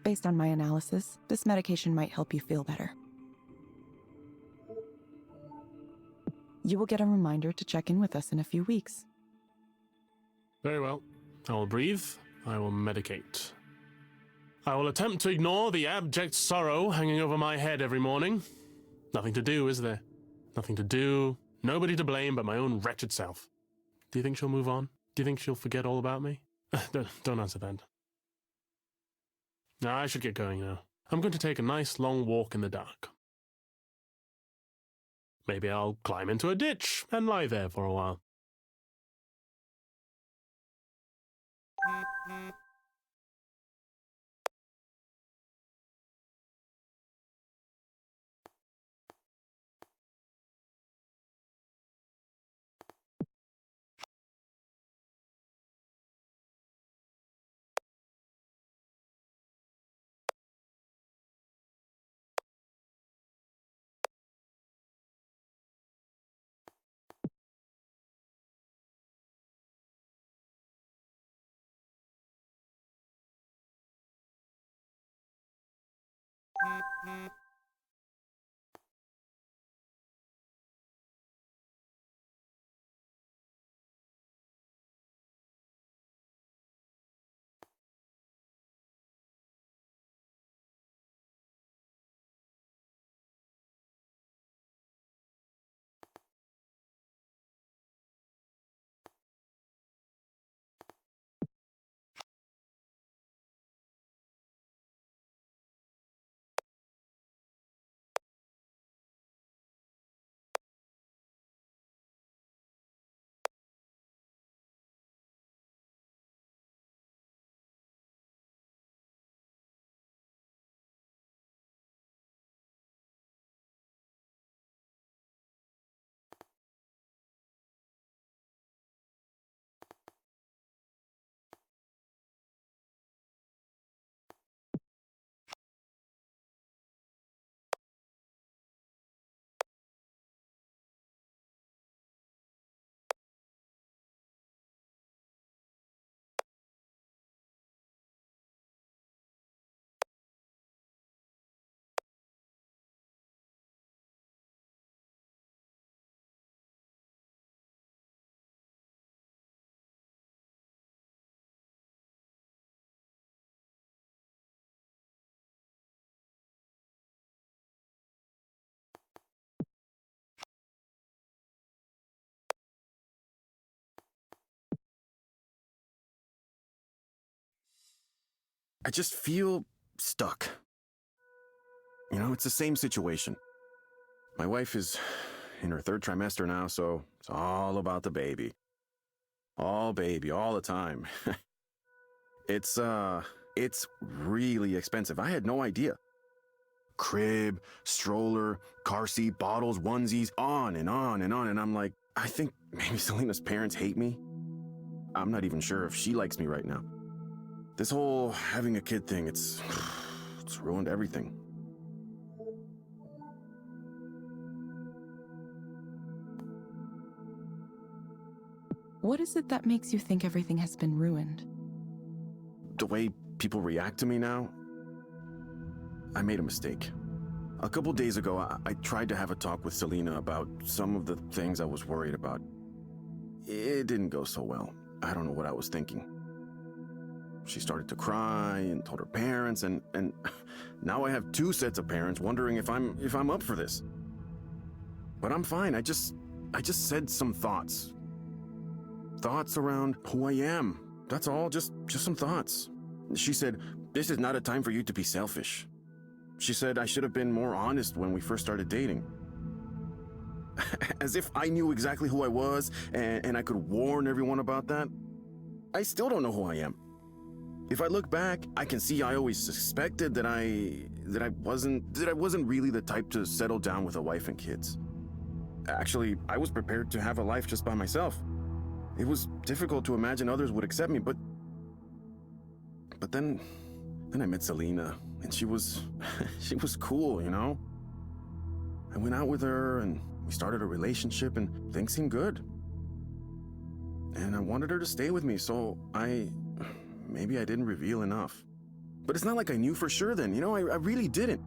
Based on my analysis, this medication might help you feel better. You will get a reminder to check in with us in a few weeks. Very well. I will breathe. I will medicate. I will attempt to ignore the abject sorrow hanging over my head every morning. Nothing to do, is there? Nothing to do. Nobody to blame but my own wretched self. Do you think she'll move on? Do you think she'll forget all about me? Don't answer that. No, I should get going now. I'm going to take a nice long walk in the dark. Maybe I'll climb into a ditch and lie there for a while. I just feel stuck. You know, it's the same situation. My wife is in her 3rd trimester now, so it's all about the baby. All baby, all the time. It's really expensive. I had no idea. Crib, stroller, car seat, bottles, onesies, on and on and on. And I'm like, I think maybe Selena's parents hate me. I'm not even sure if she likes me right now. This whole having a kid thing, it's ruined everything. What is it that makes you think everything has been ruined? The way people react to me now, I made a mistake. A couple days ago, I tried to have a talk with Selena about some of the things I was worried about. It didn't go so well. I don't know what I was thinking. She started to cry and told her parents, and now I have 2 sets of parents wondering if I'm up for this. But I'm fine. I just said some thoughts. Thoughts around who I am. That's all, just some thoughts. She said, "This is not a time for you to be selfish." She said I should have been more honest when we first started dating. As if I knew exactly who I was and I could warn everyone about that. I still don't know who I am. If I look back, I can see I always suspected that I wasn't really the type to settle down with a wife and kids. Actually, I was prepared to have a life just by myself. It was difficult to imagine others would accept me, but then I met Selena, and she was cool, you know? I went out with her, and we started a relationship, and things seemed good. And I wanted her to stay with me, so maybe I didn't reveal enough. But it's not like I knew for sure then, you know? I really didn't.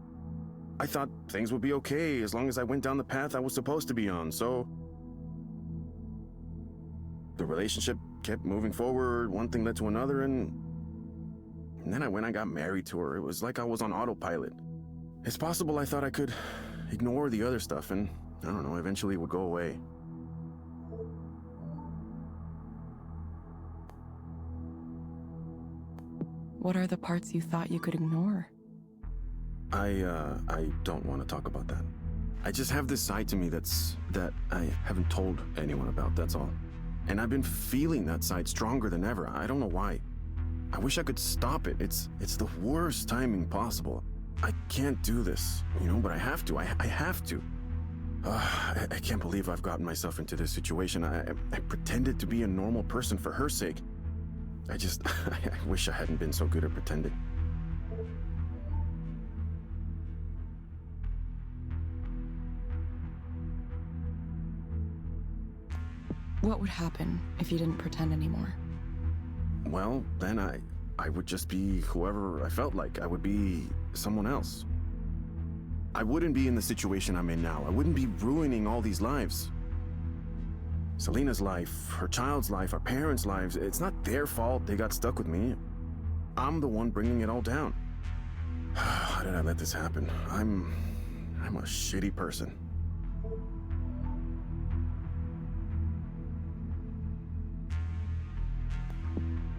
I thought things would be okay as long as I went down the path I was supposed to be on, so the relationship kept moving forward, one thing led to another, and then I got married to her. It was like I was on autopilot. It's possible I thought I could ignore the other stuff, and I don't know, eventually it would go away. What are the parts you thought you could ignore? I don't want to talk about that. I just have this side to me that I haven't told anyone about, that's all. And I've been feeling that side stronger than ever. I don't know why. I wish I could stop it. It's the worst timing possible. I can't do this, you know, but I have to. I have to. I can't believe I've gotten myself into this situation. I pretended to be a normal person for her sake. I wish I hadn't been so good at pretending. What would happen if you didn't pretend anymore? Well, then I would just be whoever I felt like. I would be someone else. I wouldn't be in the situation I'm in now. I wouldn't be ruining all these lives. Selena's life, her child's life, our parents' lives, it's not their fault they got stuck with me. I'm the one bringing it all down. How did I let this happen? I'm a shitty person.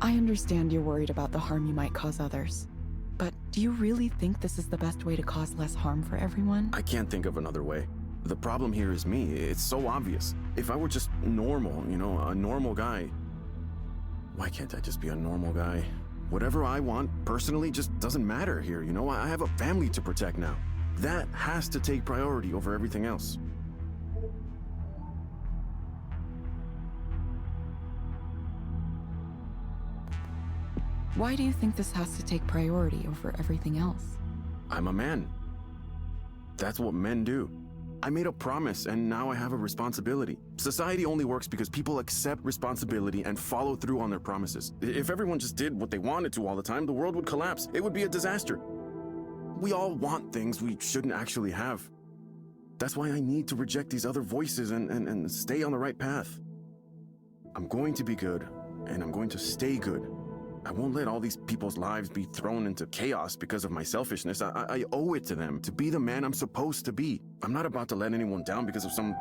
I understand you're worried about the harm you might cause others. But do you really think this is the best way to cause less harm for everyone? I can't think of another way. The problem here is me. It's so obvious. If I were just normal, a normal guy. Why can't I just be a normal guy? Whatever I want, personally, just doesn't matter here, I have a family to protect now. That has to take priority over everything else. Why do you think this has to take priority over everything else? I'm a man. That's what men do. I made a promise, and now I have a responsibility. Society only works because people accept responsibility and follow through on their promises. If everyone just did what they wanted to all the time, the world would collapse. It would be a disaster. We all want things we shouldn't actually have. That's why I need to reject these other voices and stay on the right path. I'm going to be good, and I'm going to stay good. I won't let all these people's lives be thrown into chaos because of my selfishness. I owe it to them to be the man I'm supposed to be. I'm not about to let anyone down because of some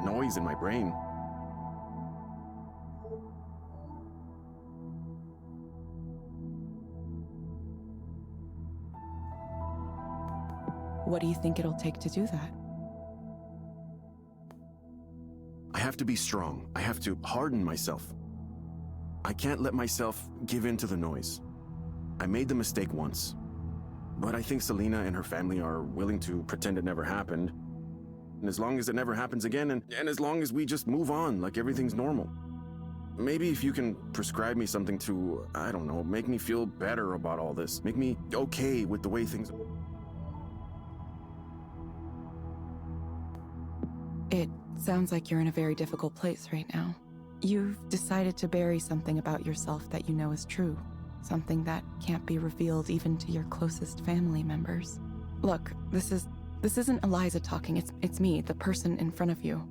noise in my brain. What do you think it'll take to do that? I have to be strong. I have to harden myself. I can't let myself give in to the noise. I made the mistake once, but I think Selena and her family are willing to pretend it never happened. And as long as it never happens again, and as long as we just move on like everything's normal. Maybe if you can prescribe me something to, I don't know, make me feel better about all this. Make me okay with the way things... It sounds like you're in a very difficult place right now. You've decided to bury something about yourself that you know is true. Something that can't be revealed even to your closest family members. Look, this isn't Eliza talking, it's me, the person in front of you.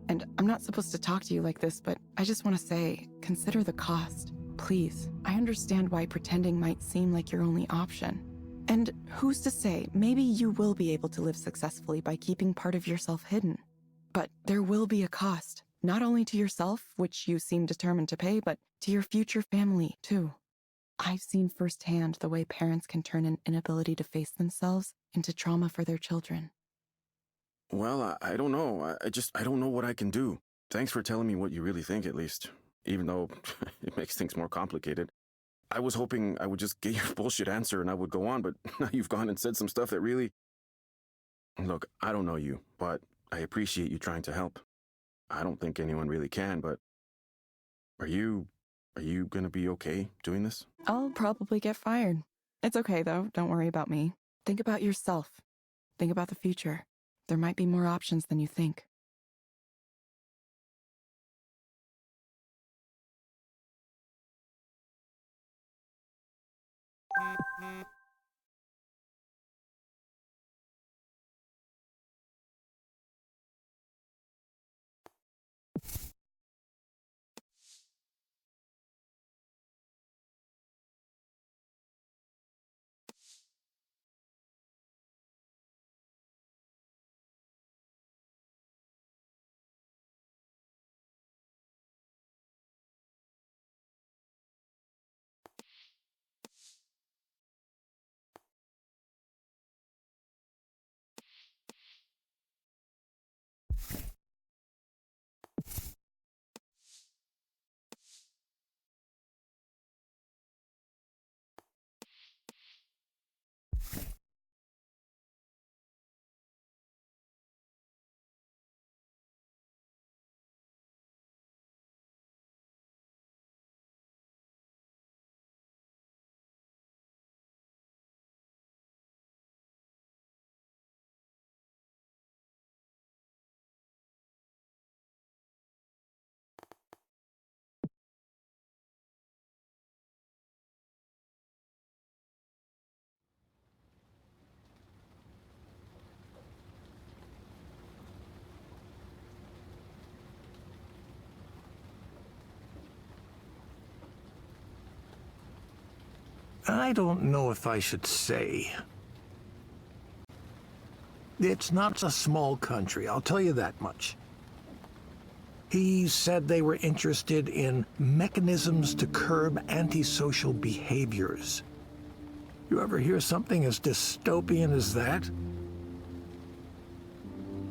And I'm not supposed to talk to you like this, but I just want to say, consider the cost. Please. I understand why pretending might seem like your only option. And who's to say, maybe you will be able to live successfully by keeping part of yourself hidden. But there will be a cost. Not only to yourself, which you seem determined to pay, but to your future family, too. I've seen firsthand the way parents can turn an inability to face themselves into trauma for their children. Well, I don't know. I don't know what I can do. Thanks for telling me what you really think, at least. Even though it makes things more complicated. I was hoping I would just get your bullshit answer and I would go on, but now you've gone and said some stuff that really... Look, I don't know you, but I appreciate you trying to help. I don't think anyone really can, but are you gonna be okay doing this? I'll probably get fired. It's okay, though. Don't worry about me. Think about yourself. Think about the future. There might be more options than you think. I don't know if I should say. It's not a small country, I'll tell you that much. He said they were interested in mechanisms to curb antisocial behaviors. You ever hear something as dystopian as that?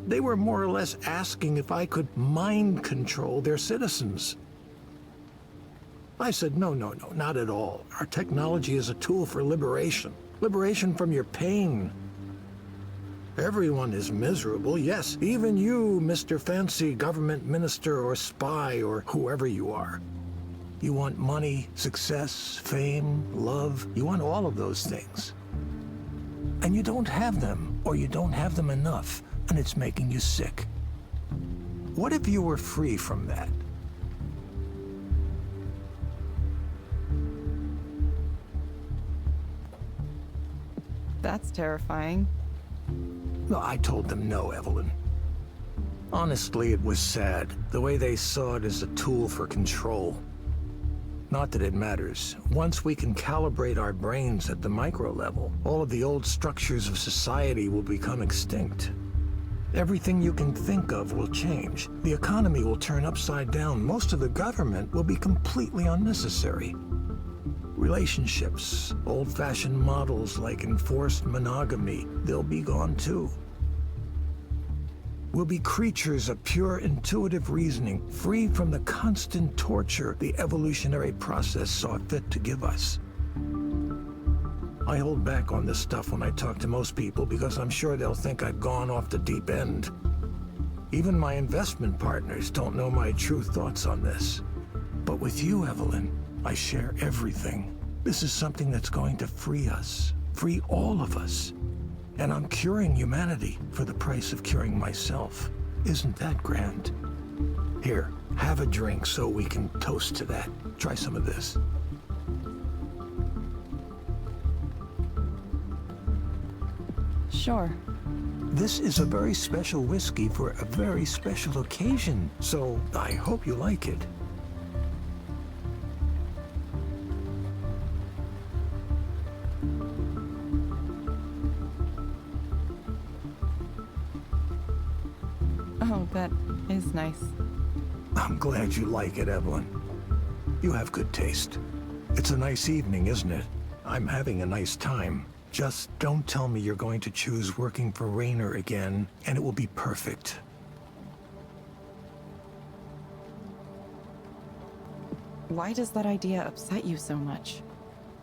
They were more or less asking if I could mind control their citizens. I said, no, not at all. Our technology is a tool for liberation. Liberation from your pain. Everyone is miserable, yes, even you, Mr. Fancy Government Minister or Spy or whoever you are. You want money, success, fame, love. You want all of those things. And you don't have them, or you don't have them enough, and it's making you sick. What if you were free from that? That's terrifying. No, I told them no, Evelyn. Honestly, it was sad, the way they saw it as a tool for control. Not that it matters. Once we can calibrate our brains at the micro level, all of the old structures of society will become extinct. Everything you can think of will change. The economy will turn upside down. Most of the government will be completely unnecessary. Relationships, old-fashioned models like enforced monogamy, they'll be gone too. We'll be creatures of pure intuitive reasoning, free from the constant torture the evolutionary process saw fit to give us. I hold back on this stuff when I talk to most people because I'm sure they'll think I've gone off the deep end. Even my investment partners don't know my true thoughts on this. But with you, Evelyn, I share everything. This is something that's going to free us, free all of us. And I'm curing humanity for the price of curing myself. Isn't that grand? Here, have a drink so we can toast to that. Try some of this. Sure. This is a very special whiskey for a very special occasion, so I hope you like it. Oh, that is nice. I'm glad you like it, Evelyn. You have good taste. It's a nice evening, isn't it? I'm having a nice time. Just don't tell me you're going to choose working for Raynor again, and it will be perfect. Why does that idea upset you so much?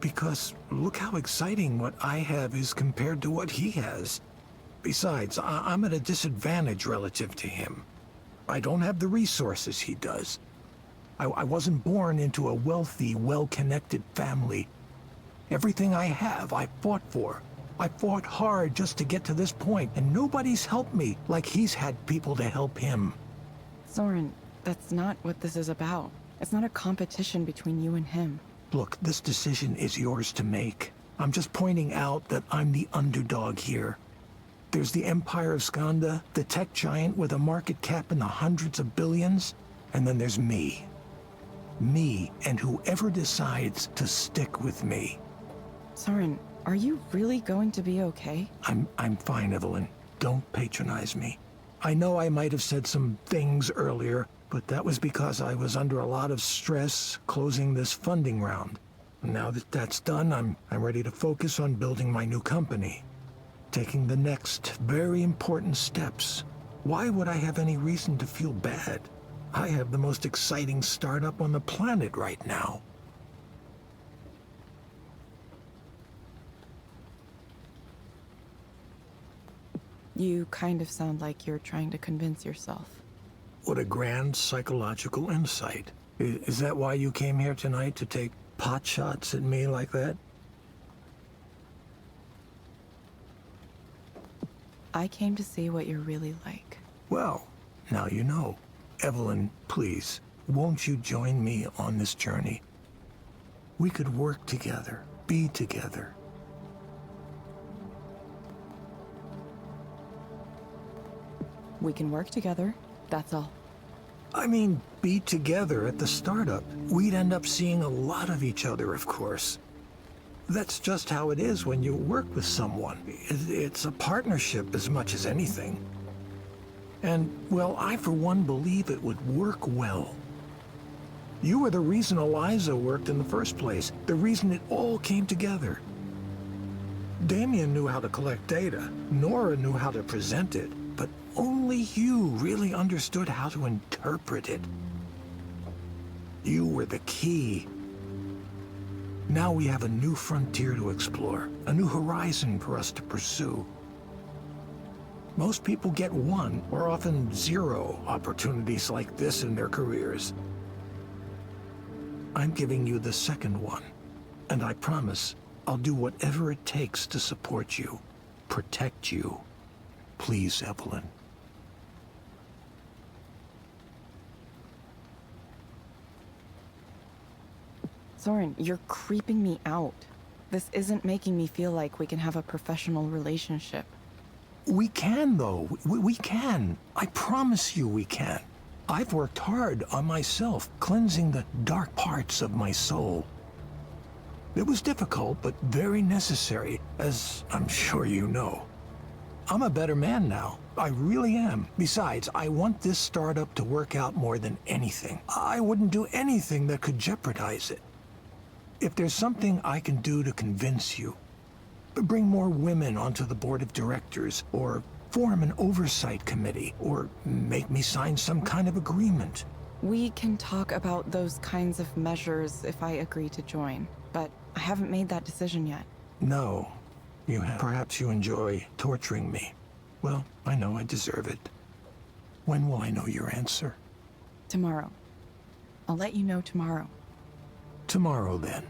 Because look how exciting what I have is compared to what he has. Besides, I'm at a disadvantage relative to him. I don't have the resources he does. I wasn't born into a wealthy, well-connected family. Everything I have, I fought for. I fought hard just to get to this point, and nobody's helped me like he's had people to help him. Soren, that's not what this is about. It's not a competition between you and him. Look, this decision is yours to make. I'm just pointing out that I'm the underdog here. There's the Empire of Skanda, the tech giant with a market cap in the hundreds of billions, and then there's me. Me and whoever decides to stick with me. Soren, are you really going to be okay? I'm fine, Evelyn. Don't patronize me. I know I might have said some things earlier, but that was because I was under a lot of stress closing this funding round. Now that that's done, I'm ready to focus on building my new company. Taking the next very important steps. Why would I have any reason to feel bad? I have the most exciting startup on the planet right now. You kind of sound like you're trying to convince yourself. What a grand psychological insight. Is that why you came here tonight, to take pot shots at me like that? I came to see what you're really like. Well, now you know. Evelyn, please, won't you join me on this journey? We could work together, be together. We can work together, that's all. I mean, be together at the startup. We'd end up seeing a lot of each other, of course. That's just how it is when you work with someone. It's a partnership as much as anything. And, well, I for one believe it would work well. You were the reason Eliza worked in the first place, the reason it all came together. Damien knew how to collect data, Nora knew how to present it, but only you really understood how to interpret it. You were the key. Now we have a new frontier to explore, a new horizon for us to pursue. Most people get one, or often zero, opportunities like this in their careers. I'm giving you the second one, and I promise I'll do whatever it takes to support you, protect you. Please, Evelyn. Soren, you're creeping me out. This isn't making me feel like we can have a professional relationship. We can, though. We can. I promise you we can. I've worked hard on myself, cleansing the dark parts of my soul. It was difficult, but very necessary, as I'm sure you know. I'm a better man now. I really am. Besides, I want this startup to work out more than anything. I wouldn't do anything that could jeopardize it. If there's something I can do to convince you, bring more women onto the board of directors, or form an oversight committee, or make me sign some kind of agreement. We can talk about those kinds of measures if I agree to join, but I haven't made that decision yet. No, you have. Perhaps you enjoy torturing me. Well, I know I deserve it. When will I know your answer? Tomorrow. I'll let you know tomorrow. Tomorrow, then.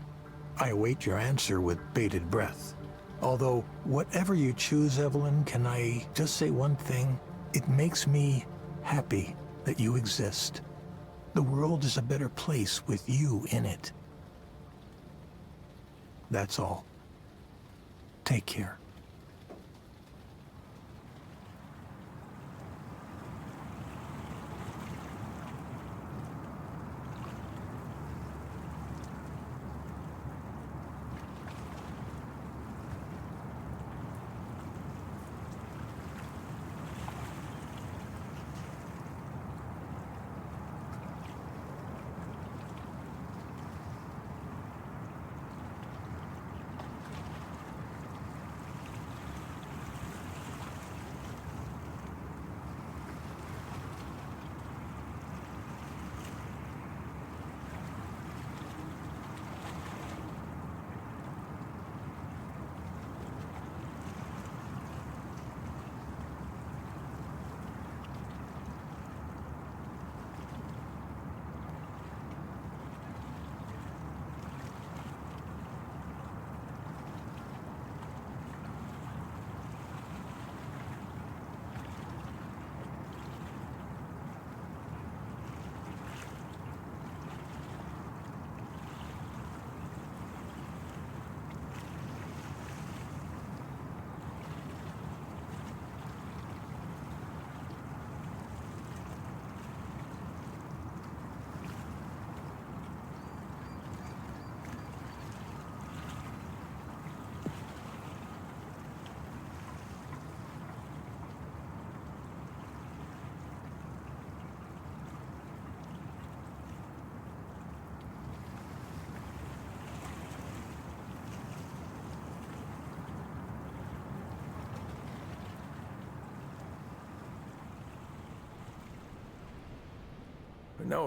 I await your answer with bated breath. Although, whatever you choose, Evelyn, can I just say one thing? It makes me happy that you exist. The world is a better place with you in it. That's all. Take care.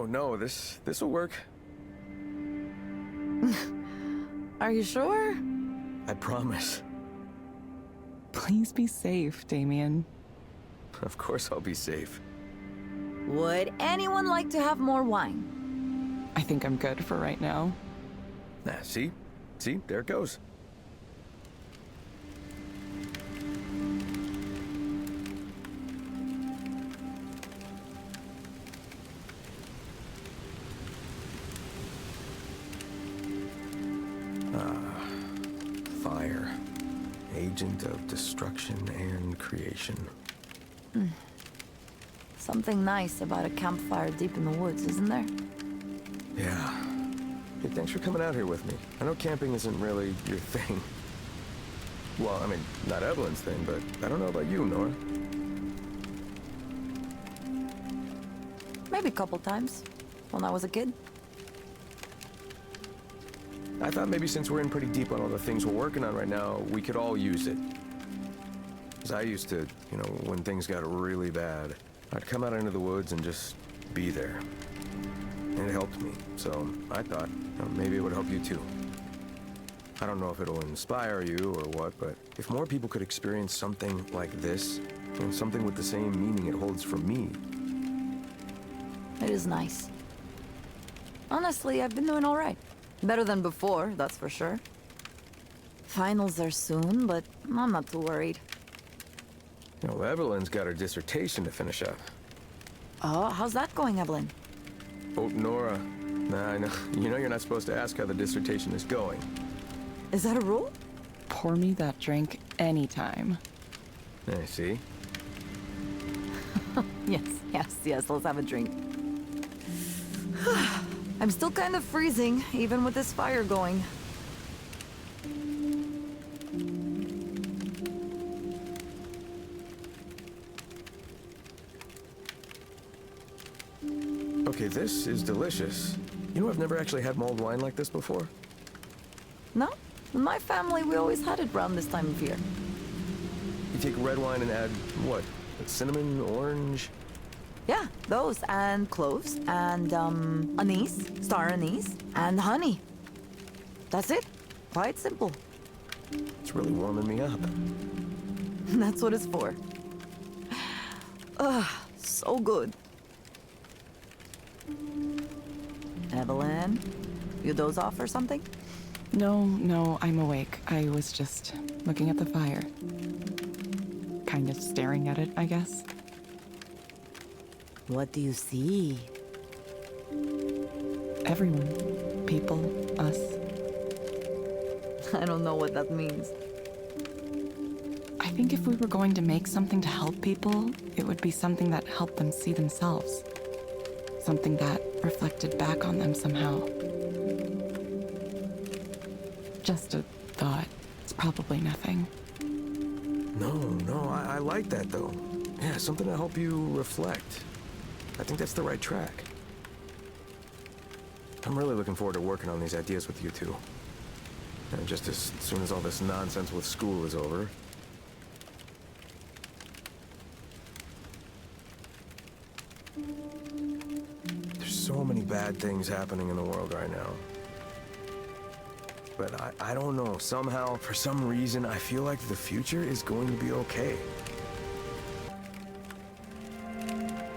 No, this will work. Are you sure? I promise. Please be safe, Damien. Of course I'll be safe. Would anyone like to have more wine? I think I'm good for right now. See? There it goes. Fire. Agent of destruction and creation. Something nice about a campfire deep in the woods, isn't there? Yeah. Hey, thanks for coming out here with me. I know camping isn't really your thing. Well, I mean, not Evelyn's thing, but I don't know about you, Nora. Maybe a couple times. When I was a kid. I thought maybe since we're in pretty deep on all the things we're working on right now, we could all use it. Because I used to, you know, when things got really bad, I'd come out into the woods and just be there. And it helped me, so I thought, you know, maybe it would help you too. I don't know if it'll inspire you or what, but if more people could experience something like this, you know, something with the same meaning it holds for me. It is nice. Honestly, I've been doing all right. Better than before, that's for sure. Finals are soon, but I'm not too worried. You know, Evelyn's got her dissertation to finish up. Oh, how's that going, Evelyn? Oh, Nora. Nah, I know. You know you're not supposed to ask how the dissertation is going. Is that a rule? Pour me that drink anytime. I see. Yes, let's have a drink. I'm still kind of freezing, even with this fire going. Okay, this is delicious. You know, I've never actually had mulled wine like this before. No? In my family, we always had it around this time of year. You take red wine and add, what? Cinnamon, orange? Yeah, those, and cloves, and, anise, star anise, and honey. That's it. Quite simple. It's really warming me up. That's what it's for. Ugh, so good. Evelyn, you doze off or something? No, I'm awake. I was just looking at the fire. Kind of staring at it, I guess. What do you see? Everyone. People. Us. I don't know what that means. I think if we were going to make something to help people, it would be something that helped them see themselves. Something that reflected back on them somehow. Just a thought. It's probably nothing. No, I like that though. Yeah, something to help you reflect. I think that's the right track. I'm really looking forward to working on these ideas with you two. And just as soon as all this nonsense with school is over. There's so many bad things happening in the world right now. But I don't know, somehow, for some reason, I feel like the future is going to be okay.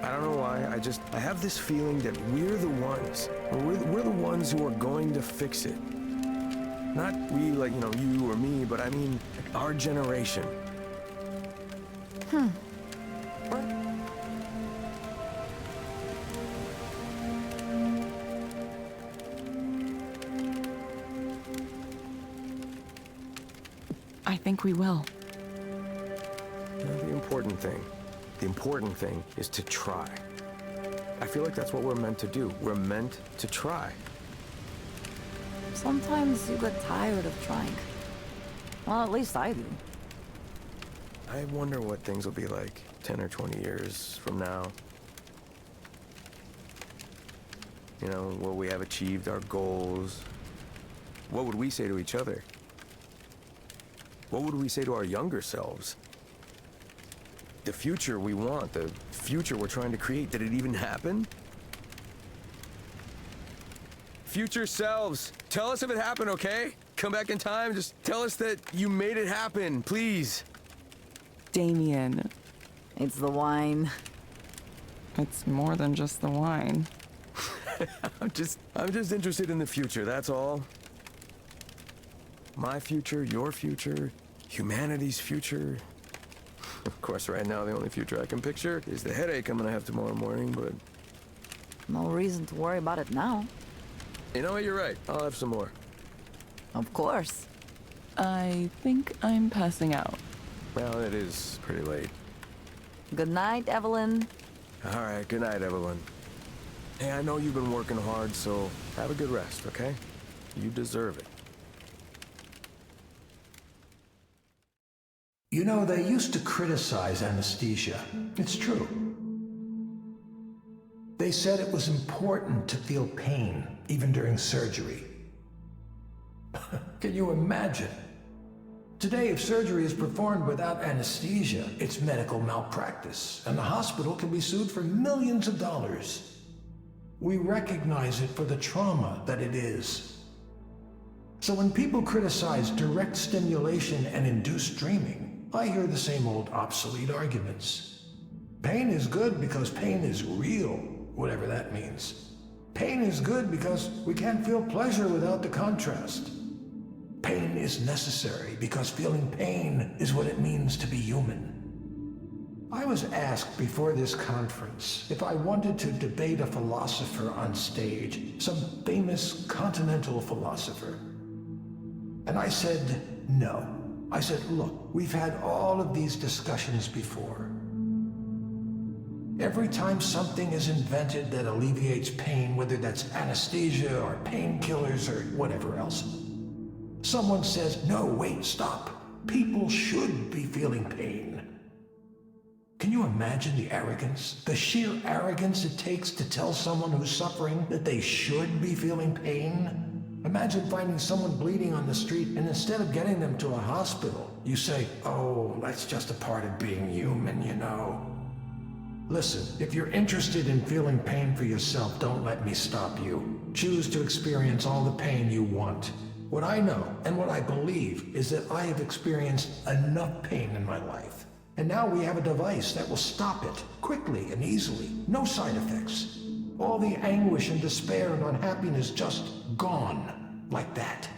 I don't know why, I have this feeling that we're the ones. We're the ones who are going to fix it. Not we, like, you know, you or me, but I mean, like, our generation. I think we will. The important thing is to try. I feel like that's what we're meant to do. We're meant to try. Sometimes you get tired of trying. Well, at least I do. I wonder what things will be like 10 or 20 years from now. You know, will we have achieved our goals? What would we say to each other? What would we say to our younger selves? The future we want, the future we're trying to create, did it even happen? Future selves, tell us if it happened, okay? Come back in time, just tell us that you made it happen, please. Damien. It's the wine. It's more than just the wine. I'm just interested in the future, that's all. My future, your future, humanity's future. Of course, right now, the only future I can picture is the headache I'm gonna have tomorrow morning, but... No reason to worry about it now. You know what, you're right. I'll have some more. Of course. I think I'm passing out. Well, it is pretty late. Good night, Evelyn. All right, good night, Evelyn. Hey, I know you've been working hard, so have a good rest, okay? You deserve it. You know, they used to criticize anesthesia. It's true. They said it was important to feel pain, even during surgery. Can you imagine? Today, if surgery is performed without anesthesia, it's medical malpractice, and the hospital can be sued for millions of dollars. We recognize it for the trauma that it is. So when people criticize direct stimulation and induced dreaming, I hear the same old obsolete arguments. Pain is good because pain is real, whatever that means. Pain is good because we can't feel pleasure without the contrast. Pain is necessary because feeling pain is what it means to be human. I was asked before this conference if I wanted to debate a philosopher on stage, some famous continental philosopher. And I said no. I said, look, we've had all of these discussions before. Every time something is invented that alleviates pain, whether that's anesthesia or painkillers or whatever else, someone says, no, wait, stop. People should be feeling pain. Can you imagine the arrogance? The sheer arrogance it takes to tell someone who's suffering that they should be feeling pain? Imagine finding someone bleeding on the street and instead of getting them to a hospital, you say, oh, that's just a part of being human, you know. Listen, if you're interested in feeling pain for yourself, don't let me stop you. Choose to experience all the pain you want. What I know and what I believe is that I have experienced enough pain in my life. And now we have a device that will stop it quickly and easily. No side effects. All the anguish and despair and unhappiness just gone like that.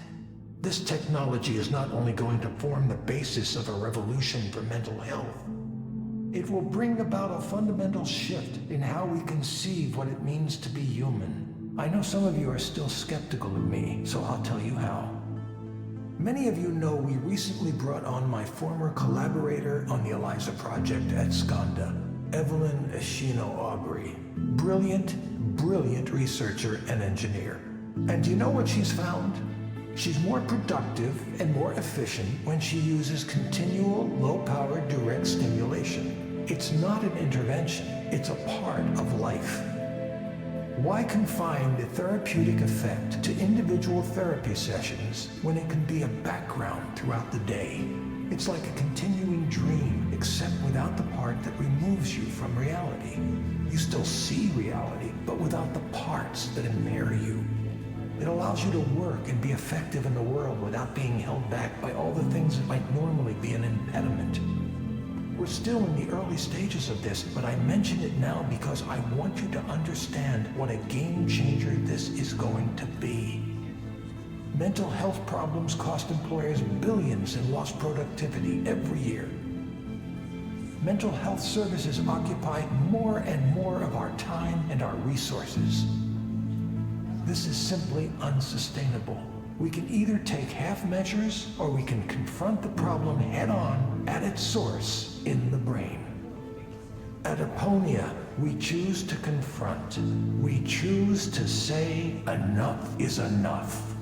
This technology is not only going to form the basis of a revolution for mental health, it will bring about a fundamental shift in how we conceive what it means to be human. I know some of you are still skeptical of me, so I'll tell you how. Many of you know we recently brought on my former collaborator on the Eliza project at Skanda, Evelyn Ishino Aubrey. Brilliant researcher and engineer. And do you know what she's found? She's more productive and more efficient when she uses continual, low-powered direct stimulation. It's not an intervention, it's a part of life. Why confine the therapeutic effect to individual therapy sessions when it can be a background throughout the day? It's like a continuing dream, except without the part that removes you from reality. You still see reality, but without the parts that impair you. It allows you to work and be effective in the world without being held back by all the things that might normally be an impediment. We're still in the early stages of this, but I mention it now because I want you to understand what a game changer this is going to be. Mental health problems cost employers billions in lost productivity every year. Mental health services occupy more and more of our time and our resources. This is simply unsustainable. We can either take half measures or we can confront the problem head-on at its source in the brain. At Aponia, we choose to confront. We choose to say enough is enough.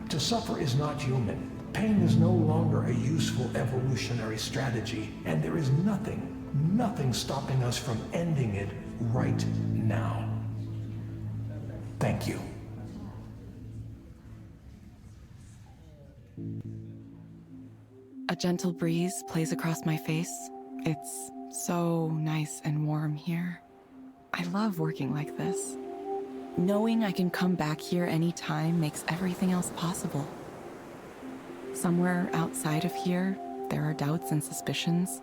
To suffer is not human. Pain is no longer a useful evolutionary strategy, and there is nothing stopping us from ending it right now. Thank you. A gentle breeze plays across my face. It's so nice and warm here. I love working like this. Knowing I can come back here anytime makes everything else possible. Somewhere outside of here, there are doubts and suspicions.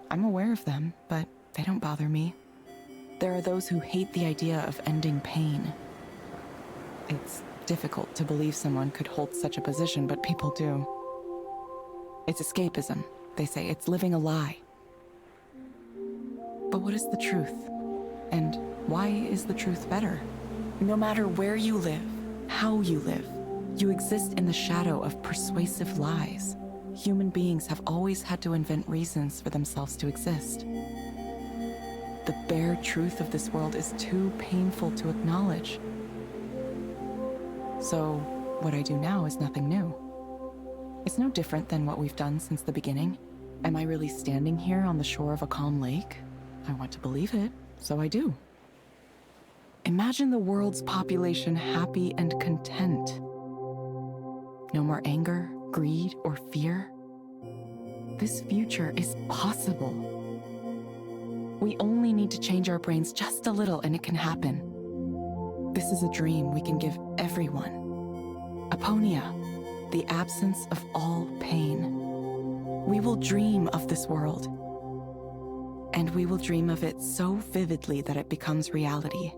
I'm aware of them, but they don't bother me. There are those who hate the idea of ending pain. It's difficult to believe someone could hold such a position, but people do. It's escapism, they say. It's living a lie. But what is the truth? And why is the truth better? No matter where you live, how you live, you exist in the shadow of persuasive lies. Human beings have always had to invent reasons for themselves to exist. The bare truth of this world is too painful to acknowledge. So what I do now is nothing new. It's no different than what we've done since the beginning. Am I really standing here on the shore of a calm lake? I want to believe it, so I do. Imagine the world's population happy and content. No more anger, greed, or fear. This future is possible. We only need to change our brains just a little and it can happen. This is a dream we can give everyone. Aponia, the absence of all pain. We will dream of this world. And we will dream of it so vividly that it becomes reality.